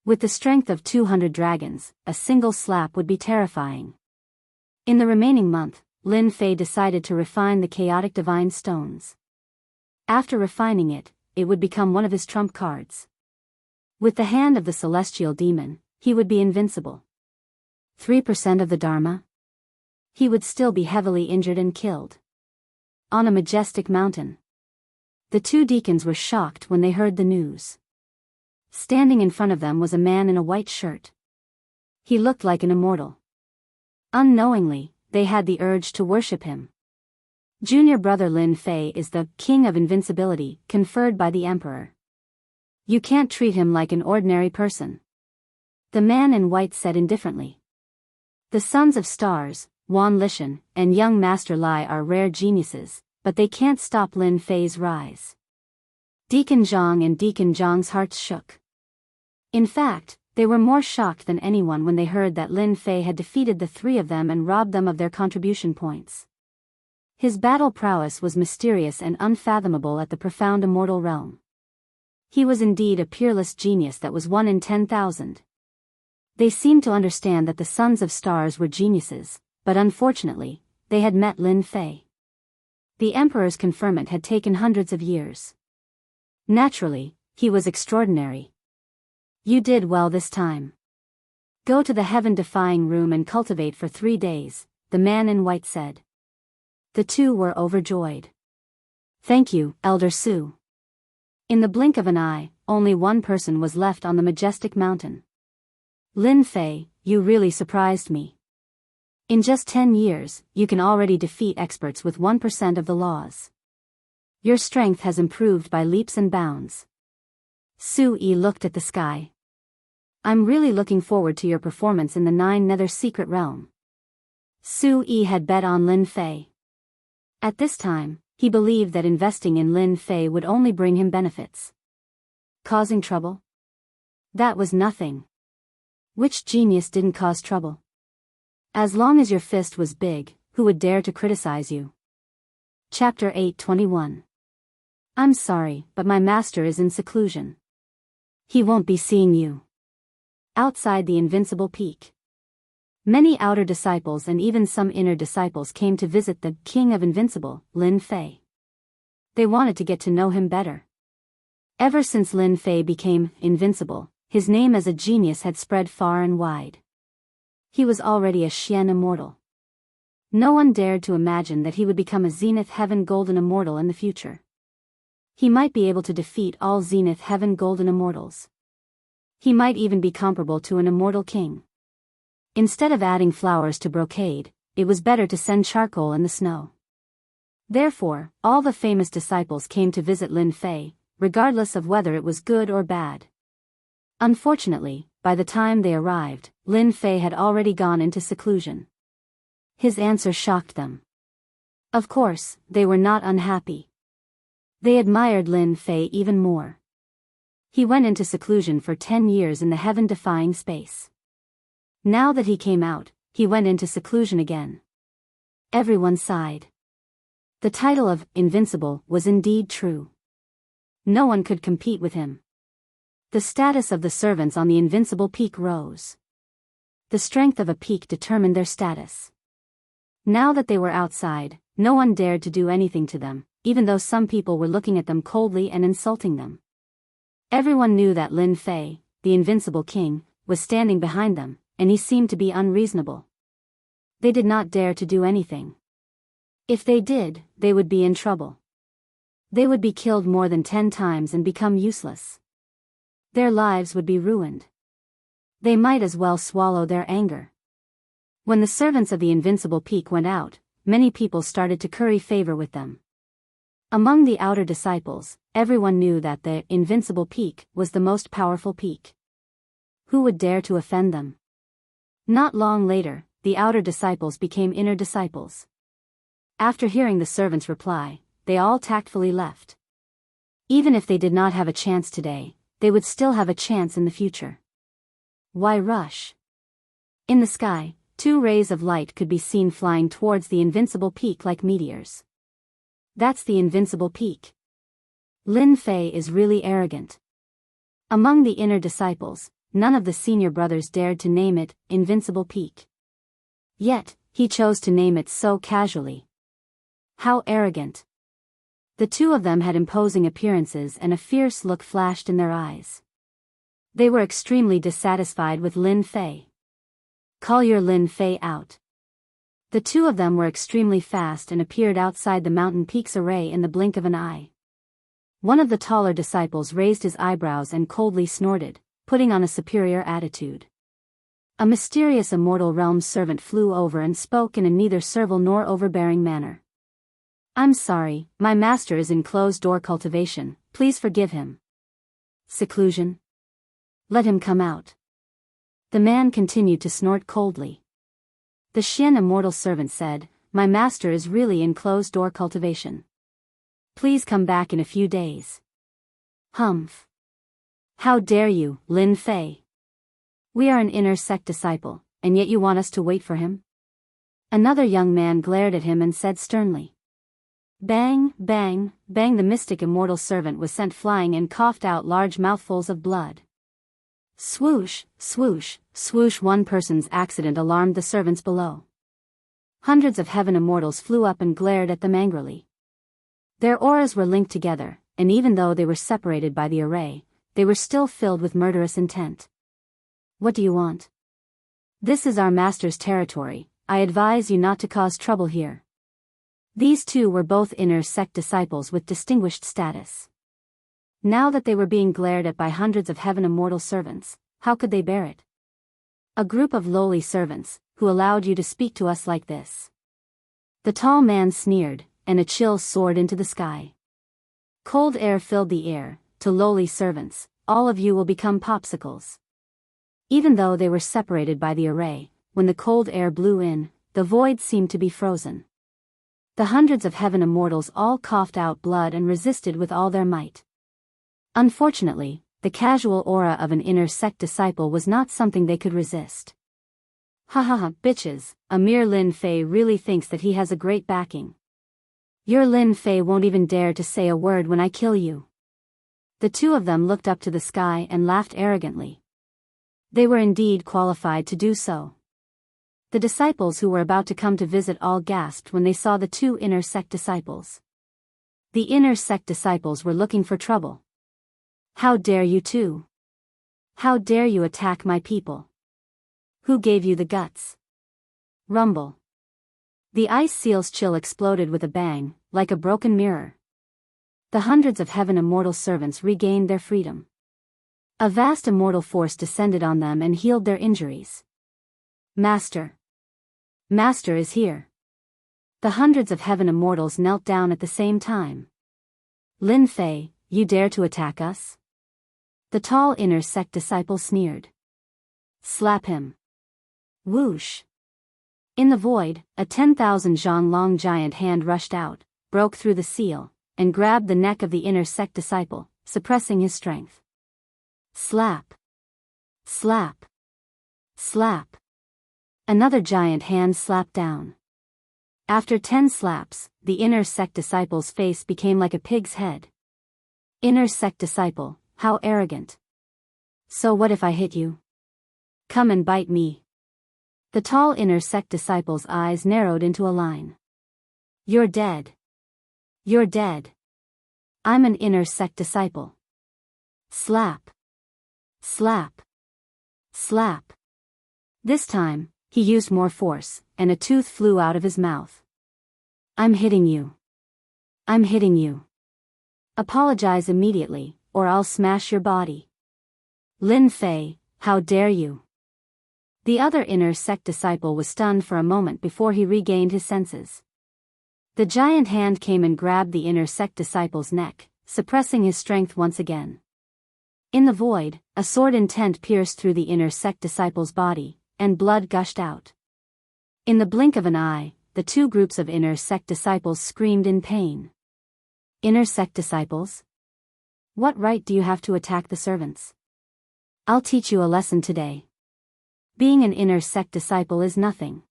A: With the strength of 200 dragons, a single slap would be terrifying. In the remaining month, Lin Fei decided to refine the chaotic divine stones. After refining it, it would become one of his trump cards. With the hand of the celestial demon, he would be invincible. 3% of the Dharma? He would still be heavily injured and killed. On a majestic mountain. The 2 deacons were shocked when they heard the news. Standing in front of them was a man in a white shirt. He looked like an immortal. Unknowingly, they had the urge to worship him. Junior brother Lin Fei is the king of invincibility, conferred by the emperor. You can't treat him like an ordinary person. The man in white said indifferently. The sons of stars, Wan Lishan, and young Master Lai are rare geniuses, but they can't stop Lin Fei's rise. Deacon Zhang and Deacon Zhang's hearts shook. In fact, they were more shocked than anyone when they heard that Lin Fei had defeated the 3 of them and robbed them of their contribution points. His battle prowess was mysterious and unfathomable at the profound immortal realm. He was indeed a peerless genius that was 1 in 10,000. They seemed to understand that the sons of stars were geniuses, but unfortunately, they had met Lin Fei. The emperor's conferment had taken hundreds of years. Naturally, he was extraordinary. You did well this time. Go to the heaven-defying room and cultivate for 3 days, the man in white said. The 2 were overjoyed. Thank you, Elder Su. In the blink of an eye, only 1 person was left on the majestic mountain. Lin Fei, you really surprised me. In just 10 years, you can already defeat experts with 1% of the laws. Your strength has improved by leaps and bounds. Su Yi looked at the sky. I'm really looking forward to your performance in the 9 Nether Secret Realm. Su Yi had bet on Lin Fei. At this time, he believed that investing in Lin Fei would only bring him benefits. Causing trouble? That was nothing. Which genius didn't cause trouble? As long as your fist was big, who would dare to criticize you? Chapter 8:21. I'm sorry, but my master is in seclusion. He won't be seeing you. Outside the invincible peak. Many outer disciples and even some inner disciples came to visit the king of invincible, Lin Fei. They wanted to get to know him better. Ever since Lin Fei became invincible, his name as a genius had spread far and wide. He was already a Xian immortal. No one dared to imagine that he would become a Zenith Heaven Golden Immortal in the future. He might be able to defeat all Zenith Heaven Golden Immortals. He might even be comparable to an immortal king. Instead of adding flowers to brocade, it was better to send charcoal in the snow. Therefore, all the famous disciples came to visit Lin Fei, regardless of whether it was good or bad. Unfortunately, by the time they arrived, Lin Fei had already gone into seclusion. His answer shocked them. Of course, they were not unhappy. They admired Lin Fei even more. He went into seclusion for 10 years in the heaven-defying space. Now that he came out, he went into seclusion again. Everyone sighed. The title of invincible was indeed true. No one could compete with him. The status of the servants on the invincible peak rose. The strength of a peak determined their status. Now that they were outside, no one dared to do anything to them, even though some people were looking at them coldly and insulting them. Everyone knew that Lin Fei, the invincible king, was standing behind them, and he seemed to be unreasonable. They did not dare to do anything. If they did, they would be in trouble. They would be killed more than 10 times and become useless. Their lives would be ruined. They might as well swallow their anger. When the servants of the invincible peak went out, many people started to curry favor with them. Among the outer disciples, everyone knew that the invincible peak was the most powerful peak. Who would dare to offend them? Not long later, the outer disciples became inner disciples. After hearing the servant's reply, they all tactfully left. Even if they did not have a chance today, they would still have a chance in the future. Why rush? In the sky, 2 rays of light could be seen flying towards the invincible peak like meteors. That's the invincible peak. Lin Fei is really arrogant. Among the inner disciples, none of the senior brothers dared to name it Invincible Peak. Yet, he chose to name it so casually. How arrogant. The 2 of them had imposing appearances and a fierce look flashed in their eyes. They were extremely dissatisfied with Lin Fei. Call your Lin Fei out. The 2 of them were extremely fast and appeared outside the mountain peak's array in the blink of an eye. One of the taller disciples raised his eyebrows and coldly snorted, putting on a superior attitude. A mysterious immortal realm servant flew over and spoke in a neither servile nor overbearing manner. I'm sorry, my master is in closed-door cultivation, please forgive him. Seclusion? Let him come out. The man continued to snort coldly. The Xian immortal servant said, my master is really in closed-door cultivation. Please come back in a few days. Humph. How dare you, Lin Fei? We are an inner sect disciple, and yet you want us to wait for him? Another young man glared at him and said sternly. Bang, bang, bang. The mystic immortal servant was sent flying and coughed out large mouthfuls of blood. Swoosh, swoosh, swoosh. One person's accident alarmed the servants below. Hundreds of heaven immortals flew up and glared at them angrily. Their auras were linked together, and even though they were separated by the array, they were still filled with murderous intent. What do you want? This is our master's territory, I advise you not to cause trouble here. These 2 were both inner sect disciples with distinguished status. Now that they were being glared at by hundreds of heaven immortal servants, how could they bear it? A group of lowly servants, who allowed you to speak to us like this. The tall man sneered, and a chill soared into the sky. Cold air filled the air. To lowly servants, all of you will become popsicles. Even though they were separated by the array, when the cold air blew in, the void seemed to be frozen. The hundreds of heaven immortals all coughed out blood and resisted with all their might. Unfortunately, the casual aura of an inner sect disciple was not something they could resist. Ha ha ha, bitches, a mere Lin Fei really thinks that he has a great backing. Your Lin Fei won't even dare to say a word when I kill you." The two of them looked up to the sky and laughed arrogantly. They were indeed qualified to do so. The disciples who were about to come to visit all gasped when they saw the two inner sect disciples. The inner sect disciples were looking for trouble. "How dare you two? How dare you attack my people? Who gave you the guts?" Rumble. The ice seal's chill exploded with a bang, like a broken mirror. The hundreds of heaven immortal servants regained their freedom. A vast immortal force descended on them and healed their injuries. "Master! Master is here!" The hundreds of heaven immortals knelt down at the same time. "Lin Fei, you dare to attack us?" The tall inner sect disciple sneered. "Slap him." Whoosh. In the void, a 10,000 zhang long giant hand rushed out, broke through the seal, and grabbed the neck of the inner sect disciple, suppressing his strength. Slap. Slap. Slap. Another giant hand slapped down. After 10 slaps, the inner sect disciple's face became like a pig's head. Inner sect disciple, how arrogant. "So what if I hit you? Come and bite me." The tall inner sect disciple's eyes narrowed into a line. "You're dead. You're dead. I'm an inner sect disciple." Slap. Slap. Slap. This time, he used more force, and a tooth flew out of his mouth. "I'm hitting you. I'm hitting you. Apologize immediately, or I'll smash your body." "Lin Fei, how dare you?" The other inner sect disciple was stunned for a moment before he regained his senses. The giant hand came and grabbed the inner sect disciple's neck, suppressing his strength once again. In the void, a sword intent pierced through the inner sect disciple's body, and blood gushed out. In the blink of an eye, the two groups of inner sect disciples screamed in pain. "Inner sect disciples? What right do you have to attack the servants? I'll teach you a lesson today. Being an inner sect disciple is nothing.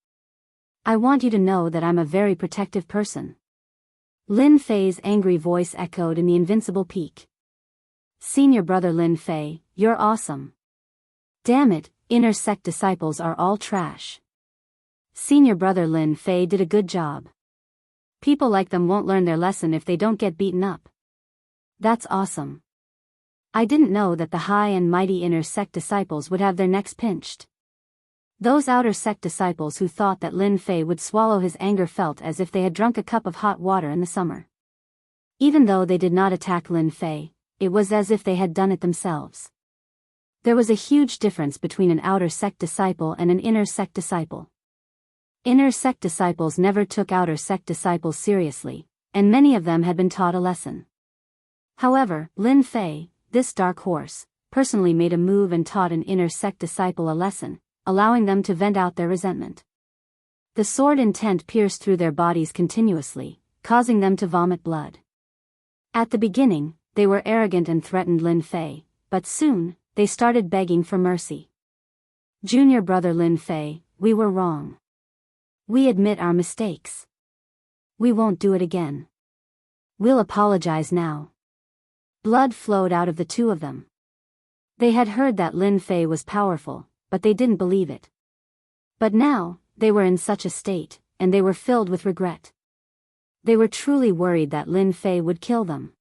A: I want you to know that I'm a very protective person." Lin Fei's angry voice echoed in the invincible peak. "Senior brother Lin Fei, you're awesome. Damn it, inner sect disciples are all trash. Senior brother Lin Fei did a good job. People like them won't learn their lesson if they don't get beaten up. That's awesome. I didn't know that the high and mighty inner sect disciples would have their necks pinched." Those outer sect disciples who thought that Lin Fei would swallow his anger felt as if they had drunk a cup of hot water in the summer. Even though they did not attack Lin Fei, it was as if they had done it themselves. There was a huge difference between an outer sect disciple and an inner sect disciple. Inner sect disciples never took outer sect disciples seriously, and many of them had been taught a lesson. However, Lin Fei, this dark horse, personally made a move and taught an inner sect disciple a lesson, allowing them to vent out their resentment. The sword intent pierced through their bodies continuously, causing them to vomit blood. At the beginning, they were arrogant and threatened Lin Fei, but soon, they started begging for mercy. "Junior brother Lin Fei, we were wrong. We admit our mistakes. We won't do it again. We'll apologize now." Blood flowed out of the two of them. They had heard that Lin Fei was powerful, but they didn't believe it. But now, they were in such a state, and they were filled with regret. They were truly worried that Lin Fei would kill them.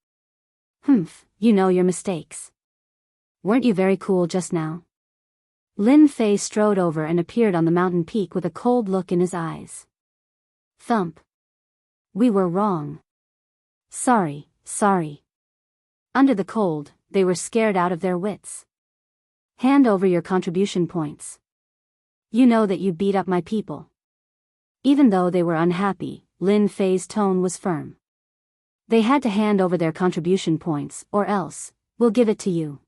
A: "Humph, you know your mistakes. Weren't you very cool just now?" Lin Fei strode over and appeared on the mountain peak with a cold look in his eyes. Thump. "We were wrong. Sorry, sorry." Under the cold, they were scared out of their wits. "Hand over your contribution points. You know that you beat up my people." Even though they were unhappy, Lin Fei's tone was firm. They had to hand over their contribution points, or else, we'll give it to you.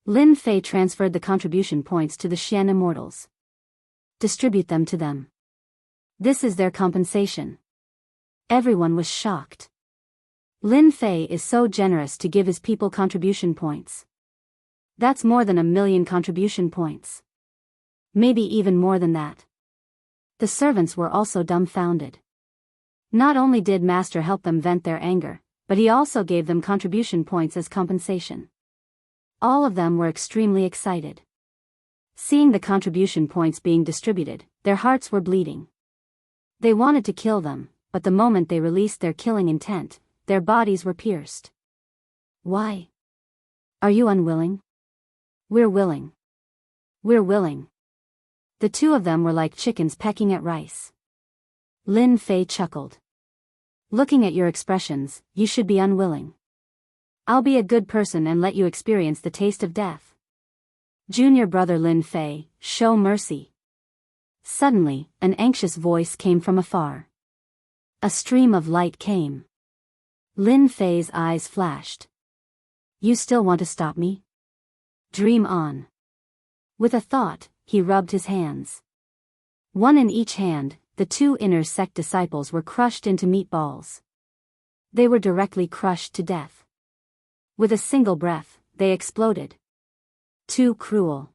A: Lin Fei transferred the contribution points to the Xian immortals. "Distribute them to them. This is their compensation." Everyone was shocked. Lin Fei is so generous to give his people contribution points. That's more than 1,000,000 contribution points. Maybe even more than that. The servants were also dumbfounded. Not only did Master help them vent their anger, but he also gave them contribution points as compensation. All of them were extremely excited. Seeing the contribution points being distributed, their hearts were bleeding. They wanted to kill them, but the moment they released their killing intent, their bodies were pierced. Why? Are you unwilling? We're willing. We're willing. The two of them were like chickens pecking at rice. Lin Fei chuckled. Looking at your expressions, you should be unwilling. I'll be a good person and let you experience the taste of death. Junior brother Lin Fei, show mercy. Suddenly, an anxious voice came from afar. A stream of light came. Lin Fei's eyes flashed. You still want to stop me? Dream on. With a thought, he rubbed his hands. One in each hand, the two inner sect disciples were crushed into meatballs. They were directly crushed to death. With a single breath, they exploded. Too cruel.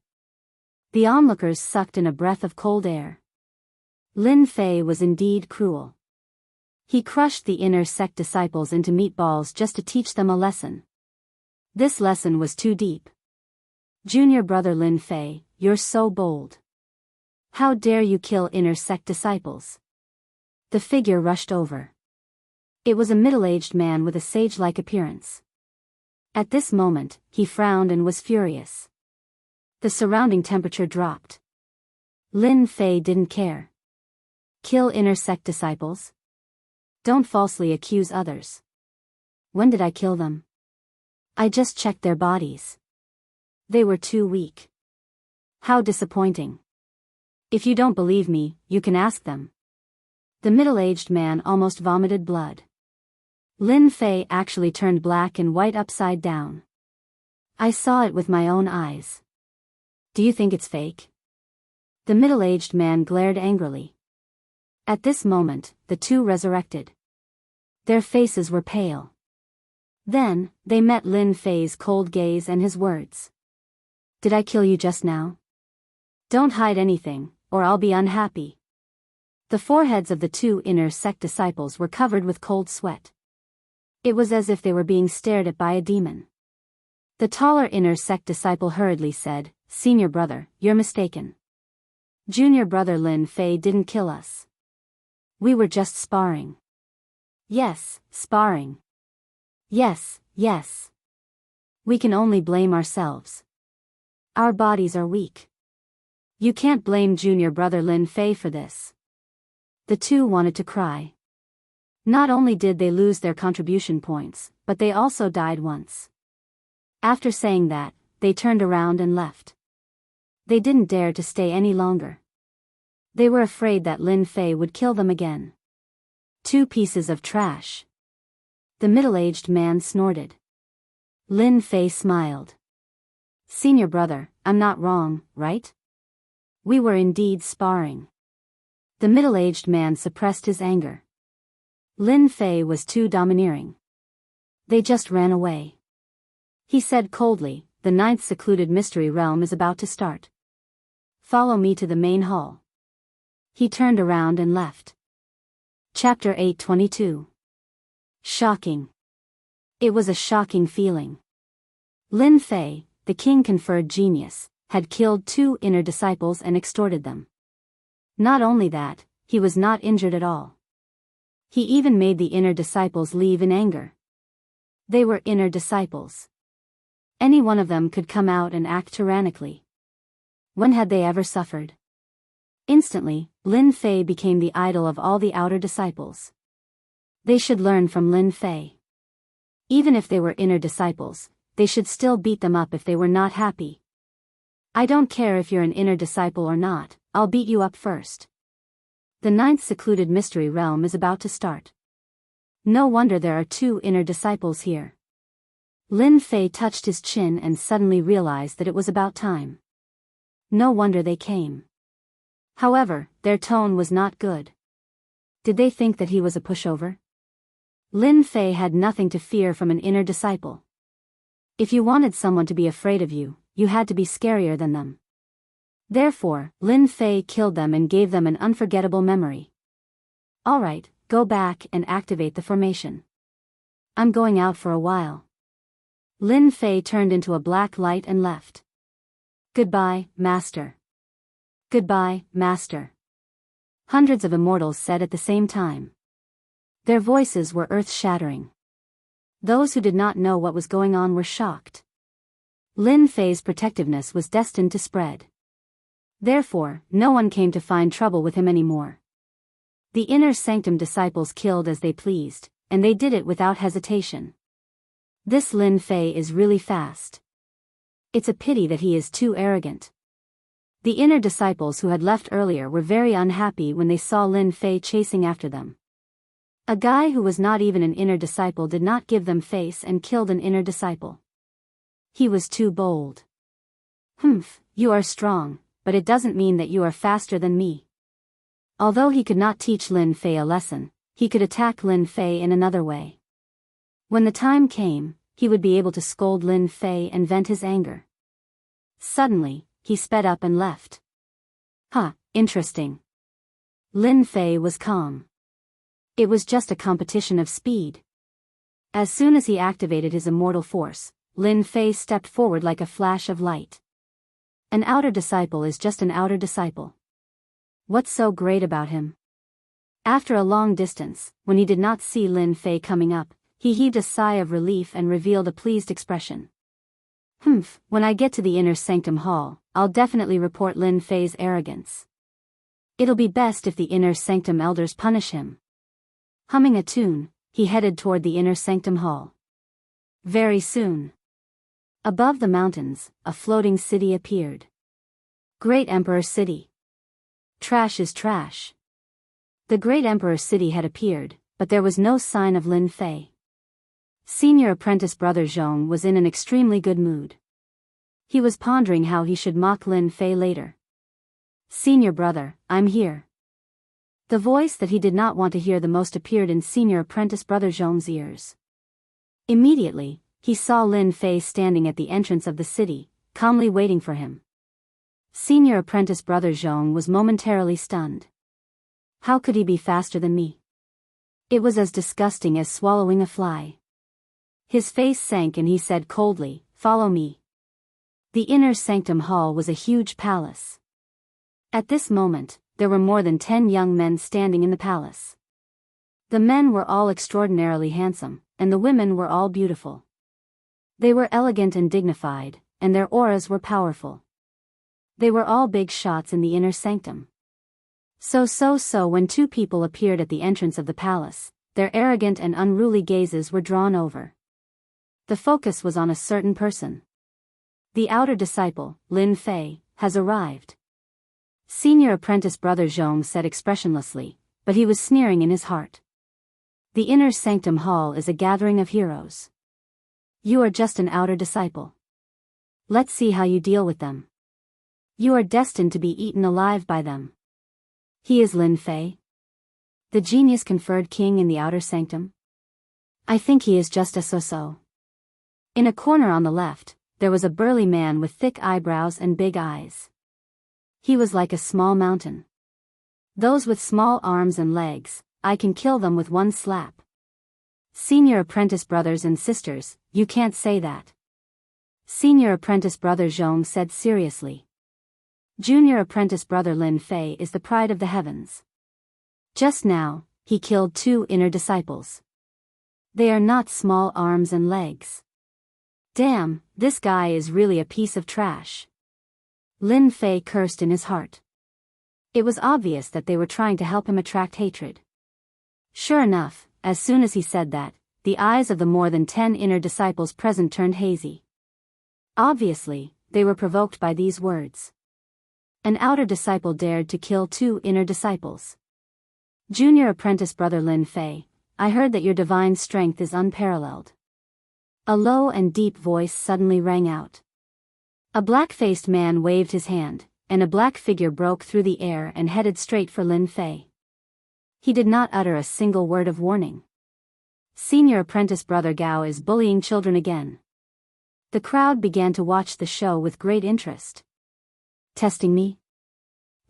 A: The onlookers sucked in a breath of cold air. Lin Fei was indeed cruel. He crushed the inner sect disciples into meatballs just to teach them a lesson. This lesson was too deep. Junior brother Lin Fei, you're so bold. How dare you kill inner sect disciples? The figure rushed over. It was a middle-aged man with a sage-like appearance. At this moment, he frowned and was furious. The surrounding temperature dropped. Lin Fei didn't care. Kill inner sect disciples? Don't falsely accuse others. When did I kill them? I just checked their bodies. They were too weak. How disappointing. If you don't believe me, you can ask them. The middle-aged man almost vomited blood. Lin Fei actually turned black and white upside down. I saw it with my own eyes. Do you think it's fake? The middle-aged man glared angrily. At this moment, the two resurrected. Their faces were pale. Then, they met Lin Fei's cold gaze and his words. Did I kill you just now? Don't hide anything, or I'll be unhappy. The foreheads of the two inner sect disciples were covered with cold sweat. It was as if they were being stared at by a demon. The taller inner sect disciple hurriedly said, Senior brother, you're mistaken. Junior brother Lin Fei didn't kill us. We were just sparring. Yes, sparring. Yes, yes. We can only blame ourselves. Our bodies are weak. You can't blame junior brother Lin Fei for this. The two wanted to cry. Not only did they lose their contribution points, but they also died once. After saying that, they turned around and left. They didn't dare to stay any longer. They were afraid that Lin Fei would kill them again. Two pieces of trash. The middle-aged man snorted. Lin Fei smiled. Senior brother, I'm not wrong, right? We were indeed sparring. The middle-aged man suppressed his anger. Lin Fei was too domineering. They just ran away. He said coldly, the ninth secluded mystery realm is about to start. Follow me to the main hall. He turned around and left. Chapter 822. Shocking. It was a shocking feeling. Lin Fei, the king-conferred genius, had killed two inner disciples and extorted them. Not only that, he was not injured at all. He even made the inner disciples leave in anger. They were inner disciples. Any one of them could come out and act tyrannically. When had they ever suffered? Instantly, Lin Fei became the idol of all the outer disciples. They should learn from Lin Fei. Even if they were inner disciples, they should still beat them up if they were not happy. I don't care if you're an inner disciple or not, I'll beat you up first. The ninth secluded mystery realm is about to start. No wonder there are two inner disciples here. Lin Fei touched his chin and suddenly realized that it was about time. No wonder they came. However, their tone was not good. Did they think that he was a pushover? Lin Fei had nothing to fear from an inner disciple. If you wanted someone to be afraid of you, you had to be scarier than them. Therefore, Lin Fei killed them and gave them an unforgettable memory. Alright, go Go back and activate the formation. I'm going out for a while. Lin Fei turned into a black light and left. Goodbye, Master. Goodbye, Master. Hundreds of immortals said at the same time. Their voices were earth-shattering. Those who did not know what was going on were shocked. Lin Fei's protectiveness was destined to spread. Therefore, no one came to find trouble with him anymore. The inner sanctum disciples killed as they pleased, and they did it without hesitation. This Lin Fei is really fast. It's a pity that he is too arrogant. The inner disciples who had left earlier were very unhappy when they saw Lin Fei chasing after them. A guy who was not even an inner disciple did not give them face and killed an inner disciple. He was too bold. Humph, you are strong, but it doesn't mean that you are faster than me. Although he could not teach Lin Fei a lesson, he could attack Lin Fei in another way. When the time came, he would be able to scold Lin Fei and vent his anger. Suddenly, he sped up and left. Interesting. Lin Fei was calm. It was just a competition of speed. As soon as he activated his immortal force, Lin Fei stepped forward like a flash of light. An outer disciple is just an outer disciple. What's so great about him? After a long distance, when he did not see Lin Fei coming up, he heaved a sigh of relief and revealed a pleased expression. When I get to the inner sanctum hall, I'll definitely report Lin Fei's arrogance. It'll be best if the inner sanctum elders punish him. Humming a tune, he headed toward the inner sanctum hall. Very soon. Above the mountains, a floating city appeared. Great Emperor City. Trash is trash. The Great Emperor City had appeared, but there was no sign of Lin Fei. Senior apprentice brother Zhong was in an extremely good mood. He was pondering how he should mock Lin Fei later. Senior brother, I'm here. The voice that he did not want to hear the most appeared in senior apprentice brother Zhong's ears. Immediately, he saw Lin Fei standing at the entrance of the city, calmly waiting for him. Senior apprentice brother Zhong was momentarily stunned. How could he be faster than me? It was as disgusting as swallowing a fly. His face sank and he said coldly, "Follow me." The inner sanctum hall was a huge palace. At this moment, there were more than 10 young men standing in the palace. The men were all extraordinarily handsome, and the women were all beautiful. They were elegant and dignified, and their auras were powerful. They were all big shots in the inner sanctum. So when two people appeared at the entrance of the palace, their arrogant and unruly gazes were drawn over. The focus was on a certain person. The outer disciple, Lin Fei, has arrived. Senior apprentice brother Zhong said expressionlessly, but he was sneering in his heart. The inner sanctum hall is a gathering of heroes. You are just an outer disciple. Let's see how you deal with them. You are destined to be eaten alive by them. He is Lin Fei, the genius conferred king in the outer sanctum. I think he is just a so-so. In a corner on the left, there was a burly man with thick eyebrows and big eyes. He was like a small mountain. Those with small arms and legs, I can kill them with one slap. Senior apprentice brothers and sisters, you can't say that. Senior apprentice brother Zhong said seriously. Junior apprentice brother Lin Fei is the pride of the heavens. Just now, he killed 2 inner disciples. They are not small arms and legs. Damn, this guy is really a piece of trash. Lin Fei cursed in his heart. It was obvious that they were trying to help him attract hatred. Sure enough, as soon as he said that, the eyes of the more than 10 inner disciples present turned hazy. Obviously, they were provoked by these words. An outer disciple dared to kill 2 inner disciples. Junior apprentice brother Lin Fei, I heard that your divine strength is unparalleled. A low and deep voice suddenly rang out. A black-faced man waved his hand, and a black figure broke through the air and headed straight for Lin Fei. He did not utter a single word of warning. Senior apprentice brother Gao is bullying children again. The crowd began to watch the show with great interest. Testing me?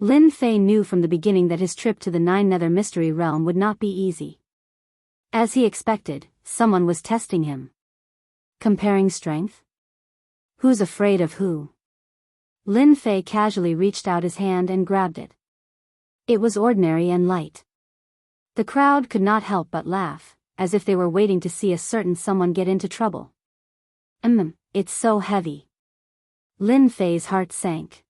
A: Lin Fei knew from the beginning that his trip to the Nine Nether Mystery Realm would not be easy. As he expected, someone was testing him. Comparing strength? Who's afraid of who? Lin Fei casually reached out his hand and grabbed it. It was ordinary and light. The crowd could not help but laugh, as if they were waiting to see a certain someone get into trouble. It's so heavy. Lin Fei's heart sank.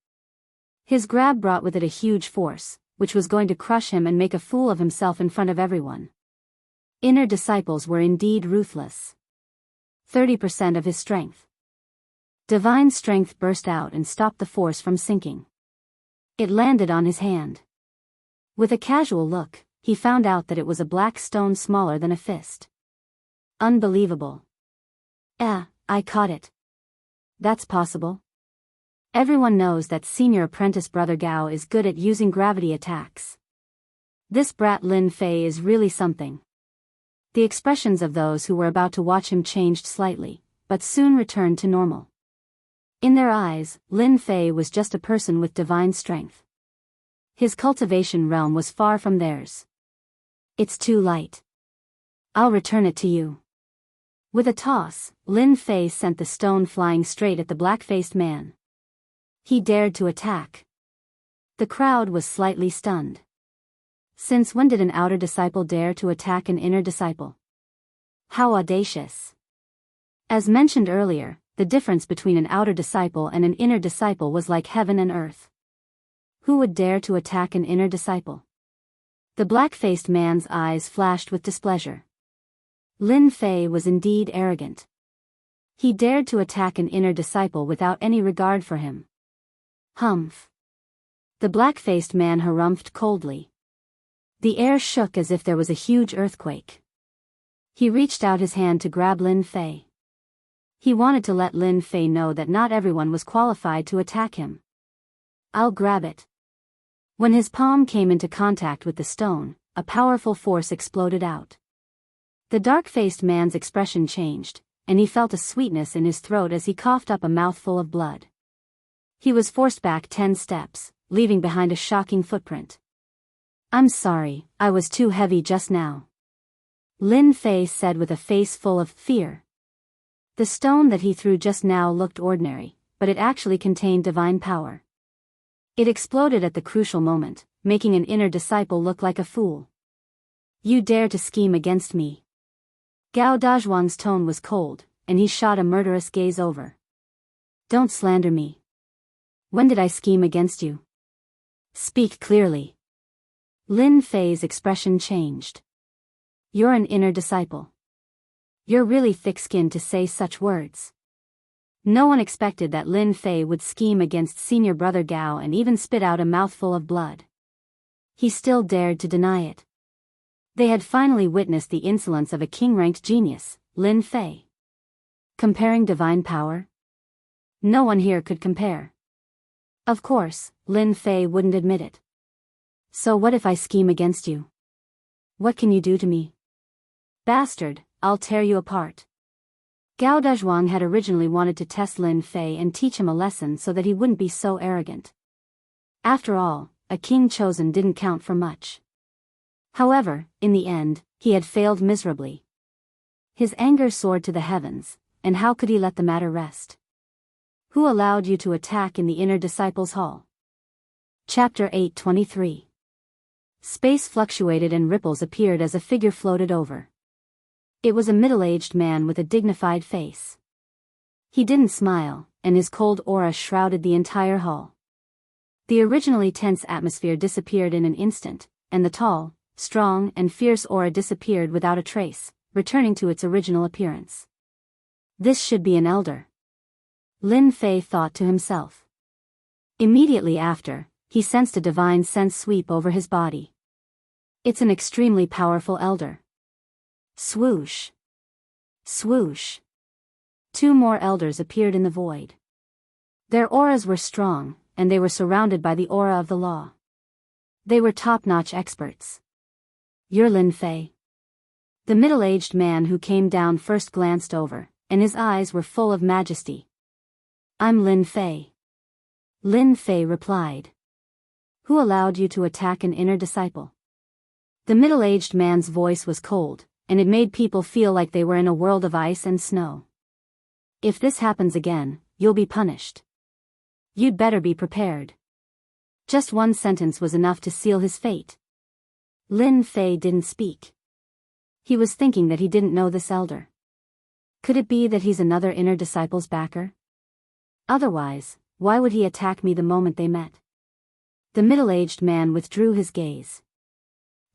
A: His grab brought with it a huge force, which was going to crush him and make a fool of himself in front of everyone. Inner disciples were indeed ruthless. 30% of his strength. Divine strength burst out and stopped the force from sinking. It landed on his hand. With a casual look, he found out that it was a black stone smaller than a fist. Unbelievable. I caught it. That's possible. Everyone knows that senior apprentice brother Gao is good at using gravity attacks. This brat Lin Fei is really something. The expressions of those who were about to watch him changed slightly, but soon returned to normal. In their eyes, Lin Fei was just a person with divine strength. His cultivation realm was far from theirs. It's too light. I'll return it to you. With a toss, Lin Fei sent the stone flying straight at the black-faced man. He dared to attack. The crowd was slightly stunned. Since when did an outer disciple dare to attack an inner disciple? How audacious. As mentioned earlier, the difference between an outer disciple and an inner disciple was like heaven and earth. Who would dare to attack an inner disciple? The black-faced man's eyes flashed with displeasure. Lin Fei was indeed arrogant. He dared to attack an inner disciple without any regard for him. Humph. The black-faced man harumphed coldly. The air shook as if there was a huge earthquake. He reached out his hand to grab Lin Fei. He wanted to let Lin Fei know that not everyone was qualified to attack him. I'll grab it. When his palm came into contact with the stone, a powerful force exploded out. The dark-faced man's expression changed, and he felt a sweetness in his throat as he coughed up a mouthful of blood. He was forced back 10 steps, leaving behind a shocking footprint. I'm sorry, I was too heavy just now. Lin Fei said with a face full of fear. The stone that he threw just now looked ordinary, but it actually contained divine power. It exploded at the crucial moment, making an inner disciple look like a fool. You dare to scheme against me? Gao Dazhuang's tone was cold, and he shot a murderous gaze over. Don't slander me. When did I scheme against you? Speak clearly. Lin Fei's expression changed. You're an inner disciple. You're really thick-skinned to say such words. No one expected that Lin Fei would scheme against senior brother Gao and even spit out a mouthful of blood. He still dared to deny it. They had finally witnessed the insolence of a king-ranked genius, Lin Fei. Comparing divine power? No one here could compare. Of course, Lin Fei wouldn't admit it. So what if I scheme against you? What can you do to me? Bastard, I'll tear you apart. Gao Dazhuang had originally wanted to test Lin Fei and teach him a lesson so that he wouldn't be so arrogant. After all, a king chosen didn't count for much. However, in the end, he had failed miserably. His anger soared to the heavens, and how could he let the matter rest? Who allowed you to attack in the inner disciples' hall? Chapter 8:23. Space fluctuated and ripples appeared as a figure floated over. It was a middle-aged man with a dignified face. He didn't smile, and his cold aura shrouded the entire hall. The originally tense atmosphere disappeared in an instant, and the tall, strong and fierce aura disappeared without a trace, returning to its original appearance. This should be an elder. Lin Fei thought to himself. Immediately after, he sensed a divine sense sweep over his body. It's an extremely powerful elder. Swoosh. Swoosh. 2 more elders appeared in the void. Their auras were strong, and they were surrounded by the aura of the law. They were top-notch experts. You're Lin Fei. The middle-aged man who came down first glanced over, and his eyes were full of majesty. I'm Lin Fei. Lin Fei replied. Who allowed you to attack an inner disciple? The middle-aged man's voice was cold, and it made people feel like they were in a world of ice and snow. If this happens again, you'll be punished. You'd better be prepared. Just one sentence was enough to seal his fate. Lin Fei didn't speak. He was thinking that he didn't know this elder. Could it be that he's another inner disciple's backer? Otherwise, why would he attack me the moment they met? The middle-aged man withdrew his gaze.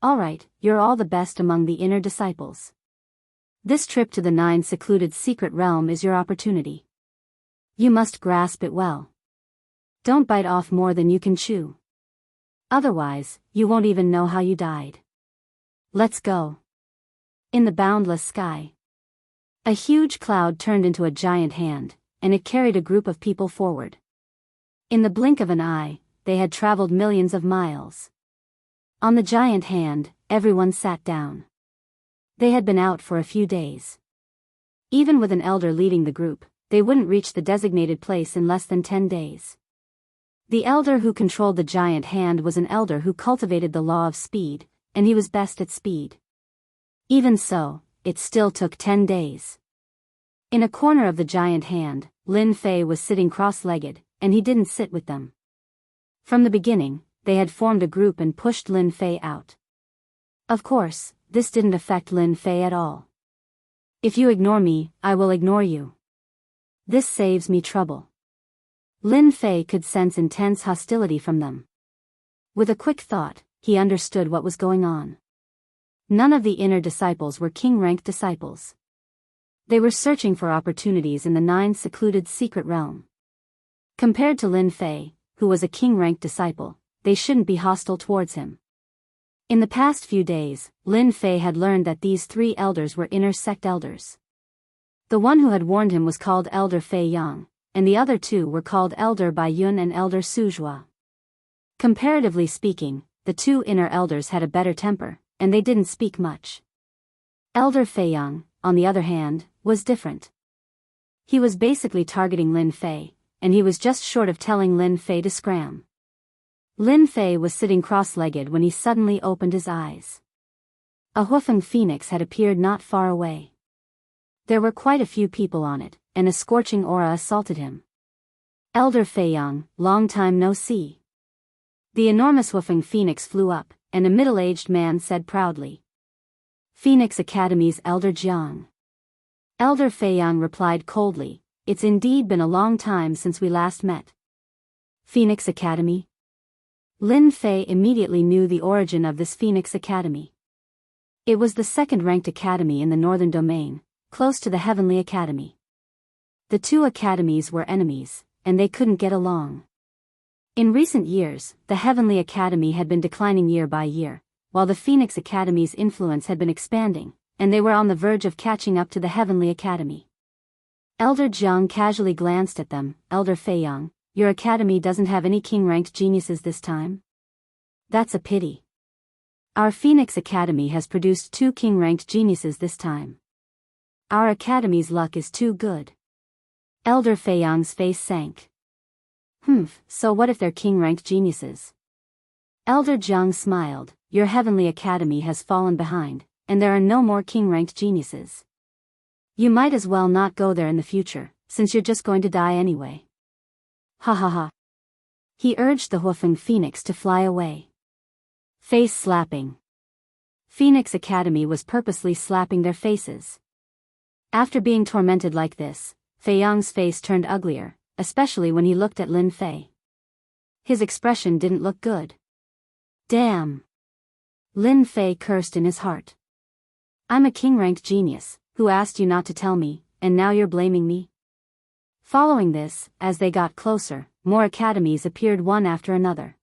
A: All right, you're all the best among the inner disciples. This trip to the 9 secluded secret realm is your opportunity. You must grasp it well. Don't bite off more than you can chew. Otherwise, you won't even know how you died. Let's go. In the boundless sky, a huge cloud turned into a giant hand, and it carried a group of people forward. In the blink of an eye, they had traveled millions of miles. On the giant hand, everyone sat down. They had been out for a few days. Even with an elder leading the group, they wouldn't reach the designated place in less than 10 days. The elder who controlled the giant hand was an elder who cultivated the law of speed, and he was best at speed. Even so, it still took 10 days. In a corner of the giant hand, Lin Fei was sitting cross-legged, and he didn't sit with them. From the beginning, they had formed a group and pushed Lin Fei out. Of course, this didn't affect Lin Fei at all. If you ignore me, I will ignore you. This saves me trouble. Lin Fei could sense intense hostility from them. With a quick thought, he understood what was going on. None of the inner disciples were king-ranked disciples. They were searching for opportunities in the 9 secluded secret realm. Compared to Lin Fei, who was a king-ranked disciple, they shouldn't be hostile towards him. In the past few days, Lin Fei had learned that these 3 elders were inner sect elders. The one who had warned him was called Elder Fei Yang, and the other 2 were called Elder Bai Yun and Elder Suzhua. Comparatively speaking, the 2 inner elders had a better temper, and they didn't speak much. Elder Fei Yang, on the other hand, was different. He was basically targeting Lin Fei, and he was just short of telling Lin Fei to scram. Lin Fei was sitting cross-legged when he suddenly opened his eyes. A Huafeng phoenix had appeared not far away. There were quite a few people on it, and a scorching aura assaulted him. Elder Fei Yang, long time no see. The enormous Huafeng phoenix flew up, and a middle-aged man said proudly, Phoenix Academy's Elder Jiang. Elder Fei Yang replied coldly, It's indeed been a long time since we last met. Phoenix Academy? Lin Fei immediately knew the origin of this Phoenix Academy. It was the second-ranked academy in the Northern Domain, close to the Heavenly Academy. The 2 academies were enemies, and they couldn't get along. In recent years, the Heavenly Academy had been declining year by year, while the Phoenix Academy's influence had been expanding, and they were on the verge of catching up to the Heavenly Academy. Elder Jiang casually glanced at them. Elder Fei Yang, your academy doesn't have any king-ranked geniuses this time? That's a pity. Our Phoenix Academy has produced 2 king-ranked geniuses this time. Our academy's luck is too good. Elder Fei Yang's face sank. So what if they're king-ranked geniuses? Elder Jiang smiled. Your Heavenly Academy has fallen behind, and there are no more king-ranked geniuses. You might as well not go there in the future, since you're just going to die anyway. Ha ha ha. He urged the Huafeng Phoenix to fly away. Face slapping. Phoenix Academy was purposely slapping their faces. After being tormented like this, Fei Yang's face turned uglier, especially when he looked at Lin Fei. His expression didn't look good. Damn. Lin Fei cursed in his heart. I'm a king-ranked genius, who asked you not to tell me, and now you're blaming me? Following this, as they got closer, more academies appeared one after another.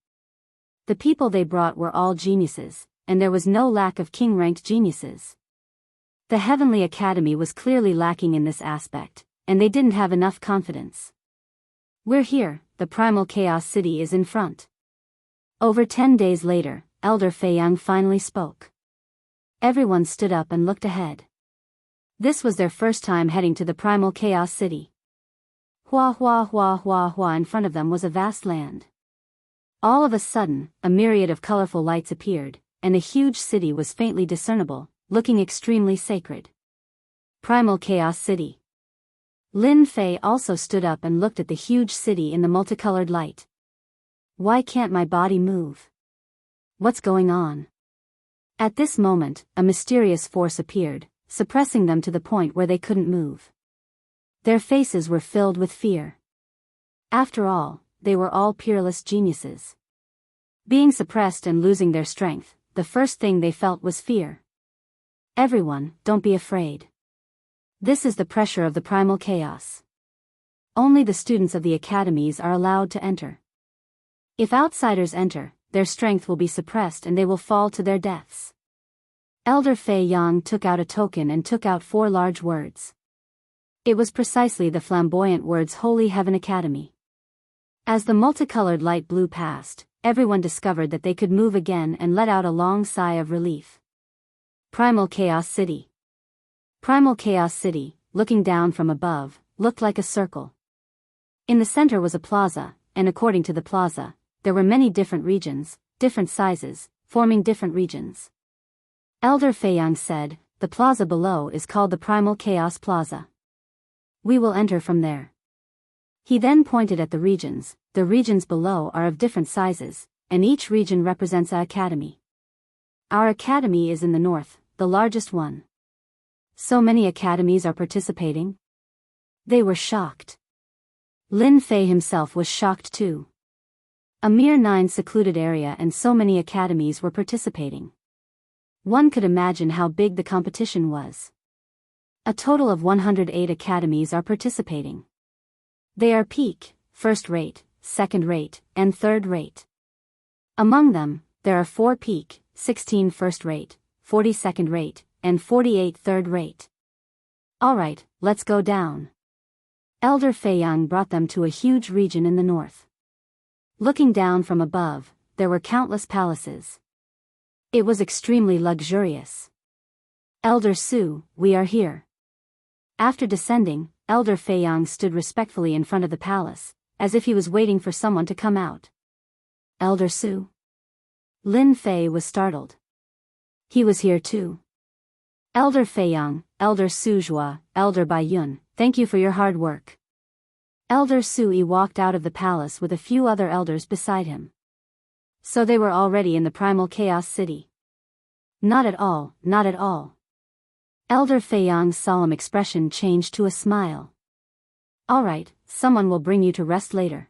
A: The people they brought were all geniuses, and there was no lack of king-ranked geniuses. The Heavenly Academy was clearly lacking in this aspect, and they didn't have enough confidence. We're here, the Primal Chaos City is in front. Over 10 days later, Elder Fei Yang finally spoke. Everyone stood up and looked ahead. This was their first time heading to the Primal Chaos City. Hua hua hua hua hua in front of them was a vast land. All of a sudden, a myriad of colorful lights appeared, and a huge city was faintly discernible, looking extremely sacred. Primal Chaos City. Lin Fei also stood up and looked at the huge city in the multicolored light. Why can't my body move? What's going on? At this moment, a mysterious force appeared, suppressing them to the point where they couldn't move. Their faces were filled with fear. After all, they were all peerless geniuses. Being suppressed and losing their strength, the first thing they felt was fear. Everyone, don't be afraid. This is the pressure of the primal chaos. Only the students of the academies are allowed to enter. If outsiders enter, their strength will be suppressed and they will fall to their deaths. Elder Fei Yang took out a token and took out 4 large words. It was precisely the flamboyant words Holy Heaven Academy. As the multicolored light blew past, everyone discovered that they could move again and let out a long sigh of relief. Primal Chaos City. Primal Chaos City, looking down from above, looked like a circle. In the center was a plaza, and according to the plaza, there were many different regions, different sizes, forming different regions. Elder Fei Yang said, the plaza below is called the Primal Chaos Plaza. We will enter from there. He then pointed at the regions below are of different sizes, and each region represents an academy. Our academy is in the north, the largest one. So many academies are participating? They were shocked. Lin Fei himself was shocked too. A mere 9 secluded area and so many academies were participating. One could imagine how big the competition was. A total of 108 academies are participating. They are peak, first rate, second rate, and third rate. Among them, there are 4 peak, 16 first rate, 40 second rate, and 48 third rate. Alright, let's go down. Elder Fei Yang brought them to a huge region in the north. Looking down from above, there were countless palaces. It was extremely luxurious. Elder Su, we are here. After descending, Elder Fei Yang stood respectfully in front of the palace, as if he was waiting for someone to come out. Elder Su? Lin Fei was startled. He was here too. Elder Fei Yang, Elder Su Zhua, Elder Bai Yun, thank you for your hard work. Elder Su Yi walked out of the palace with a few other elders beside him. So they were already in the Primal Chaos City. Not at all, not at all. Elder Fei Yang's solemn expression changed to a smile. Alright, someone will bring you to rest later.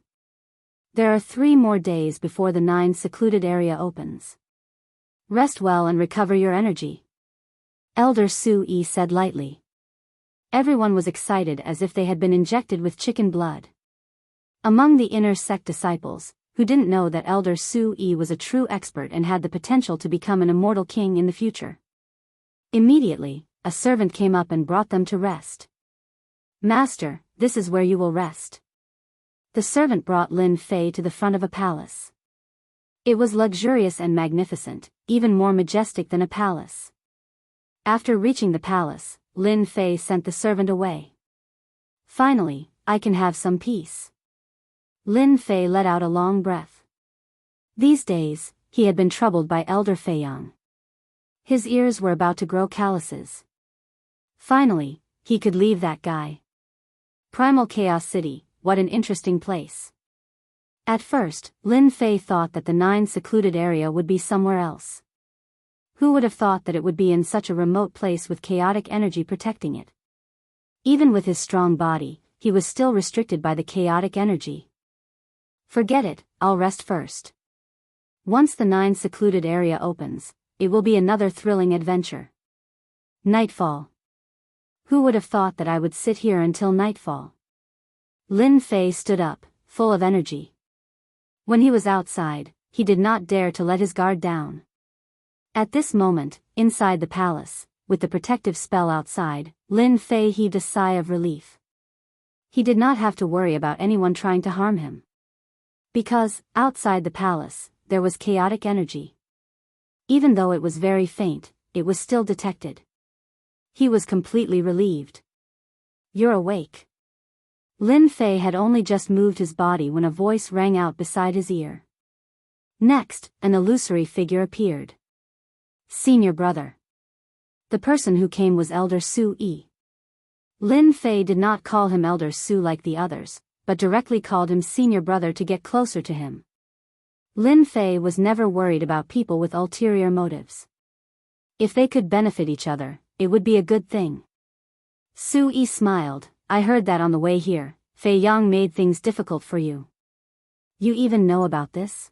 A: There are 3 more days before the 9 secluded area opens. Rest well and recover your energy. Elder Su Yi said lightly. Everyone was excited as if they had been injected with chicken blood. Among the inner sect disciples, who didn't know that Elder Su Yi was a true expert and had the potential to become an immortal king in the future. Immediately, a servant came up and brought them to rest. Master, this is where you will rest. The servant brought Lin Fei to the front of a palace. It was luxurious and magnificent, even more majestic than a palace. After reaching the palace, Lin Fei sent the servant away. Finally, I can have some peace. Lin Fei let out a long breath. These days, he had been troubled by Elder Fei Yang. His ears were about to grow calluses. Finally, he could leave that guy. Primal Chaos City, what an interesting place. At first, Lin Fei thought that the 9 secluded area would be somewhere else. Who would have thought that it would be in such a remote place with chaotic energy protecting it? Even with his strong body, he was still restricted by the chaotic energy. Forget it, I'll rest first. Once the 9 secluded area opens, it will be another thrilling adventure. Nightfall. Who would have thought that I would sit here until nightfall? Lin Fei stood up, full of energy. When he was outside, he did not dare to let his guard down. At this moment, inside the palace, with the protective spell outside, Lin Fei heaved a sigh of relief. He did not have to worry about anyone trying to harm him. Because, outside the palace, there was chaotic energy. Even though it was very faint, it was still detected. He was completely relieved. You're awake. Lin Fei had only just moved his body when a voice rang out beside his ear. Next, an illusory figure appeared. Senior brother. The person who came was Elder Su Yi. Lin Fei did not call him Elder Su like the others, but directly called him senior brother to get closer to him. Lin Fei was never worried about people with ulterior motives. If they could benefit each other, it would be a good thing. Su Yi smiled. I heard that on the way here, Fei Yang made things difficult for you. You even know about this?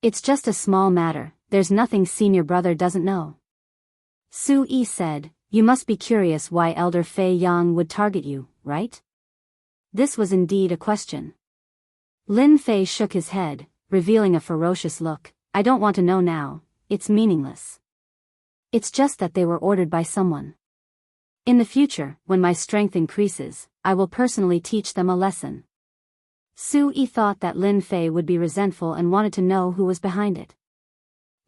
A: It's just a small matter, there's nothing senior brother doesn't know. Su Yi said, you must be curious why Elder Fei Yang would target you, right? This was indeed a question. Lin Fei shook his head, revealing a ferocious look. I don't want to know now, it's meaningless. It's just that they were ordered by someone. In the future, when my strength increases, I will personally teach them a lesson. Su Yi thought that Lin Fei would be resentful and wanted to know who was behind it.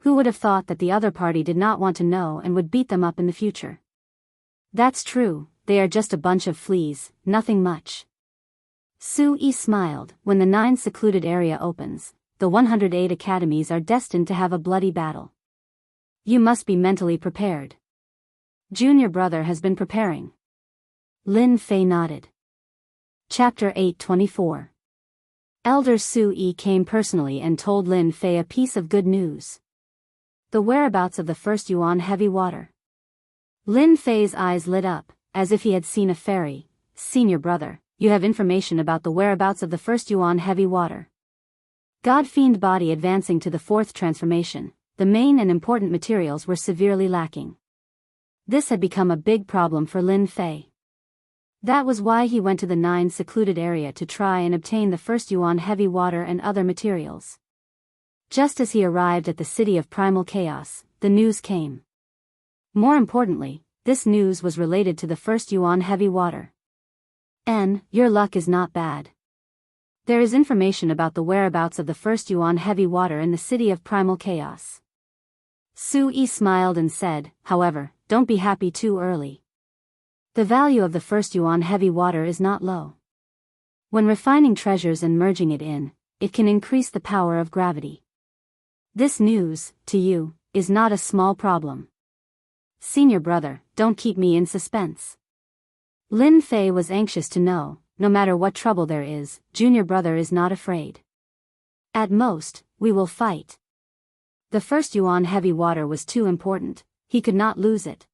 A: Who would have thought that the other party did not want to know and would beat them up in the future? That's true, they are just a bunch of fleas, nothing much. Su Yi smiled. When the 9 secluded area opens, the 108 academies are destined to have a bloody battle. You must be mentally prepared. Junior brother has been preparing. Lin Fei nodded. Chapter 824. Elder Su Yi came personally and told Lin Fei a piece of good news. The whereabouts of the first Yuan heavy water. Lin Fei's eyes lit up, as if he had seen a fairy. Senior brother, you have information about the whereabouts of the first Yuan heavy water. God-fiend body advancing to the 4th transformation, the main and important materials were severely lacking. This had become a big problem for Lin Fei. That was why he went to the 9 secluded area to try and obtain the first Yuan heavy water and other materials. Just as he arrived at the city of primal chaos, the news came. More importantly, this news was related to the first Yuan heavy water. Your luck is not bad. There is information about the whereabouts of the first Yuan heavy water in the city of primal chaos. Su Yi smiled and said, however, don't be happy too early. The value of the first Yuan heavy water is not low. When refining treasures and merging it in, it can increase the power of gravity. This news, to you, is not a small problem. Senior brother, don't keep me in suspense. Lin Fei was anxious to know, no matter what trouble there is, junior brother is not afraid. At most, we will fight. The first Yuan heavy water was too important, he could not lose it.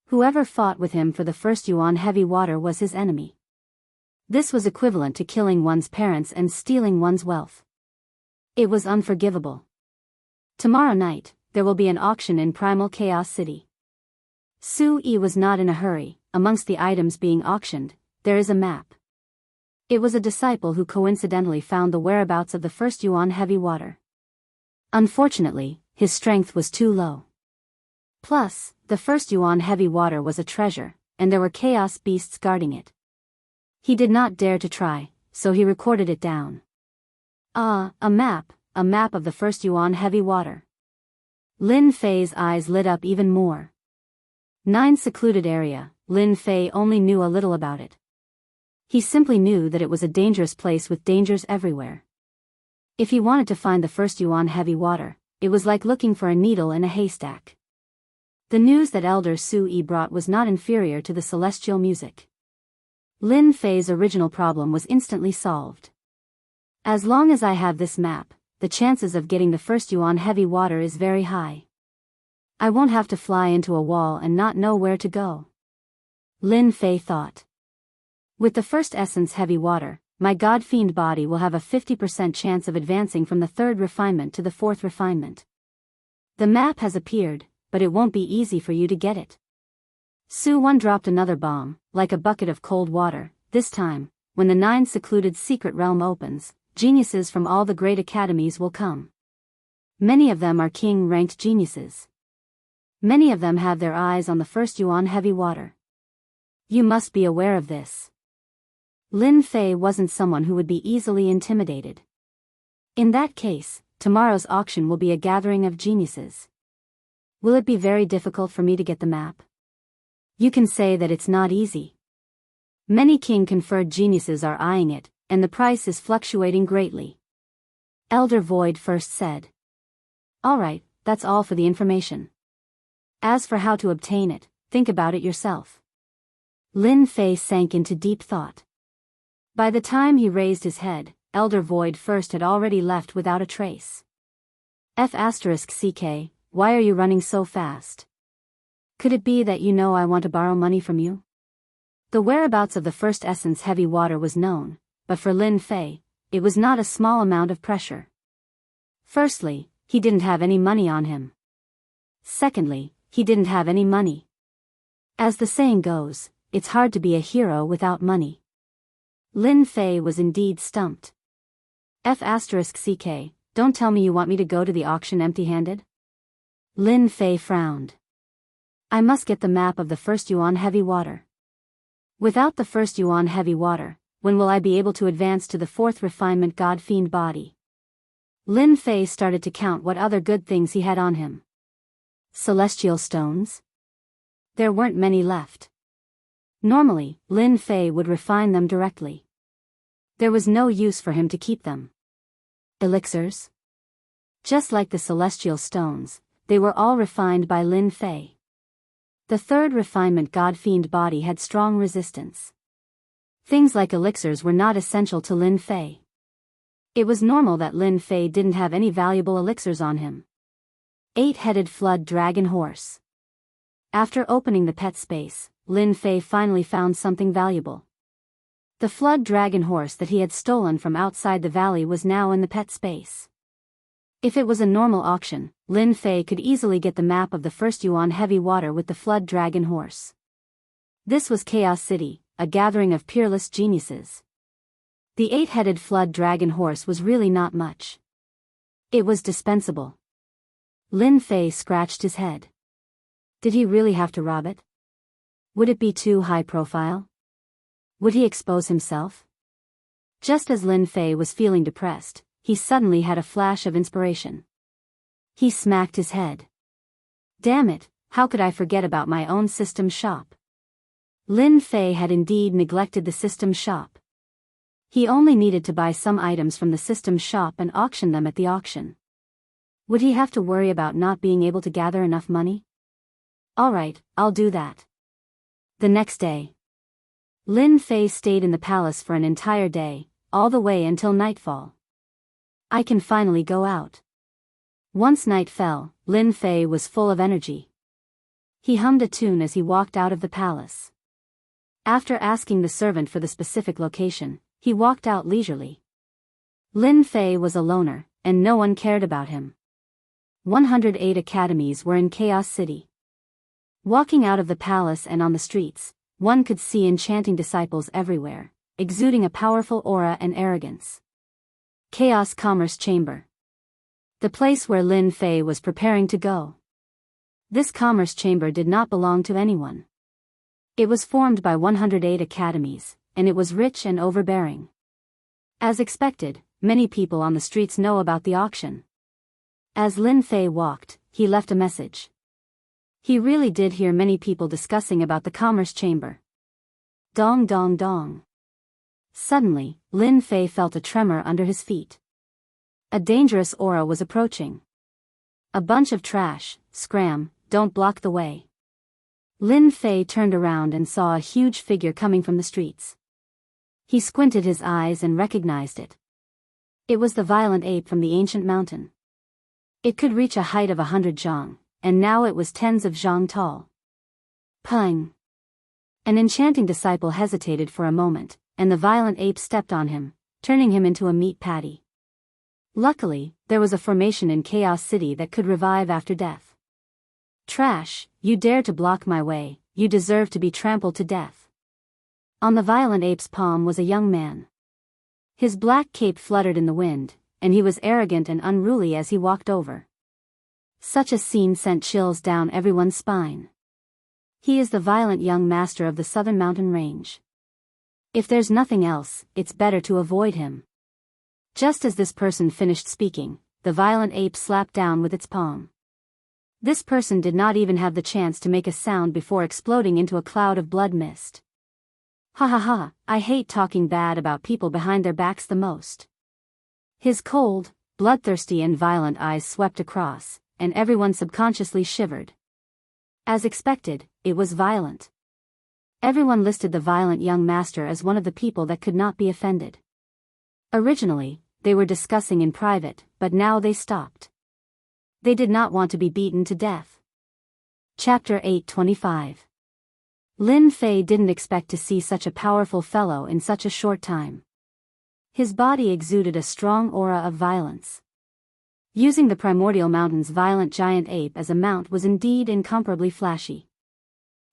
A: Whoever fought with him for the first Yuan heavy water was his enemy. This was equivalent to killing one's parents and stealing one's wealth. It was unforgivable. Tomorrow night, there will be an auction in Primal Chaos City. Su Yi was not in a hurry. Amongst the items being auctioned, there is a map. It was a disciple who coincidentally found the whereabouts of the first Yuan heavy water. Unfortunately, his strength was too low. Plus, the first Yuan heavy water was a treasure, and there were chaos beasts guarding it. He did not dare to try, so he recorded it down. A map of the first Yuan heavy water. Lin Fei's eyes lit up even more. 9 secluded area, Lin Fei only knew a little about it. He simply knew that it was a dangerous place with dangers everywhere. If he wanted to find the first Yuan heavy water, it was like looking for a needle in a haystack. The news that Elder Su Yi brought was not inferior to the celestial music. Lin Fei's original problem was instantly solved. As long as I have this map, the chances of getting the first Yuan heavy water is very high. I won't have to fly into a wall and not know where to go. Lin Fei thought. With the first essence heavy water, my god-fiend body will have a 50% chance of advancing from the 3rd refinement to the 4th refinement. The map has appeared, but it won't be easy for you to get it. Su Wan dropped another bomb, like a bucket of cold water. This time, when the 9 secluded secret realm opens, geniuses from all the great academies will come. Many of them are king-ranked geniuses. Many of them have their eyes on the first Yuan heavy water. You must be aware of this. Lin Fei wasn't someone who would be easily intimidated. In that case, tomorrow's auction will be a gathering of geniuses. Will it be very difficult for me to get the map? You can say that it's not easy. Many king-conferred geniuses are eyeing it, and the price is fluctuating greatly. Elder Void first said. All right, that's all for the information. As for how to obtain it, think about it yourself. Lin Fei sank into deep thought. By the time he raised his head, Elder Void first had already left without a trace. F***CK, why are you running so fast? Could it be that you know I want to borrow money from you? The whereabouts of the first essence heavy water was known, but for Lin Fei, it was not a small amount of pressure. Firstly, he didn't have any money on him. Secondly, he didn't have any money. As the saying goes, it's hard to be a hero without money. Lin Fei was indeed stumped. F***CK, don't tell me you want me to go to the auction empty-handed? Lin Fei frowned. I must get the map of the first yuan heavy water. Without the first yuan heavy water, when will I be able to advance to the fourth refinement god fiend body? Lin Fei started to count what other good things he had on him. Celestial stones? There weren't many left. Normally, Lin Fei would refine them directly. There was no use for him to keep them. Elixirs? Just like the celestial stones, they were all refined by Lin Fei. The third refinement god fiend body had strong resistance. Things like elixirs were not essential to Lin Fei. It was normal that Lin Fei didn't have any valuable elixirs on him. Eight-headed flood dragon horse. After opening the pet space, Lin Fei finally found something valuable. The flood dragon horse that he had stolen from outside the valley was now in the pet space. If it was a normal auction, Lin Fei could easily get the map of the first yuan heavy water with the flood dragon horse. This was Chaos City, a gathering of peerless geniuses. The eight-headed flood dragon horse was really not much. It was dispensable. Lin Fei scratched his head. Did he really have to rob it? Would it be too high profile? Would he expose himself? Just as Lin Fei was feeling depressed, he suddenly had a flash of inspiration. He smacked his head. Damn it, how could I forget about my own system shop? Lin Fei had indeed neglected the system shop. He only needed to buy some items from the system shop and auction them at the auction. Would he have to worry about not being able to gather enough money? All right, I'll do that. The next day, Lin Fei stayed in the palace for an entire day, all the way until nightfall. I can finally go out. Once night fell, Lin Fei was full of energy. He hummed a tune as he walked out of the palace. After asking the servant for the specific location, he walked out leisurely. Lin Fei was a loner, and no one cared about him. 108 academies were in Chaos City. Walking out of the palace and on the streets, one could see enchanting disciples everywhere, exuding a powerful aura and arrogance. Chaos Commerce Chamber. The place where Lin Fei was preparing to go. This commerce chamber did not belong to anyone. It was formed by 108 academies, and it was rich and overbearing. As expected, many people on the streets know about the auction. As Lin Fei walked, he left a message. He really did hear many people discussing about the commerce chamber. Dong dong dong. Suddenly, Lin Fei felt a tremor under his feet. A dangerous aura was approaching. A bunch of trash, scram, don't block the way. Lin Fei turned around and saw a huge figure coming from the streets. He squinted his eyes and recognized it. It was the violent ape from the ancient mountain. It could reach a height of 100 zhang, and now it was tens of zhang tall. Pung! An enchanting disciple hesitated for a moment, and the violent ape stepped on him, turning him into a meat patty. Luckily, there was a formation in Chaos City that could revive after death. Trash, you dare to block my way, you deserve to be trampled to death. On the violent ape's palm was a young man. His black cape fluttered in the wind, and he was arrogant and unruly as he walked over. Such a scene sent chills down everyone's spine. He is the violent young master of the southern mountain range. If there's nothing else, it's better to avoid him. Just as this person finished speaking, the violent ape slapped down with its palm. This person did not even have the chance to make a sound before exploding into a cloud of blood mist. Ha ha ha, I hate talking bad about people behind their backs the most. His cold, bloodthirsty and violent eyes swept across, and everyone subconsciously shivered. As expected, it was violent. Everyone listed the violent young master as one of the people that could not be offended. Originally, they were discussing in private, but now they stopped. They did not want to be beaten to death. Chapter 8:25. Lin Fei didn't expect to see such a powerful fellow in such a short time. His body exuded a strong aura of violence. Using the primordial mountain's violent giant ape as a mount was indeed incomparably flashy.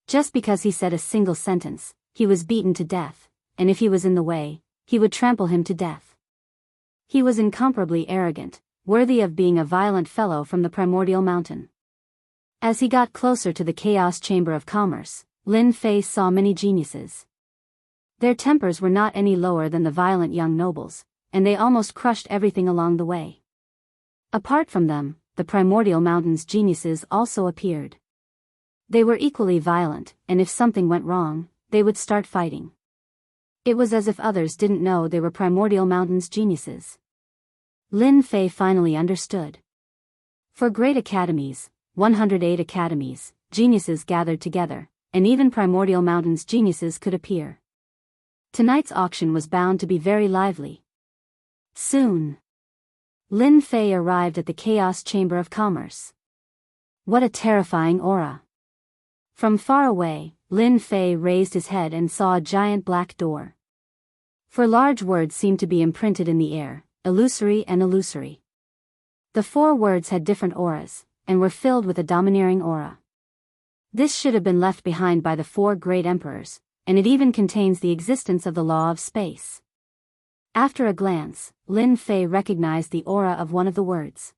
A: Just because he said a single sentence, he was beaten to death, and if he was in the way, he would trample him to death. He was incomparably arrogant, worthy of being a violent fellow from the primordial mountain. As he got closer to the Chaos Chamber of Commerce, Lin Fei saw many geniuses. Their tempers were not any lower than the violent young nobles, and they almost crushed everything along the way. Apart from them, the primordial mountain's geniuses also appeared. They were equally violent, and if something went wrong, they would start fighting. It was as if others didn't know they were primordial mountain's geniuses. Lin Fei finally understood. For great academies, 108 academies, geniuses gathered together, and even primordial mountain's geniuses could appear. Tonight's auction was bound to be very lively. Soon, Lin Fei arrived at the Chaos Chamber of Commerce. What a terrifying aura! From far away, Lin Fei raised his head and saw a giant black door. For large words seemed to be imprinted in the air, illusory and illusory. The 4 words had different auras, and were filled with a domineering aura. This should have been left behind by the 4 great emperors, and it even contains the existence of the law of space. After a glance, Lin Fei recognized the aura of one of the words.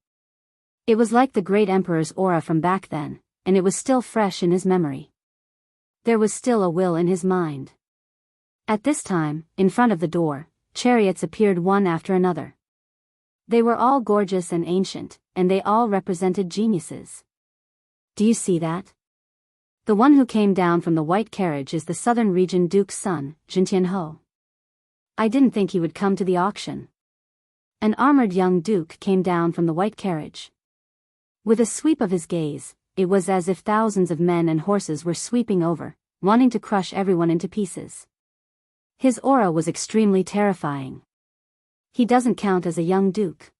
A: It was like the great emperor's aura from back then, and it was still fresh in his memory. There was still a will in his mind. At this time, in front of the door, chariots appeared one after another. They were all gorgeous and ancient, and they all represented geniuses. Do you see that? The one who came down from the white carriage is the southern region duke's son, Jianghu. I didn't think he would come to the auction. An armored young duke came down from the white carriage. With a sweep of his gaze, it was as if thousands of men and horses were sweeping over, wanting to crush everyone into pieces. His aura was extremely terrifying. He doesn't count as a young duke.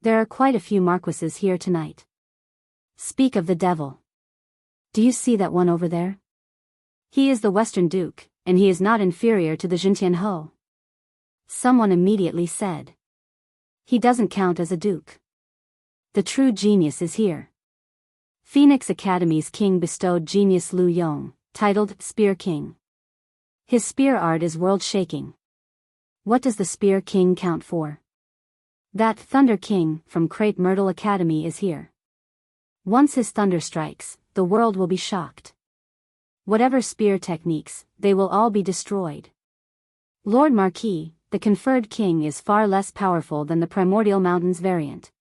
A: There are quite a few marquises here tonight. Speak of the devil. Do you see that one over there? He is the Western Duke, and he is not inferior to the Jianghu. Someone immediately said. He doesn't count as a duke. The true genius is here. Phoenix Academy's king bestowed genius Lu Yong, titled Spear King. His spear art is world-shaking. What does the Spear King count for? That Thunder King from Crepe Myrtle Academy is here. Once his thunder strikes, the world will be shocked. Whatever spear techniques, they will all be destroyed. Lord Marquis, the conferred king, is far less powerful than the Primordial Mountains variant.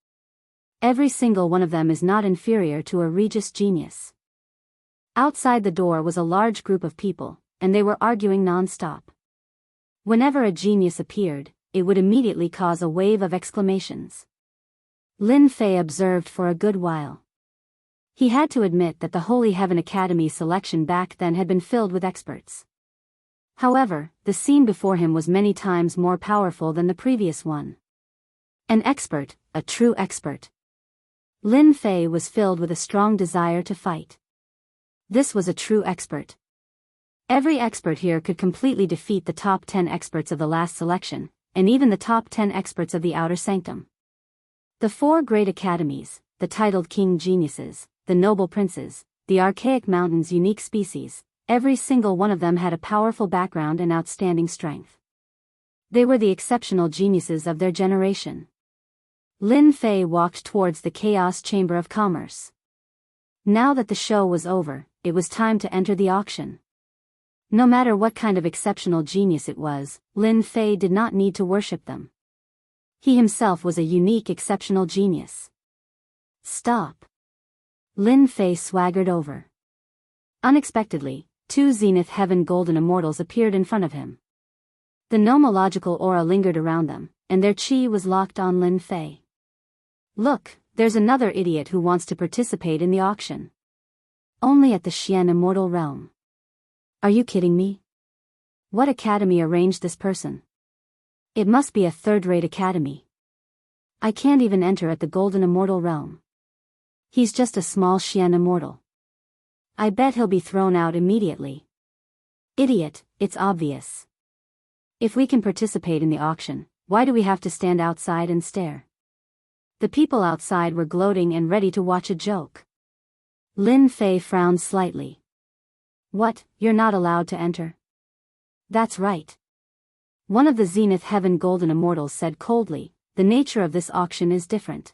A: Every single one of them is not inferior to a Regis genius. Outside the door was a large group of people, and they were arguing non-stop. Whenever a genius appeared, it would immediately cause a wave of exclamations. Lin Fei observed for a good while. He had to admit that the Holy Heaven Academy selection back then had been filled with experts. However, the scene before him was many times more powerful than the previous one. An expert, a true expert. Lin Fei was filled with a strong desire to fight. This was a true expert. Every expert here could completely defeat the top 10 experts of the last selection, and even the top 10 experts of the Outer Sanctum. The 4 great academies, the titled king geniuses, the noble princes, the archaic mountain's unique species, every single one of them had a powerful background and outstanding strength. They were the exceptional geniuses of their generation. Lin Fei walked towards the Chaos Chamber of Commerce. Now that the show was over, it was time to enter the auction. No matter what kind of exceptional genius it was, Lin Fei did not need to worship them. He himself was a unique exceptional genius. Stop. Lin Fei swaggered over. Unexpectedly, 2 Zenith Heaven Golden Immortals appeared in front of him. The nomological aura lingered around them, and their chi was locked on Lin Fei. Look, there's another idiot who wants to participate in the auction. Only at the Xian Immortal Realm. Are you kidding me? What academy arranged this person? It must be a third-rate academy. I can't even enter at the Golden Immortal Realm. He's just a small Xian Immortal. I bet he'll be thrown out immediately. Idiot, it's obvious. If we can participate in the auction, why do we have to stand outside and stare? The people outside were gloating and ready to watch a joke. Lin Fei frowned slightly. What, you're not allowed to enter? That's right. One of the Zenith Heaven Golden Immortals said coldly, the nature of this auction is different.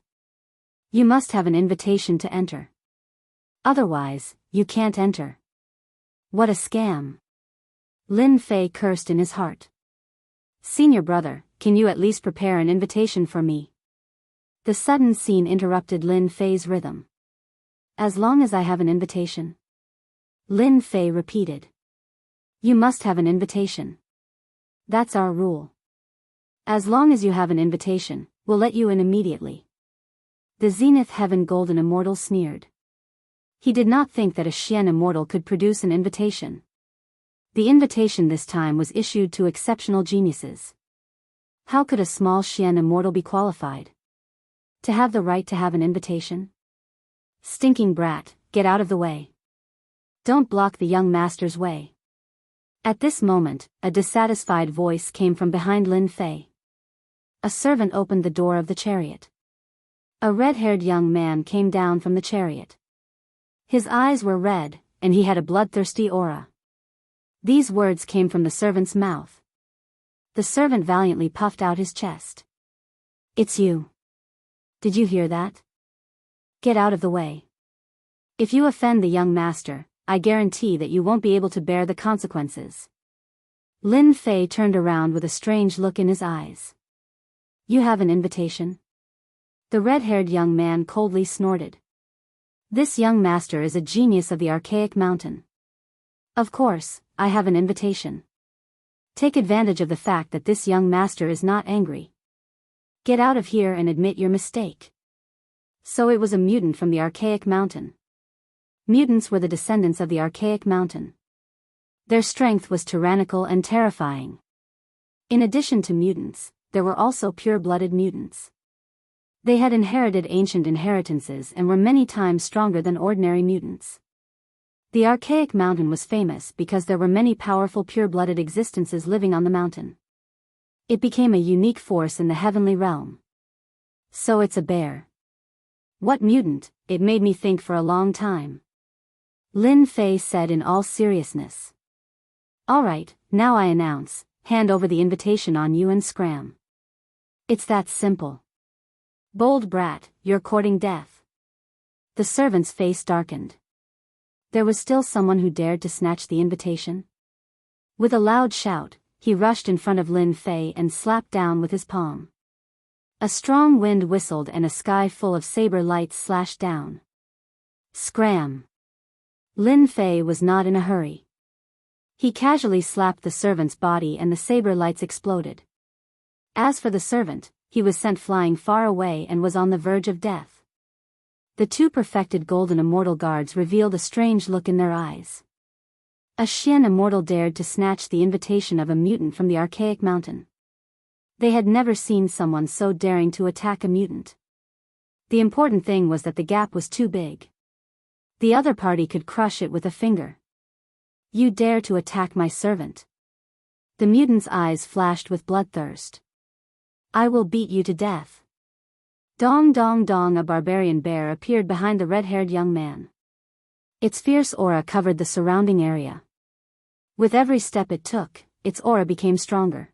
A: You must have an invitation to enter. Otherwise, you can't enter. What a scam. Lin Fei cursed in his heart. Senior brother, can you at least prepare an invitation for me? The sudden scene interrupted Lin Fei's rhythm. As long as I have an invitation. Lin Fei repeated. You must have an invitation. That's our rule. As long as you have an invitation, we'll let you in immediately. The Zenith Heaven Golden Immortal sneered. He did not think that a Xian Immortal could produce an invitation. The invitation this time was issued to exceptional geniuses. How could a small Xian Immortal be qualified to have the right to have an invitation? Stinking brat, get out of the way. Don't block the young master's way. At this moment, a dissatisfied voice came from behind Lin Fei. A servant opened the door of the chariot. A red-haired young man came down from the chariot. His eyes were red, and he had a bloodthirsty aura. These words came from the servant's mouth. The servant valiantly puffed out his chest. It's you. Did you hear that? Get out of the way. If you offend the young master, I guarantee that you won't be able to bear the consequences. Lin Fei turned around with a strange look in his eyes. You have an invitation? The red-haired young man coldly snorted. This young master is a genius of the archaic mountain. Of course, I have an invitation. Take advantage of the fact that this young master is not angry. Get out of here and admit your mistake. So it was a mutant from the archaic mountain. Mutants were the descendants of the archaic mountain. Their strength was tyrannical and terrifying. In addition to mutants, there were also pure-blooded mutants. They had inherited ancient inheritances and were many times stronger than ordinary mutants. The archaic mountain was famous because there were many powerful pure-blooded existences living on the mountain. It became a unique force in the heavenly realm. So it's a bear. What mutant? It made me think for a long time. Lin Fei said in all seriousness. All right, now I announce, hand over the invitation on you and scram. It's that simple. Bold brat, you're courting death. The servant's face darkened. There was still someone who dared to snatch the invitation. With a loud shout, he rushed in front of Lin Fei and slapped down with his palm. A strong wind whistled and a sky full of saber lights slashed down. Scram! Lin Fei was not in a hurry. He casually slapped the servant's body and the saber lights exploded. As for the servant, he was sent flying far away and was on the verge of death. The two perfected Golden Immortal guards revealed a strange look in their eyes. A Xian Immortal dared to snatch the invitation of a mutant from the archaic mountain. They had never seen someone so daring to attack a mutant. The important thing was that the gap was too big. The other party could crush it with a finger. You dare to attack my servant? The mutant's eyes flashed with bloodthirst. I will beat you to death. Dong dong dong, a barbarian bear appeared behind the red-haired young man. Its fierce aura covered the surrounding area. With every step it took, its aura became stronger.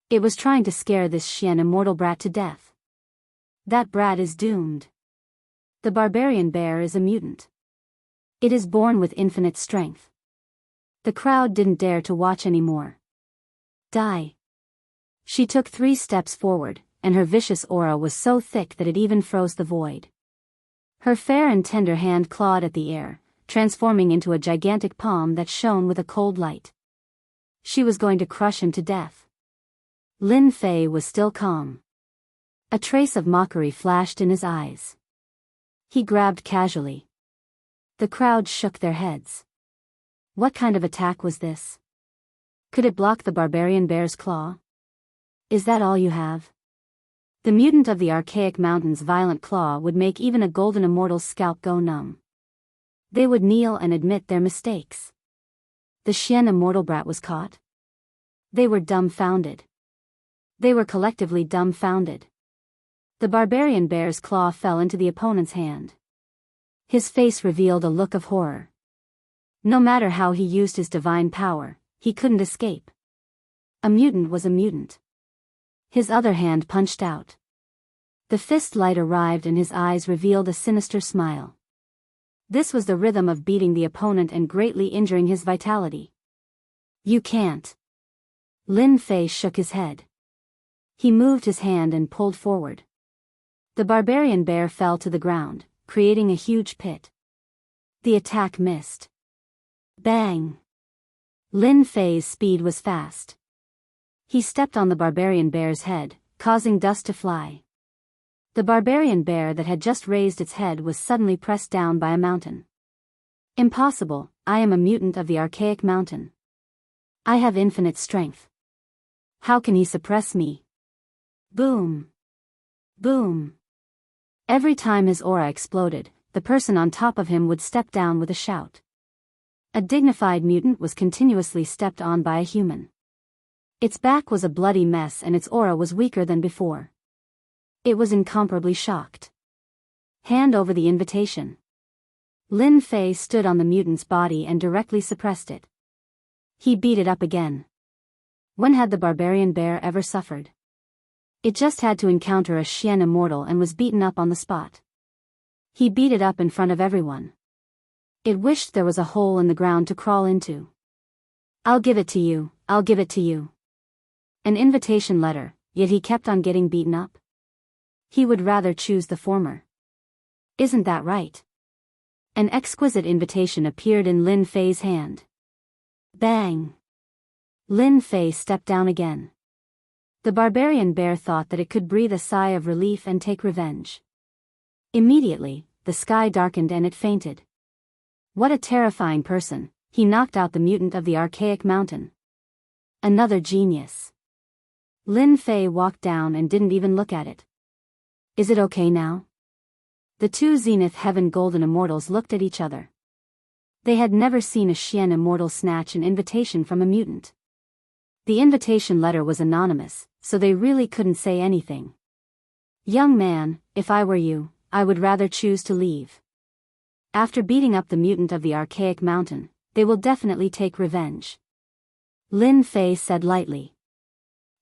A: It was trying to scare this Xian Immortal brat to death. That brat is doomed. The barbarian bear is a mutant. It is born with infinite strength. The crowd didn't dare to watch anymore. Die. She took 3 steps forward, and her vicious aura was so thick that it even froze the void. Her fair and tender hand clawed at the air, transforming into a gigantic palm that shone with a cold light. She was going to crush him to death. Lin Fei was still calm. A trace of mockery flashed in his eyes. He grabbed casually. The crowd shook their heads. What kind of attack was this? Could it block the barbarian bear's claw? Is that all you have? The mutant of the archaic mountain's violent claw would make even a golden immortal's scalp go numb. They would kneel and admit their mistakes. The Xian immortal brat was caught. They were dumbfounded. They were collectively dumbfounded. The barbarian bear's claw fell into the opponent's hand. His face revealed a look of horror. No matter how he used his divine power, he couldn't escape. A mutant was a mutant. His other hand punched out. The fist light arrived and his eyes revealed a sinister smile. This was the rhythm of beating the opponent and greatly injuring his vitality. You can't. Lin Fei shook his head. He moved his hand and pulled forward. The barbarian bear fell to the ground, creating a huge pit. The attack missed. Bang! Lin Fei's speed was fast. He stepped on the barbarian bear's head, causing dust to fly. The barbarian bear that had just raised its head was suddenly pressed down by a mountain. Impossible, I am a mutant of the archaic mountain. I have infinite strength. How can he suppress me? Boom! Boom! Every time his aura exploded, the person on top of him would step down with a shout. A dignified mutant was continuously stepped on by a human. Its back was a bloody mess and its aura was weaker than before. It was incomparably shocked. Hand over the invitation. Lin Fei stood on the mutant's body and directly suppressed it. He beat it up again. When had the barbarian bear ever suffered? It just had to encounter a Xian immortal and was beaten up on the spot. He beat it up in front of everyone. It wished there was a hole in the ground to crawl into. I'll give it to you, I'll give it to you. An invitation letter, yet he kept on getting beaten up. He would rather choose the former. Isn't that right? An exquisite invitation appeared in Lin Fei's hand. Bang! Lin Fei stepped down again. The barbarian bear thought that it could breathe a sigh of relief and take revenge. Immediately, the sky darkened and it fainted. What a terrifying person, he knocked out the mutant of the archaic mountain. Another genius. Lin Fei walked down and didn't even look at it. Is it okay now? The two Zenith Heaven Golden Immortals looked at each other. They had never seen a Xian immortal snatch an invitation from a mutant. The invitation letter was anonymous, so they really couldn't say anything. Young man, if I were you, I would rather choose to leave. After beating up the mutant of the archaic mountain, they will definitely take revenge. Lin Fei said lightly.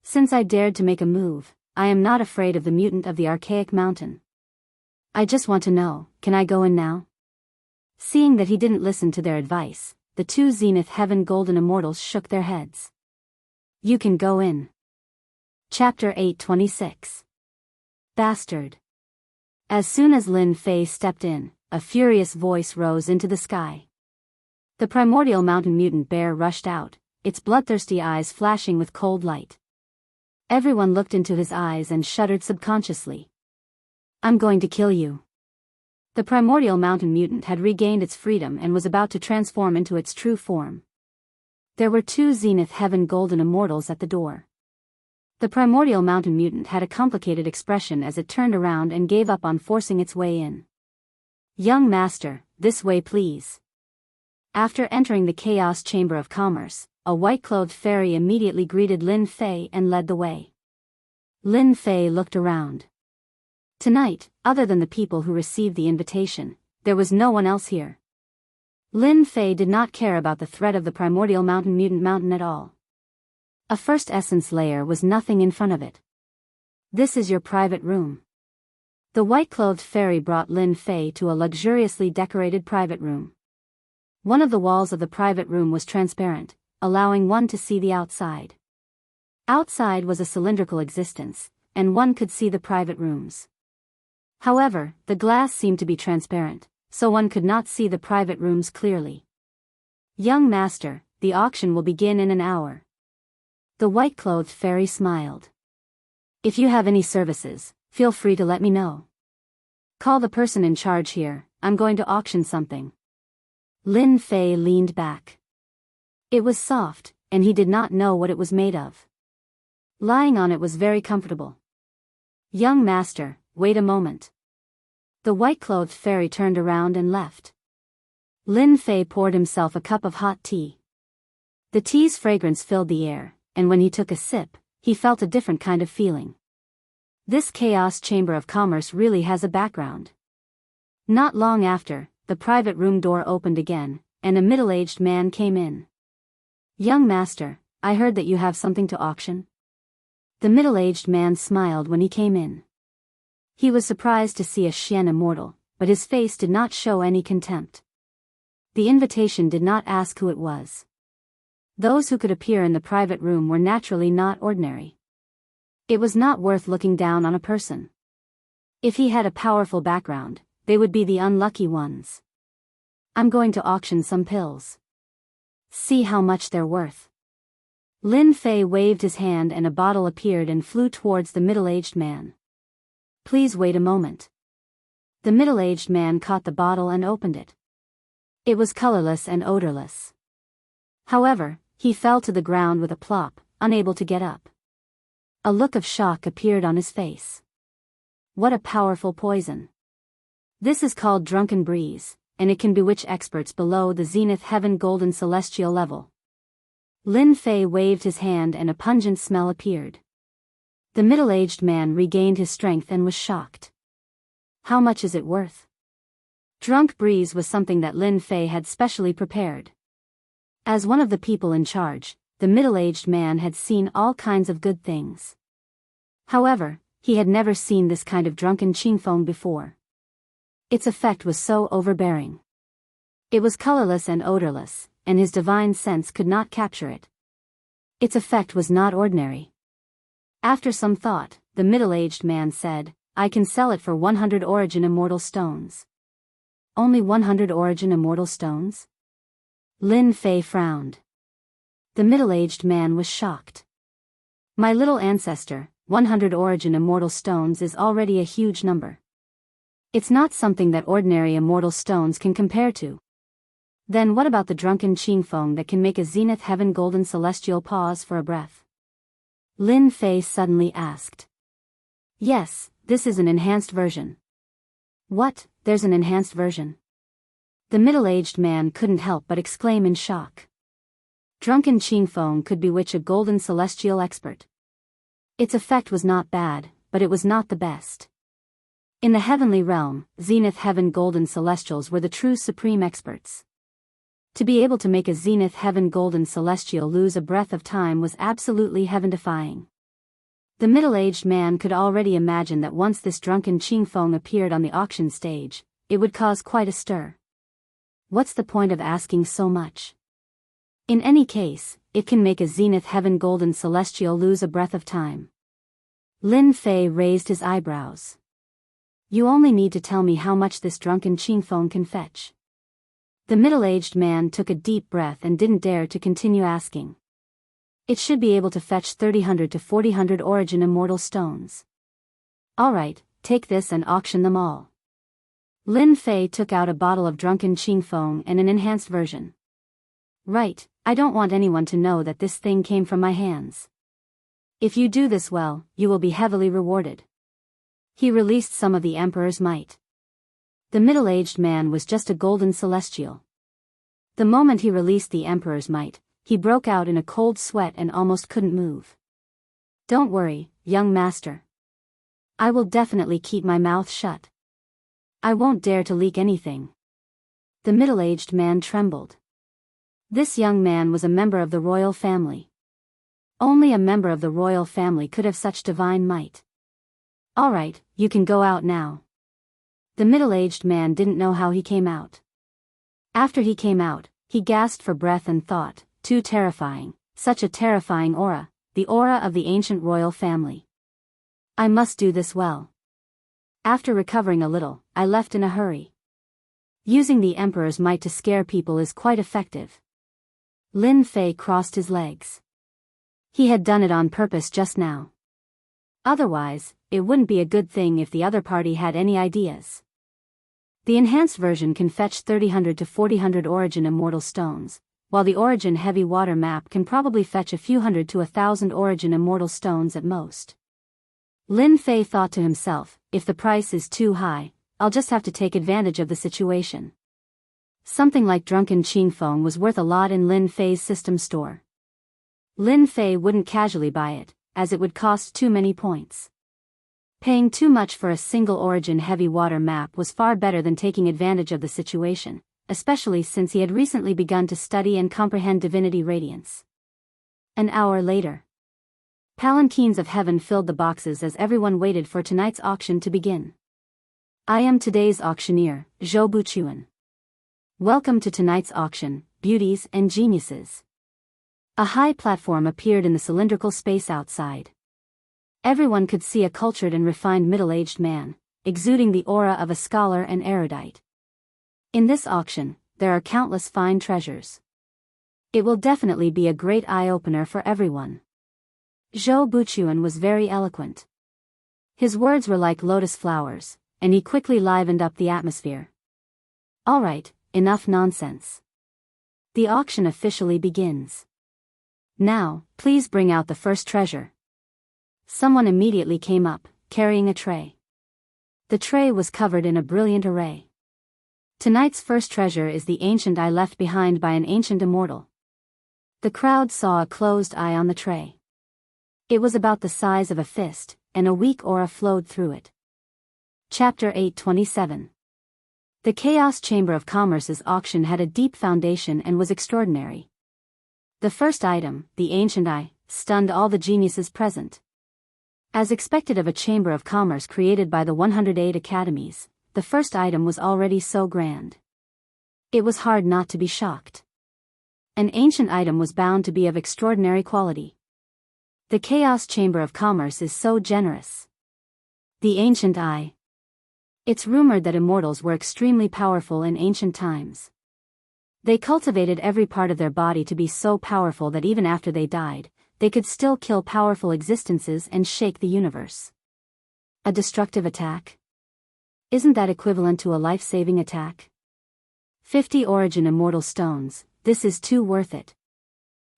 A: Since I dared to make a move, I am not afraid of the mutant of the archaic mountain. I just want to know, can I go in now? Seeing that he didn't listen to their advice, the two Zenith Heaven Golden Immortals shook their heads. You can go in. Chapter 826. Bastard. As soon as Lin Fei stepped in, a furious voice rose into the sky. The primordial mountain mutant bear rushed out, its bloodthirsty eyes flashing with cold light. Everyone looked into his eyes and shuddered subconsciously. I'm going to kill you. The primordial mountain mutant had regained its freedom and was about to transform into its true form. There were two Zenith Heaven Golden Immortals at the door. The primordial mountain mutant had a complicated expression as it turned around and gave up on forcing its way in. Young master, this way please. After entering the Chaos Chamber of Commerce, a white-clothed fairy immediately greeted Lin Fei and led the way. Lin Fei looked around. Tonight, other than the people who received the invitation, there was no one else here. Lin Fei did not care about the threat of the primordial mountain mutant mountain at all. A first essence layer was nothing in front of it. This is your private room. The white-clothed fairy brought Lin Fei to a luxuriously decorated private room. One of the walls of the private room was transparent, allowing one to see the outside. Outside was a cylindrical existence, and one could see the private rooms. However, the glass seemed to be transparent, so one could not see the private rooms clearly. Young master, the auction will begin in an hour. The white-clothed fairy smiled. If you have any services, Feel free to let me know. Call the person in charge here, I'm going to auction something. Lin Fei leaned back. It was soft, and he did not know what it was made of. Lying on it was very comfortable. Young master, wait a moment. The white-clothed fairy turned around and left. Lin Fei poured himself a cup of hot tea. The tea's fragrance filled the air, and when he took a sip, he felt a different kind of feeling. This chaos chamber of commerce really has a background. Not long after, the private room door opened again, and a middle-aged man came in. Young master, I heard that you have something to auction. The middle-aged man smiled when he came in. He was surprised to see a Xian immortal, but his face did not show any contempt. The invitation did not ask who it was. Those who could appear in the private room were naturally not ordinary. It was not worth looking down on a person. If he had a powerful background, they would be the unlucky ones. I'm going to auction some pills. See how much they're worth. Lin Fei waved his hand and a bottle appeared and flew towards the middle-aged man. Please wait a moment. The middle-aged man caught the bottle and opened it. It was colorless and odorless. However, he fell to the ground with a plop, unable to get up. A look of shock appeared on his face. What a powerful poison. This is called drunken breeze, and it can bewitch experts below the zenith heaven golden celestial level. Lin Fei waved his hand and a pungent smell appeared. The middle-aged man regained his strength and was shocked. How much is it worth? Drunk breeze was something that Lin Fei had specially prepared. As one of the people in charge, the middle-aged man had seen all kinds of good things. However, he had never seen this kind of drunken qingfeng before. Its effect was so overbearing. It was colorless and odorless, and his divine sense could not capture it. Its effect was not ordinary. After some thought, the middle-aged man said, I can sell it for 100 origin immortal stones. Only 100 origin immortal stones? Lin Fei frowned. The middle-aged man was shocked. My little ancestor, 100 origin immortal stones is already a huge number. It's not something that ordinary immortal stones can compare to. Then what about the drunken qingfeng that can make a zenith heaven golden celestial pause for a breath? Lin Fei suddenly asked. Yes, this is an enhanced version. What, there's an enhanced version? The middle-aged man couldn't help but exclaim in shock. Drunken qingfeng could bewitch a golden celestial expert. Its effect was not bad, but it was not the best. In the heavenly realm, zenith heaven golden celestials were the true supreme experts. To be able to make a zenith heaven golden celestial lose a breath of time was absolutely heaven-defying. The middle-aged man could already imagine that once this drunken qingfeng appeared on the auction stage, it would cause quite a stir. What's the point of asking so much? In any case, it can make a zenith heaven golden celestial lose a breath of time. Lin Fei raised his eyebrows. You only need to tell me how much this drunken qingfeng can fetch. The middle-aged man took a deep breath and didn't dare to continue asking. It should be able to fetch 3000 to 4000 origin immortal stones. Alright, take this and auction them all. Lin Fei took out a bottle of drunken qingfeng and an enhanced version. Right, I don't want anyone to know that this thing came from my hands. If you do this well, you will be heavily rewarded. He released some of the emperor's might. The middle-aged man was just a golden celestial. The moment he released the emperor's might, he broke out in a cold sweat and almost couldn't move. Don't worry, young master. I will definitely keep my mouth shut. I won't dare to leak anything. The middle-aged man trembled. This young man was a member of the royal family. Only a member of the royal family could have such divine might. Alright, you can go out now. The middle-aged man didn't know how he came out. After he came out, he gasped for breath and thought, too terrifying, such a terrifying aura, the aura of the ancient royal family. I must do this well. After recovering a little, I left in a hurry. Using the emperor's might to scare people is quite effective. Lin Fei crossed his legs. He had done it on purpose just now. Otherwise, it wouldn't be a good thing if the other party had any ideas. The enhanced version can fetch 3000 to 4000 origin immortal stones, while the origin heavy water map can probably fetch a few hundred to 1,000 origin immortal stones at most. Lin Fei thought to himself, if the price is too high, I'll just have to take advantage of the situation. Something like drunken Qingfeng was worth a lot in Lin Fei's system store. Lin Fei wouldn't casually buy it, as it would cost too many points. Paying too much for a single origin heavy water map was far better than taking advantage of the situation, especially since he had recently begun to study and comprehend divinity radiance. An hour later, palanquins of heaven filled the boxes as everyone waited for tonight's auction to begin. I am today's auctioneer, Zhou Buchuan. Welcome to tonight's auction, beauties and geniuses. A high platform appeared in the cylindrical space outside. Everyone could see a cultured and refined middle-aged man, exuding the aura of a scholar and erudite. In this auction, there are countless fine treasures. It will definitely be a great eye-opener for everyone. Zhou Buchuan was very eloquent. His words were like lotus flowers, and he quickly livened up the atmosphere. All right, enough nonsense. The auction officially begins. Now, please bring out the first treasure. Someone immediately came up, carrying a tray. The tray was covered in a brilliant array. Tonight's first treasure is the ancient eye left behind by an ancient immortal. The crowd saw a closed eye on the tray. It was about the size of a fist, and a weak aura flowed through it. Chapter 827. The Chaos Chamber of Commerce's auction had a deep foundation and was extraordinary. The first item, the ancient eye, stunned all the geniuses present. As expected of a chamber of commerce created by the 108 academies, the first item was already so grand. It was hard not to be shocked. An ancient item was bound to be of extraordinary quality. The Chaos Chamber of Commerce is so generous. The ancient eye. It's rumored that immortals were extremely powerful in ancient times. They cultivated every part of their body to be so powerful that even after they died, they could still kill powerful existences and shake the universe. A destructive attack? Isn't that equivalent to a life-saving attack? 50 origin immortal stones, this is too worth it.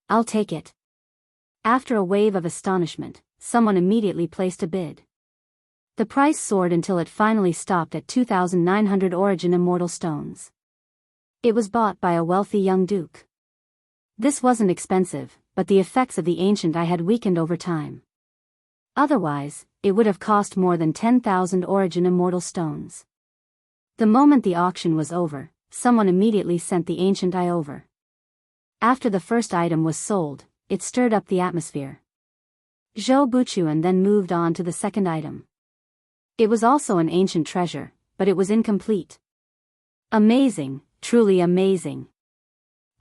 A: I'll take it. After a wave of astonishment, someone immediately placed a bid. The price soared until it finally stopped at 2,900 origin immortal stones. It was bought by a wealthy young duke. This wasn't expensive, but the effects of the ancient eye had weakened over time. Otherwise, it would have cost more than 10,000 origin immortal stones. The moment the auction was over, someone immediately sent the ancient eye over. After the first item was sold, it stirred up the atmosphere. Zhou Buchuan then moved on to the second item. It was also an ancient treasure, but it was incomplete. Amazing, truly amazing.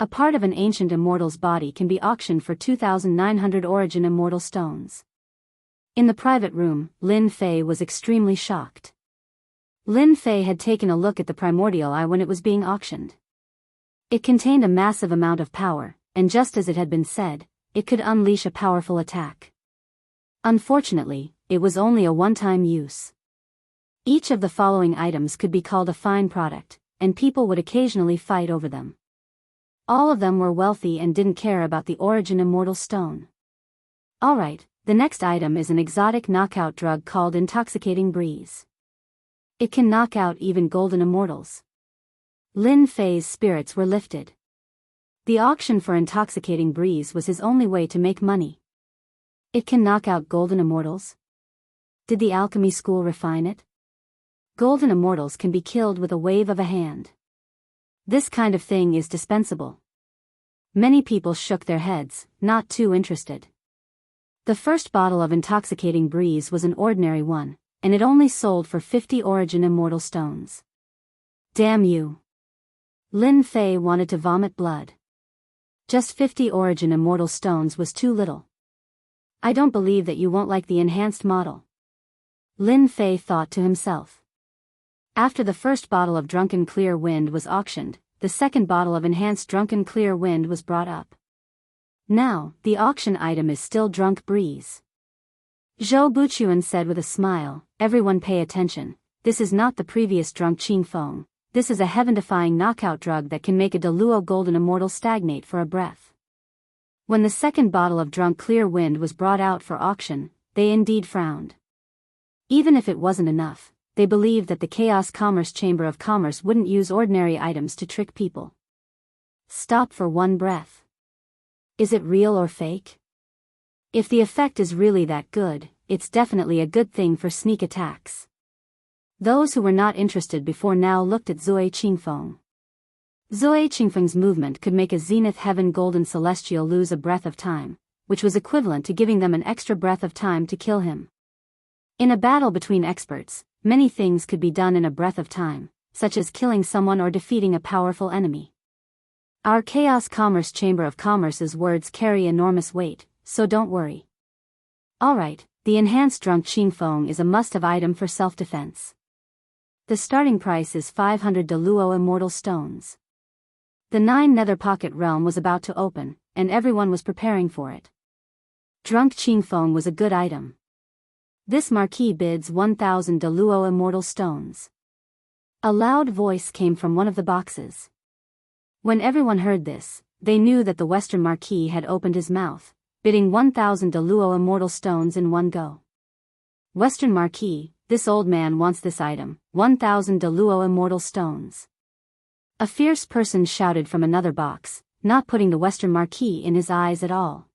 A: A part of an ancient immortal's body can be auctioned for 2,900 origin immortal stones. In the private room, Lin Fei was extremely shocked. Lin Fei had taken a look at the primordial eye when it was being auctioned. It contained a massive amount of power, and just as it had been said, it could unleash a powerful attack. Unfortunately, it was only a one-time use. Each of the following items could be called a fine product, and people would occasionally fight over them. All of them were wealthy and didn't care about the origin immortal stone. Alright, the next item is an exotic knockout drug called Intoxicating Breeze. It can knock out even golden immortals. Lin Fei's spirits were lifted. The auction for Intoxicating Breeze was his only way to make money. It can knock out golden immortals? Did the alchemy school refine it? Golden immortals can be killed with a wave of a hand. This kind of thing is dispensable. Many people shook their heads, not too interested. The first bottle of Intoxicating Breeze was an ordinary one, and it only sold for 50 origin immortal stones. Damn you. Lin Fei wanted to vomit blood. Just 50 origin immortal stones was too little. I don't believe that you won't like the enhanced model. Lin Fei thought to himself. After the first bottle of Drunken Clear Wind was auctioned, the second bottle of Enhanced Drunken Clear Wind was brought up. Now, the auction item is still Drunk Breeze. Zhou Buchuan said with a smile, "Everyone pay attention, this is not the previous drunk Qingfeng, this is a heaven-defying knockout drug that can make a Deluo golden immortal stagnate for a breath." When the second bottle of drunk clear wind was brought out for auction, they indeed frowned. Even if it wasn't enough, they believed that the Chaos Commerce Chamber of Commerce wouldn't use ordinary items to trick people. Stop for one breath. Is it real or fake? If the effect is really that good, it's definitely a good thing for sneak attacks. Those who were not interested before now looked at Zui Qingfeng. Zui Qingfeng's movement could make a zenith heaven golden celestial lose a breath of time, which was equivalent to giving them an extra breath of time to kill him. In a battle between experts, many things could be done in a breath of time, such as killing someone or defeating a powerful enemy. Our Chaos Commerce Chamber of Commerce's words carry enormous weight, so don't worry. Alright, the enhanced drunk Qingfeng is a must-have item for self-defense. The starting price is 500 Deluo immortal stones. The 9 nether pocket realm was about to open, and everyone was preparing for it. Drunk Qingfeng was a good item. This marquee bids 1,000 Deluo immortal stones. A loud voice came from one of the boxes. When everyone heard this, they knew that the Western Marquis had opened his mouth, bidding 1,000 Deluo immortal stones in one go. Western Marquis, this old man wants this item, 1,000 Deluo immortal stones. A fierce person shouted from another box, not putting the Western Marquis in his eyes at all.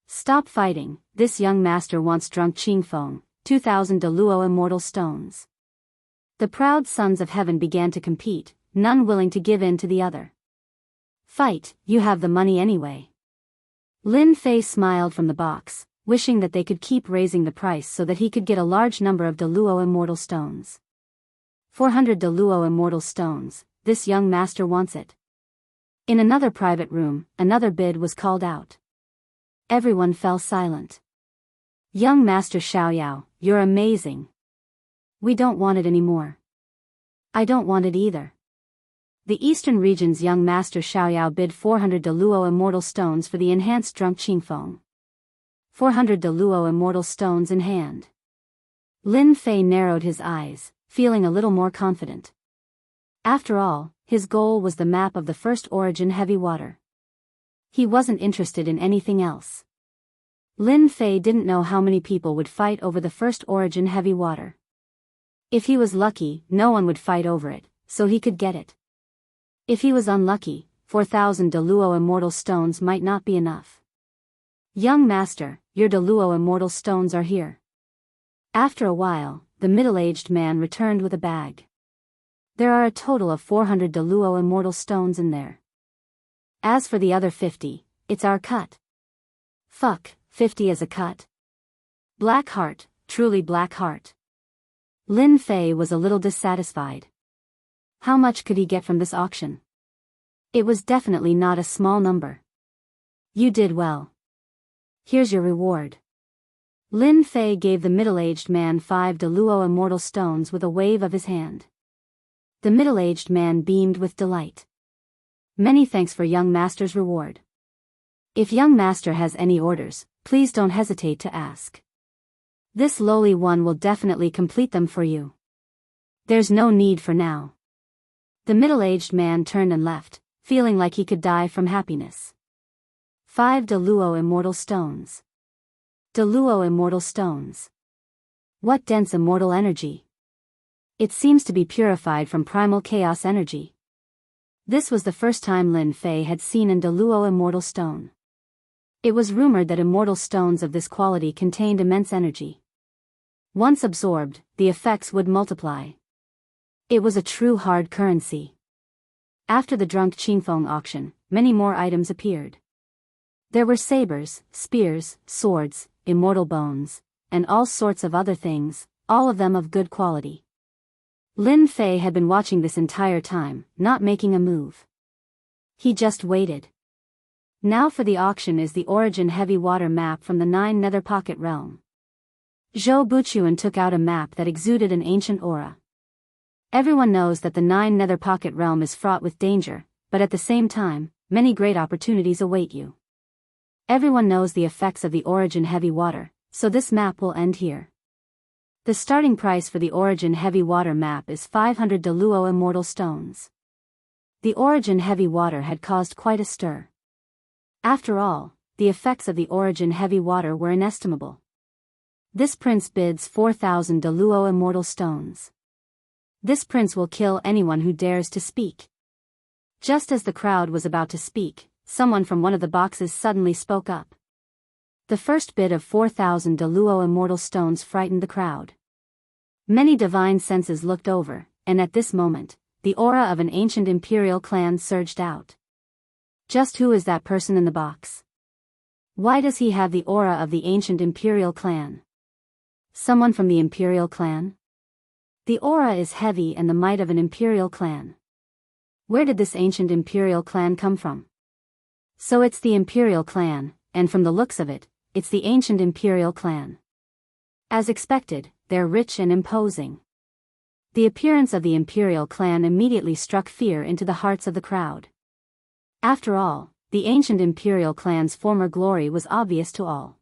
A: Stop fighting, this young master wants drunk Qingfeng, 2,000 Deluo immortal stones. The proud sons of heaven began to compete, none willing to give in to the other. Fight, you have the money anyway. Lin Fei smiled from the box, wishing that they could keep raising the price so that he could get a large number of Deluo immortal stones. 400 Deluo immortal stones, this young master wants it. In another private room, another bid was called out. Everyone fell silent. Young Master Xiaoyao, you're amazing. We don't want it anymore. I don't want it either. The Eastern region's young Master Xiaoyao bid 400 Deluo immortal stones for the enhanced drunk Qingfeng. 400 Deluo immortal stones in hand. Lin Fei narrowed his eyes, feeling a little more confident. After all, his goal was the map of the first origin heavy water. He wasn't interested in anything else. Lin Fei didn't know how many people would fight over the first origin heavy water. If he was lucky, no one would fight over it, so he could get it. If he was unlucky, 4,000 Deluo immortal stones might not be enough. Young master, your Deluo immortal stones are here. After a while, the middle-aged man returned with a bag. There are a total of 400 Deluo immortal stones in there. As for the other 50, it's our cut. Fuck, 50 is a cut. Black heart, truly black heart. Lin Fei was a little dissatisfied. How much could he get from this auction? It was definitely not a small number. You did well. Here's your reward. Lin Fei gave the middle-aged man 5 Deluo immortal stones with a wave of his hand. The middle-aged man beamed with delight. Many thanks for young master's reward. If young master has any orders, please don't hesitate to ask. This lowly one will definitely complete them for you. There's no need for now. The middle-aged man turned and left, feeling like he could die from happiness. 5 Deluo immortal stones. Deluo immortal stones. What dense immortal energy. It seems to be purified from primal chaos energy. This was the first time Lin Fei had seen an Deluo immortal stone. It was rumored that immortal stones of this quality contained immense energy. Once absorbed, the effects would multiply. It was a true hard currency. After the drunk Qingfeng auction, many more items appeared. There were sabers, spears, swords, immortal bones, and all sorts of other things, all of them of good quality. Lin Fei had been watching this entire time, not making a move. He just waited. Now for the auction is the origin heavy water map from the 9 nether pocket realm. Zhou Buchuan took out a map that exuded an ancient aura. Everyone knows that the 9 nether pocket realm is fraught with danger, but at the same time, many great opportunities await you. Everyone knows the effects of the origin heavy water, So this map will end here. The starting price for the Origin Heavy Water map is 500 Deluo Immortal Stones. The Origin Heavy Water had caused quite a stir. After all, the effects of the Origin Heavy Water were inestimable. This prince bids 4,000 Deluo Immortal Stones. This prince will kill anyone who dares to speak. Just as the crowd was about to speak, someone from one of the boxes suddenly spoke up. The first bid of 4,000 Deluo Immortal Stones frightened the crowd. Many divine senses looked over, and at this moment, the aura of an ancient imperial clan surged out. Just who is that person in the box? Why does he have the aura of the ancient imperial clan? Someone from the imperial clan? The aura is heavy and the might of an imperial clan. Where did this ancient imperial clan come from? So it's the imperial clan, and from the looks of it, it's the ancient imperial clan. As expected, they're rich and imposing. The appearance of the imperial clan immediately struck fear into the hearts of the crowd. After all, the ancient imperial clan's former glory was obvious to all.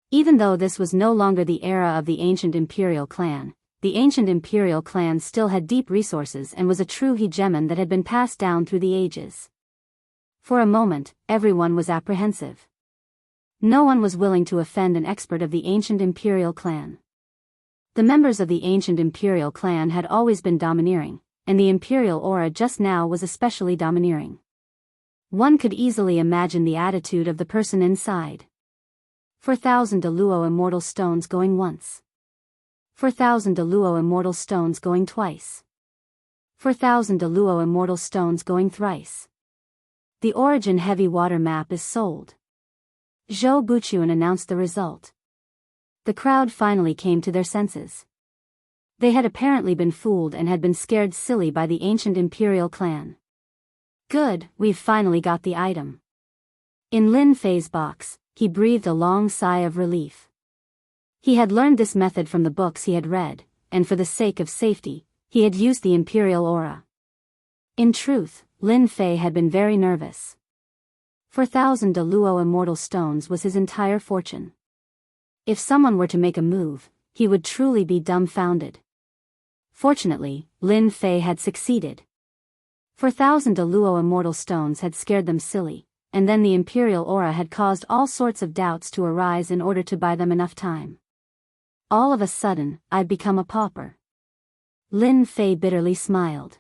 A: Even though this was no longer the era of the ancient imperial clan, the ancient imperial clan still had deep resources and was a true hegemon that had been passed down through the ages. For a moment, everyone was apprehensive. No one was willing to offend an expert of the ancient imperial clan. The members of the ancient imperial clan had always been domineering, and the imperial aura just now was especially domineering. One could easily imagine the attitude of the person inside. 4,000 Deluo Immortal Stones going once. 4,000 Deluo Immortal Stones going twice. 4,000 Deluo Immortal Stones going thrice. The Origin Heavy Water map is sold. Zhou Buchuan announced the result. The crowd finally came to their senses. They had apparently been fooled and had been scared silly by the ancient imperial clan. Good, we've finally got the item. In Lin Fei's box, he breathed a long sigh of relief. He had learned this method from the books he had read, and for the sake of safety, he had used the imperial aura. In truth, Lin Fei had been very nervous. 4,000 Deluo Immortal Stones was his entire fortune. If someone were to make a move, he would truly be dumbfounded. Fortunately, Lin Fei had succeeded. 4,000 Deluo Immortal Stones had scared them silly, and then the imperial aura had caused all sorts of doubts to arise in order to buy them enough time. All of a sudden, I've become a pauper. Lin Fei bitterly smiled.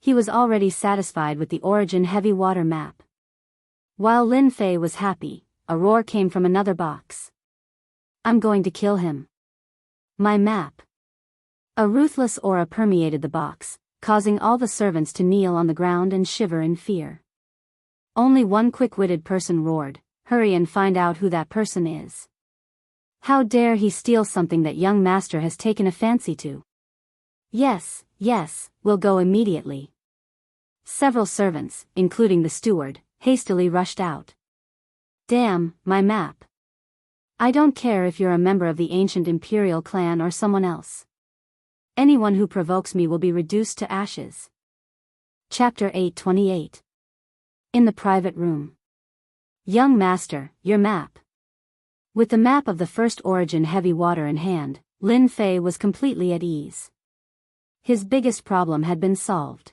A: He was already satisfied with the Origin Heavy Water map. While Lin Fei was happy, a roar came from another box. I'm going to kill him. My map. A ruthless aura permeated the box, causing all the servants to kneel on the ground and shiver in fear. Only one quick-witted person roared, "Hurry and find out who that person is. How dare he steal something that young master has taken a fancy to?" Yes, we'll go immediately. Several servants, including the steward, hastily rushed out. Damn, my map. I don't care if you're a member of the ancient imperial clan or someone else. Anyone who provokes me will be reduced to ashes. Chapter 828. In the private room. Young master, your map. With the map of the first Origin Heavy Water in hand, Lin Fei was completely at ease. His biggest problem had been solved.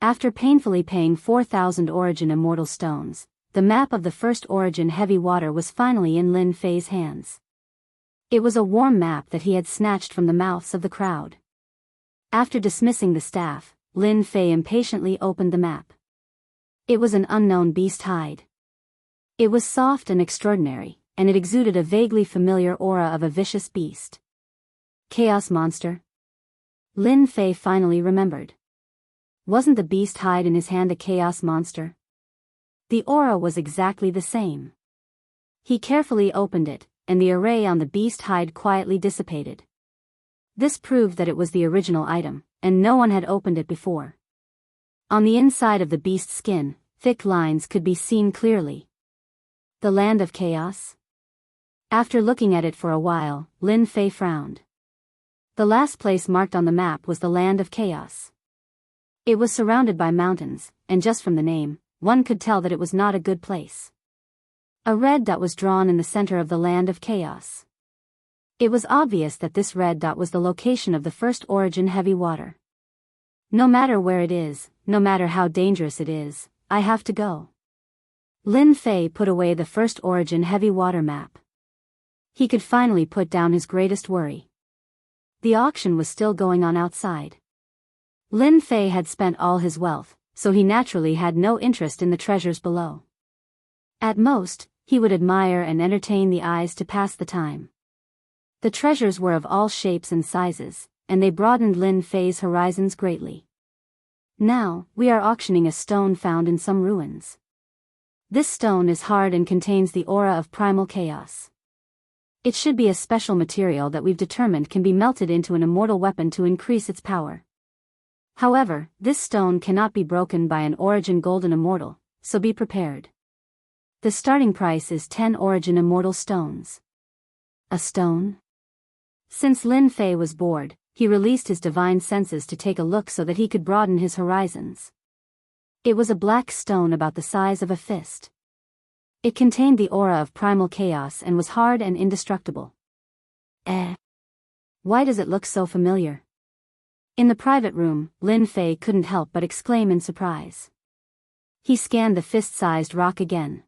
A: After painfully paying 4,000 Origin Immortal Stones, the map of the first Origin Heavy Water was finally in Lin Fei's hands. It was a warm map that he had snatched from the mouths of the crowd. After dismissing the staff, Lin Fei impatiently opened the map. It was an unknown beast hide. It was soft and extraordinary, and it exuded a vaguely familiar aura of a vicious beast. Chaos monster? Lin Fei finally remembered. Wasn't the beast hide in his hand a chaos monster? The aura was exactly the same. He carefully opened it, and the array on the beast hide quietly dissipated. This proved that it was the original item, and no one had opened it before. On the inside of the beast's skin, thick lines could be seen clearly. The land of chaos? After looking at it for a while, Lin Fei frowned. The last place marked on the map was the land of chaos. It was surrounded by mountains, and just from the name, one could tell that it was not a good place. A red dot was drawn in the center of the land of chaos. It was obvious that this red dot was the location of the first origin heavy water. No matter where it is, no matter how dangerous it is, I have to go. Lin Fei put away the first origin heavy water map. He could finally put down his greatest worry. The auction was still going on outside. Lin Fei had spent all his wealth, so he naturally had no interest in the treasures below. At most, he would admire and entertain the eyes to pass the time. The treasures were of all shapes and sizes, and they broadened Lin Fei's horizons greatly. Now, we are auctioning a stone found in some ruins. This stone is hard and contains the aura of primal chaos. It should be a special material that we've determined can be melted into an immortal weapon to increase its power. However, this stone cannot be broken by an origin golden immortal, so be prepared. The starting price is 10 origin immortal stones. A stone? Since Lin Fei was bored, he released his divine senses to take a look so that he could broaden his horizons. It was a black stone about the size of a fist. It contained the aura of primal chaos and was hard and indestructible. Why does it look so familiar? In the private room, Lin Fei couldn't help but exclaim in surprise. He scanned the fist-sized rock again.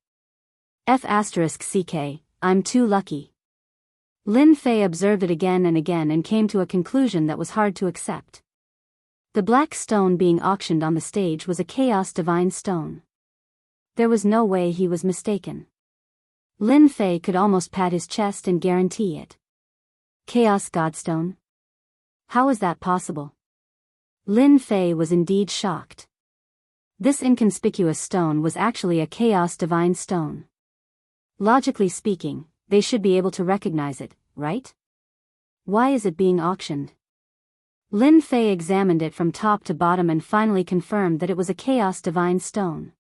A: F***ck, I'm too lucky. Lin Fei observed it again and came to a conclusion that was hard to accept. The black stone being auctioned on the stage was a chaos divine stone. There was no way he was mistaken. Lin Fei could almost pat his chest and guarantee it. Chaos Godstone? How is that possible? Lin Fei was indeed shocked. This inconspicuous stone was actually a chaos divine stone. Logically speaking, they should be able to recognize it, right? Why is it being auctioned? Lin Fei examined it from top to bottom and finally confirmed that it was a chaos divine stone.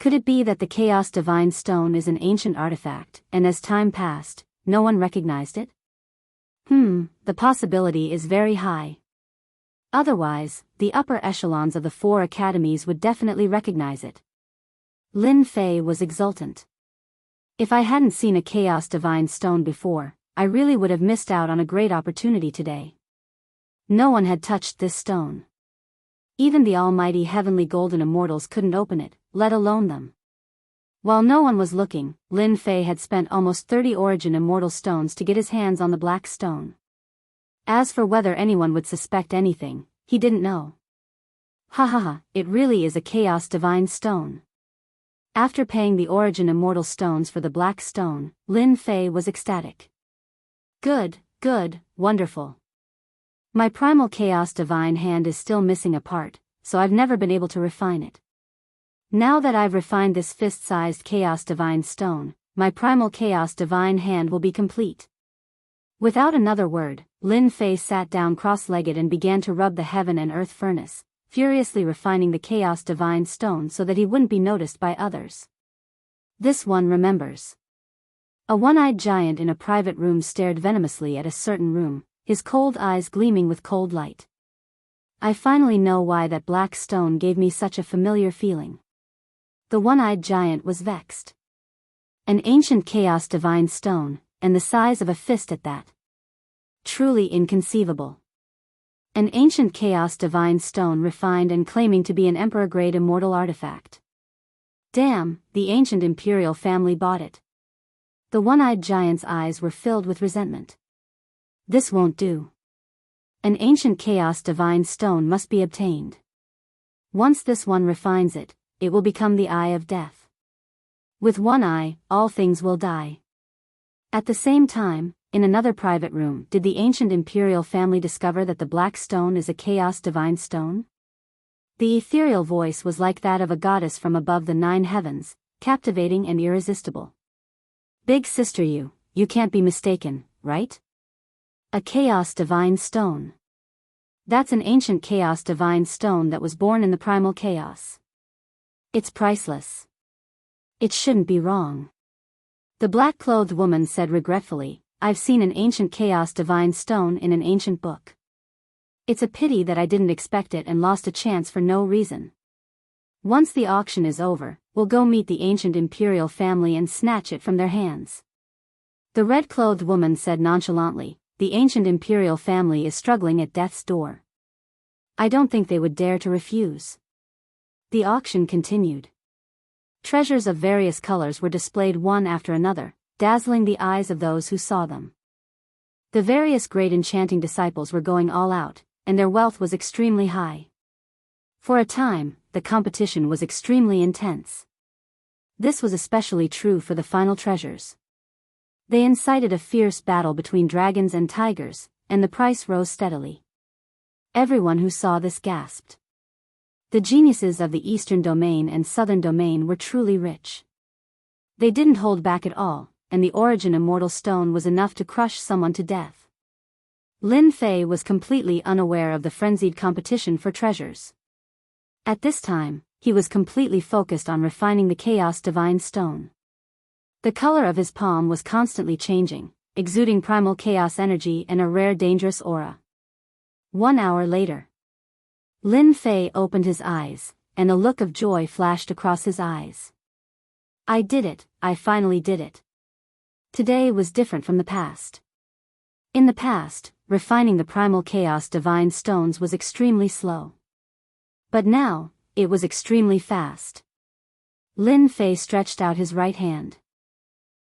A: Could it be that the chaos divine stone is an ancient artifact, and as time passed, no one recognized it? The possibility is very high. Otherwise, the upper echelons of the 4 academies would definitely recognize it. Lin Fei was exultant. If I hadn't seen a chaos divine stone before, I really would have missed out on a great opportunity today. No one had touched this stone. Even the almighty heavenly golden immortals couldn't open it, let alone them. While no one was looking, Lin Fei had spent almost 30 origin immortal stones to get his hands on the black stone. As for whether anyone would suspect anything, he didn't know. It really is a chaos divine stone. After paying the origin immortal stones for the black stone, Lin Fei was ecstatic. Good, wonderful. My primal chaos divine hand is still missing a part, so I've never been able to refine it. Now that I've refined this fist-sized chaos divine stone, my primal chaos divine hand will be complete. Without another word, Lin Fei sat down cross-legged and began to rub the heaven and earth furnace, furiously refining the chaos divine stone so that he wouldn't be noticed by others. This one remembers. A one-eyed giant in a private room stared venomously at a certain room, his cold eyes gleaming with cold light. I finally know why that black stone gave me such a familiar feeling. The one-eyed giant was vexed. An ancient chaos divine stone, and the size of a fist at that. Truly inconceivable. An ancient chaos divine stone refined and claiming to be an emperor-grade immortal artifact. Damn, the ancient imperial family bought it. The one-eyed giant's eyes were filled with resentment. This won't do. An ancient chaos divine stone must be obtained. Once this one refines it, it will become the eye of death. With one eye, all things will die. At the same time, in another private room, did the ancient imperial family discover that the black stone is a chaos divine stone? The ethereal voice was like that of a goddess from above the 9 heavens, captivating and irresistible. Big sister, you can't be mistaken, right? A chaos divine stone. That's an ancient chaos divine stone that was born in the primal chaos. It's priceless. It shouldn't be wrong. The black-clothed woman said regretfully, I've seen an ancient chaos divine stone in an ancient book. It's a pity that I didn't expect it and lost a chance for no reason. Once the auction is over, we'll go meet the ancient imperial family and snatch it from their hands. The red-clothed woman said nonchalantly, the ancient imperial family is struggling at death's door. I don't think they would dare to refuse. The auction continued. Treasures of various colors were displayed one after another, dazzling the eyes of those who saw them. The various great enchanting disciples were going all out, and their wealth was extremely high. For a time, the competition was extremely intense. This was especially true for the final treasures. They incited a fierce battle between dragons and tigers, and the price rose steadily. Everyone who saw this gasped. The geniuses of the Eastern Domain and Southern Domain were truly rich. They didn't hold back at all, and the origin immortal stone was enough to crush someone to death. Lin Fei was completely unaware of the frenzied competition for treasures. At this time, he was completely focused on refining the Chaos Divine Stone. The color of his palm was constantly changing, exuding primal chaos energy and a rare dangerous aura. 1 hour later, Lin Fei opened his eyes, and a look of joy flashed across his eyes. I did it, I finally did it. Today was different from the past. In the past, refining the primal chaos divine stones was extremely slow. But now, it was extremely fast. Lin Fei stretched out his right hand.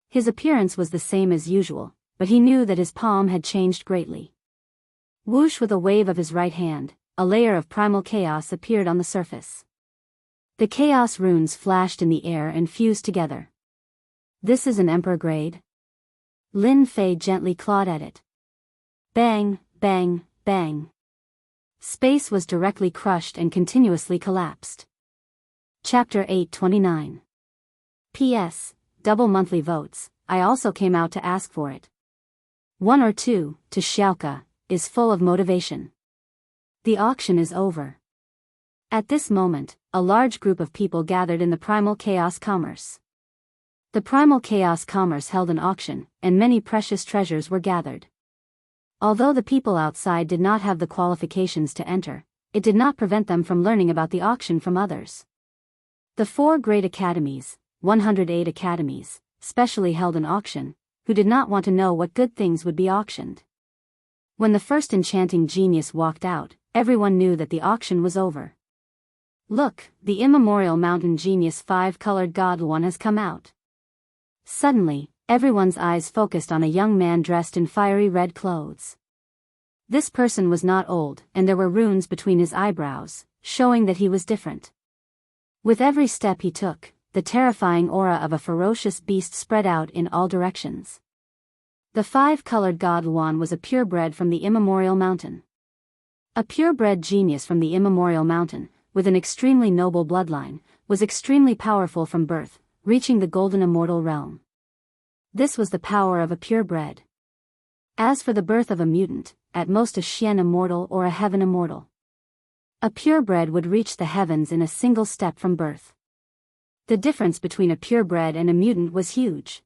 A: His appearance was the same as usual, but he knew that his palm had changed greatly. Whoosh, with a wave of his right hand, a layer of primal chaos appeared on the surface. The chaos runes flashed in the air and fused together. This is an emperor grade? Lin Fei gently clawed at it. Bang, bang, bang. Space was directly crushed and continuously collapsed. Chapter 829. P.S. Double monthly votes, I also came out to ask for it. 1 or 2, to Xiaoka, is full of motivation. The auction is over. At this moment, a large group of people gathered in the Primal Chaos Commerce. The Primal Chaos Commerce held an auction, and many precious treasures were gathered. Although the people outside did not have the qualifications to enter, it did not prevent them from learning about the auction from others. The 4 great academies, 108 academies, specially held an auction, who did not want to know what good things would be auctioned. When the first enchanting genius walked out, everyone knew that the auction was over. Look, the immemorial mountain genius 5-colored god one has come out. Suddenly, everyone's eyes focused on a young man dressed in fiery red clothes. This person was not old, and there were runes between his eyebrows, showing that he was different. With every step he took, the terrifying aura of a ferocious beast spread out in all directions. The 5-colored god Wan was a purebred from the immemorial mountain. A purebred genius from the immemorial mountain, with an extremely noble bloodline, was extremely powerful from birth, reaching the golden immortal realm. This was the power of a purebred. As for the birth of a mutant, at most a Xian immortal or a heaven immortal. A purebred would reach the heavens in a single step from birth. The difference between a purebred and a mutant was huge.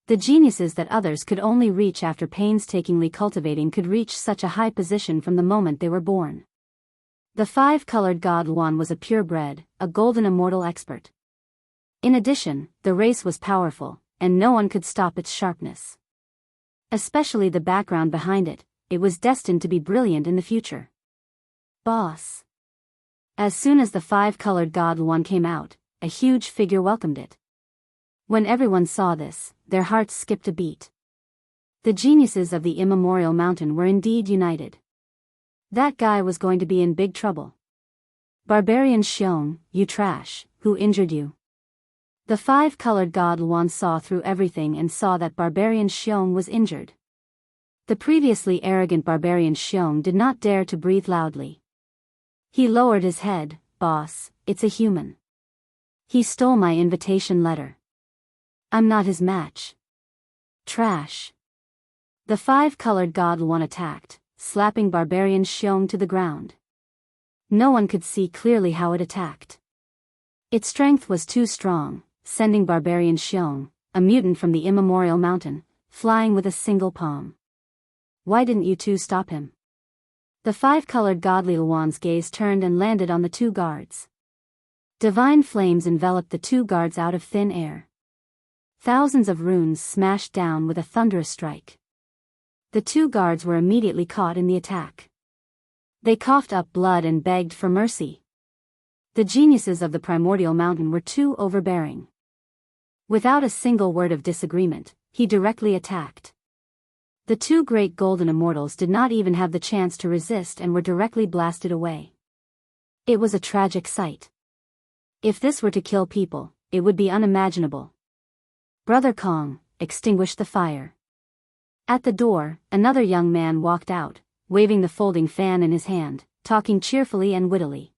A: The geniuses that others could only reach after painstakingly cultivating could reach such a high position from the moment they were born. The 5-colored god Wan was a purebred, a golden immortal expert. In addition, the race was powerful, and no one could stop its sharpness. Especially the background behind it, it was destined to be brilliant in the future. Boss. As soon as the 5-colored god Wan came out, a huge figure welcomed it. When everyone saw this, their hearts skipped a beat. The geniuses of the immemorial mountain were indeed united. That guy was going to be in big trouble. Barbarian Xiong, you trash, who injured you? The 5-colored god Luan saw through everything and saw that Barbarian Xiong was injured. The previously arrogant Barbarian Xiong did not dare to breathe loudly. He lowered his head. Boss, it's a human. He stole my invitation letter. I'm not his match. Trash. The 5-colored god Luan attacked, slapping Barbarian Xiong to the ground. No one could see clearly how it attacked. Its strength was too strong, sending Barbarian Xiong, a mutant from the immemorial mountain, flying with a single palm. Why didn't you two stop him? The 5-colored godly Luan's gaze turned and landed on the 2 guards. Divine flames enveloped the two guards out of thin air. Thousands of runes smashed down with a thunderous strike. The two guards were immediately caught in the attack. They coughed up blood and begged for mercy. The geniuses of the primordial mountain were too overbearing. Without a single word of disagreement, he directly attacked. The two great golden immortals did not even have the chance to resist and were directly blasted away. It was a tragic sight. If this were to kill people, it would be unimaginable. Brother Kong, extinguish the fire. At the door, another young man walked out, waving the folding fan in his hand, talking cheerfully and wittily.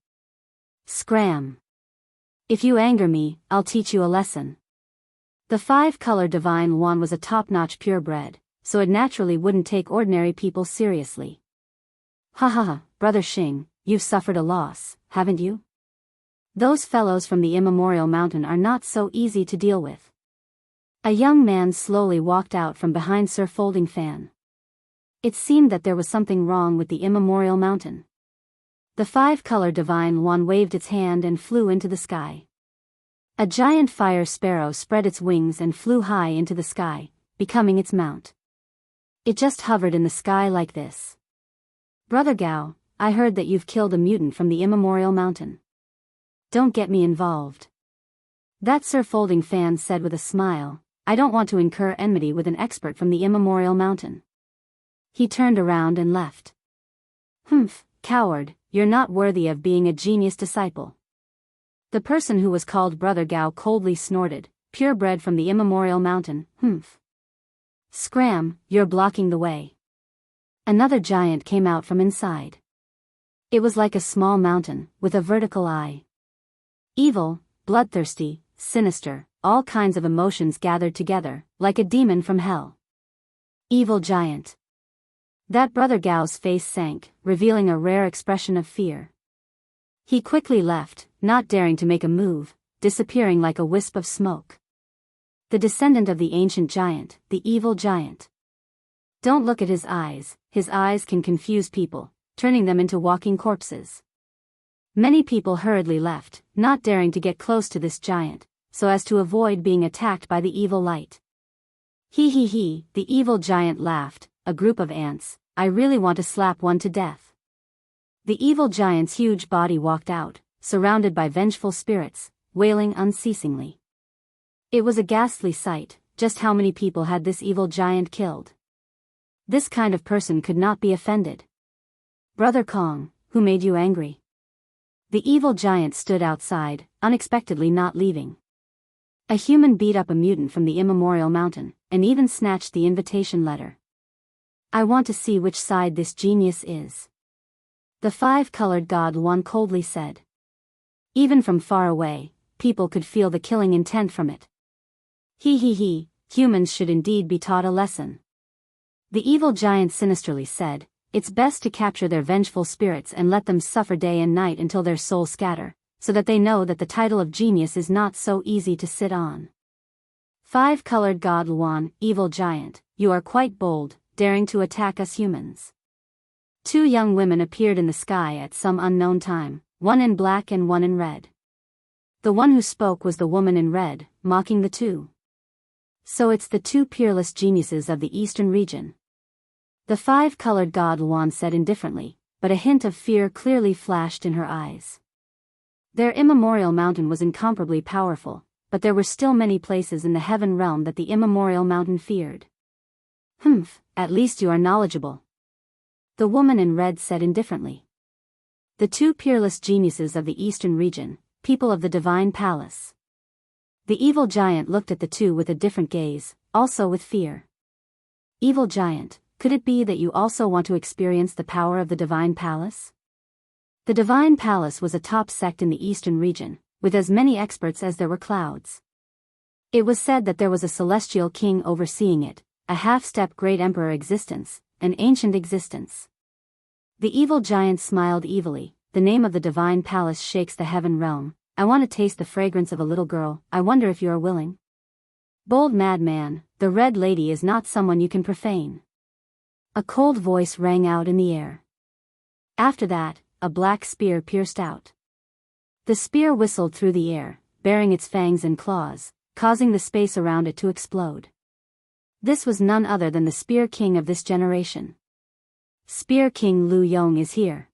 A: Scram! If you anger me, I'll teach you a lesson. The five-color divine wand was a top-notch purebred, so it naturally wouldn't take ordinary people seriously. Ha ha ha, Brother Xing, you've suffered a loss, haven't you? Those fellows from the immemorial mountain are not so easy to deal with. A young man slowly walked out from behind Sir Folding Fan. It seemed that there was something wrong with the immemorial mountain. The five-color divine wand waved its hand and flew into the sky. A giant fire sparrow spread its wings and flew high into the sky, becoming its mount. It just hovered in the sky like this. Brother Gao, I heard that you've killed a mutant from the immemorial mountain. Don't get me involved. That Sir Folding Fan said with a smile, I don't want to incur enmity with an expert from the immemorial mountain. He turned around and left. Humph, coward, you're not worthy of being a genius disciple. The person who was called Brother Gao coldly snorted, purebred from the immemorial mountain, humph. Scram, you're blocking the way. Another giant came out from inside. It was like a small mountain, with a vertical eye. Evil, bloodthirsty, sinister, all kinds of emotions gathered together, like a demon from hell. Evil giant. That Brother Gao's face sank, revealing a rare expression of fear. He quickly left, not daring to make a move, disappearing like a wisp of smoke. The descendant of the ancient giant, the evil giant. Don't look at his eyes can confuse people, turning them into walking corpses. Many people hurriedly left, not daring to get close to this giant, so as to avoid being attacked by the evil light. He, the evil giant laughed, a group of ants, I really want to slap one to death. The evil giant's huge body walked out, surrounded by vengeful spirits, wailing unceasingly. It was a ghastly sight. Just how many people had this evil giant killed? This kind of person could not be offended. Brother Kong, who made you angry? The evil giant stood outside, unexpectedly not leaving. A human beat up a mutant from the immemorial mountain, and even snatched the invitation letter. I want to see which side this genius is. The five-colored god Wan coldly said. Even from far away, people could feel the killing intent from it. He, humans should indeed be taught a lesson. The evil giant sinisterly said, it's best to capture their vengeful spirits and let them suffer day and night until their souls scatter, so that they know that the title of genius is not so easy to sit on. Five-colored god Luan, evil giant, you are quite bold, daring to attack us humans. Two young women appeared in the sky at some unknown time, one in black and one in red. The one who spoke was the woman in red, mocking the two. So it's the two peerless geniuses of the eastern region. The five-colored god Luan said indifferently, but a hint of fear clearly flashed in her eyes. Their immemorial mountain was incomparably powerful, but there were still many places in the heaven realm that the immemorial mountain feared. Humph, at least you are knowledgeable. The woman in red said indifferently. The two peerless geniuses of the eastern region, people of the divine palace. The evil giant looked at the two with a different gaze, also with fear. Evil giant, could it be that you also want to experience the power of the divine palace? The divine palace was a top sect in the eastern region, with as many experts as there were clouds. It was said that there was a celestial king overseeing it, a half-step great emperor existence, an ancient existence. The evil giant smiled evilly, the name of the divine palace shakes the heaven realm, I want to taste the fragrance of a little girl, I wonder if you are willing? Bold madman, the red lady is not someone you can profane. A cold voice rang out in the air. After that, a black spear pierced out. The spear whistled through the air, bearing its fangs and claws, causing the space around it to explode. This was none other than the Spear King of this generation. Spear King Lu Yong is here.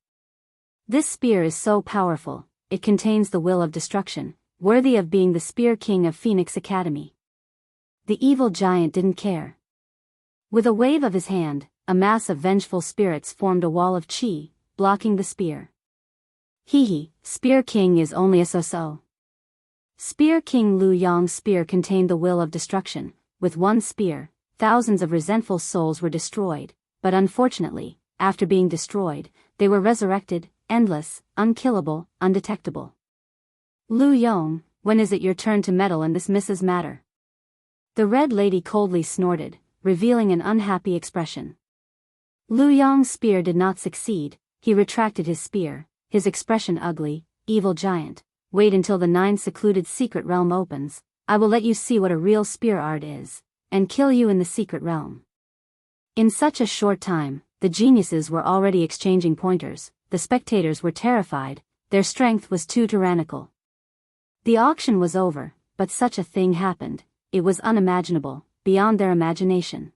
A: This spear is so powerful, it contains the will of destruction, worthy of being the Spear King of Phoenix Academy. The evil giant didn't care. With a wave of his hand, a mass of vengeful spirits formed a wall of qi, blocking the spear. Hee, Spear King is only a so-so. Spear King Lu Yong's spear contained the will of destruction. With one spear, thousands of resentful souls were destroyed, but unfortunately, after being destroyed, they were resurrected, endless, unkillable, undetectable. Lu Yong, when is it your turn to meddle in this Mrs. Matter? The Red Lady coldly snorted, revealing an unhappy expression. Lu Yong's spear did not succeed. He retracted his spear, his expression ugly. Evil giant, wait until the 9th secluded secret realm opens. I will let you see what a real spear art is, and kill you in the secret realm. In such a short time, the geniuses were already exchanging pointers. The spectators were terrified, their strength was too tyrannical. The auction was over, but such a thing happened. It was unimaginable, beyond their imagination.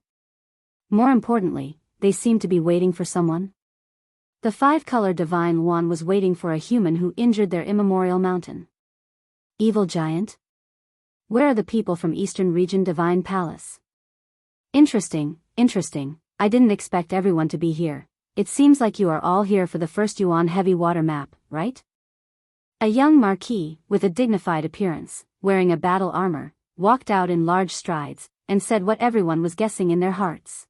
A: More importantly, they seemed to be waiting for someone. The 5-color divine one was waiting for a human who injured their immemorial mountain. Evil giant? Where are the people from Eastern Region Divine Palace? Interesting. I didn't expect everyone to be here. It seems like you are all here for the first Yuan heavy water map, right? A young marquis, with a dignified appearance, wearing a battle armor, walked out in large strides, and said what everyone was guessing in their hearts.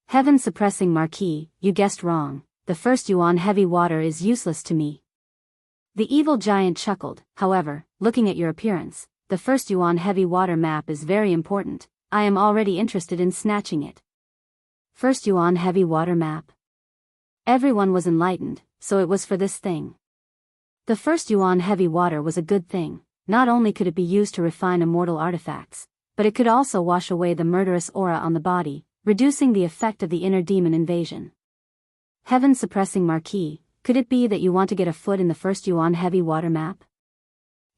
A: Heaven-suppressing marquis, you guessed wrong. The first Yuan heavy water is useless to me. The evil giant chuckled. However, looking at your appearance, the first Yuan heavy water map is very important. I am already interested in snatching it. First Yuan heavy water map. Everyone was enlightened, so it was for this thing. The first Yuan heavy water was a good thing. Not only could it be used to refine immortal artifacts, but it could also wash away the murderous aura on the body, reducing the effect of the inner demon invasion. Heaven-suppressing marquis, could it be that you want to get a foot in the first Yuan heavy water map?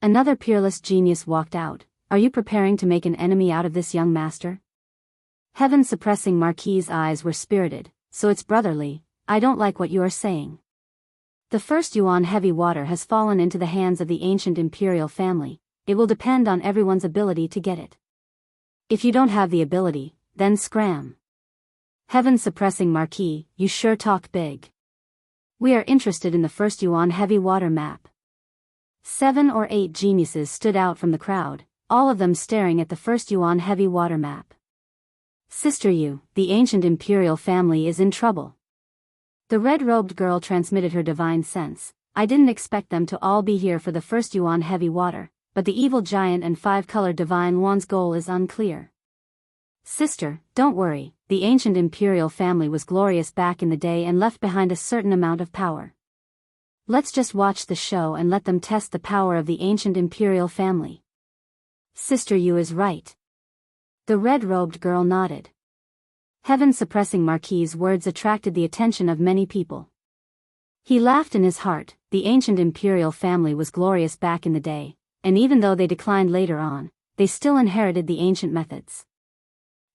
A: Another peerless genius walked out. Are you preparing to make an enemy out of this young master? Heaven-suppressing marquis's eyes were spirited, so it's brotherly. I don't like what you are saying. The first Yuan heavy water has fallen into the hands of the ancient imperial family. It will depend on everyone's ability to get it. If you don't have the ability, then scram. Heaven-suppressing marquis, you sure talk big. We are interested in the first Yuan heavy water map. 7 or 8 geniuses stood out from the crowd, all of them staring at the first Yuan heavy water map. Sister Yu, the ancient imperial family is in trouble. The red-robed girl transmitted her divine sense. I didn't expect them to all be here for the first Yuan heavy water, but the evil giant and 5-color divine one's goal is unclear. Sister, don't worry, the ancient imperial family was glorious back in the day and left behind a certain amount of power. Let's just watch the show and let them test the power of the ancient imperial family. Sister Yu is right. The red-robed girl nodded. Heaven-suppressing marquis's words attracted the attention of many people. He laughed in his heart. The ancient imperial family was glorious back in the day, and even though they declined later on, they still inherited the ancient methods.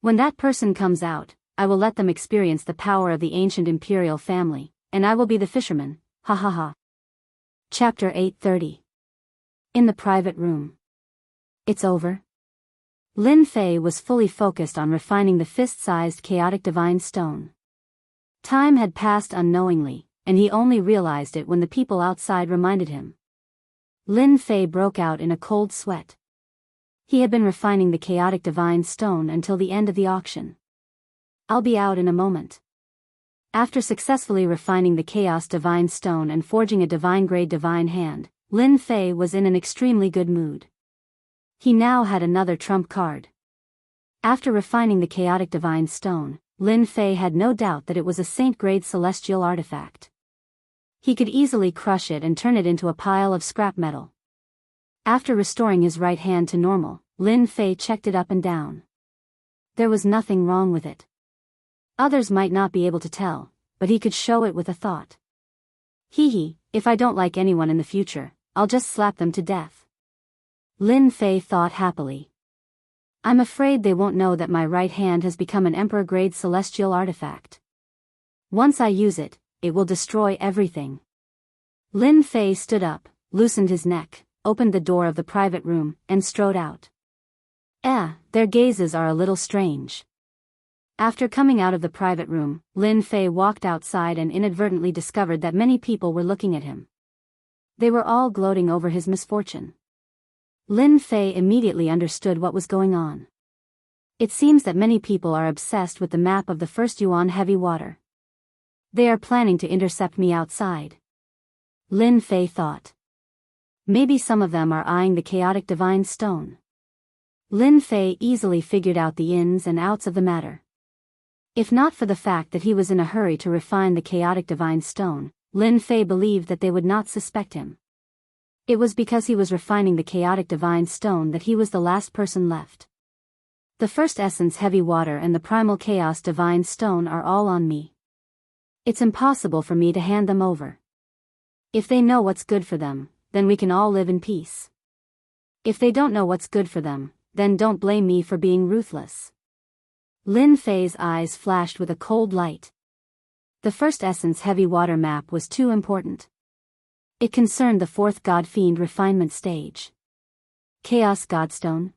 A: When that person comes out, I will let them experience the power of the ancient imperial family, and I will be the fisherman, ha ha ha. Chapter 830. In the private room. It's over. Lin Fei was fully focused on refining the fist-sized chaotic divine stone. Time had passed unknowingly, and he only realized it when the people outside reminded him. Lin Fei broke out in a cold sweat. He had been refining the chaotic divine stone until the end of the auction. I'll be out in a moment. After successfully refining the chaos divine stone and forging a divine-grade divine hand, Lin Fei was in an extremely good mood. He now had another trump card. After refining the chaotic divine stone, Lin Fei had no doubt that it was a saint-grade celestial artifact. He could easily crush it and turn it into a pile of scrap metal. After restoring his right hand to normal, Lin Fei checked it up and down. There was nothing wrong with it. Others might not be able to tell, but he could show it with a thought. Hee, if I don't like anyone in the future, I'll just slap them to death. Lin Fei thought happily. I'm afraid they won't know that my right hand has become an emperor-grade celestial artifact. Once I use it, it will destroy everything. Lin Fei stood up, loosened his neck, opened the door of the private room, and strode out. Their gazes are a little strange. After coming out of the private room, Lin Fei walked outside and inadvertently discovered that many people were looking at him. They were all gloating over his misfortune. Lin Fei immediately understood what was going on. It seems that many people are obsessed with the map of the first Yuan heavy water. They are planning to intercept me outside. Lin Fei thought. Maybe some of them are eyeing the chaotic divine stone. Lin Fei easily figured out the ins and outs of the matter. If not for the fact that he was in a hurry to refine the chaotic divine stone, Lin Fei believed that they would not suspect him. It was because he was refining the chaotic divine stone that he was the last person left. The first essence heavy water and the primal chaos divine stone are all on me. It's impossible for me to hand them over. If they know what's good for them, then we can all live in peace. If they don't know what's good for them, then don't blame me for being ruthless. Lin Fei's eyes flashed with a cold light. The first essence heavy water map was too important. It concerned the fourth God-Fiend refinement stage. Chaos Godstone.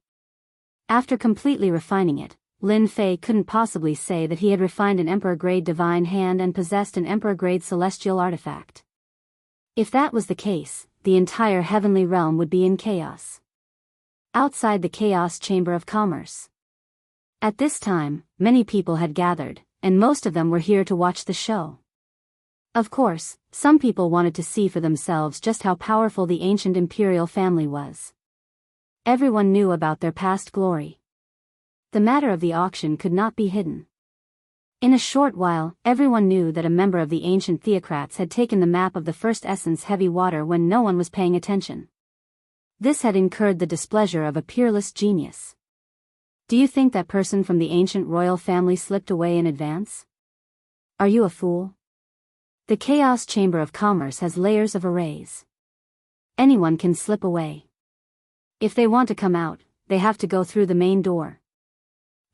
A: After completely refining it, Lin Fei couldn't possibly say that he had refined an Emperor-grade divine hand and possessed an Emperor-grade celestial artifact. If that was the case, the entire heavenly realm would be in chaos. Outside the Chaos Chamber of Commerce. At this time, many people had gathered, and most of them were here to watch the show. Of course, some people wanted to see for themselves just how powerful the ancient imperial family was. Everyone knew about their past glory. The matter of the auction could not be hidden. In a short while, everyone knew that a member of the ancient theocrats had taken the map of the first essence heavy water when no one was paying attention. This had incurred the displeasure of a peerless genius. Do you think that person from the ancient royal family slipped away in advance? Are you a fool? The Chaos Chamber of Commerce has layers of arrays. Anyone can slip away. If they want to come out, they have to go through the main door.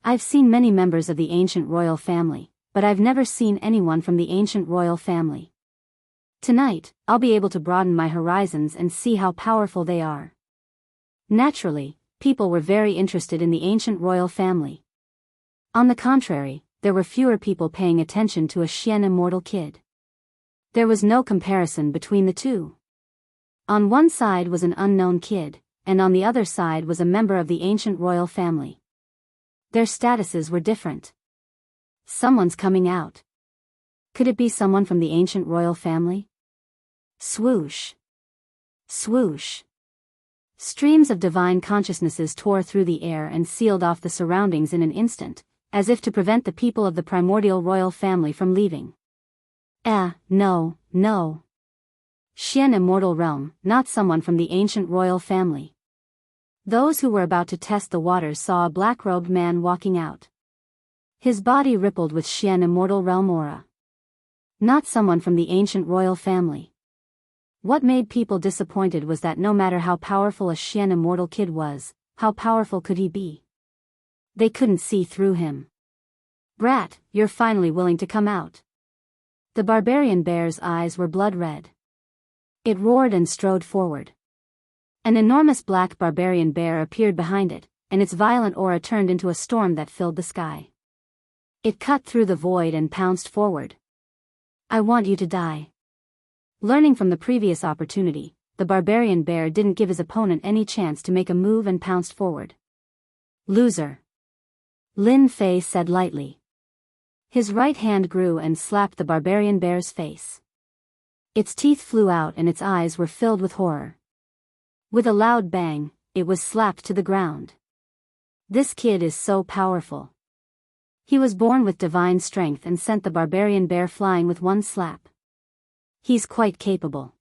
A: I've seen many members of the ancient royal family, but I've never seen anyone from the ancient royal family. Tonight, I'll be able to broaden my horizons and see how powerful they are. Naturally, people were very interested in the ancient royal family. On the contrary, there were fewer people paying attention to a Xian immortal kid. There was no comparison between the two. On one side was an unknown kid, and on the other side was a member of the ancient royal family. Their statuses were different. Someone's coming out. Could it be someone from the ancient royal family? Swoosh. Swoosh. Streams of divine consciousnesses tore through the air and sealed off the surroundings in an instant, as if to prevent the people of the primordial royal family from leaving. No. Xian immortal realm, not someone from the ancient royal family. Those who were about to test the waters saw a black-robed man walking out. His body rippled with Xian immortal realm aura. Not someone from the ancient royal family. What made people disappointed was that no matter how powerful a Xian immortal kid was, how powerful could he be? They couldn't see through him. Brat, you're finally willing to come out. The barbarian bear's eyes were blood red. It roared and strode forward. An enormous black barbarian bear appeared behind it, and its violent aura turned into a storm that filled the sky. It cut through the void and pounced forward. I want you to die. Learning from the previous opportunity, the barbarian bear didn't give his opponent any chance to make a move and pounced forward. Loser. Lin Fei said lightly. His right hand grew and slapped the barbarian bear's face. Its teeth flew out and its eyes were filled with horror. With a loud bang, it was slapped to the ground. This kid is so powerful. He was born with divine strength and sent the barbarian bear flying with one slap. He's quite capable.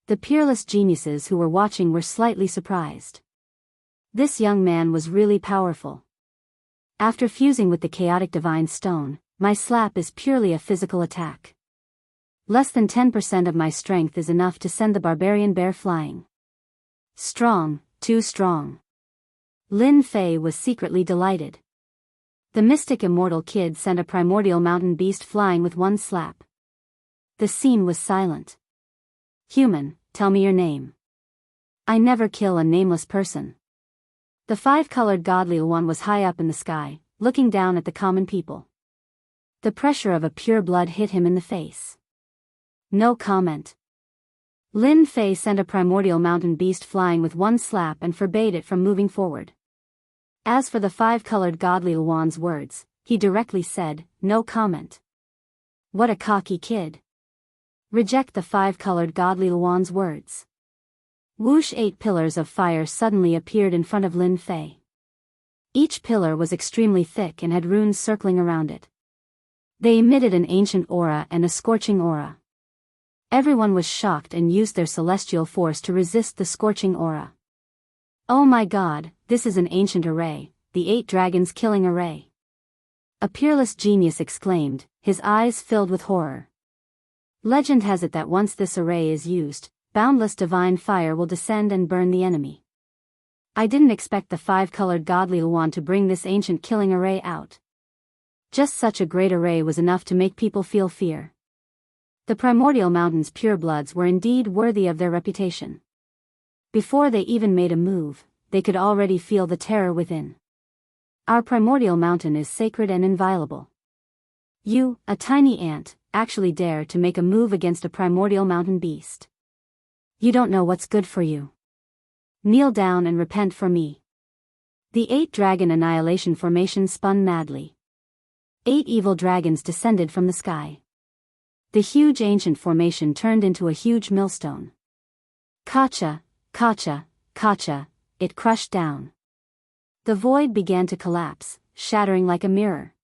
A: The peerless geniuses who were watching were slightly surprised. This young man was really powerful. After fusing with the chaotic divine stone, my slap is purely a physical attack. Less than 10% of my strength is enough to send the barbarian bear flying. Strong, too strong. Lin Fei was secretly delighted. The mystic immortal kid sent a primordial mountain beast flying with one slap. The scene was silent. Human, tell me your name. I never kill a nameless person. The five-colored godly one was high up in the sky, looking down at the common people. The pressure of a pure blood hit him in the face. No comment. Lin Fei sent a primordial mountain beast flying with one slap and forbade it from moving forward. As for the five-colored godly Luan's words, he directly said, no comment. What a cocky kid. Reject the five-colored godly Luan's words. Whoosh! 8 pillars of fire suddenly appeared in front of Lin Fei. Each pillar was extremely thick and had runes circling around it. They emitted an ancient aura and a scorching aura. Everyone was shocked and used their celestial force to resist the scorching aura. Oh my god, this is an ancient array, the 8 dragons killing array. A peerless genius exclaimed, his eyes filled with horror. Legend has it that once this array is used, boundless divine fire will descend and burn the enemy. I didn't expect the five-colored godly Luan to bring this ancient killing array out. Just such a great array was enough to make people feel fear. The primordial mountain's purebloods were indeed worthy of their reputation. Before they even made a move, they could already feel the terror within. Our primordial mountain is sacred and inviolable. You, a tiny ant, actually dare to make a move against a primordial mountain beast. You don't know what's good for you. Kneel down and repent for me. The 8-dragon annihilation formation spun madly. 8 evil dragons descended from the sky. The huge ancient formation turned into a huge millstone. Kacha, kacha, kacha, it crushed down. The void began to collapse, shattering like a mirror.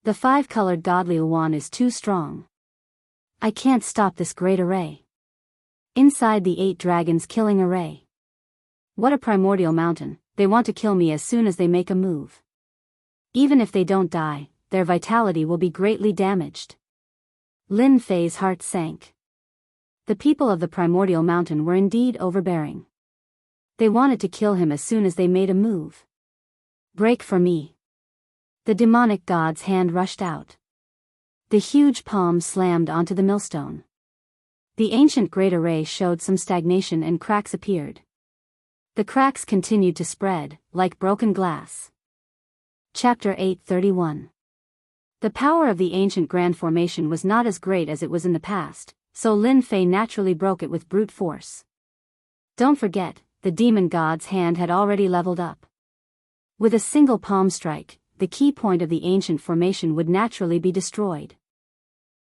A: The five-colored godly Luan is too strong. I can't stop this great array. Inside the 8 dragons killing array. What a primordial mountain, they want to kill me as soon as they make a move. Even if they don't die, their vitality will be greatly damaged. Lin Fei's heart sank. The people of the primordial mountain were indeed overbearing. They wanted to kill him as soon as they made a move. Break for me. The demonic god's hand rushed out. The huge palm slammed onto the millstone. The ancient great array showed some stagnation and cracks appeared. The cracks continued to spread, like broken glass. Chapter 831. The power of the ancient grand formation was not as great as it was in the past, so Lin Fei naturally broke it with brute force. Don't forget, the demon god's hand had already leveled up. With a single palm strike, the key point of the ancient formation would naturally be destroyed.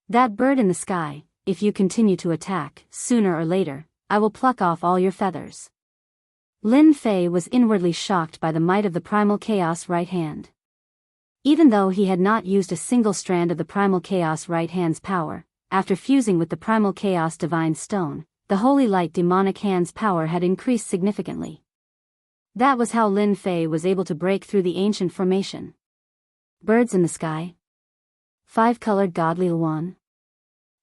A: That bird in the sky, if you continue to attack, sooner or later, I will pluck off all your feathers. Lin Fei was inwardly shocked by the might of the primal chaos right hand. Even though he had not used a single strand of the primal chaos right hand's power, after fusing with the primal chaos divine stone, the holy light demonic hand's power had increased significantly. That was how Lin Fei was able to break through the ancient formation. Birds in the sky. Five-colored godly Luan.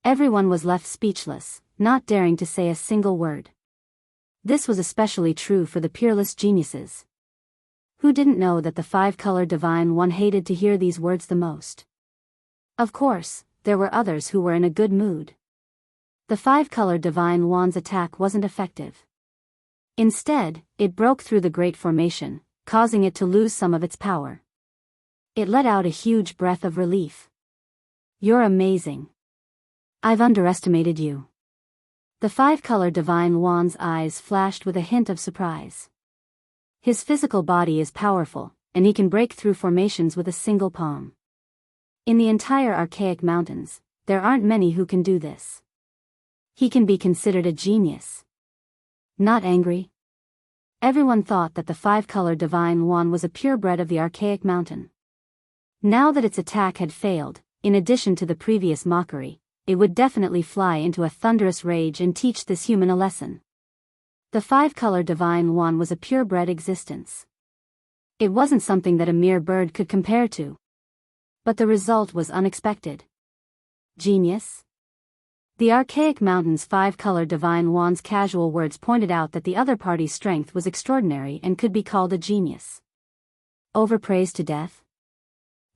A: Everyone was left speechless, not daring to say a single word. This was especially true for the peerless geniuses. Who didn't know that the five-colored divine one hated to hear these words the most? Of course, there were others who were in a good mood. The five-colored divine one's attack wasn't effective. Instead, it broke through the great formation, causing it to lose some of its power. It let out a huge breath of relief. You're amazing. I've underestimated you. The five-colored divine one's eyes flashed with a hint of surprise. His physical body is powerful, and he can break through formations with a single palm. In the entire Archaic Mountains, there aren't many who can do this. He can be considered a genius. Not angry? Everyone thought that the five-colored divine one was a purebred of the Archaic Mountain. Now that its attack had failed, in addition to the previous mockery, it would definitely fly into a thunderous rage and teach this human a lesson. The five-colored divine one was a purebred existence. It wasn't something that a mere bird could compare to. But the result was unexpected. Genius? The archaic mountain's five-color divine wand's casual words pointed out that the other party's strength was extraordinary and could be called a genius. Overpraised to death?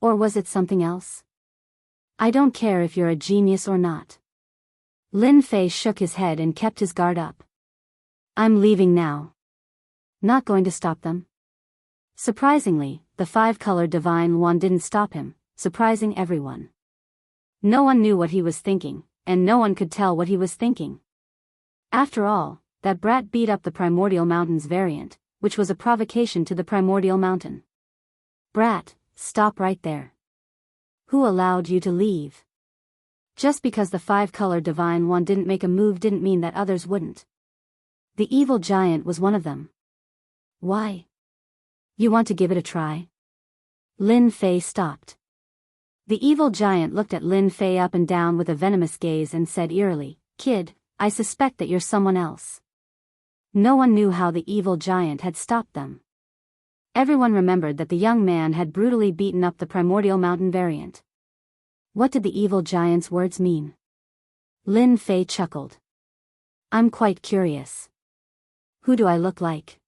A: Or was it something else? I don't care if you're a genius or not. Lin Fei shook his head and kept his guard up. I'm leaving now. Not going to stop them? Surprisingly, the five-color divine wand didn't stop him, surprising everyone. No one knew what he was thinking, and no one could tell what he was thinking. After all, that brat beat up the Primordial Mountain's variant, which was a provocation to the Primordial Mountain. Brat, stop right there. Who allowed you to leave? Just because the five-color divine wand didn't make a move didn't mean that others wouldn't. The evil giant was one of them. Why? You want to give it a try? Lin Fei stopped. The evil giant looked at Lin Fei up and down with a venomous gaze and said eerily, Kid, I suspect that you're someone else. No one knew how the evil giant had stopped them. Everyone remembered that the young man had brutally beaten up the Primordial Mountain variant. What did the evil giant's words mean? Lin Fei chuckled. I'm quite curious. Who do I look like?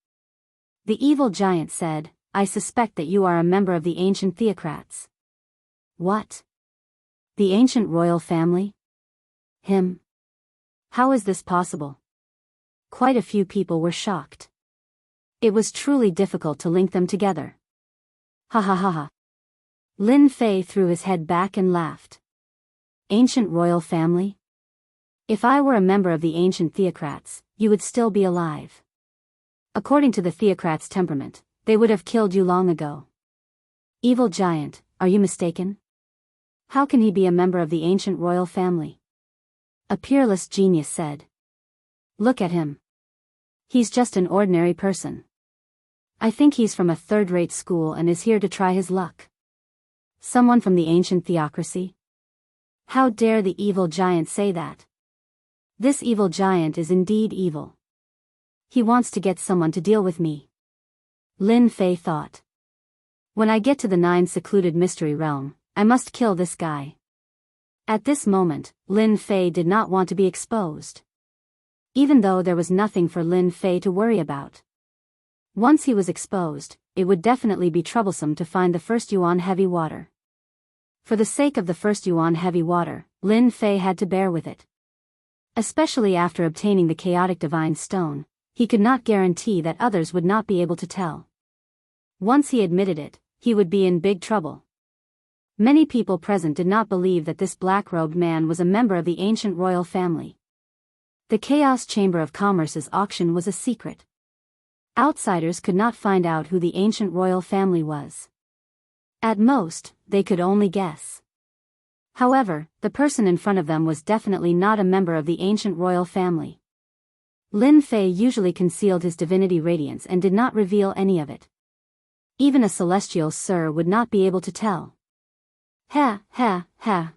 A: The evil giant said, I suspect that you are a member of the ancient theocrats. What? The ancient royal family? Him? How is this possible? Quite a few people were shocked. It was truly difficult to link them together. Ha ha ha ha. Lin Fei threw his head back and laughed. Ancient royal family? If I were a member of the ancient theocrats, you would still be alive. According to the theocrats' temperament, they would have killed you long ago. Evil giant, are you mistaken? How can he be a member of the ancient royal family? A peerless genius said. Look at him. He's just an ordinary person. I think he's from a third-rate school and is here to try his luck. Someone from the ancient theocracy? How dare the evil giant say that? This evil giant is indeed evil. He wants to get someone to deal with me. Lin Fei thought. When I get to the 9 secluded mystery realm, I must kill this guy. At this moment, Lin Fei did not want to be exposed. Even though there was nothing for Lin Fei to worry about. Once he was exposed, it would definitely be troublesome to find the first Yuan heavy water. For the sake of the first Yuan heavy water, Lin Fei had to bear with it. Especially after obtaining the chaotic divine stone, he could not guarantee that others would not be able to tell. Once he admitted it, he would be in big trouble. Many people present did not believe that this black-robed man was a member of the ancient royal family. The Chaos Chamber of Commerce's auction was a secret. Outsiders could not find out who the ancient royal family was. At most, they could only guess. However, the person in front of them was definitely not a member of the ancient royal family. Lin Fei usually concealed his divinity radiance and did not reveal any of it. Even a celestial sir would not be able to tell.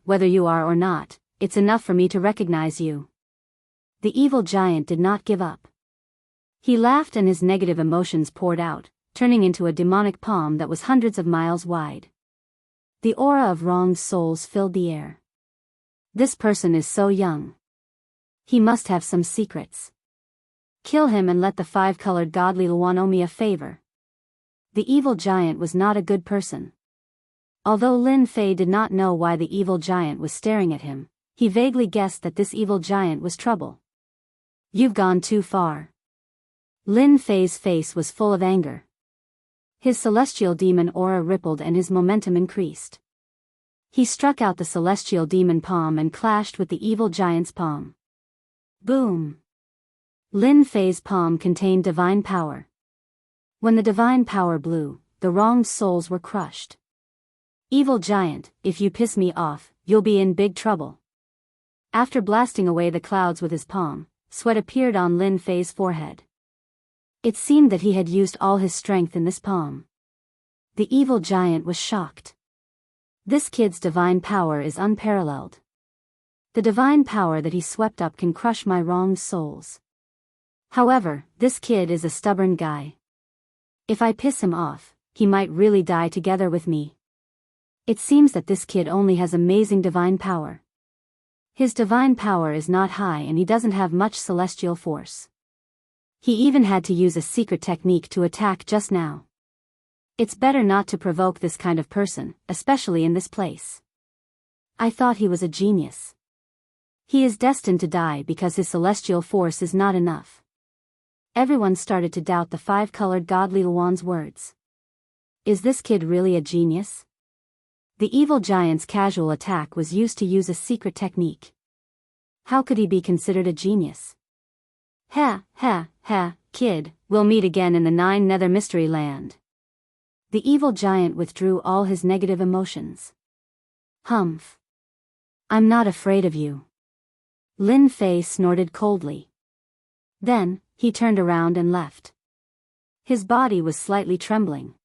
A: Whether you are or not, it's enough for me to recognize you. The evil giant did not give up. He laughed and his negative emotions poured out, turning into a demonic palm that was hundreds of miles wide. The aura of wronged souls filled the air. This person is so young. He must have some secrets. Kill him and let the 5-colored godly Luan owe me a favor. The evil giant was not a good person. Although Lin Fei did not know why the evil giant was staring at him, he vaguely guessed that this evil giant was trouble. You've gone too far. Lin Fei's face was full of anger. His celestial demon aura rippled and his momentum increased. He struck out the celestial demon palm and clashed with the evil giant's palm. Boom! Lin Fei's palm contained divine power. When the divine power blew, the wronged souls were crushed. Evil giant, if you piss me off, you'll be in big trouble. After blasting away the clouds with his palm, sweat appeared on Lin Fei's forehead. It seemed that he had used all his strength in this palm. The evil giant was shocked. This kid's divine power is unparalleled. The divine power that he swept up can crush my wronged souls. However, this kid is a stubborn guy. If I piss him off, he might really die together with me. It seems that this kid only has amazing divine power. His divine power is not high and he doesn't have much celestial force. He even had to use a secret technique to attack just now. It's better not to provoke this kind of person, especially in this place. I thought he was a genius. He is destined to die because his celestial force is not enough. Everyone started to doubt the five-colored godly Luan's words. Is this kid really a genius? The evil giant's casual attack was used to use a secret technique. How could he be considered a genius? Ha, kid, we'll meet again in the Nine Nether Mystery Land. The evil giant withdrew all his negative emotions. Humph. I'm not afraid of you. Lin Fei snorted coldly. Then, he turned around and left. His body was slightly trembling.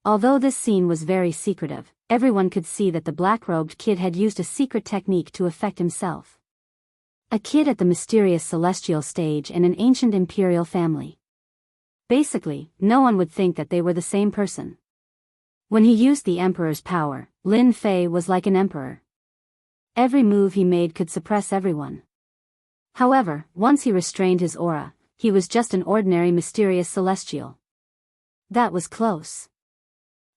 A: Although this scene was very secretive, everyone could see that the black-robed kid had used a secret technique to affect himself. A kid at the mysterious celestial stage in an ancient imperial family. Basically, no one would think that they were the same person. When he used the emperor's power, Lin Fei was like an emperor. Every move he made could suppress everyone. However, once he restrained his aura, he was just an ordinary mysterious celestial. That was close.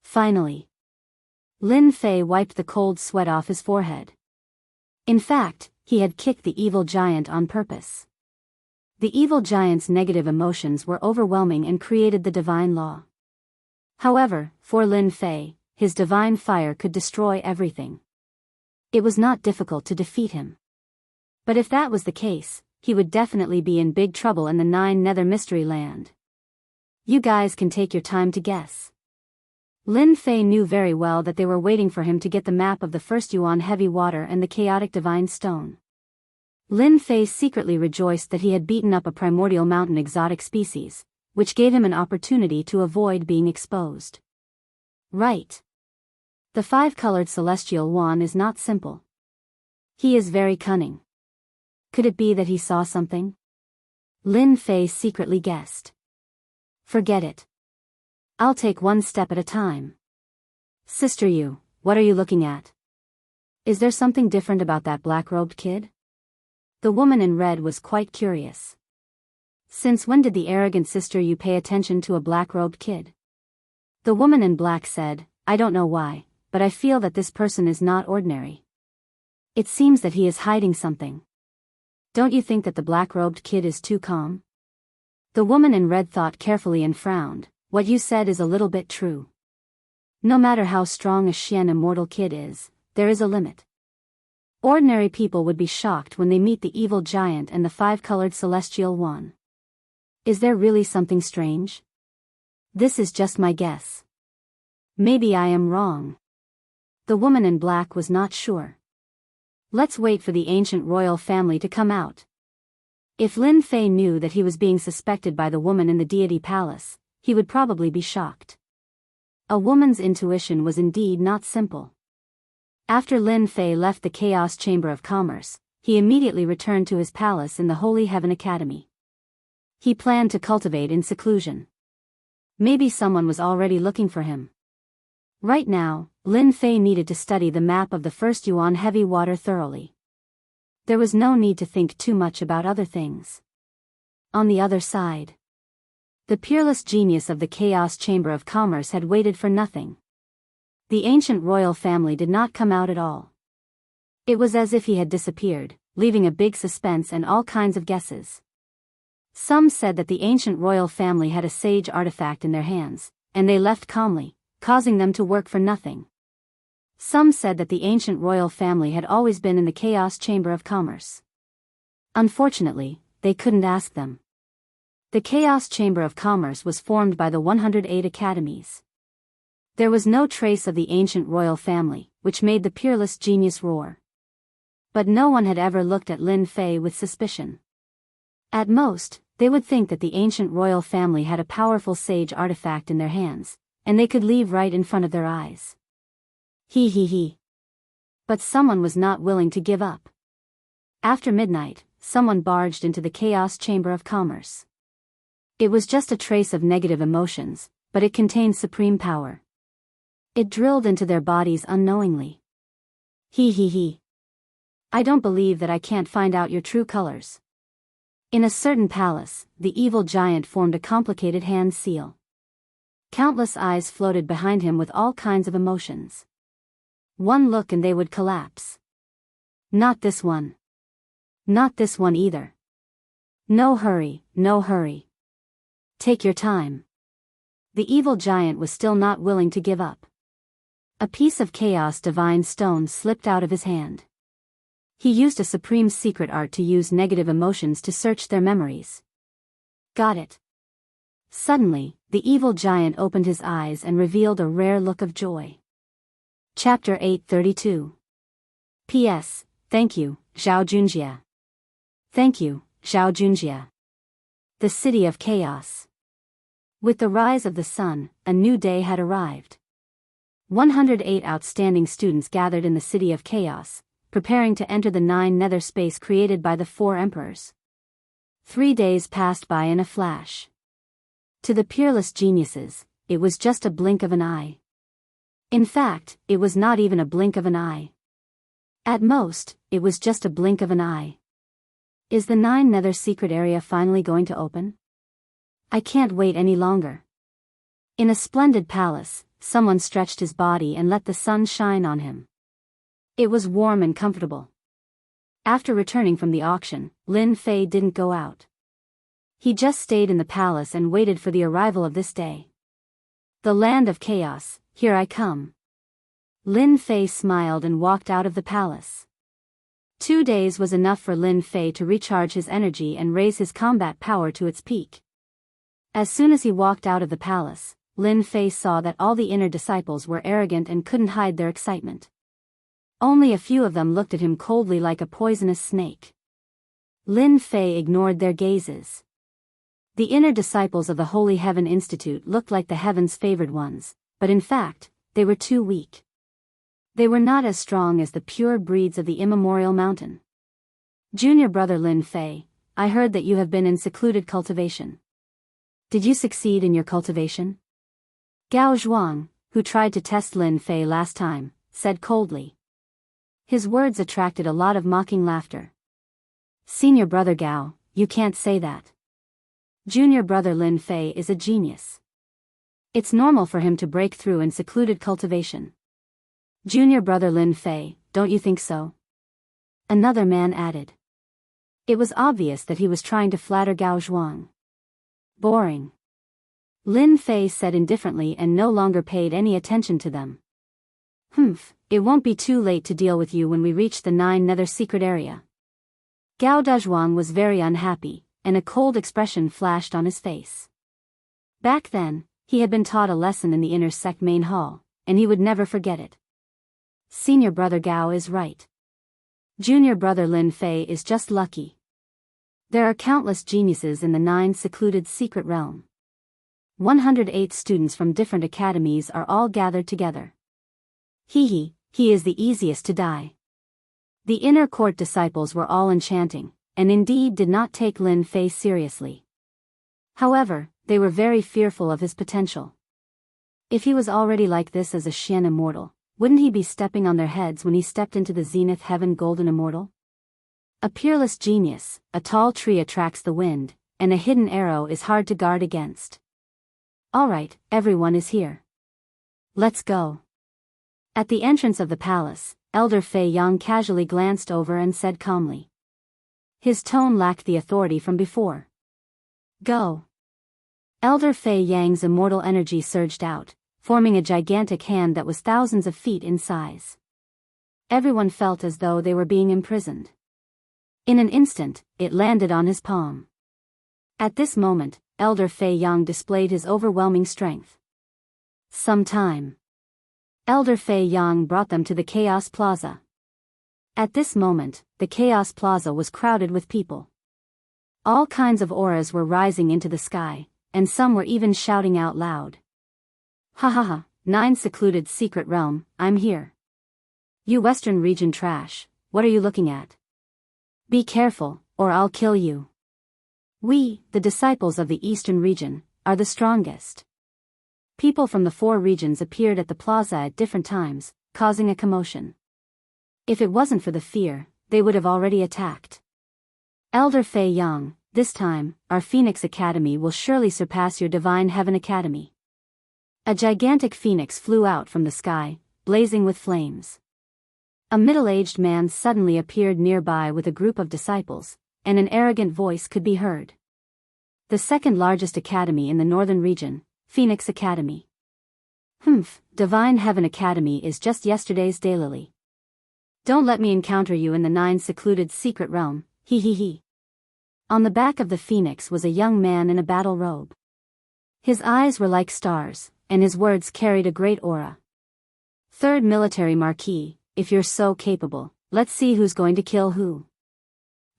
A: Finally. Lin Fei wiped the cold sweat off his forehead. In fact, he had kicked the evil giant on purpose. The evil giant's negative emotions were overwhelming and created the divine law. However, for Lin Fei, his divine fire could destroy everything. It was not difficult to defeat him. But if that was the case, he would definitely be in big trouble in the Nine Nether Mystery Land. You guys can take your time to guess. Lin Fei knew very well that they were waiting for him to get the map of the first Yuan heavy water and the chaotic divine stone. Lin Fei secretly rejoiced that he had beaten up a primordial mountain exotic species, which gave him an opportunity to avoid being exposed. Right. The five-colored celestial Yuan is not simple. He is very cunning. Could it be that he saw something? Lin Fei secretly guessed. Forget it. I'll take one step at a time. Sister Yu, what are you looking at? Is there something different about that black-robed kid? The woman in red was quite curious. Since when did the arrogant Sister Yu pay attention to a black-robed kid? The woman in black said, I don't know why, but I feel that this person is not ordinary. It seems that he is hiding something. Don't you think that the black-robed kid is too calm? The woman in red thought carefully and frowned. What you said is a little bit true. No matter how strong a Xian immortal kid is, there is a limit. Ordinary people would be shocked when they meet the evil giant and the five-colored celestial one. Is there really something strange? This is just my guess. Maybe I am wrong. The woman in black was not sure. Let's wait for the ancient royal family to come out. If Lin Fei knew that he was being suspected by the woman in the deity palace, he would probably be shocked. A woman's intuition was indeed not simple. After Lin Fei left the Chaos Chamber of Commerce, he immediately returned to his palace in the Holy Heaven Academy. He planned to cultivate in seclusion. Maybe someone was already looking for him. Right now, Lin Fei needed to study the map of the first Yuan heavy water thoroughly. There was no need to think too much about other things. On the other side, the peerless genius of the Chaos Chamber of Commerce had waited for nothing. The ancient royal family did not come out at all. It was as if he had disappeared, leaving a big suspense and all kinds of guesses. Some said that the ancient royal family had a sage artifact in their hands, and they left calmly, causing them to work for nothing. Some said that the ancient royal family had always been in the Chaos Chamber of Commerce. Unfortunately, they couldn't ask them. The Chaos Chamber of Commerce was formed by the 108 academies. There was no trace of the ancient royal family, which made the peerless genius roar. But no one had ever looked at Lin Fei with suspicion. At most, they would think that the ancient royal family had a powerful sage artifact in their hands, and they could leave right in front of their eyes. He. But someone was not willing to give up. After midnight, someone barged into the Chaos Chamber of Commerce. It was just a trace of negative emotions, but it contained supreme power. It drilled into their bodies unknowingly. He. I don't believe that I can't find out your true colors. In a certain palace, the evil giant formed a complicated hand seal. Countless eyes floated behind him with all kinds of emotions. One look and they would collapse. Not this one. Not this one either. No hurry, no hurry. Take your time. The evil giant was still not willing to give up. A piece of chaos divine stone slipped out of his hand. He used a supreme secret art to use negative emotions to search their memories. Got it. Suddenly, the evil giant opened his eyes and revealed a rare look of joy. Chapter 832. P.S. Thank you, Zhao Junjie. Thank you, Zhao Junjie. The City of Chaos. With the rise of the sun, a new day had arrived. 108 outstanding students gathered in the City of Chaos, preparing to enter the 9 nether space created by the 4 emperors. 3 days passed by in a flash. To the peerless geniuses, it was just a blink of an eye. In fact, it was not even a blink of an eye. At most, it was just a blink of an eye. Is the 9 nether secret area finally going to open? I can't wait any longer. In a splendid palace, someone stretched his body and let the sun shine on him. It was warm and comfortable. After returning from the auction, Lin Fei didn't go out. He just stayed in the palace and waited for the arrival of this day. The land of chaos, here I come. Lin Fei smiled and walked out of the palace. 2 days was enough for Lin Fei to recharge his energy and raise his combat power to its peak. As soon as he walked out of the palace, Lin Fei saw that all the inner disciples were arrogant and couldn't hide their excitement. Only a few of them looked at him coldly like a poisonous snake. Lin Fei ignored their gazes. The inner disciples of the Holy Heaven Institute looked like the heaven's favored ones, but in fact, they were too weak. They were not as strong as the pure breeds of the immemorial mountain. Junior brother Lin Fei, I heard that you have been in secluded cultivation. Did you succeed in your cultivation? Gao Zhuang, who tried to test Lin Fei last time, said coldly. His words attracted a lot of mocking laughter. Senior brother Gao, you can't say that. Junior brother Lin Fei is a genius. It's normal for him to break through in secluded cultivation. Junior brother Lin Fei, don't you think so? Another man added. It was obvious that he was trying to flatter Gao Zhuang. Boring. Lin Fei said indifferently and no longer paid any attention to them. It won't be too late to deal with you when we reach the 9 nether secret area. Gao Dazhuang was very unhappy, and a cold expression flashed on his face. Back then, he had been taught a lesson in the inner sect main hall, and he would never forget it. Senior brother Gao is right. Junior brother Lin Fei is just lucky. There are countless geniuses in the 9 secluded secret realm. 108 students from different academies are all gathered together. He is the easiest to die. The inner court disciples were all enchanting, and indeed did not take Lin Fei seriously. However, they were very fearful of his potential. If he was already like this as a Xian immortal, wouldn't he be stepping on their heads when he stepped into the zenith heaven golden immortal? A peerless genius, a tall tree attracts the wind, and a hidden arrow is hard to guard against. Alright, everyone is here. Let's go. At the entrance of the palace, Elder Fei Yang casually glanced over and said calmly. His tone lacked the authority from before. Go. Elder Fei Yang's immortal energy surged out, forming a gigantic hand that was thousands of feet in size. Everyone felt as though they were being imprisoned. In an instant, it landed on his palm. At this moment, Elder Fei Yang displayed his overwhelming strength. Some time. Elder Fei Yang brought them to the Chaos Plaza. At this moment, the Chaos Plaza was crowded with people. All kinds of auras were rising into the sky, and some were even shouting out loud. Ha ha ha, 9 secluded secret realm, I'm here. You Western region trash, what are you looking at? Be careful, or I'll kill you. We, the disciples of the Eastern region, are the strongest. People from the 4 regions appeared at the plaza at different times, causing a commotion. If it wasn't for the fear, they would have already attacked. Elder Fei Yang, this time, our Phoenix Academy will surely surpass your Divine Heaven Academy. A gigantic phoenix flew out from the sky, blazing with flames. A middle-aged man suddenly appeared nearby with a group of disciples, and an arrogant voice could be heard. The second largest academy in the northern region, Phoenix Academy. Divine Heaven Academy is just yesterday's daylily. Don't let me encounter you in the 9 secluded secret realm, he. On the back of the phoenix was a young man in a battle robe. His eyes were like stars, and his words carried a great aura. Third Military Marquis, if you're so capable, let's see who's going to kill who.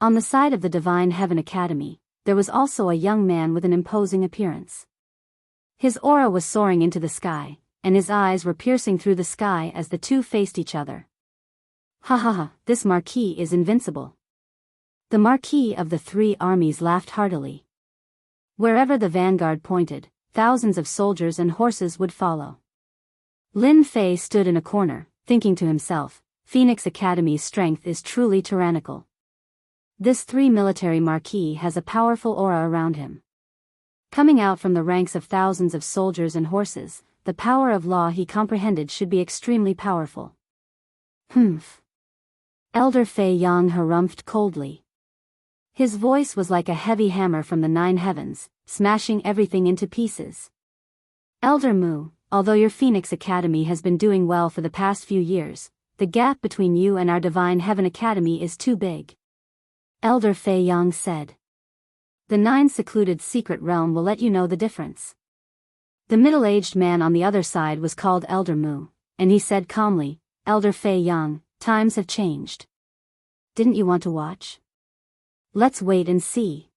A: On the side of the Divine Heaven Academy, there was also a young man with an imposing appearance. His aura was soaring into the sky, and his eyes were piercing through the sky as the two faced each other. Ha, this Marquis is invincible. The Marquis of the 3 armies laughed heartily. Wherever the vanguard pointed, thousands of soldiers and horses would follow. Lin Fei stood in a corner, thinking to himself, Phoenix Academy's strength is truly tyrannical. This 3 military marquis has a powerful aura around him. Coming out from the ranks of thousands of soldiers and horses, the power of law he comprehended should be extremely powerful. Elder Fei Yang harumphed coldly. His voice was like a heavy hammer from the 9 heavens, smashing everything into pieces. Elder Mu, although your Phoenix Academy has been doing well for the past few years, the gap between you and our Divine Heaven Academy is too big. Elder Fei Yang said. The 9 secluded secret realm will let you know the difference. The middle-aged man on the other side was called Elder Mu, and he said calmly, Elder Fei Yang, times have changed. Didn't you want to watch? Let's wait and see.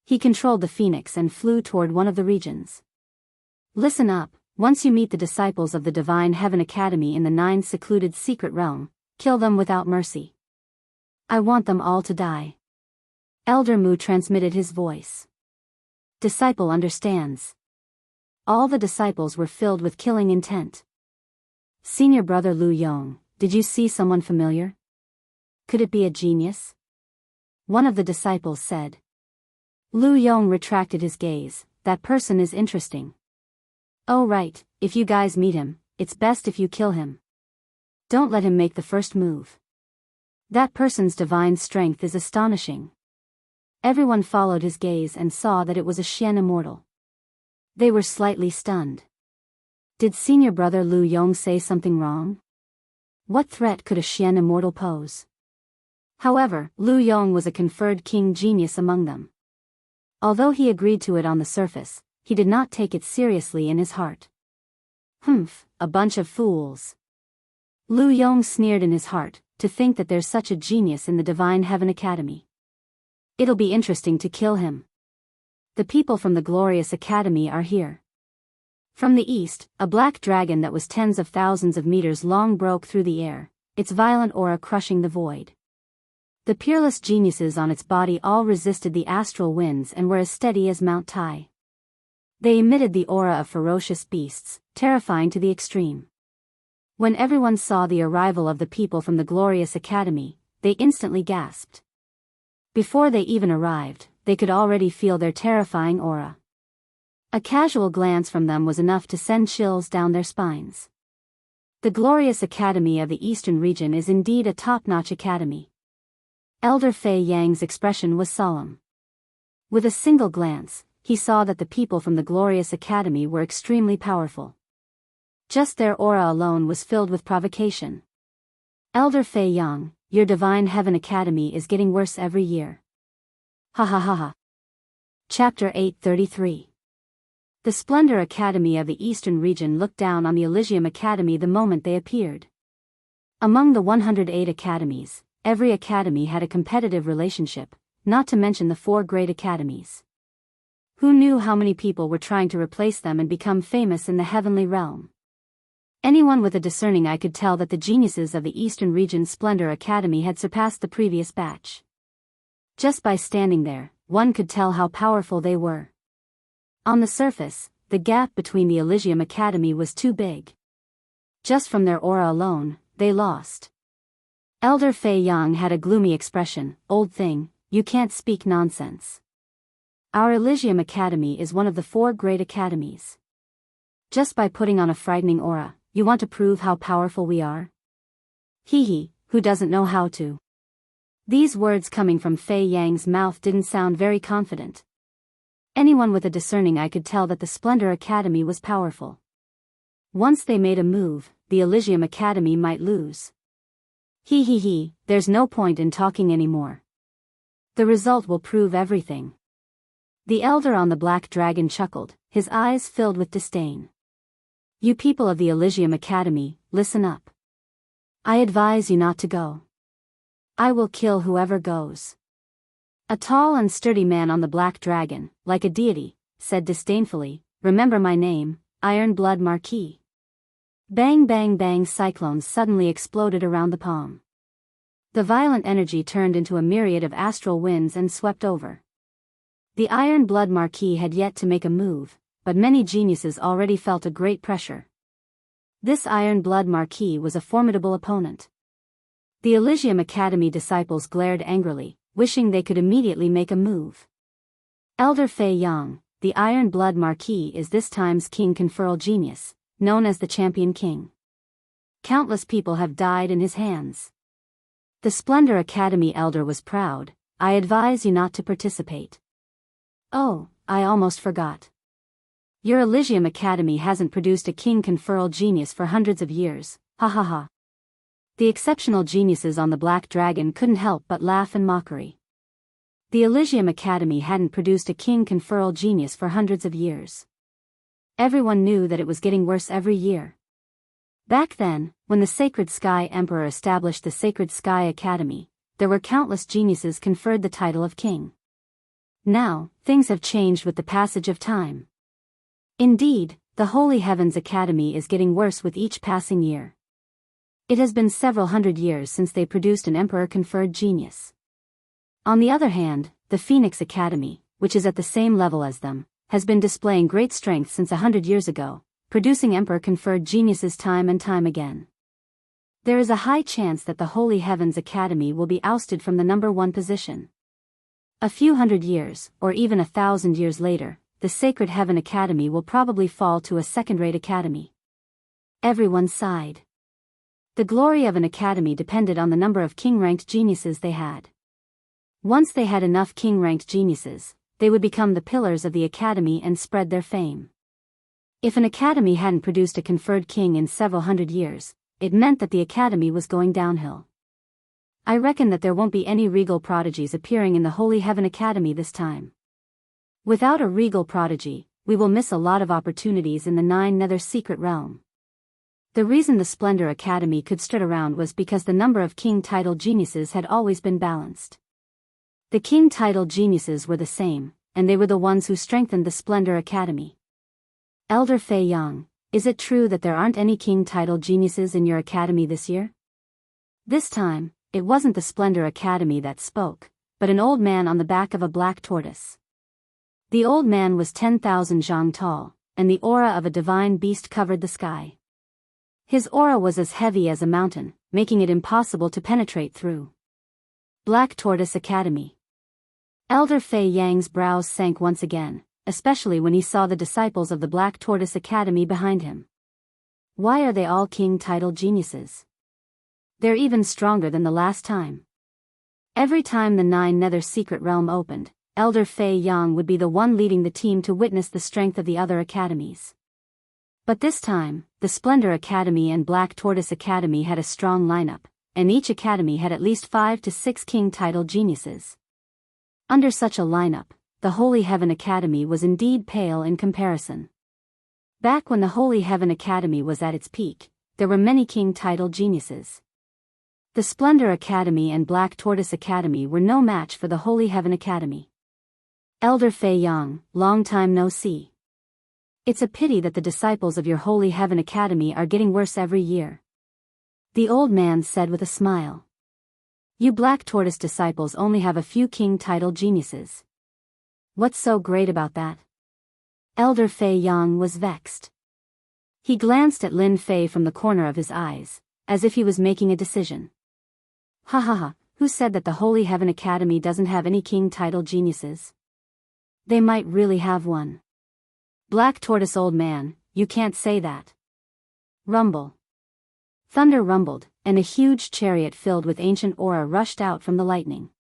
A: He controlled the phoenix and flew toward one of the regions. Listen up, once you meet the disciples of the Divine Heaven Academy in the 9 secluded secret realm, kill them without mercy. I want them all to die. Elder Mu transmitted his voice. Disciple understands. All the disciples were filled with killing intent. Senior brother Lu Yong, did you see someone familiar? Could it be a genius? One of the disciples said. Lu Yong retracted his gaze, that person is interesting. Oh right, if you guys meet him, it's best if you kill him. Don't let him make the first move. That person's divine strength is astonishing. Everyone followed his gaze and saw that it was a Xian immortal. They were slightly stunned. Did senior brother Lu Yong say something wrong? What threat could a Xian immortal pose? However, Lu Yong was a conferred king genius among them. Although he agreed to it on the surface, he did not take it seriously in his heart. A bunch of fools. Lu Yong sneered in his heart, to think that there's such a genius in the Divine Heaven Academy. It'll be interesting to kill him. The people from the Glorious Academy are here. From the east, a black dragon that was tens of thousands of meters long broke through the air, its violent aura crushing the void. The peerless geniuses on its body all resisted the astral winds and were as steady as Mount Tai. They emitted the aura of ferocious beasts, terrifying to the extreme. When everyone saw the arrival of the people from the Glorious Academy, they instantly gasped. Before they even arrived, they could already feel their terrifying aura. A casual glance from them was enough to send chills down their spines. The Glorious Academy of the Eastern region is indeed a top-notch academy. Elder Fei Yang's expression was solemn. With a single glance, he saw that the people from the Glorious Academy were extremely powerful. Just their aura alone was filled with provocation. Elder Fei Yang, your Divine Heaven Academy is getting worse every year. Ha. Chapter 833. The Splendor Academy of the Eastern region looked down on the Elysium Academy the moment they appeared. Among the 108 academies, every academy had a competitive relationship, not to mention the 4 great academies. Who knew how many people were trying to replace them and become famous in the heavenly realm? Anyone with a discerning eye could tell that the geniuses of the Eastern region's Splendor Academy had surpassed the previous batch. Just by standing there, one could tell how powerful they were. On the surface, the gap between the Elysium Academy was too big. Just from their aura alone, they lost. Elder Fei Yang had a gloomy expression. Old thing, you can't speak nonsense. Our Elysium Academy is one of the 4 great academies. Just by putting on a frightening aura, you want to prove how powerful we are? Hee, who doesn't know how to? These words coming from Fei Yang's mouth didn't sound very confident. Anyone with a discerning eye could tell that the Splendor Academy was powerful. Once they made a move, the Elysium Academy might lose. Hee, there's no point in talking anymore. The result will prove everything. The elder on the black dragon chuckled, his eyes filled with disdain. You people of the Elysium Academy, listen up. I advise you not to go. I will kill whoever goes. A tall and sturdy man on the black dragon, like a deity, said disdainfully, remember my name, Iron Blood Marquis. Bang bang bang, cyclones suddenly exploded around the palm. The violent energy turned into a myriad of astral winds and swept over. The Iron Blood Marquis had yet to make a move, but many geniuses already felt a great pressure. This Iron Blood Marquis was a formidable opponent. The Elysium Academy disciples glared angrily, wishing they could immediately make a move. Elder Fei Yang, the Iron Blood Marquis, is this time's king conferral genius, known as the Champion King. Countless people have died in his hands. The Splendor Academy elder was proud. I advise you not to participate. Oh, I almost forgot. Your Elysium Academy hasn't produced a king conferral genius for hundreds of years, ha ha ha. The exceptional geniuses on the Black Dragon couldn't help but laugh in mockery. The Elysium Academy hadn't produced a king conferral genius for hundreds of years. Everyone knew that it was getting worse every year. Back then, when the Sacred Sky Emperor established the Sacred Sky Academy, there were countless geniuses conferred the title of king. Now, things have changed with the passage of time. Indeed, the Holy Heavens Academy is getting worse with each passing year. It has been several hundred years since they produced an emperor-conferred genius. On the other hand, the Phoenix Academy, which is at the same level as them, has been displaying great strength since 100 years ago, producing emperor-conferred geniuses time and time again. There is a high chance that the Holy Heavens Academy will be ousted from the number 1 position. A few hundred years, or even 1,000 years later, the Sacred Heaven Academy will probably fall to a second-rate academy. Everyone sighed. The glory of an academy depended on the number of king-ranked geniuses they had. Once they had enough king-ranked geniuses, they would become the pillars of the academy and spread their fame. If an academy hadn't produced a conferred king in several hundred years, it meant that the academy was going downhill. I reckon that there won't be any regal prodigies appearing in the Holy Heaven Academy this time. Without a regal prodigy, we will miss a lot of opportunities in the 9 Nether Secret Realm. The reason the Splendor Academy could stood around was because the number of king title geniuses had always been balanced. The king title geniuses were the same, and they were the ones who strengthened the Splendor Academy. Elder Fei Yang, is it true that there aren't any king title geniuses in your academy this year? This time, it wasn't the Splendor Academy that spoke, but an old man on the back of a black tortoise. The old man was 10,000 zhang tall, and the aura of a divine beast covered the sky. His aura was as heavy as a mountain, making it impossible to penetrate through. Black Tortoise Academy. Elder Fei Yang's brows sank once again, especially when he saw the disciples of the Black Tortoise Academy behind him. Why are they all king title geniuses? They're even stronger than the last time. Every time the 9 Nether Secret Realm opened, Elder Fei Yang would be the one leading the team to witness the strength of the other academies. But this time, the Splendor Academy and Black Tortoise Academy had a strong lineup, and each academy had at least 5 to 6 king title geniuses. Under such a lineup, the Holy Heaven Academy was indeed pale in comparison. Back when the Holy Heaven Academy was at its peak, there were many king title geniuses. The Splendor Academy and Black Tortoise Academy were no match for the Holy Heaven Academy. Elder Fei Yang, long time no see. It's a pity that the disciples of your Holy Heaven Academy are getting worse every year. The old man said with a smile. You Black Tortoise disciples only have a few king title geniuses. What's so great about that? Elder Fei Yang was vexed. He glanced at Lin Fei from the corner of his eyes, as if he was making a decision. Ha ha ha, who said that the Holy Heaven Academy doesn't have any king title geniuses? They might really have one. Black Tortoise old man, you can't say that. Rumble. Thunder rumbled, and a huge chariot filled with ancient aura rushed out from the lightning.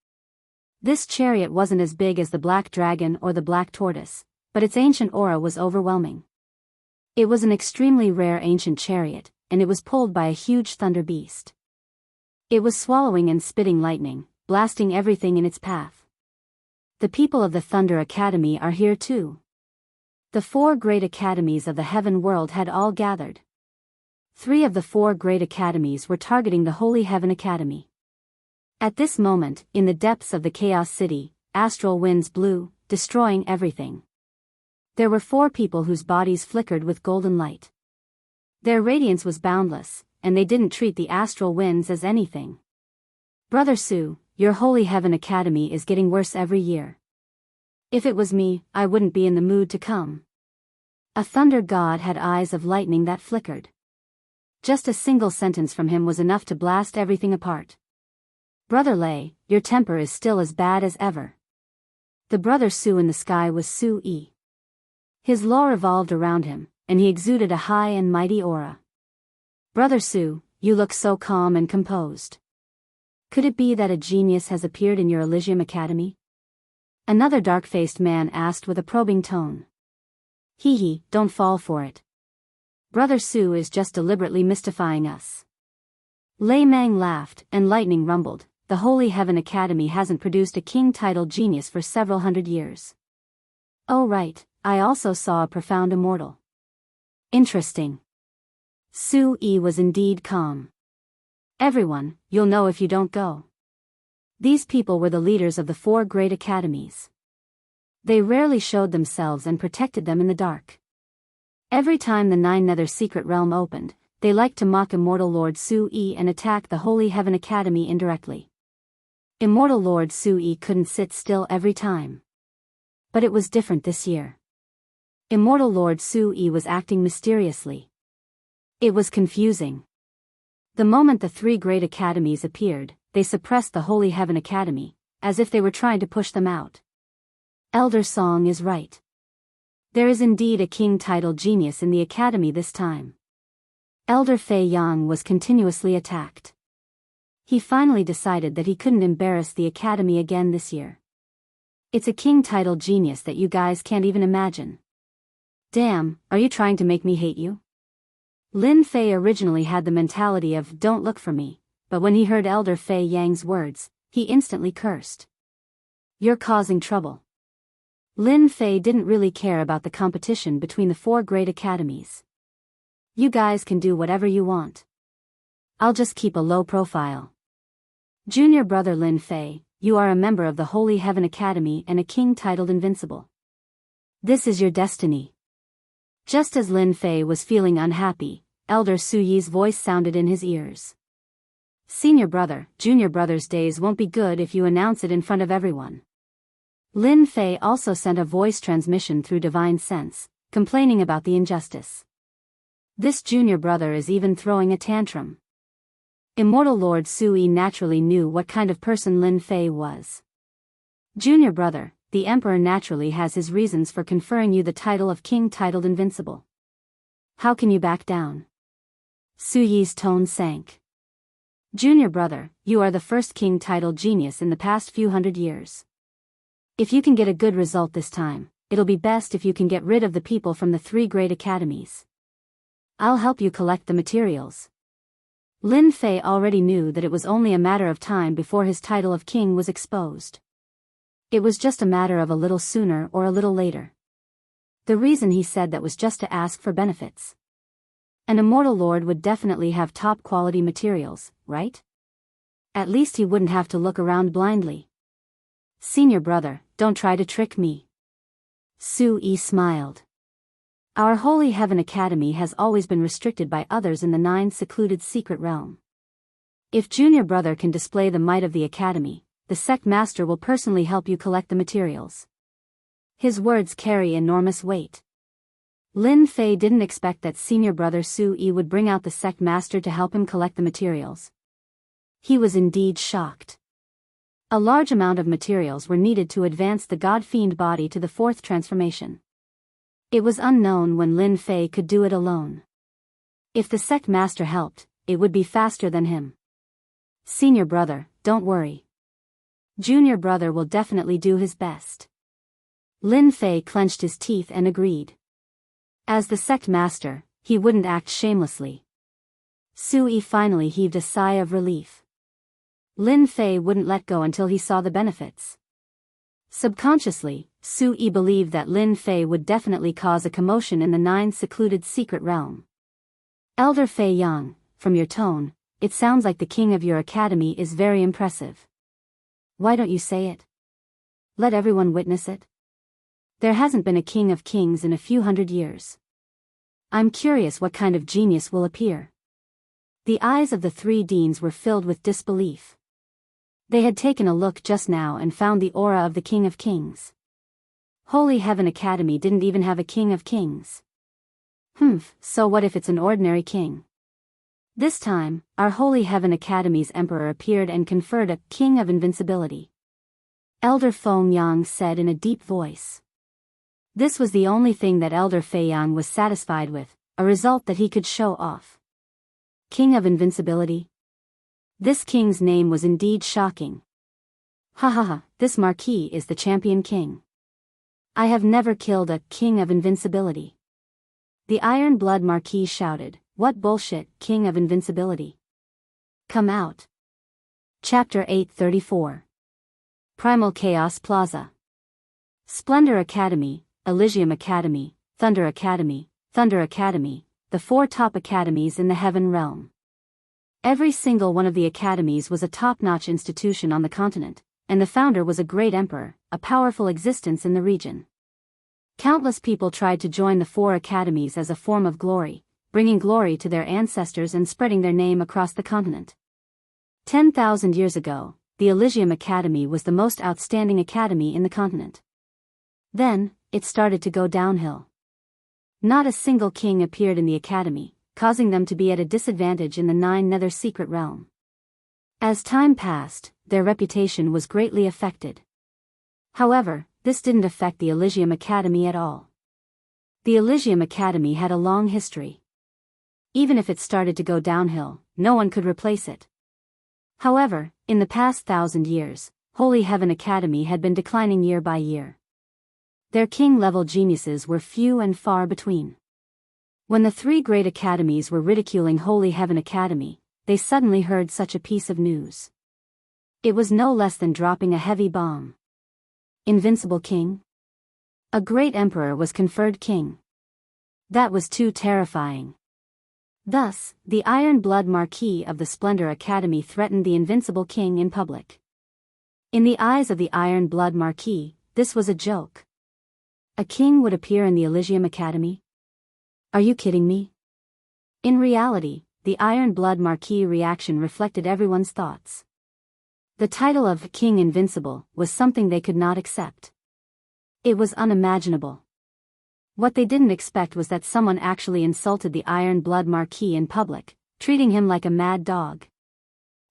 A: This chariot wasn't as big as the Black Dragon or the Black Tortoise, but its ancient aura was overwhelming. It was an extremely rare ancient chariot, and it was pulled by a huge thunder beast. It was swallowing and spitting lightning, blasting everything in its path. The people of the Thunder Academy are here too. The 4 great academies of the heaven world had all gathered. 3 of the 4 great academies were targeting the Holy Heaven Academy. At this moment, in the depths of the Chaos City, astral winds blew, destroying everything. There were 4 people whose bodies flickered with golden light. Their radiance was boundless, and they didn't treat the astral winds as anything. Brother Su, your Holy Heaven Academy is getting worse every year. If it was me, I wouldn't be in the mood to come. A thunder god had eyes of lightning that flickered. Just a single sentence from him was enough to blast everything apart. Brother Lei, your temper is still as bad as ever. The brother Su in the sky was Su Yi. His law revolved around him, and he exuded a high and mighty aura. Brother Su, you look so calm and composed. Could it be that a genius has appeared in your Elysium Academy? Another dark-faced man asked with a probing tone. Hee, don't fall for it. Brother Su is just deliberately mystifying us. Lei Mang laughed, and lightning rumbled. The Holy Heaven Academy hasn't produced a king title genius for several hundred years. Oh right, I also saw a profound immortal. Interesting. Su Yi was indeed calm. Everyone, you'll know if you don't go. These people were the leaders of the 4 great academies. They rarely showed themselves and protected them in the dark. Every time the 9 Nether Secret Realm opened, they liked to mock Immortal Lord Su Yi and attack the Holy Heaven Academy indirectly. Immortal Lord Su Yi couldn't sit still every time. But it was different this year. Immortal Lord Su Yi was acting mysteriously. It was confusing. The moment the 3 great academies appeared, they suppressed the Holy Heaven Academy, as if they were trying to push them out. Elder Song is right. There is indeed a king title genius in the academy this time. Elder Fei Yang was continuously attacked. He finally decided that he couldn't embarrass the academy again this year. It's a king title genius that you guys can't even imagine. Damn, are you trying to make me hate you? Lin Fei originally had the mentality of don't look for me, but when he heard Elder Fei Yang's words, he instantly cursed. You're causing trouble. Lin Fei didn't really care about the competition between the 4 great academies. You guys can do whatever you want. I'll just keep a low profile. Junior brother Lin Fei, you are a member of the Holy Heaven Academy and a king titled Invincible. This is your destiny. Just as Lin Fei was feeling unhappy, Elder Su Yi's voice sounded in his ears. Senior brother, junior brother's days won't be good if you announce it in front of everyone. Lin Fei also sent a voice transmission through Divine Sense, complaining about the injustice. This junior brother is even throwing a tantrum. Immortal Lord Su Yi naturally knew what kind of person Lin Fei was. Junior brother, the Emperor naturally has his reasons for conferring you the title of King titled Invincible. How can you back down? Su Yi's tone sank. Junior brother, you are the first king titled genius in the past few hundred years. If you can get a good result this time, it'll be best if you can get rid of the people from the 3 great academies. I'll help you collect the materials. Lin Fei already knew that it was only a matter of time before his title of king was exposed. It was just a matter of a little sooner or a little later. The reason he said that was just to ask for benefits. An immortal lord would definitely have top quality materials, right? At least he wouldn't have to look around blindly. Senior brother, don't try to trick me. Su Yi smiled. Our Holy Heaven Academy has always been restricted by others in the 9 secluded secret realm. If junior brother can display the might of the academy, the sect master will personally help you collect the materials. His words carry enormous weight. Lin Fei didn't expect that senior brother Su Yi would bring out the sect master to help him collect the materials. he was indeed shocked. A large amount of materials were needed to advance the god-fiend body to the fourth transformation. It was unknown when Lin Fei could do it alone. If the sect master helped, it would be faster than him. Senior brother, don't worry. Junior brother will definitely do his best. Lin Fei clenched his teeth and agreed. As the sect master, he wouldn't act shamelessly. Sui finally heaved a sigh of relief. Lin Fei wouldn't let go until he saw the benefits. Subconsciously, Sui believed that Lin Fei would definitely cause a commotion in the 9 secluded secret realm. Elder Fei Yang, from your tone, it sounds like the king of your academy is very impressive. Why don't you say it? Let everyone witness it. There hasn't been a king of kings in a few hundred years. I'm curious what kind of genius will appear. The eyes of the 3 deans were filled with disbelief. They had taken a look just now and found the aura of the King of Kings. Holy Heaven Academy didn't even have a King of Kings. So what if it's an ordinary king? This time, our Holy Heaven Academy's emperor appeared and conferred a King of Invincibility. Elder Feng Yang said in a deep voice. This was the only thing that Elder Fei Yang was satisfied with, a result that he could show off. King of Invincibility? This king's name was indeed shocking. This marquis is the champion king. I have never killed a King of Invincibility. The Iron Blood Marquis shouted, what bullshit, King of Invincibility. Come out. Chapter 834. Primal Chaos Plaza. Splendor Academy, Elysium Academy, Thunder Academy, the 4 top academies in the Heaven Realm. Every single one of the academies was a top-notch institution on the continent, and the founder was a great emperor, a powerful existence in the region. Countless people tried to join the 4 academies as a form of glory, bringing glory to their ancestors and spreading their name across the continent. 10,000 years ago, the Elysium Academy was the most outstanding academy in the continent. Then, it started to go downhill. Not a single king appeared in the academy, causing them to be at a disadvantage in the 9 nether secret realm. As time passed, their reputation was greatly affected. However, this didn't affect the Elysium Academy at all. The Elysium Academy had a long history. Even if it started to go downhill, no one could replace it. However, in the past 1,000 years, Holy Heaven Academy had been declining year by year. Their king-level geniuses were few and far between. When the 3 great academies were ridiculing Holy Heaven Academy, they suddenly heard such a piece of news. It was no less than dropping a heavy bomb. Invincible King? A great emperor was conferred king. That was too terrifying. Thus, the Iron Blood Marquis of the Splendor Academy threatened the Invincible King in public. In the eyes of the Iron Blood Marquis, this was a joke. A king would appear in the Elysium Academy? Are you kidding me? In reality, the Iron Blood Marquis reaction reflected everyone's thoughts. The title of King Invincible was something they could not accept. It was unimaginable. What they didn't expect was that someone actually insulted the Iron Blood Marquis in public, treating him like a mad dog.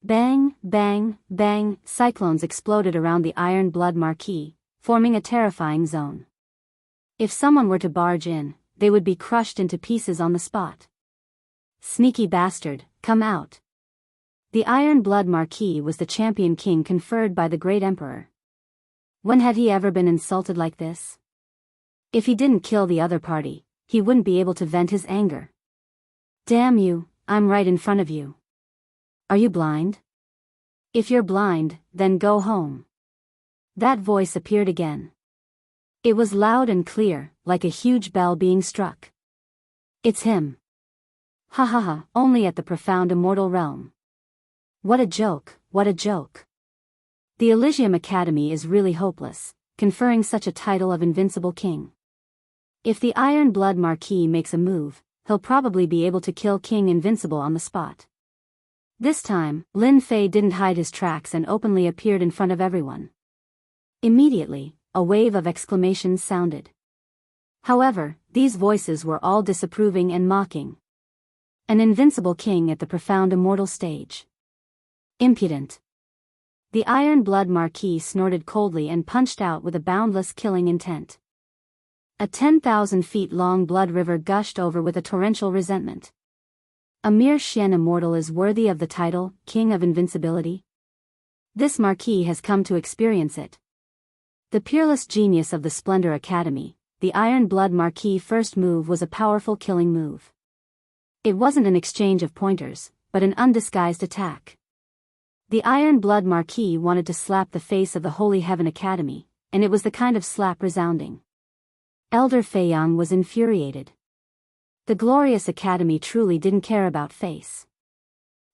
A: Bang, bang, bang, cyclones exploded around the Iron Blood Marquis, forming a terrifying zone. If someone were to barge in, they would be crushed into pieces on the spot. Sneaky bastard, come out. The Iron Blood Marquis was the champion king conferred by the great emperor. When had he ever been insulted like this? If he didn't kill the other party, he wouldn't be able to vent his anger. Damn you, I'm right in front of you. Are you blind? If you're blind, then go home. That voice appeared again. It was loud and clear, like a huge bell being struck. It's him. Only at the profound immortal realm. What a joke, what a joke. The Elysium Academy is really hopeless, conferring such a title of Invincible King. If the Iron Blood Marquis makes a move, he'll probably be able to kill King Invincible on the spot. This time, Lin Fei didn't hide his tracks and openly appeared in front of everyone. Immediately, a wave of exclamations sounded. However, these voices were all disapproving and mocking. An invincible king at the profound immortal stage. Impudent. The Iron Blood Marquis snorted coldly and punched out with a boundless killing intent. A 10,000 feet long blood river gushed over with a torrential resentment. A mere Xian immortal is worthy of the title, King of Invincibility? This Marquis has come to experience it. The peerless genius of the Splendor Academy, the Iron Blood Marquis' first move was a powerful killing move. It wasn't an exchange of pointers, but an undisguised attack. The Iron Blood Marquis wanted to slap the face of the Holy Heaven Academy, and it was the kind of slap resounding. Elder Feiyang was infuriated. The glorious academy truly didn't care about face.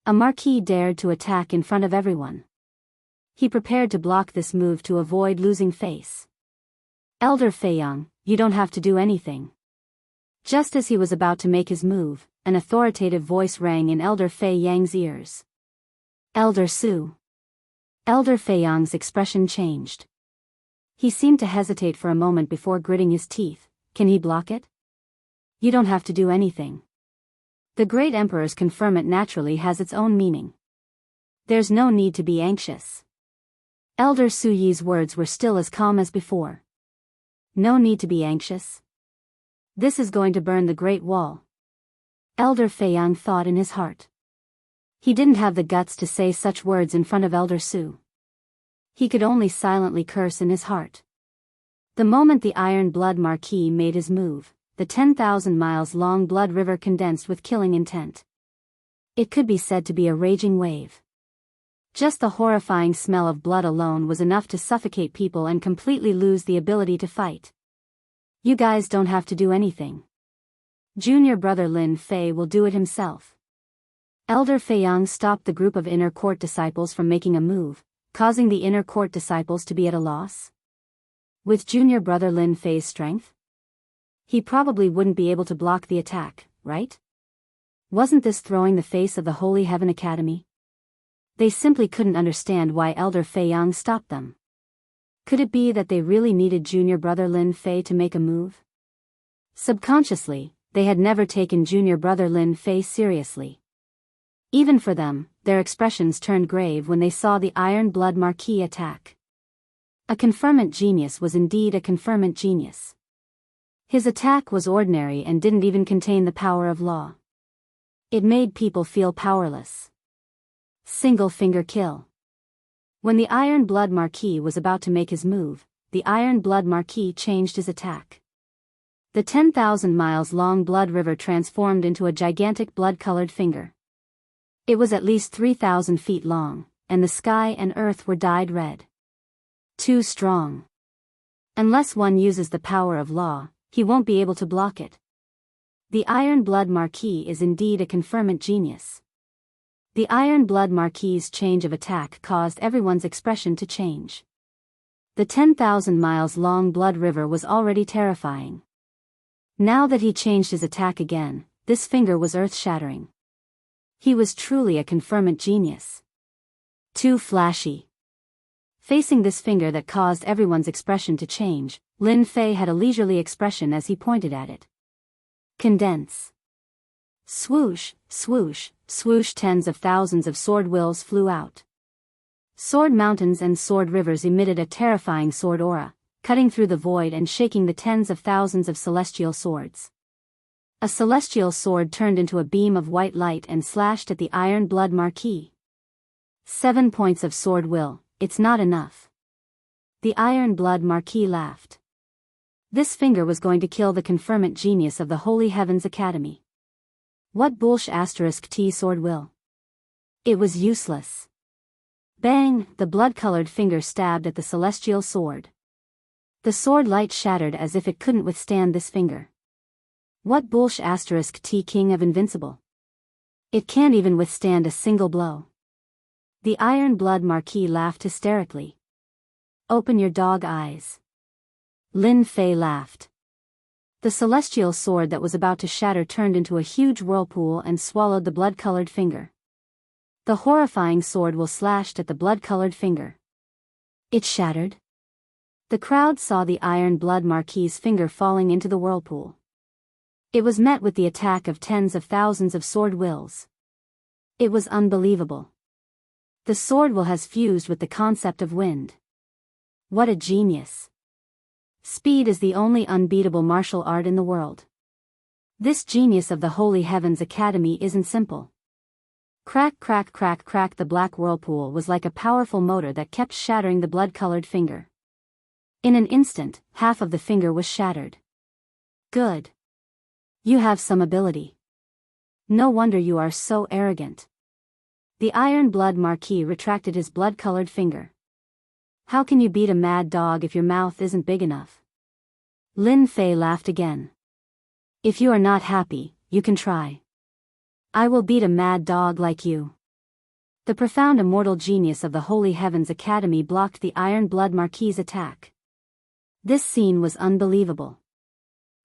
A: A marquis dared to attack in front of everyone. He prepared to block this move to avoid losing face. Elder Feiyang, you don't have to do anything. Just as he was about to make his move, an authoritative voice rang in Elder Feiyang's ears. Elder Su. Elder Feiyang's expression changed. He seemed to hesitate for a moment before gritting his teeth. Can he block it? You don't have to do anything. The great emperor's conferment naturally has its own meaning. There's no need to be anxious. Elder Su Yi's words were still as calm as before. No need to be anxious. This is going to burn the Great Wall. Elder Feiyang thought in his heart. He didn't have the guts to say such words in front of Elder Su. He could only silently curse in his heart. The moment the Iron Blood Marquis made his move, the 10,000 miles long blood river condensed with killing intent. It could be said to be a raging wave. Just the horrifying smell of blood alone was enough to suffocate people and completely lose the ability to fight. You guys don't have to do anything. Junior brother Lin Fei will do it himself. Elder Feiyang stopped the group of inner court disciples from making a move, causing the inner court disciples to be at a loss. With junior brother Lin Fei's strength, he probably wouldn't be able to block the attack, right? Wasn't this throwing the face of the Holy Heaven Academy? They simply couldn't understand why Elder Feiyang stopped them. Could it be that they really needed junior brother Lin Fei to make a move? Subconsciously, they had never taken junior brother Lin Fei seriously. Even for them, their expressions turned grave when they saw the Iron Blood Marquis attack. A conferment genius was indeed a conferment genius. His attack was ordinary and didn't even contain the power of law. It made people feel powerless. Single finger kill. When the Iron Blood Marquis was about to make his move, the Iron Blood Marquis changed his attack. The 10,000 miles long blood river transformed into a gigantic blood-colored finger. It was at least 3,000 feet long, and the sky and earth were dyed red. Too strong. Unless one uses the power of law, he won't be able to block it. The Iron Blood Marquis is indeed a conferment genius. The Iron Blood Marquis' change of attack caused everyone's expression to change. The 10,000 miles long blood river was already terrifying. Now that he changed his attack again, this finger was earth-shattering. He was truly a conferment genius. Too flashy. Facing this finger that caused everyone's expression to change, Lin Fei had a leisurely expression as he pointed at it. Condense. Swoosh, swoosh, swoosh, tens of thousands of sword wills flew out. Sword mountains and sword rivers emitted a terrifying sword aura, cutting through the void and shaking the tens of thousands of celestial swords. A celestial sword turned into a beam of white light and slashed at the Iron Blood Marquis. 7 points of sword will, it's not enough. The Iron Blood Marquis laughed. This finger was going to kill the conferment genius of the Holy Heavens Academy. What bullsh** T sword will? It was useless. Bang! The blood-colored finger stabbed at the celestial sword. The sword light shattered as if it couldn't withstand this finger. What bullsh** T King of Invincible? It can't even withstand a single blow. The Iron Blood Marquis laughed hysterically. Open your dog eyes. Lin Fei laughed. The celestial sword that was about to shatter turned into a huge whirlpool and swallowed the blood-colored finger. The horrifying sword will slashed at the blood-colored finger. It shattered. The crowd saw the Iron Blood Marquis' finger falling into the whirlpool. It was met with the attack of tens of thousands of sword wills. It was unbelievable. The sword will has fused with the concept of wind. What a genius. Speed is the only unbeatable martial art in the world. This genius of the Holy Heavens Academy isn't simple. Crack, crack, crack, crack. The black whirlpool was like a powerful motor that kept shattering the blood-colored finger. In an instant, half of the finger was shattered. Good. You have some ability. No wonder you are so arrogant. The Iron Blood Marquis retracted his blood-colored finger. How can you beat a mad dog if your mouth isn't big enough? Lin Fei laughed again. If you are not happy, you can try. I will beat a mad dog like you. The profound immortal genius of the Holy Heavens Academy blocked the Iron Blood Marquis' attack. This scene was unbelievable.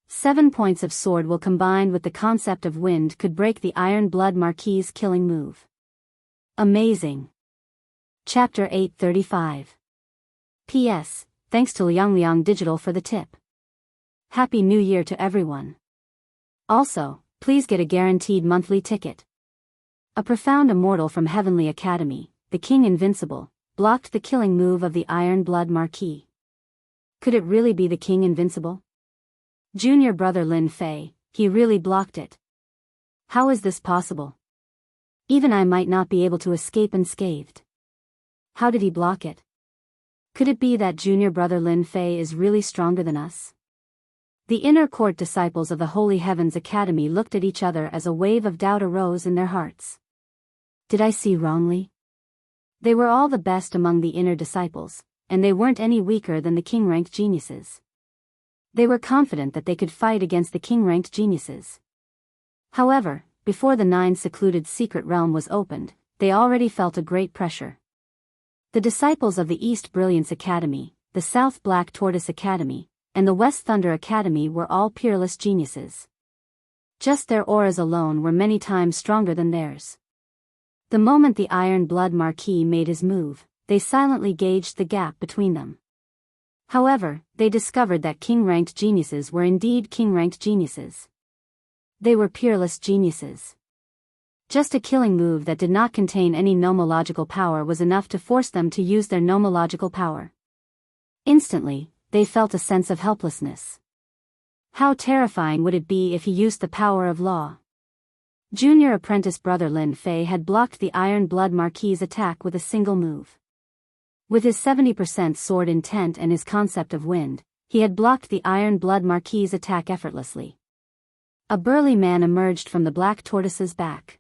A: 7 points of sword will combined with the concept of wind could break the Iron Blood Marquis' killing move. Amazing. Chapter 835. P.S. Thanks to Liang Digital for the tip. Happy New Year to everyone. Also, please get a guaranteed monthly ticket. A profound immortal from Heavenly Academy, the King Invincible, blocked the killing move of the Iron Blood Marquis. Could it really be the King Invincible? Junior brother Lin Fei, he really blocked it. How is this possible? Even I might not be able to escape unscathed. How did he block it? Could it be that junior brother Lin Fei is really stronger than us? The inner court disciples of the Holy Heavens Academy looked at each other as a wave of doubt arose in their hearts. Did I see wrongly? They were all the best among the inner disciples, and they weren't any weaker than the king-ranked geniuses. They were confident that they could fight against the king-ranked geniuses. However, before the 9 secluded secret realm was opened, they already felt a great pressure. The disciples of the East Brilliance Academy, the South Black Tortoise Academy, and the West Thunder Academy were all peerless geniuses. Just their auras alone were many times stronger than theirs. The moment the Iron Blood Marquis made his move, they silently gauged the gap between them. However, they discovered that king-ranked geniuses were indeed king-ranked geniuses. They were peerless geniuses. Just a killing move that did not contain any nomological power was enough to force them to use their nomological power. Instantly, they felt a sense of helplessness. How terrifying would it be if he used the power of law? Junior apprentice brother Lin Fei had blocked the Iron Blood Marquis' attack with a single move. With his 70% sword intent and his concept of wind, he had blocked the Iron Blood Marquis' attack effortlessly. A burly man emerged from the black tortoise's back.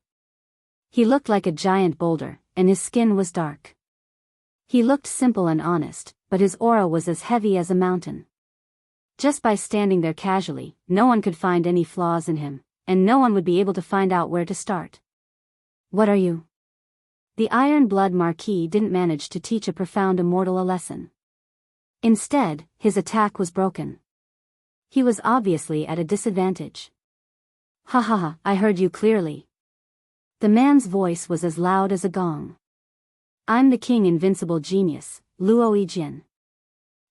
A: He looked like a giant boulder, and his skin was dark. He looked simple and honest, but his aura was as heavy as a mountain. Just by standing there casually, no one could find any flaws in him, and no one would be able to find out where to start. What are you? The Iron Blood Marquis didn't manage to teach a profound immortal a lesson. Instead, his attack was broken. He was obviously at a disadvantage. Ha ha ha, I heard you clearly. The man's voice was as loud as a gong. I'm the King Invincible Genius, Luo Yijian.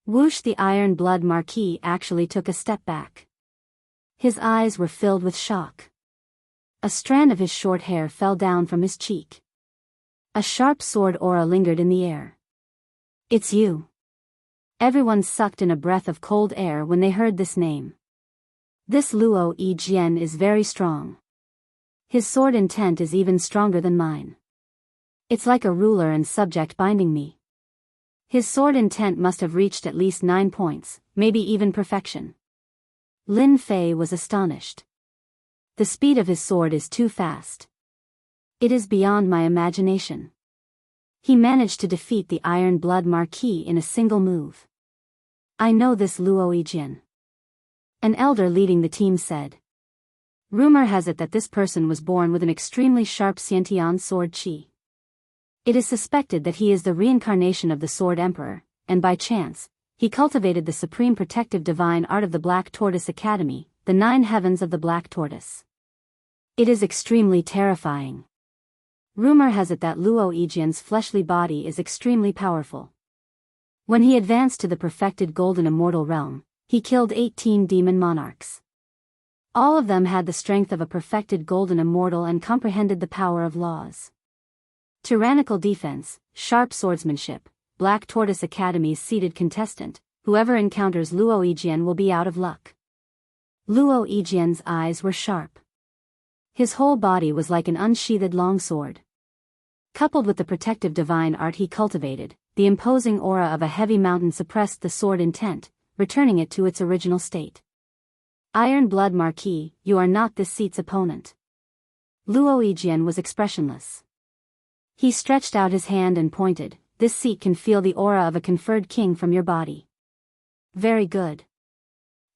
A: Whoosh! The Iron Blood Marquis actually took a step back. His eyes were filled with shock. A strand of his short hair fell down from his cheek. A sharp sword aura lingered in the air. It's you. Everyone sucked in a breath of cold air when they heard this name. This Luo Yijian is very strong. His sword intent is even stronger than mine. It's like a ruler and subject binding me. His sword intent must have reached at least 9 points, maybe even perfection. Lin Fei was astonished. The speed of his sword is too fast. It is beyond my imagination. He managed to defeat the Iron Blood Marquis in a single move. I know this Luo Yijian. An elder leading the team said. Rumor has it that this person was born with an extremely sharp Xiantian sword qi. It is suspected that he is the reincarnation of the Sword Emperor, and by chance, he cultivated the supreme protective divine art of the Black Tortoise Academy, the 9 heavens of the Black Tortoise. It is extremely terrifying. Rumor has it that Luo Yijian's fleshly body is extremely powerful. When he advanced to the perfected Golden Immortal Realm, he killed 18 demon monarchs. All of them had the strength of a perfected Golden Immortal and comprehended the power of laws. Tyrannical defense, sharp swordsmanship, Black Tortoise Academy's seated contestant, whoever encounters Luo Yijian will be out of luck. Luo Yijian's eyes were sharp. His whole body was like an unsheathed longsword. Coupled with the protective divine art he cultivated, the imposing aura of a heavy mountain suppressed the sword intent, returning it to its original state. Iron Blood Marquis, you are not this seat's opponent. Luo Yijian was expressionless. He stretched out his hand and pointed, this seat can feel the aura of a conferred king from your body. Very good.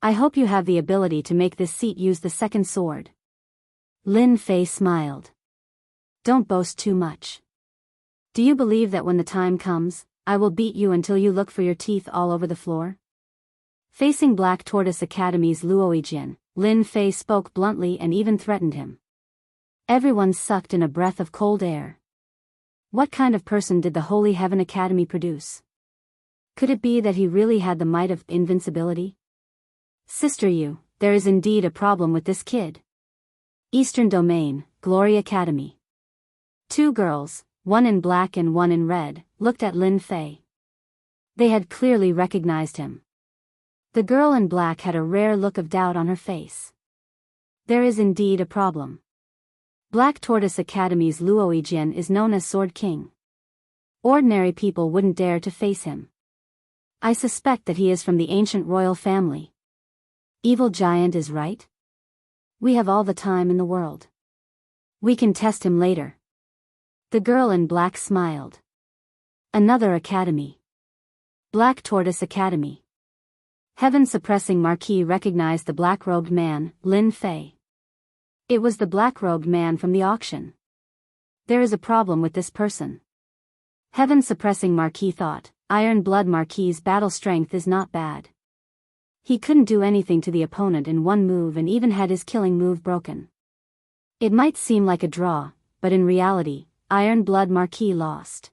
A: I hope you have the ability to make this seat use the second sword. Lin Fei smiled. Don't boast too much. Do you believe that when the time comes, I will beat you until you look for your teeth all over the floor? Facing Black Tortoise Academy's Luo Yijian, Lin Fei spoke bluntly and even threatened him. Everyone sucked in a breath of cold air. What kind of person did the Holy Heaven Academy produce? Could it be that he really had the might of invincibility? Sister Yu, there is indeed a problem with this kid. Eastern Domain, Glory Academy. Two girls, one in black and one in red, looked at Lin Fei. They had clearly recognized him. The girl in black had a rare look of doubt on her face. There is indeed a problem. Black Tortoise Academy's Luo Yijian is known as Sword King. Ordinary people wouldn't dare to face him. I suspect that he is from the ancient royal family. Evil Giant is right? We have all the time in the world. We can test him later. The girl in black smiled. Another academy. Black Tortoise Academy. Heaven-suppressing Marquis recognized the black-robed man, Lin Fei. It was the black-robed man from the auction. There is a problem with this person. Heaven-suppressing Marquis thought, Iron Blood Marquis's battle strength is not bad. He couldn't do anything to the opponent in one move and even had his killing move broken. It might seem like a draw, but in reality, Iron Blood Marquis lost.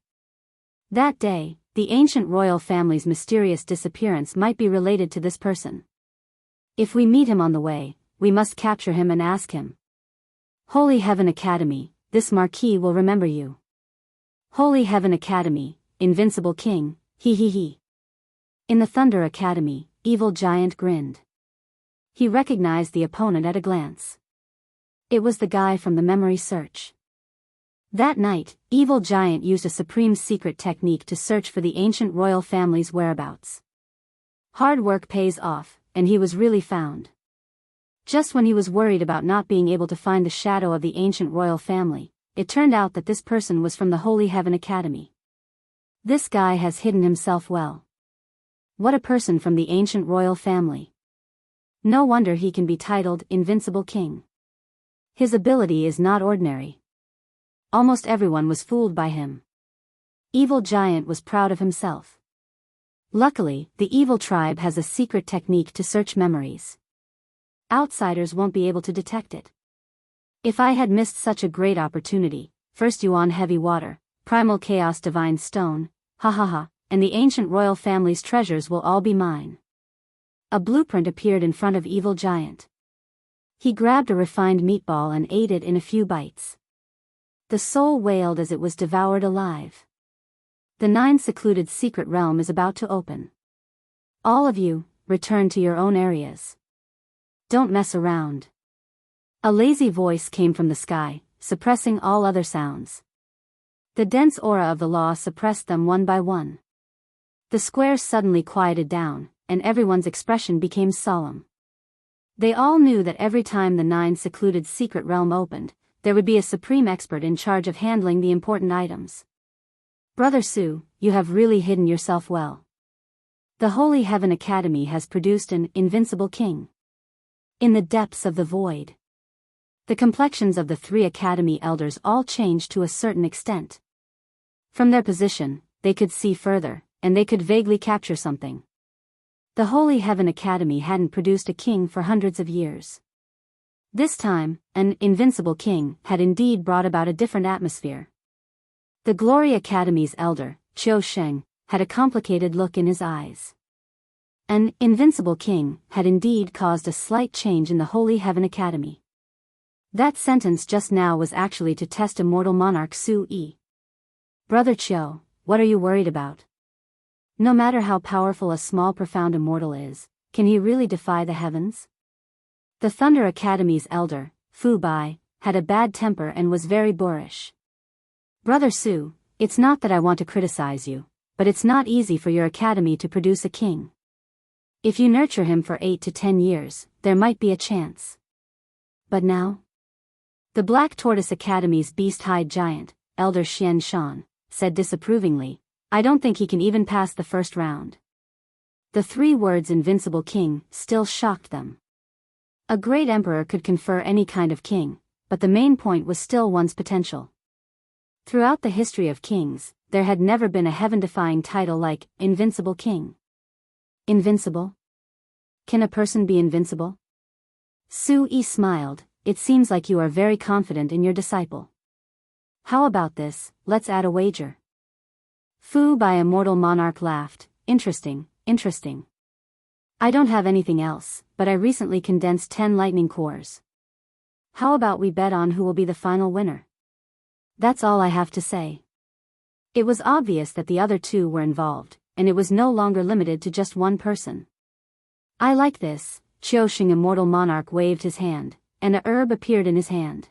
A: That day, the ancient royal family's mysterious disappearance might be related to this person. If we meet him on the way, we must capture him and ask him. Holy Heaven Academy, this Marquis will remember you. Holy Heaven Academy, Invincible King, he. In the Thunder Academy, Evil Giant grinned. He recognized the opponent at a glance. It was the guy from the memory search. That night, Evil Giant used a supreme secret technique to search for the ancient royal family's whereabouts. Hard work pays off, and he was really found. Just when he was worried about not being able to find the shadow of the ancient royal family, it turned out that this person was from the Holy Heaven Academy. This guy has hidden himself well. What a person from the ancient royal family. No wonder he can be titled Invincible King. His ability is not ordinary. Almost everyone was fooled by him. Evil Giant was proud of himself. Luckily, the evil tribe has a secret technique to search memories. Outsiders won't be able to detect it. If I had missed such a great opportunity, First Yuan Heavy Water, Primal Chaos Divine Stone, and the ancient royal family's treasures will all be mine. A blueprint appeared in front of Evil Giant. He grabbed a refined meatball and ate it in a few bites. The soul wailed as it was devoured alive. The 9 secluded secret realm is about to open. All of you, return to your own areas. Don't mess around. A lazy voice came from the sky, suppressing all other sounds. The dense aura of the law suppressed them one by one. The squares suddenly quieted down, and everyone's expression became solemn. They all knew that every time the 9 secluded secret realm opened, there would be a supreme expert in charge of handling the important items. Brother Su, you have really hidden yourself well. The Holy Heaven Academy has produced an invincible king. In the depths of the void. The complexions of the 3 academy elders all changed to a certain extent. From their position, they could see further, and they could vaguely capture something. The Holy Heaven Academy hadn't produced a king for hundreds of years. This time, an invincible king had indeed brought about a different atmosphere. The Glory Academy's elder, Qiu Sheng, had a complicated look in his eyes. An invincible king had indeed caused a slight change in the Holy Heaven Academy. That sentence just now was actually to test immortal monarch Su Yi. Brother Chiu, what are you worried about? No matter how powerful a small profound immortal is, can he really defy the heavens? The Thunder Academy's elder, Fu Bai, had a bad temper and was very boorish. Brother Su, it's not that I want to criticize you, but it's not easy for your academy to produce a king. If you nurture him for 8 to 10 years, there might be a chance. But now? The Black Tortoise Academy's beast-hide giant, Elder Xian Shan, said disapprovingly, I don't think he can even pass the first round. The 3 words invincible king still shocked them. A great emperor could confer any kind of king, but the main point was still one's potential. Throughout the history of kings, there had never been a heaven-defying title like Invincible King. Invincible? Can a person be invincible? Su Yi smiled, it seems like you are very confident in your disciple. How about this, let's add a wager. Fu Bai Immortal Monarch laughed, interesting. I don't have anything else, but I recently condensed 10 lightning cores. How about we bet on who will be the final winner? That's all I have to say. It was obvious that the other 2 were involved, and it was no longer limited to just one person. I like this, Qiusheng Immortal Monarch waved his hand, and a herb appeared in his hand.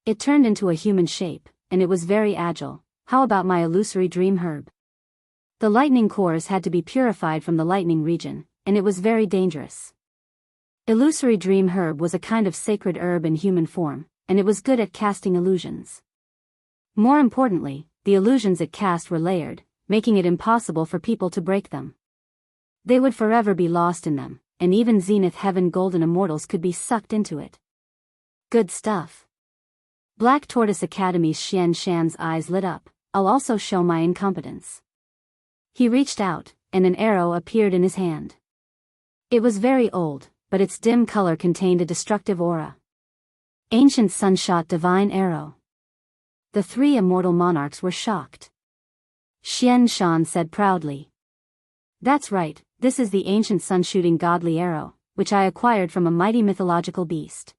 A: It turned into a human shape, and it was very agile. How about my illusory dream herb? The lightning cores had to be purified from the lightning region, and it was very dangerous. Illusory dream herb was a kind of sacred herb in human form, and it was good at casting illusions. More importantly, the illusions it cast were layered, making it impossible for people to break them. They would forever be lost in them, and even Zenith Heaven Golden Immortals could be sucked into it. Good stuff. Black Tortoise Academy's Xian Shan's eyes lit up, I'll also show my incompetence. He reached out, and an arrow appeared in his hand. It was very old, but its dim color contained a destructive aura. Ancient Sunshot Divine Arrow. The 3 immortal monarchs were shocked. Xian Shan said proudly. That's right, this is the ancient sun-shooting godly arrow, which I acquired from a mighty mythological beast.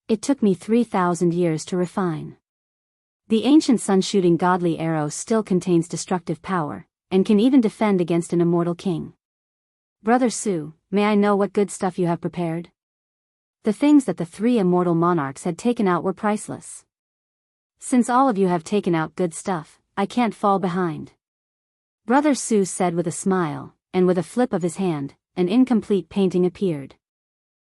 A: It took me 3,000 years to refine. The ancient sun-shooting godly arrow still contains destructive power, and can even defend against an immortal king. Brother Su, may I know what good stuff you have prepared? The things that the 3 immortal monarchs had taken out were priceless. Since all of you have taken out good stuff, I can't fall behind. Brother Su said with a smile, and with a flip of his hand, an incomplete painting appeared.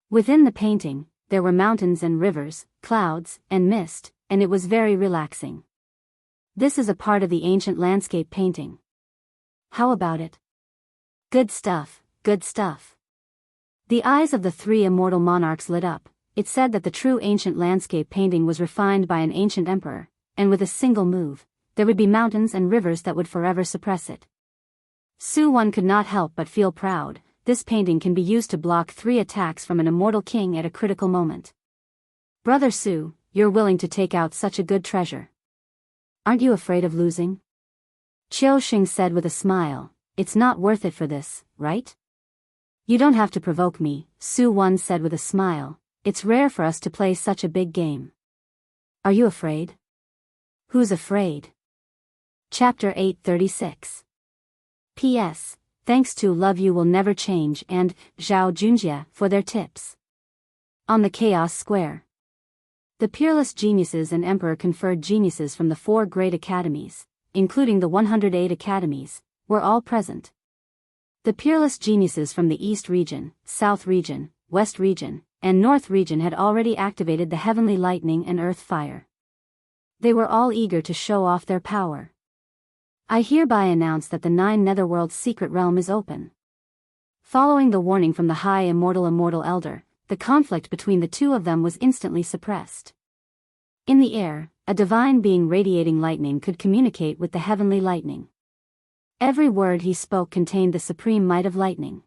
A: Within the painting, there were mountains and rivers, clouds, and mist, and it was very relaxing. This is a part of the ancient landscape painting. How about it? Good stuff, good stuff. The eyes of the 3 immortal monarchs lit up. It said that the true ancient landscape painting was refined by an ancient emperor, and with a single move, there would be mountains and rivers that would forever suppress it. Su One could not help but feel proud. This painting can be used to block 3 attacks from an immortal king at a critical moment. Brother Su, you're willing to take out such a good treasure. Aren't you afraid of losing? Qiusheng said with a smile, it's not worth it for this, right? You don't have to provoke me, Su One said with a smile, it's rare for us to play such a big game. Are you afraid? Who's afraid? Chapter 836. P.S. Thanks to Love You Will Never Change and Zhao Junjie for their tips. On the Chaos Square. The peerless geniuses and emperor conferred geniuses from the 4 great academies, including the 108 academies, were all present. The peerless geniuses from the East region, South region, West region, and North region had already activated the heavenly lightning and earth fire. They were all eager to show off their power. I hereby announce that the 9 Netherworld's secret realm is open. Following the warning from the High Immortal Elder, the conflict between the 2 of them was instantly suppressed. In the air, a divine being radiating lightning could communicate with the heavenly lightning. Every word he spoke contained the supreme might of lightning.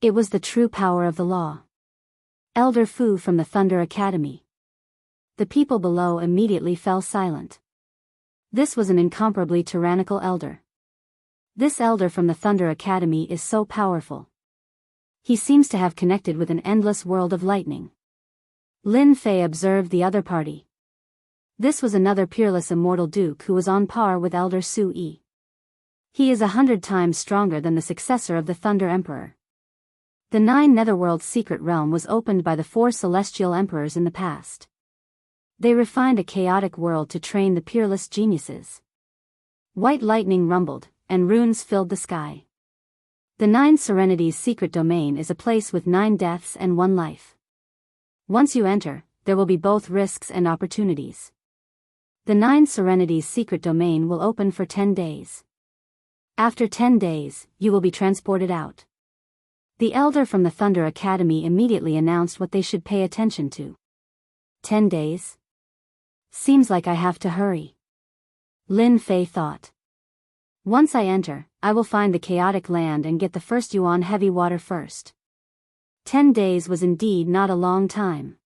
A: It was the true power of the law. Elder Fu from the Thunder Academy. The people below immediately fell silent. This was an incomparably tyrannical elder. This elder from the Thunder Academy is so powerful. He seems to have connected with an endless world of lightning. Lin Fei observed the other party. This was another peerless immortal duke who was on par with Elder Sui. He is 100 times stronger than the successor of the Thunder Emperor. The 9 Netherworld's secret realm was opened by the 4 celestial emperors in the past. They refined a chaotic world to train the peerless geniuses. White lightning rumbled, and runes filled the sky. The 9 Serenity's secret domain is a place with 9 deaths and 1 life. Once you enter, there will be both risks and opportunities. The 9 Serenity's secret domain will open for 10 days. After 10 days, you will be transported out. The elder from the Thunder Academy immediately announced what they should pay attention to. 10 days? Seems like I have to hurry. Lin Fei thought. Once I enter, I will find the chaotic land and get the first yuan heavy water first. 10 days was indeed not a long time.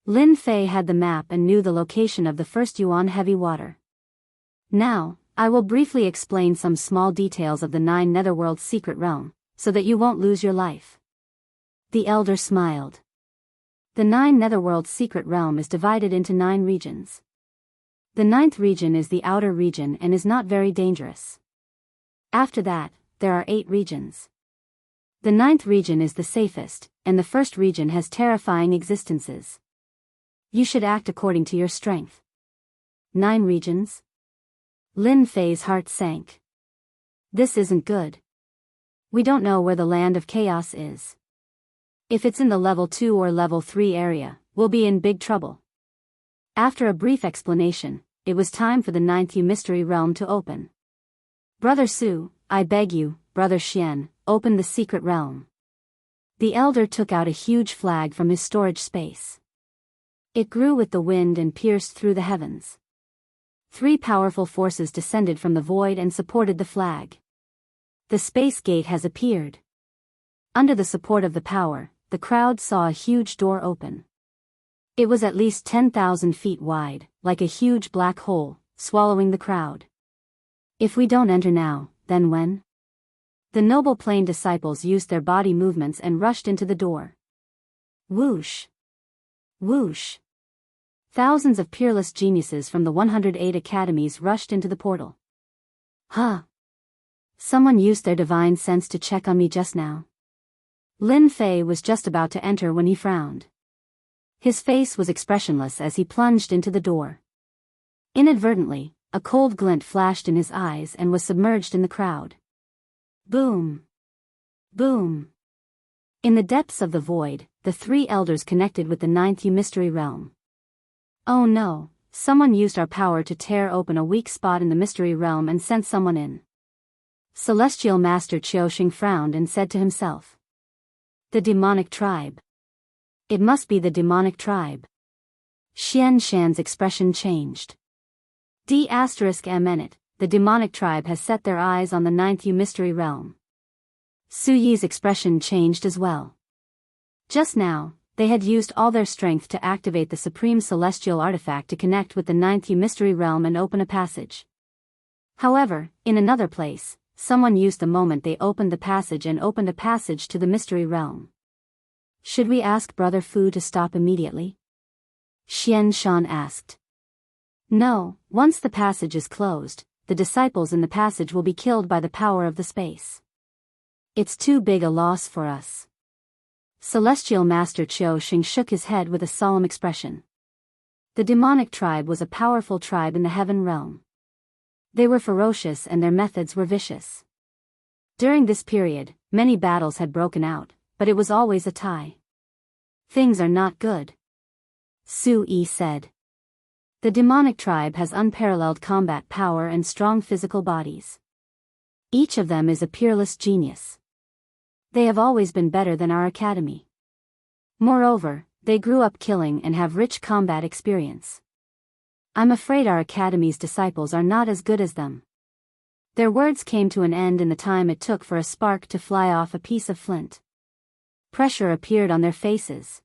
A: Lin Fei had the map and knew the location of the first yuan heavy water. Now, I will briefly explain some small details of the 9 Netherworld's secret realm, so that you won't lose your life. The elder smiled. The 9 Netherworld's secret realm is divided into 9 regions. The 9th region is the outer region and is not very dangerous. After that, there are 8 regions. The 9th region is the safest, and the first region has terrifying existences. You should act according to your strength. 9 regions? Lin Fei's heart sank. This isn't good. We don't know where the land of chaos is. If it's in the level 2 or level 3 area, we'll be in big trouble. After a brief explanation, it was time for the 9th mystery realm to open. Brother Su, I beg you, Brother Xian, open the secret realm. The elder took out a huge flag from his storage space. It grew with the wind and pierced through the heavens. 3 powerful forces descended from the void and supported the flag. The space gate has appeared. Under the support of the power, the crowd saw a huge door open. It was at least 10,000 feet wide, like a huge black hole, swallowing the crowd. If we don't enter now, then when? The noble plane disciples used their body movements and rushed into the door. Whoosh! Whoosh! Thousands of peerless geniuses from the 108 academies rushed into the portal. Huh! Someone used their divine sense to check on me just now. Lin Fei was just about to enter when he frowned. His face was expressionless as he plunged into the door. Inadvertently, a cold glint flashed in his eyes and was submerged in the crowd. Boom! Boom! In the depths of the void, the 3 elders connected with the 9th mystery realm. Oh no, someone used our power to tear open a weak spot in the mystery realm and sent someone in. Celestial Master Qiuxing frowned and said to himself. The demonic tribe. It must be the demonic tribe. Xian Shan's expression changed. D****, the demonic tribe has set their eyes on the 9th mystery realm. Su Yi's expression changed as well. Just now, they had used all their strength to activate the supreme celestial artifact to connect with the 9th mystery realm and open a passage. However, in another place, someone used the moment they opened the passage and opened a passage to the mystery realm. Should we ask Brother Fu to stop immediately? Xian Shan asked. No, once the passage is closed, the disciples in the passage will be killed by the power of the space. It's too big a loss for us. Celestial Master Qiuxing shook his head with a solemn expression. The demonic tribe was a powerful tribe in the heaven realm. They were ferocious and their methods were vicious. During this period, many battles had broken out, but it was always a tie. Things are not good. Su Yi said. The demonic tribe has unparalleled combat power and strong physical bodies. Each of them is a peerless genius. They have always been better than our academy. Moreover, they grew up killing and have rich combat experience. I'm afraid our academy's disciples are not as good as them. Their words came to an end in the time it took for a spark to fly off a piece of flint. Pressure appeared on their faces.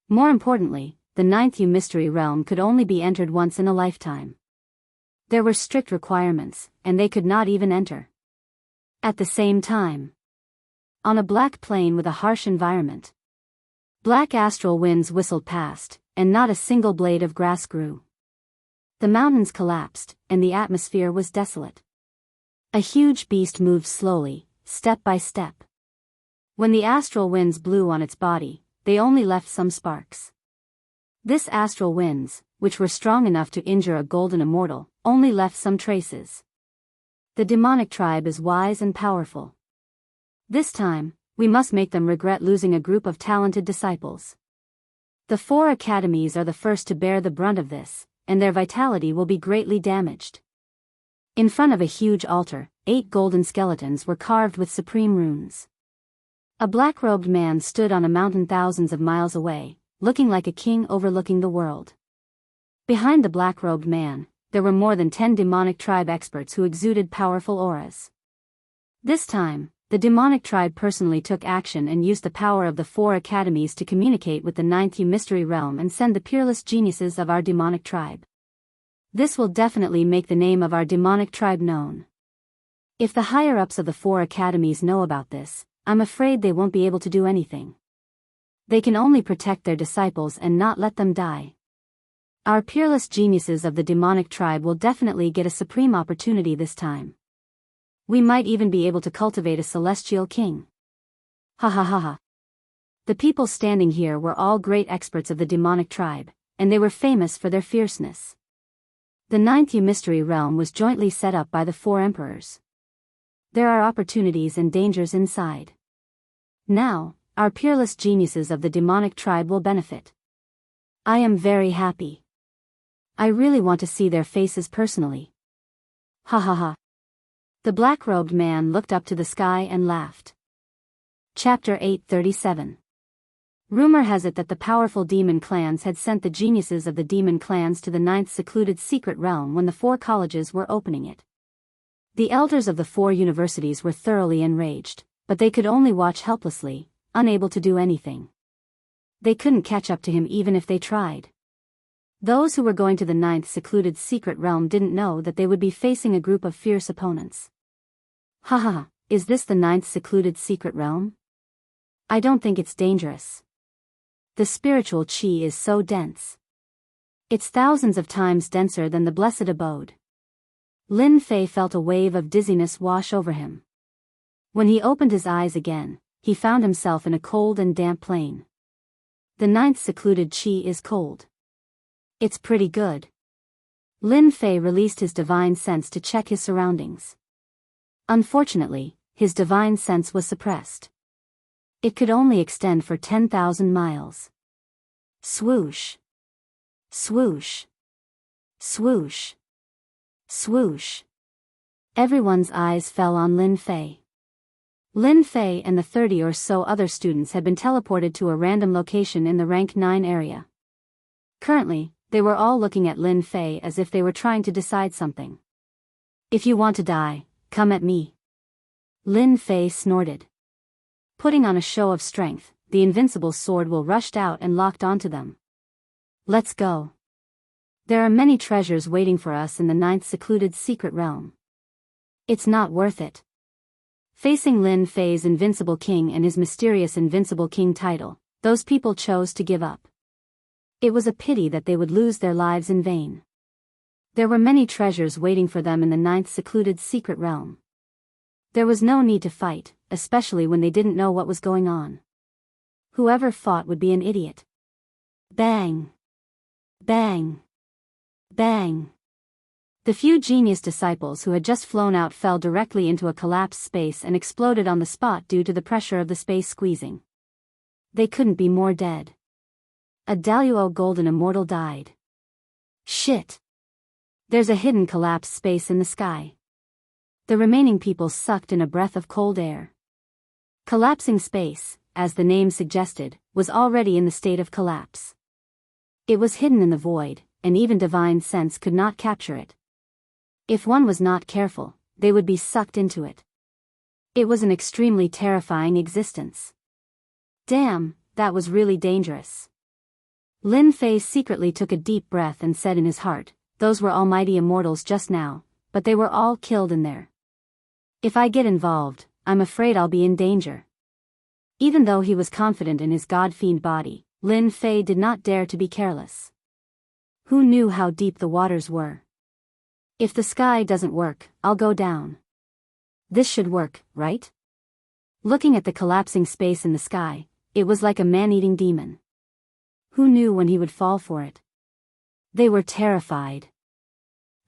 A: More importantly, the 9th mystery realm could only be entered once in a lifetime. There were strict requirements, and they could not even enter. At the same time, on a black plain with a harsh environment, black astral winds whistled past, and not a single blade of grass grew. The mountains collapsed, and the atmosphere was desolate. A huge beast moved slowly, step by step. When the astral winds blew on its body, they only left some sparks. This astral winds, which were strong enough to injure a golden immortal, only left some traces. The demonic tribe is wise and powerful. This time, we must make them regret losing a group of talented disciples. The 4 academies are the first to bear the brunt of this, and their vitality will be greatly damaged. In front of a huge altar, 8 golden skeletons were carved with supreme runes. A black-robed man stood on a mountain thousands of miles away, looking like a king overlooking the world. Behind the black-robed man, there were more than 10 demonic tribe experts who exuded powerful auras. This time, the demonic tribe personally took action and used the power of the 4 academies to communicate with the 9th mystery realm and send the peerless geniuses of our demonic tribe. This will definitely make the name of our demonic tribe known. If the higher-ups of the 4 academies know about this, I'm afraid they won't be able to do anything. They can only protect their disciples and not let them die. Our peerless geniuses of the demonic tribe will definitely get a supreme opportunity this time. We might even be able to cultivate a celestial king. Ha ha ha ha. The people standing here were all great experts of the demonic tribe, and they were famous for their fierceness. The 9th mystery realm was jointly set up by the 4 emperors. There are opportunities and dangers inside. Now, our peerless geniuses of the demonic tribe will benefit. I am very happy. I really want to see their faces personally. Ha ha ha. The black-robed man looked up to the sky and laughed. Chapter 837. Rumor has it that the powerful demon clans had sent the geniuses of the demon clans to the 9th secluded secret realm when the 4 colleges were opening it. The elders of the 4 universities were thoroughly enraged, but they could only watch helplessly, unable to do anything. They couldn't catch up to him even if they tried. Those who were going to the 9th secluded secret realm didn't know that they would be facing a group of fierce opponents. Haha, is this the 9th secluded secret realm? I don't think it's dangerous. The spiritual chi is so dense. It's thousands of times denser than the blessed abode. Lin Fei felt a wave of dizziness wash over him. When he opened his eyes again, he found himself in a cold and damp plain. The 9th secluded chi is cold. It's pretty good. Lin Fei released his divine sense to check his surroundings. Unfortunately, his divine sense was suppressed. It could only extend for 10,000 miles. Swoosh. Swoosh. Swoosh. Swoosh. Everyone's eyes fell on Lin Fei. Lin Fei and the 30 or so other students had been teleported to a random location in the rank 9 area. Currently, they were all looking at Lin Fei as if they were trying to decide something. If you want to die, come at me. Lin Fei snorted. Putting on a show of strength, the invincible sword will rushed out and locked onto them. Let's go. There are many treasures waiting for us in the 9th secluded secret realm. It's not worth it. Facing Lin Fei's invincible king and his mysterious invincible king title, those people chose to give up. It was a pity that they would lose their lives in vain. There were many treasures waiting for them in the 9th secluded secret realm. There was no need to fight, especially when they didn't know what was going on. Whoever fought would be an idiot. Bang! Bang! Bang! The few genius disciples who had just flown out fell directly into a collapsed space and exploded on the spot due to the pressure of the space squeezing. They couldn't be more dead. A Daluo golden immortal died. Shit! There's a hidden collapsed space in the sky. The remaining people sucked in a breath of cold air. Collapsing space, as the name suggested, was already in the state of collapse. It was hidden in the void, and even divine sense could not capture it. If one was not careful, they would be sucked into it. It was an extremely terrifying existence. Damn, that was really dangerous. Lin Fei secretly took a deep breath and said in his heart, those were almighty immortals just now, but they were all killed in there. If I get involved, I'm afraid I'll be in danger. Even though he was confident in his god-fiend body, Lin Fei did not dare to be careless. Who knew how deep the waters were? If the sky doesn't work, I'll go down. This should work, right? Looking at the collapsing space in the sky, it was like a man-eating demon. Who knew when he would fall for it? They were terrified.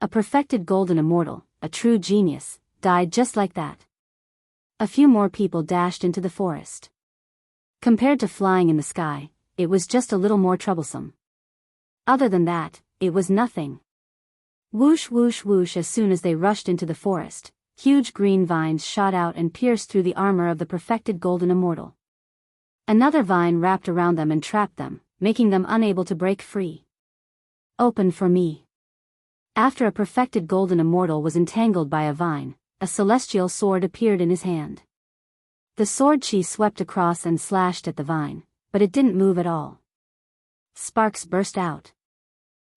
A: A perfected golden immortal, a true genius, died just like that. A few more people dashed into the forest. Compared to flying in the sky, it was just a little more troublesome. Other than that, it was nothing. Whoosh whoosh whoosh. As soon as they rushed into the forest, huge green vines shot out and pierced through the armor of the perfected golden immortal. Another vine wrapped around them and trapped them, making them unable to break free. Open for me. After a perfected golden immortal was entangled by a vine, a celestial sword appeared in his hand. The sword chi swept across and slashed at the vine, but it didn't move at all. Sparks burst out.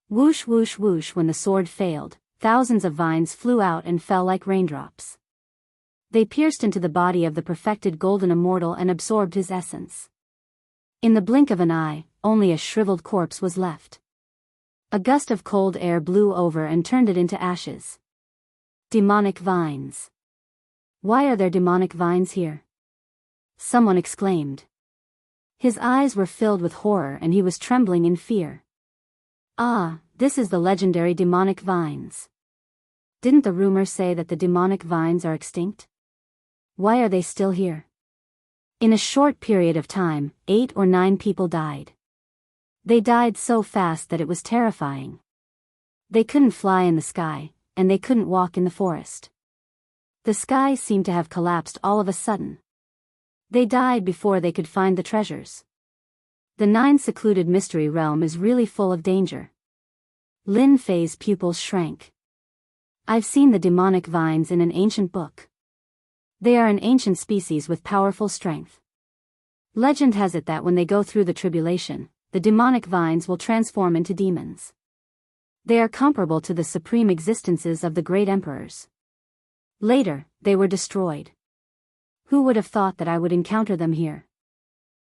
A: Whoosh whoosh whoosh. When the sword failed, thousands of vines flew out and fell like raindrops. They pierced into the body of the perfected golden immortal and absorbed his essence. In the blink of an eye, only a shriveled corpse was left. A gust of cold air blew over and turned it into ashes. Demonic vines. Why are there demonic vines here? Someone exclaimed. His eyes were filled with horror and he was trembling in fear. Ah, this is the legendary demonic vines. Didn't the rumor say that the demonic vines are extinct? Why are they still here? In a short period of time, 8 or 9 people died. They died so fast that it was terrifying. They couldn't fly in the sky, and they couldn't walk in the forest. The sky seemed to have collapsed all of a sudden. They died before they could find the treasures. The 9 secluded mystery realm is really full of danger. Lin Fei's pupils shrank. I've seen the demonic vines in an ancient book. They are an ancient species with powerful strength. Legend has it that when they go through the tribulation, the demonic vines will transform into demons. They are comparable to the supreme existences of the great emperors. Later, they were destroyed. Who would have thought that I would encounter them here?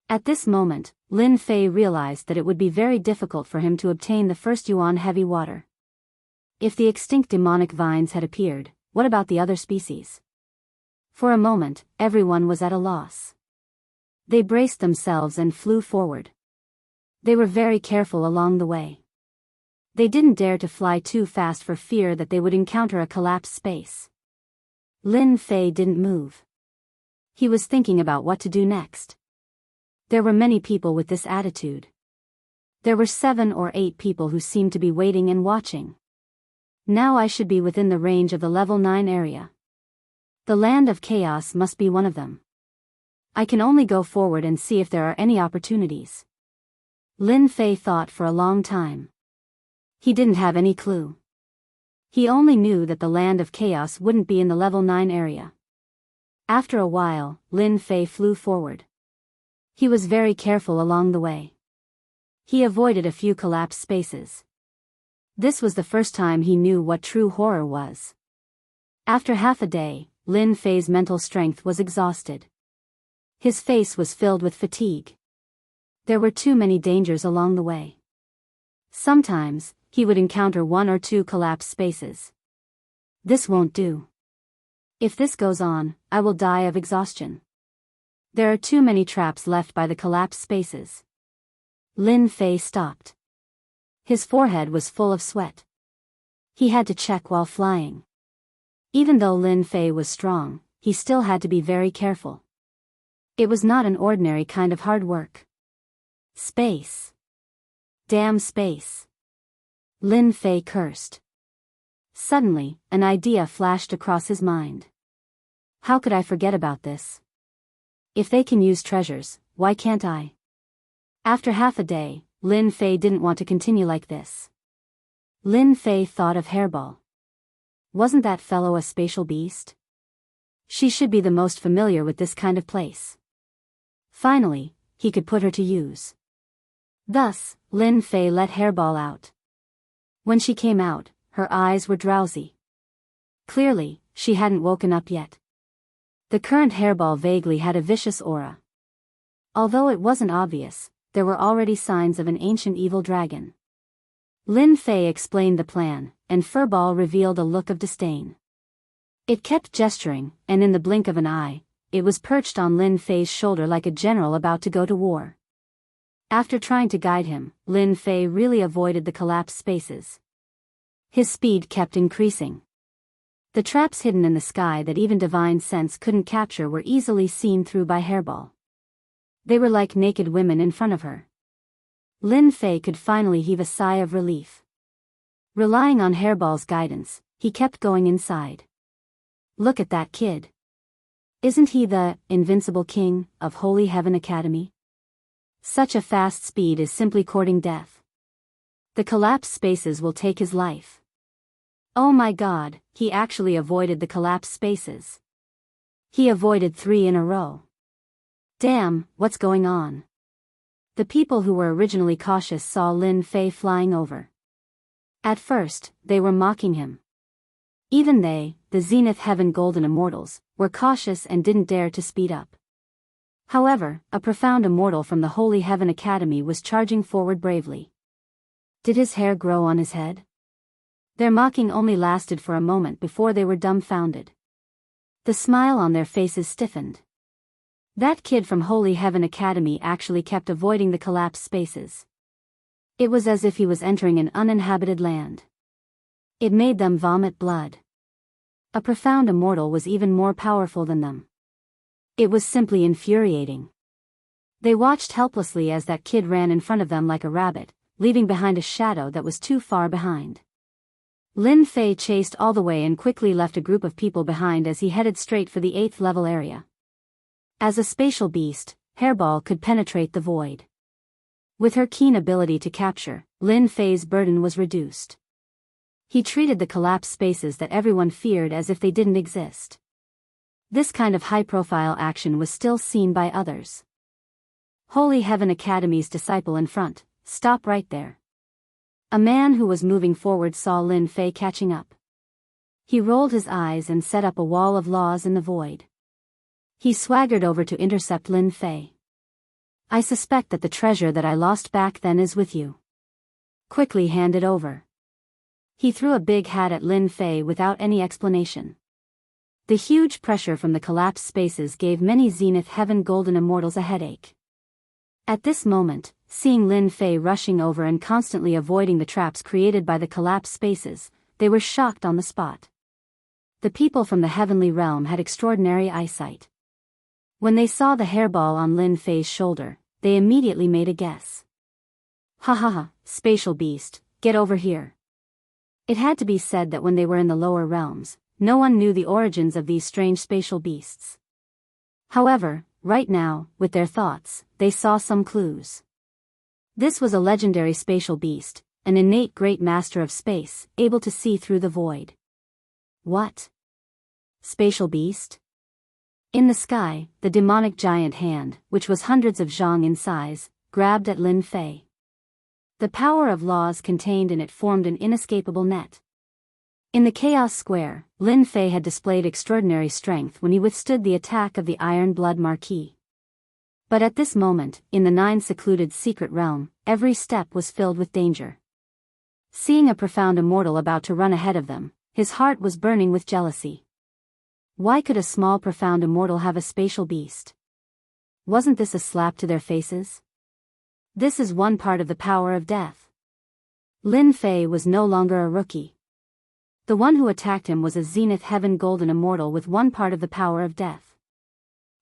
A: At this moment, Lin Fei realized that it would be very difficult for him to obtain the first yuan heavy water. If the extinct demonic vines had appeared, what about the other species? For a moment, everyone was at a loss. They braced themselves and flew forward. They were very careful along the way. They didn't dare to fly too fast for fear that they would encounter a collapsed space. Lin Fei didn't move. He was thinking about what to do next. There were many people with this attitude. There were 7 or 8 people who seemed to be waiting and watching. Now I should be within the range of the level 9 area. The land of chaos must be one of them. I can only go forward and see if there are any opportunities. Lin Fei thought for a long time. He didn't have any clue. He only knew that the land of chaos wouldn't be in the level 9 area. After a while, Lin Fei flew forward. He was very careful along the way. He avoided a few collapsed spaces. This was the first time he knew what true horror was. After half a day, Lin Fei's mental strength was exhausted. His face was filled with fatigue. There were too many dangers along the way. Sometimes, he would encounter 1 or 2 collapsed spaces. This won't do. If this goes on, I will die of exhaustion. There are too many traps left by the collapsed spaces. Lin Fei stopped. His forehead was full of sweat. He had to check while flying. Even though Lin Fei was strong, he still had to be very careful. It was not an ordinary kind of hard work. Space. Damn space. Lin Fei cursed. Suddenly, an idea flashed across his mind. How could I forget about this? If they can use treasures, why can't I? After half a day, Lin Fei didn't want to continue like this. Lin Fei thought of Hairball. Wasn't that fellow a spatial beast? She should be the most familiar with this kind of place. Finally, he could put her to use. Thus, Lin Fei let Hairball out. When she came out, her eyes were drowsy. Clearly, she hadn't woken up yet. The current Hairball vaguely had a vicious aura. Although it wasn't obvious, there were already signs of an ancient evil dragon. Lin Fei explained the plan, and Furball revealed a look of disdain. It kept gesturing, and in the blink of an eye, it was perched on Lin Fei's shoulder like a general about to go to war. After trying to guide him, Lin Fei really avoided the collapsed spaces. His speed kept increasing. The traps hidden in the sky that even divine sense couldn't capture were easily seen through by Hairball. They were like naked women in front of her. Lin Fei could finally heave a sigh of relief. Relying on Hairball's guidance, he kept going inside. Look at that kid. Isn't he the invincible king of Holy Heaven Academy? Such a fast speed is simply courting death. The collapsed spaces will take his life. Oh my god, he actually avoided the collapsed spaces. He avoided 3 in a row. Damn, what's going on? The people who were originally cautious saw Lin Fei flying over. At first, they were mocking him. Even they, the Zenith Heaven Golden Immortals, were cautious and didn't dare to speed up. However, a profound immortal from the Holy Heaven Academy was charging forward bravely. Did his hair grow on his head? Their mocking only lasted for a moment before they were dumbfounded. The smile on their faces stiffened. That kid from Holy Heaven Academy actually kept avoiding the collapsed spaces. It was as if he was entering an uninhabited land. It made them vomit blood. A profound immortal was even more powerful than them. It was simply infuriating. They watched helplessly as that kid ran in front of them like a rabbit, leaving behind a shadow that was too far behind. Lin Fei chased all the way and quickly left a group of people behind as he headed straight for the 8th level area. As a spatial beast, Hairball could penetrate the void. With her keen ability to capture, Lin Fei's burden was reduced. He treated the collapsed spaces that everyone feared as if they didn't exist. This kind of high-profile action was still seen by others. Holy Heaven Academy's disciple in front, stop right there. A man who was moving forward saw Lin Fei catching up. He rolled his eyes and set up a wall of laws in the void. He swaggered over to intercept Lin Fei. I suspect that the treasure that I lost back then is with you. Quickly hand it over. He threw a big hat at Lin Fei without any explanation. The huge pressure from the collapsed spaces gave many Zenith Heaven Golden Immortals a headache. At this moment, seeing Lin Fei rushing over and constantly avoiding the traps created by the collapsed spaces, they were shocked on the spot. The people from the heavenly realm had extraordinary eyesight. When they saw the hairball on Lin Fei's shoulder, they immediately made a guess. Ha ha ha, spatial beast, get over here. It had to be said that when they were in the lower realms, no one knew the origins of these strange spatial beasts. However, right now, with their thoughts, they saw some clues. This was a legendary spatial beast, an innate great master of space, able to see through the void. What? Spatial beast? In the sky, the demonic giant hand, which was hundreds of zhang in size, grabbed at Lin Fei. The power of laws contained in it formed an inescapable net. In the Chaos Square, Lin Fei had displayed extraordinary strength when he withstood the attack of the Iron Blood Marquis. But at this moment, in the 9 secluded secret realm, every step was filled with danger. Seeing a profound immortal about to run ahead of them, his heart was burning with jealousy. Why could a small profound immortal have a spatial beast? Wasn't this a slap to their faces? This is one part of the power of death. Lin Fei was no longer a rookie. The one who attacked him was a Zenith Heaven Golden Immortal with one part of the power of death.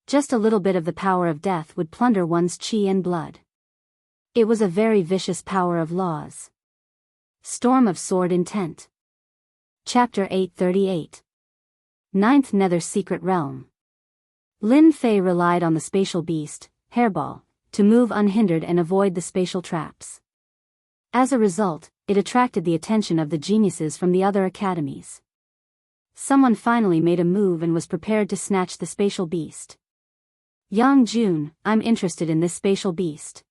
A: Just a little bit of the power of death would plunder one's chi and blood. It was a very vicious power of laws. Storm of Sword Intent. Chapter 838. 9th Nether Secret Realm. Lin Fei relied on the spatial beast, Hairball, to move unhindered and avoid the spatial traps. As a result, it attracted the attention of the geniuses from the other academies. Someone finally made a move and was prepared to snatch the spatial beast. Yang Jun, I'm interested in this spatial beast.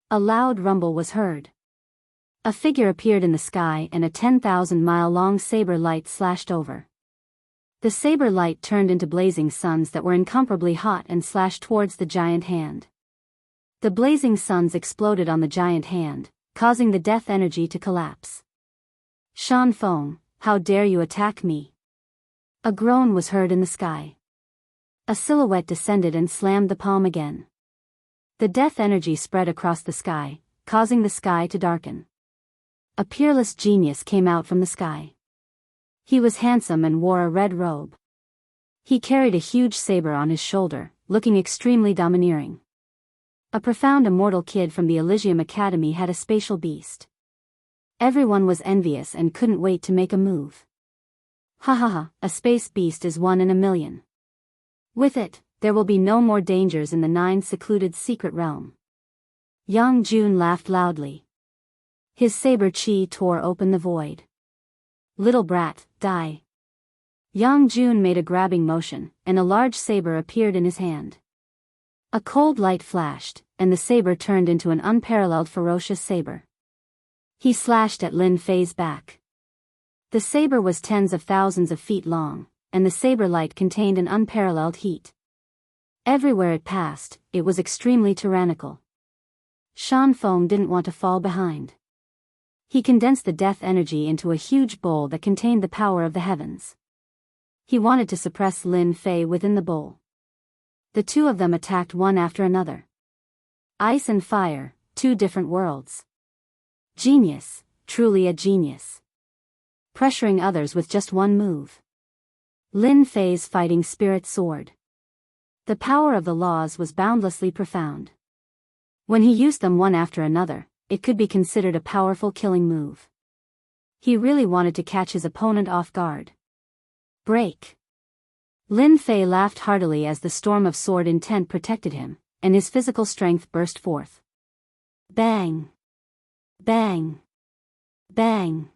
A: A loud rumble was heard. A figure appeared in the sky and a 10,000-mile-long saber light slashed over. The saber light turned into blazing suns that were incomparably hot and slashed towards the giant hand. The blazing suns exploded on the giant hand, causing the death energy to collapse. Shan Feng, how dare you attack me? A groan was heard in the sky. A silhouette descended and slammed the palm again. The death energy spread across the sky, causing the sky to darken. A peerless genius came out from the sky. He was handsome and wore a red robe. He carried a huge saber on his shoulder, looking extremely domineering. A profound immortal kid from the Elysium Academy had a spatial beast. Everyone was envious and couldn't wait to make a move. Ha ha ha, a space beast is 1 in a million. With it, there will be no more dangers in the 9 secluded secret realm. Yang Jun laughed loudly. His saber chi tore open the void. Little brat, die. Yang Jun made a grabbing motion, and a large saber appeared in his hand. A cold light flashed, and the saber turned into an unparalleled ferocious saber. He slashed at Lin Fei's back. The saber was tens of thousands of feet long, and the saber light contained an unparalleled heat. Everywhere it passed, it was extremely tyrannical. Shan Feng didn't want to fall behind. He condensed the death energy into a huge bowl that contained the power of the heavens. He wanted to suppress Lin Fei within the bowl. The two of them attacked one after another. Ice and fire, 2 different worlds. Genius, truly a genius. Pressuring others with just one move. Lin Fei's fighting spirit soared. The power of the laws was boundlessly profound. When he used them one after another, it could be considered a powerful killing move. He really wanted to catch his opponent off guard. Break. Lin Fei laughed heartily as the storm of sword intent protected him, and his physical strength burst forth. Bang! Bang! Bang!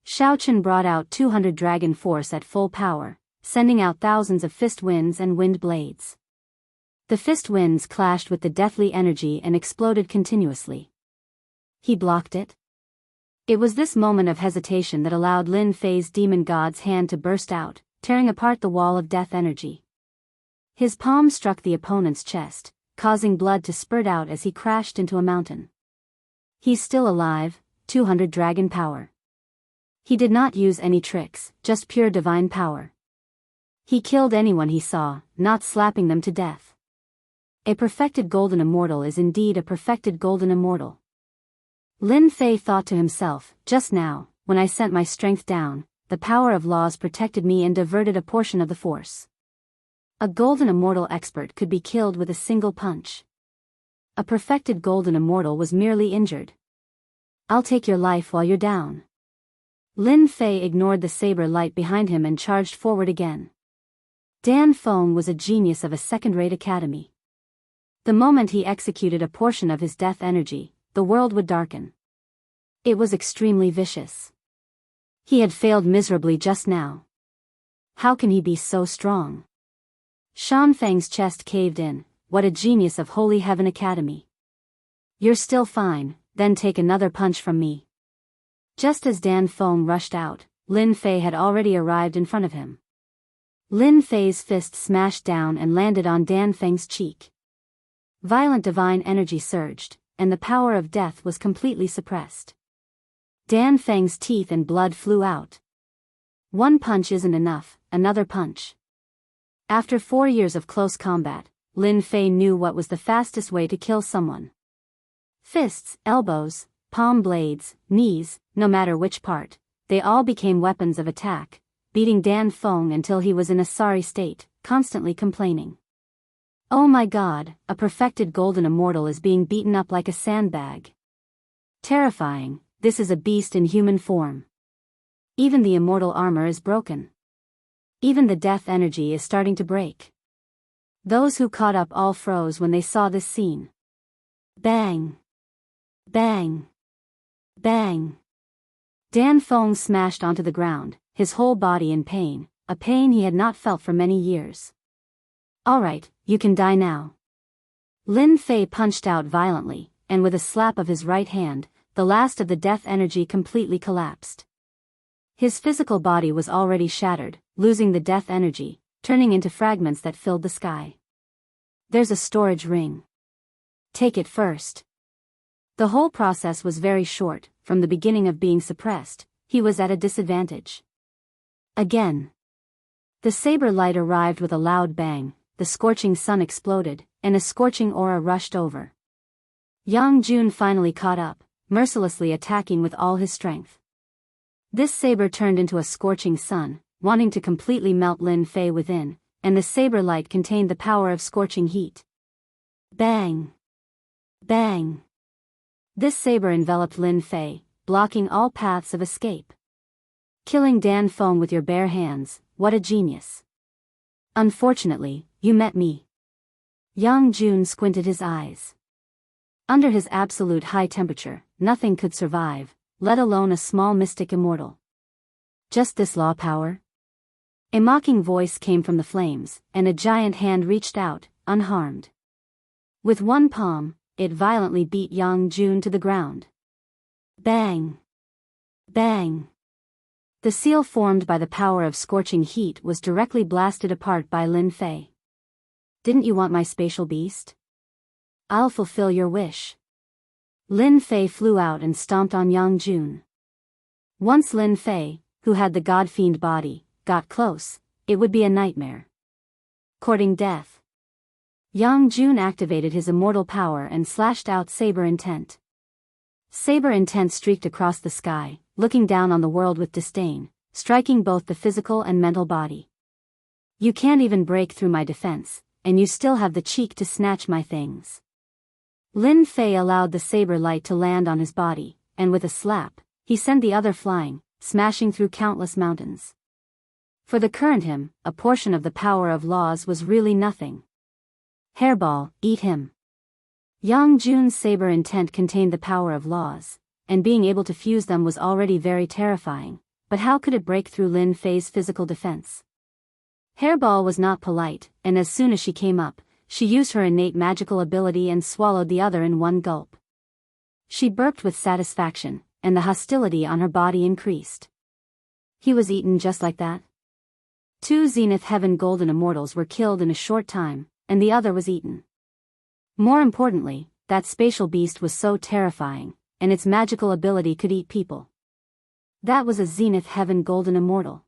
A: Shaochen brought out 200 dragon force at full power, sending out thousands of fist winds and wind blades. The fist winds clashed with the deathly energy and exploded continuously. He blocked it. It was this moment of hesitation that allowed Lin Fei's demon god's hand to burst out, tearing apart the wall of death energy. His palm struck the opponent's chest, causing blood to spurt out as he crashed into a mountain. He's still alive, 200 dragon power. He did not use any tricks, just pure divine power. He killed anyone he saw, not slapping them to death. A perfected golden immortal is indeed a perfected golden immortal. Lin Fei thought to himself, just now, when I sent my strength down, the power of laws protected me and diverted a portion of the force. A golden immortal expert could be killed with a single punch. A perfected golden immortal was merely injured. I'll take your life while you're down. Lin Fei ignored the saber light behind him and charged forward again. Dan Feng was a genius of a second-rate academy. The moment he executed a portion of his death energy, the world would darken. It was extremely vicious. He had failed miserably just now. How can he be so strong? Shan Feng's chest caved in. What a genius of Holy Heaven Academy. You're still fine, then take another punch from me. Just as Dan Feng rushed out, Lin Fei had already arrived in front of him. Lin Fei's fist smashed down and landed on Dan Feng's cheek. Violent divine energy surged, and the power of death was completely suppressed. Dan Feng's teeth and blood flew out. One punch isn't enough, another punch. After 4 years of close combat, Lin Fei knew what was the fastest way to kill someone. Fists, elbows, palm blades, knees, no matter which part, they all became weapons of attack, beating Dan Feng until he was in a sorry state, constantly complaining. Oh my god, a perfected golden immortal is being beaten up like a sandbag. Terrifying, this is a beast in human form. Even the immortal armor is broken. Even the death energy is starting to break. Those who caught up all froze when they saw this scene. Bang! Bang! Bang! Dan Feng smashed onto the ground, his whole body in pain, a pain he had not felt for many years. Alright, you can die now. Lin Fei punched out violently, and with a slap of his right hand, the last of the death energy completely collapsed. His physical body was already shattered, losing the death energy, turning into fragments that filled the sky. There's a storage ring. Take it first. The whole process was very short. From the beginning of being suppressed, he was at a disadvantage. Again. The saber light arrived with a loud bang, the scorching sun exploded, and a scorching aura rushed over. Yang Jun finally caught up, mercilessly attacking with all his strength. This saber turned into a scorching sun, wanting to completely melt Lin Fei within, and the saber light contained the power of scorching heat. Bang! Bang! This saber enveloped Lin Fei, blocking all paths of escape. Killing Dan Feng with your bare hands, what a genius. Unfortunately, you met me. Yang Jun squinted his eyes. Under his absolute high temperature, nothing could survive, let alone a small mystic immortal. Just this law power? A mocking voice came from the flames, and a giant hand reached out, unharmed. With one palm, it violently beat Yang Jun to the ground. Bang! Bang! The seal formed by the power of scorching heat was directly blasted apart by Lin Fei. Didn't you want my spatial beast? I'll fulfill your wish. Lin Fei flew out and stomped on Yang Jun. Once Lin Fei, who had the god-fiend body, got close, it would be a nightmare. Courting death. Yang Jun activated his immortal power and slashed out Saber Intent. Saber Intent streaked across the sky, looking down on the world with disdain, striking both the physical and mental body. You can't even break through my defense, and you still have the cheek to snatch my things. Lin Fei allowed the saber light to land on his body, and with a slap, he sent the other flying, smashing through countless mountains. For the current him, a portion of the power of laws was really nothing. Hairball, eat him. Yang Jun's saber intent contained the power of laws, and being able to fuse them was already very terrifying, but how could it break through Lin Fei's physical defense? Hairball was not polite, and as soon as she came up, she used her innate magical ability and swallowed the other in one gulp. She burped with satisfaction, and the hostility on her body increased. He was eaten just like that. 2 Zenith Heaven Golden Immortals were killed in a short time, and the other was eaten. More importantly, that spatial beast was so terrifying, and its magical ability could eat people. That was a Zenith Heaven Golden Immortal.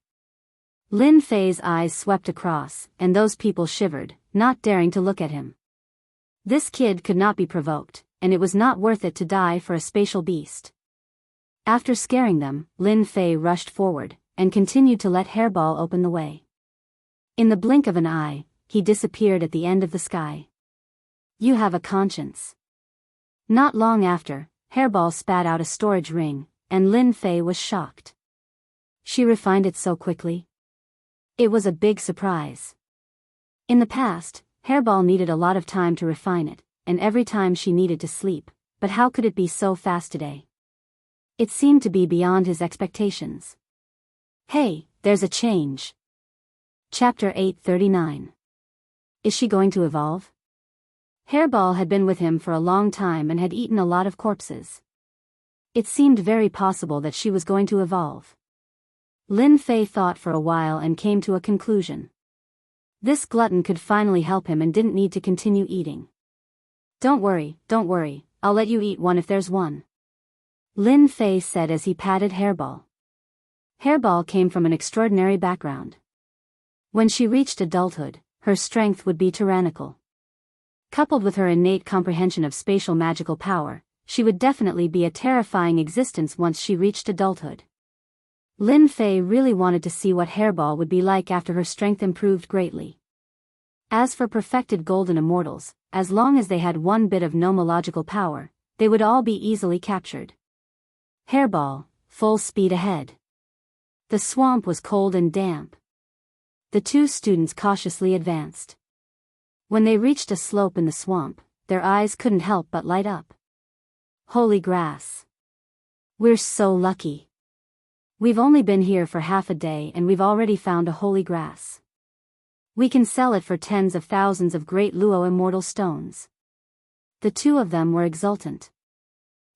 A: Lin Fei's eyes swept across, and those people shivered, not daring to look at him. This kid could not be provoked, and it was not worth it to die for a spatial beast. After scaring them, Lin Fei rushed forward, and continued to let Hairball open the way. In the blink of an eye, he disappeared at the end of the sky. You have a conscience. Not long after, Hairball spat out a storage ring, and Lin Fei was shocked. She refined it so quickly. It was a big surprise. In the past, Hairball needed a lot of time to refine it, and every time she needed to sleep, but how could it be so fast today? It seemed to be beyond his expectations. Hey, there's a change. Chapter 839. Is she going to evolve? Hairball had been with him for a long time and had eaten a lot of corpses. It seemed very possible that she was going to evolve. Lin Fei thought for a while and came to a conclusion. This glutton could finally help him and didn't need to continue eating. Don't worry, I'll let you eat one if there's one. Lin Fei said as he patted Hairball. Hairball came from an extraordinary background. When she reached adulthood, her strength would be tyrannical. Coupled with her innate comprehension of spatial magical power, she would definitely be a terrifying existence once she reached adulthood. Lin Fei really wanted to see what Hairball would be like after her strength improved greatly. As for perfected golden immortals, as long as they had one bit of nomological power, they would all be easily captured. Hairball, full speed ahead. The swamp was cold and damp. The 2 students cautiously advanced. When they reached a slope in the swamp, their eyes couldn't help but light up. Holy grass. We're so lucky. We've only been here for half a day and we've already found a holy grass. We can sell it for tens of thousands of great Luo immortal stones. The 2 of them were exultant.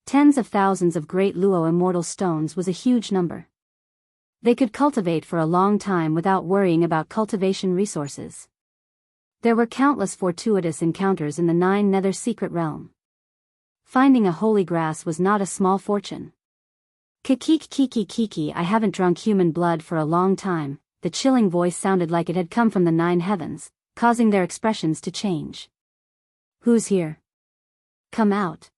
A: Tens of thousands of great Luo immortal stones was a huge number. They could cultivate for a long time without worrying about cultivation resources. There were countless fortuitous encounters in the 9 Nether secret realm. Finding a holy grass was not a small fortune. Kiki, I haven't drunk human blood for a long time. The chilling voice sounded like it had come from the 9 heavens, causing their expressions to change. Who's here? Come out.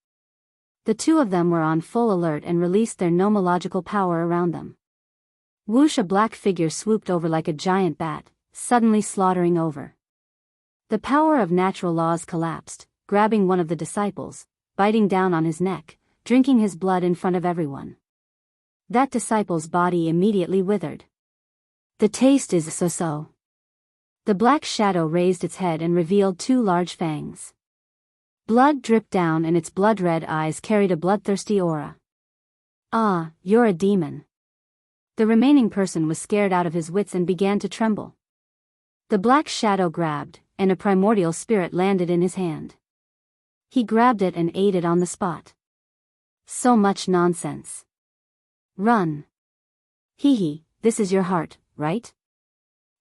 A: The two of them were on full alert and released their nomological power around them. Whoosh! A black figure swooped over like a giant bat, suddenly slaughtering over. The power of natural laws collapsed, grabbing one of the disciples, biting down on his neck, drinking his blood in front of everyone. That disciple's body immediately withered. The taste is so-so. The black shadow raised its head and revealed 2 large fangs. Blood dripped down and its blood-red eyes carried a bloodthirsty aura. Ah, you're a demon. The remaining person was scared out of his wits and began to tremble. The black shadow grabbed, and a primordial spirit landed in his hand. He grabbed it and ate it on the spot. So much nonsense. Run. Hee, this is your heart, right?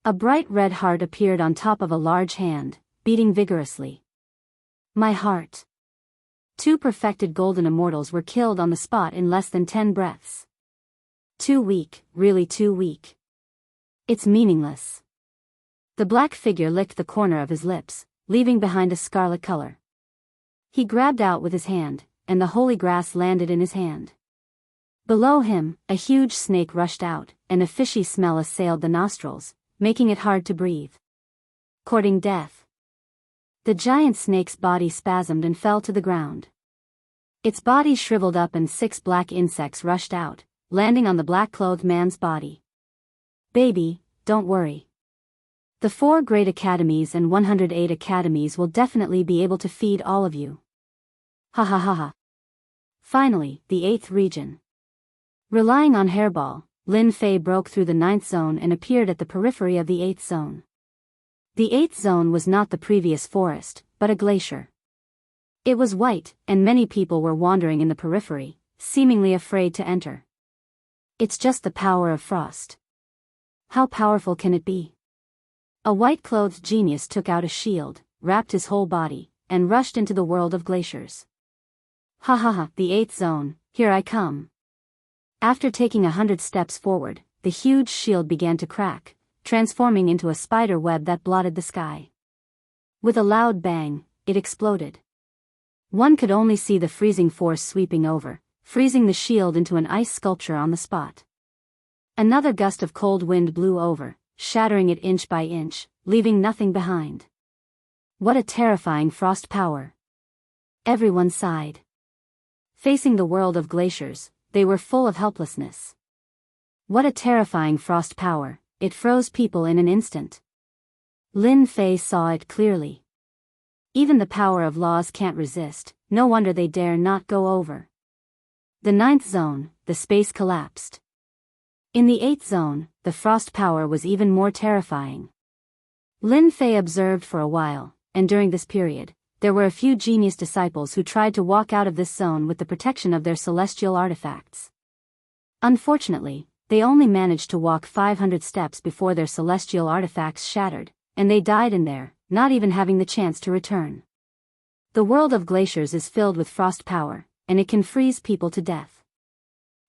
A: A bright red heart appeared on top of a large hand, beating vigorously. My heart. 2 perfected golden immortals were killed on the spot in less than 10 breaths. Too weak, really too weak. It's meaningless. The black figure licked the corner of his lips, leaving behind a scarlet color. He grabbed out with his hand, and the holy grass landed in his hand. Below him, a huge snake rushed out, and a fishy smell assailed the nostrils, making it hard to breathe. Courting death. The giant snake's body spasmed and fell to the ground. Its body shriveled up and 6 black insects rushed out, landing on the black-clothed man's body. Baby, don't worry. The 4 great academies and 108 academies will definitely be able to feed all of you. Ha ha ha ha. Finally, the 8th region. Relying on Hairball, Lin Fei broke through the 9th zone and appeared at the periphery of the 8th zone. The 8th zone was not the previous forest, but a glacier. It was white, and many people were wandering in the periphery, seemingly afraid to enter. It's just the power of frost. How powerful can it be? A white-clothed genius took out a shield, wrapped his whole body, and rushed into the world of glaciers. Ha ha ha, the 8th zone, here I come. After taking 100 steps forward, the huge shield began to crack, transforming into a spider web that blotted the sky. With a loud bang, it exploded. One could only see the freezing force sweeping over, freezing the shield into an ice sculpture on the spot. Another gust of cold wind blew over, shattering it inch by inch, leaving nothing behind. What a terrifying frost power! Everyone sighed. Facing the world of glaciers, they were full of helplessness. What a terrifying frost power, it froze people in an instant. Lin Fei saw it clearly. Even the power of laws can't resist, no wonder they dare not go over. The 9th zone, the space collapsed. In the 8th zone, the frost power was even more terrifying. Lin Fei observed for a while, and during this period, there were a few genius disciples who tried to walk out of this zone with the protection of their celestial artifacts. Unfortunately, they only managed to walk 500 steps before their celestial artifacts shattered, and they died in there, not even having the chance to return. The world of glaciers is filled with frost power, and it can freeze people to death.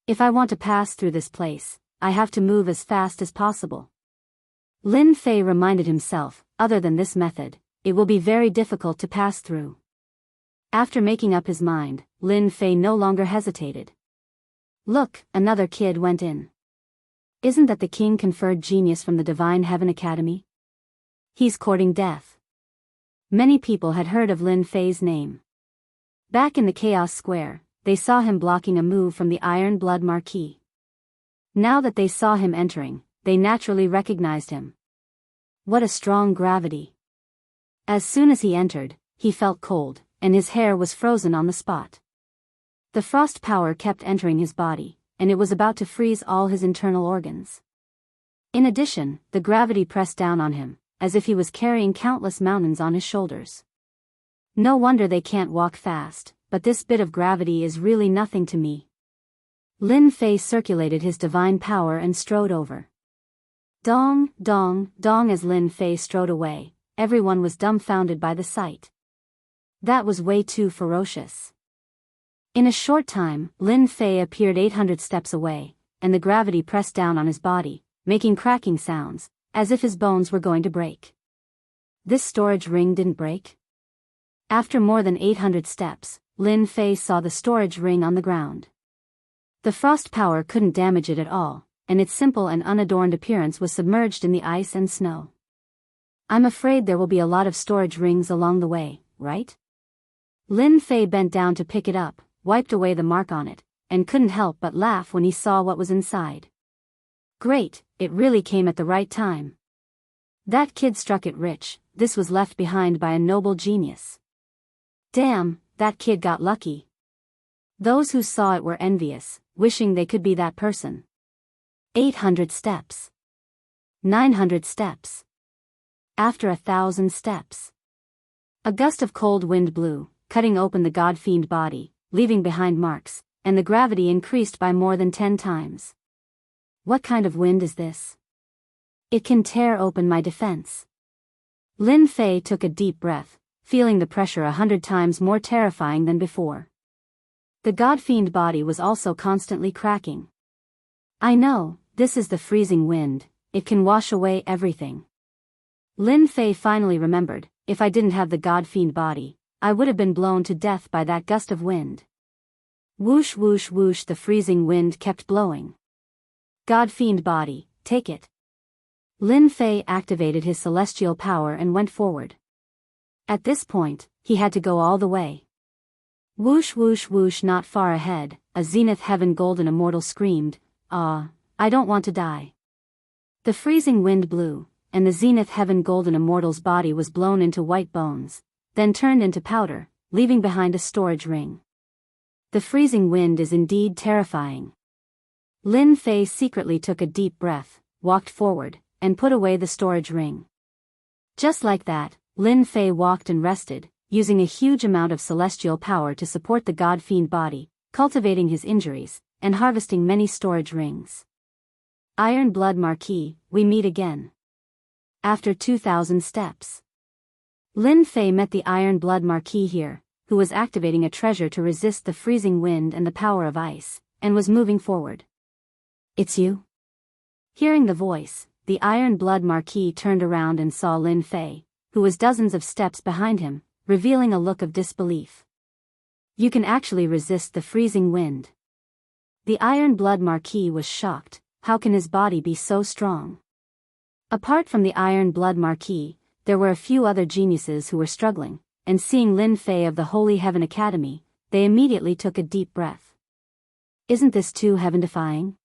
A: If I want to pass through this place, I have to move as fast as possible. Lin Fei reminded himself, other than this method, it will be very difficult to pass through. After making up his mind, Lin Fei no longer hesitated. Look, another kid went in. Isn't that the king conferred genius from the Divine Heaven Academy? He's courting death. Many people had heard of Lin Fei's name. Back in the Chaos Square, they saw him blocking a move from the Iron Blood Marquis. Now that they saw him entering, they naturally recognized him. What a strong gravity. As soon as he entered, he felt cold, and his hair was frozen on the spot. The frost power kept entering his body, and it was about to freeze all his internal organs. In addition, the gravity pressed down on him, as if he was carrying countless mountains on his shoulders. No wonder they can't walk fast, but this bit of gravity is really nothing to me. Lin Fei circulated his divine power and strode over. Dong, dong, dong. As Lin Fei strode away, everyone was dumbfounded by the sight. That was way too ferocious. In a short time, Lin Fei appeared 800 steps away, and the gravity pressed down on his body, making cracking sounds, as if his bones were going to break. This storage ring didn't break? After more than 800 steps, Lin Fei saw the storage ring on the ground. The frost power couldn't damage it at all, and its simple and unadorned appearance was submerged in the ice and snow. I'm afraid there will be a lot of storage rings along the way, right? Lin Fei bent down to pick it up, wiped away the mark on it, and couldn't help but laugh when he saw what was inside. Great, it really came at the right time. That kid struck it rich. This was left behind by a noble genius. Damn, that kid got lucky. Those who saw it were envious, wishing they could be that person. 800 steps. 900 steps. After 1,000 steps. A gust of cold wind blew, cutting open the god-fiend body, leaving behind marks, and the gravity increased by more than 10 times. What kind of wind is this? It can tear open my defense. Lin Fei took a deep breath, feeling the pressure 100 times more terrifying than before. The god-fiend body was also constantly cracking. I know, this is the freezing wind, it can wash away everything. Lin Fei finally remembered, if I didn't have the god-fiend body, I would have been blown to death by that gust of wind. Whoosh whoosh whoosh, the freezing wind kept blowing. God-fiend body, take it. Lin Fei activated his celestial power and went forward. At this point, he had to go all the way. Whoosh whoosh whoosh, not far ahead, a zenith heaven golden immortal screamed, "Ah, I don't want to die." The freezing wind blew, and the zenith heaven golden immortal's body was blown into white bones, then turned into powder, leaving behind a storage ring. The freezing wind is indeed terrifying. Lin Fei secretly took a deep breath, walked forward, and put away the storage ring. Just like that, Lin Fei walked and rested, using a huge amount of celestial power to support the god-fiend body, cultivating his injuries, and harvesting many storage rings. Iron Blood Marquis, we meet again. After 2,000 steps. Lin Fei met the Iron Blood Marquis here, who was activating a treasure to resist the freezing wind and the power of ice, and was moving forward. It's you? Hearing the voice, the Iron Blood Marquis turned around and saw Lin Fei, who was dozens of steps behind him, revealing a look of disbelief. You can actually resist the freezing wind. The Iron Blood Marquis was shocked. How can his body be so strong? Apart from the Iron Blood Marquis, there were a few other geniuses who were struggling, and seeing Lin Fei of the Holy Heaven Academy, they immediately took a deep breath. Isn't this too heaven-defying?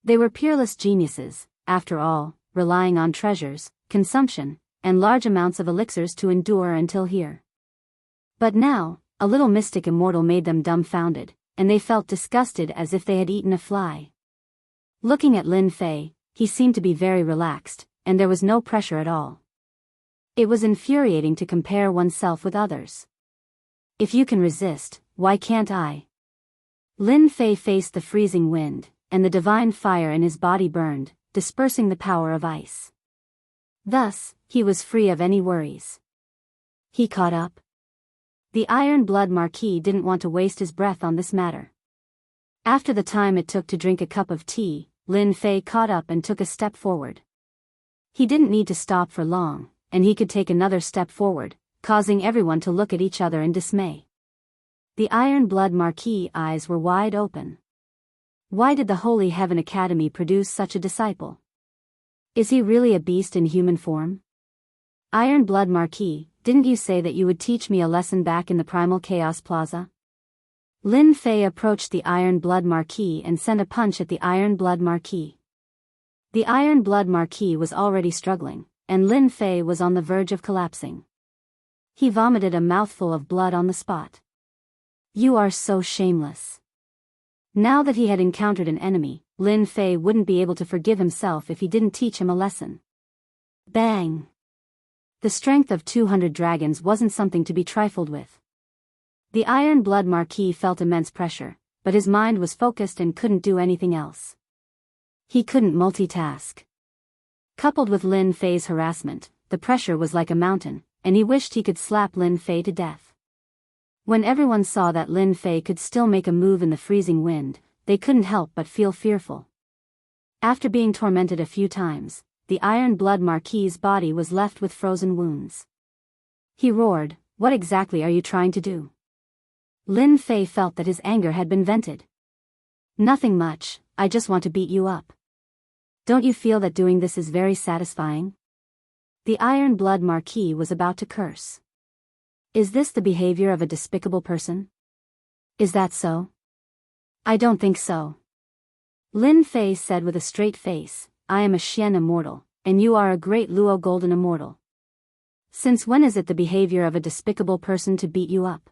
A: They were peerless geniuses, after all, relying on treasures, consumption, and large amounts of elixirs to endure until here. But now, a little mystic immortal made them dumbfounded, and they felt disgusted as if they had eaten a fly. Looking at Lin Fei, he seemed to be very relaxed, and there was no pressure at all. It was infuriating to compare oneself with others. If you can resist, why can't I? Lin Fei faced the freezing wind, and the divine fire in his body burned, dispersing the power of ice. Thus, he was free of any worries. He caught up. The Iron Blood Marquis didn't want to waste his breath on this matter. After the time it took to drink a cup of tea, Lin Fei caught up and took a step forward. He didn't need to stop for long, and he could take another step forward, causing everyone to look at each other in dismay. The Iron Blood Marquis' eyes were wide open. Why did the Holy Heaven Academy produce such a disciple? Is he really a beast in human form? Iron Blood Marquis, didn't you say that you would teach me a lesson back in the Primal Chaos Plaza? Lin Fei approached the Iron Blood Marquis and sent a punch at the Iron Blood Marquis. The Iron Blood Marquis was already struggling, and Lin Fei was on the verge of collapsing. He vomited a mouthful of blood on the spot. You are so shameless. Now that he had encountered an enemy, Lin Fei wouldn't be able to forgive himself if he didn't teach him a lesson. Bang! The strength of 200 dragons wasn't something to be trifled with. The Iron Blood Marquis felt immense pressure, but his mind was focused and couldn't do anything else. He couldn't multitask. Coupled with Lin Fei's harassment, the pressure was like a mountain, and he wished he could slap Lin Fei to death. When everyone saw that Lin Fei could still make a move in the freezing wind, they couldn't help but feel fearful. After being tormented a few times, the Iron Blood Marquis's body was left with frozen wounds. He roared, "What exactly are you trying to do?" Lin Fei felt that his anger had been vented. "Nothing much, I just want to beat you up. Don't you feel that doing this is very satisfying?" The Iron Blood Marquis was about to curse. Is this the behavior of a despicable person? Is that so? I don't think so. Lin Fei said with a straight face, "I am a Xian immortal, and you are a great Luo Golden immortal. Since when is it the behavior of a despicable person to beat you up?"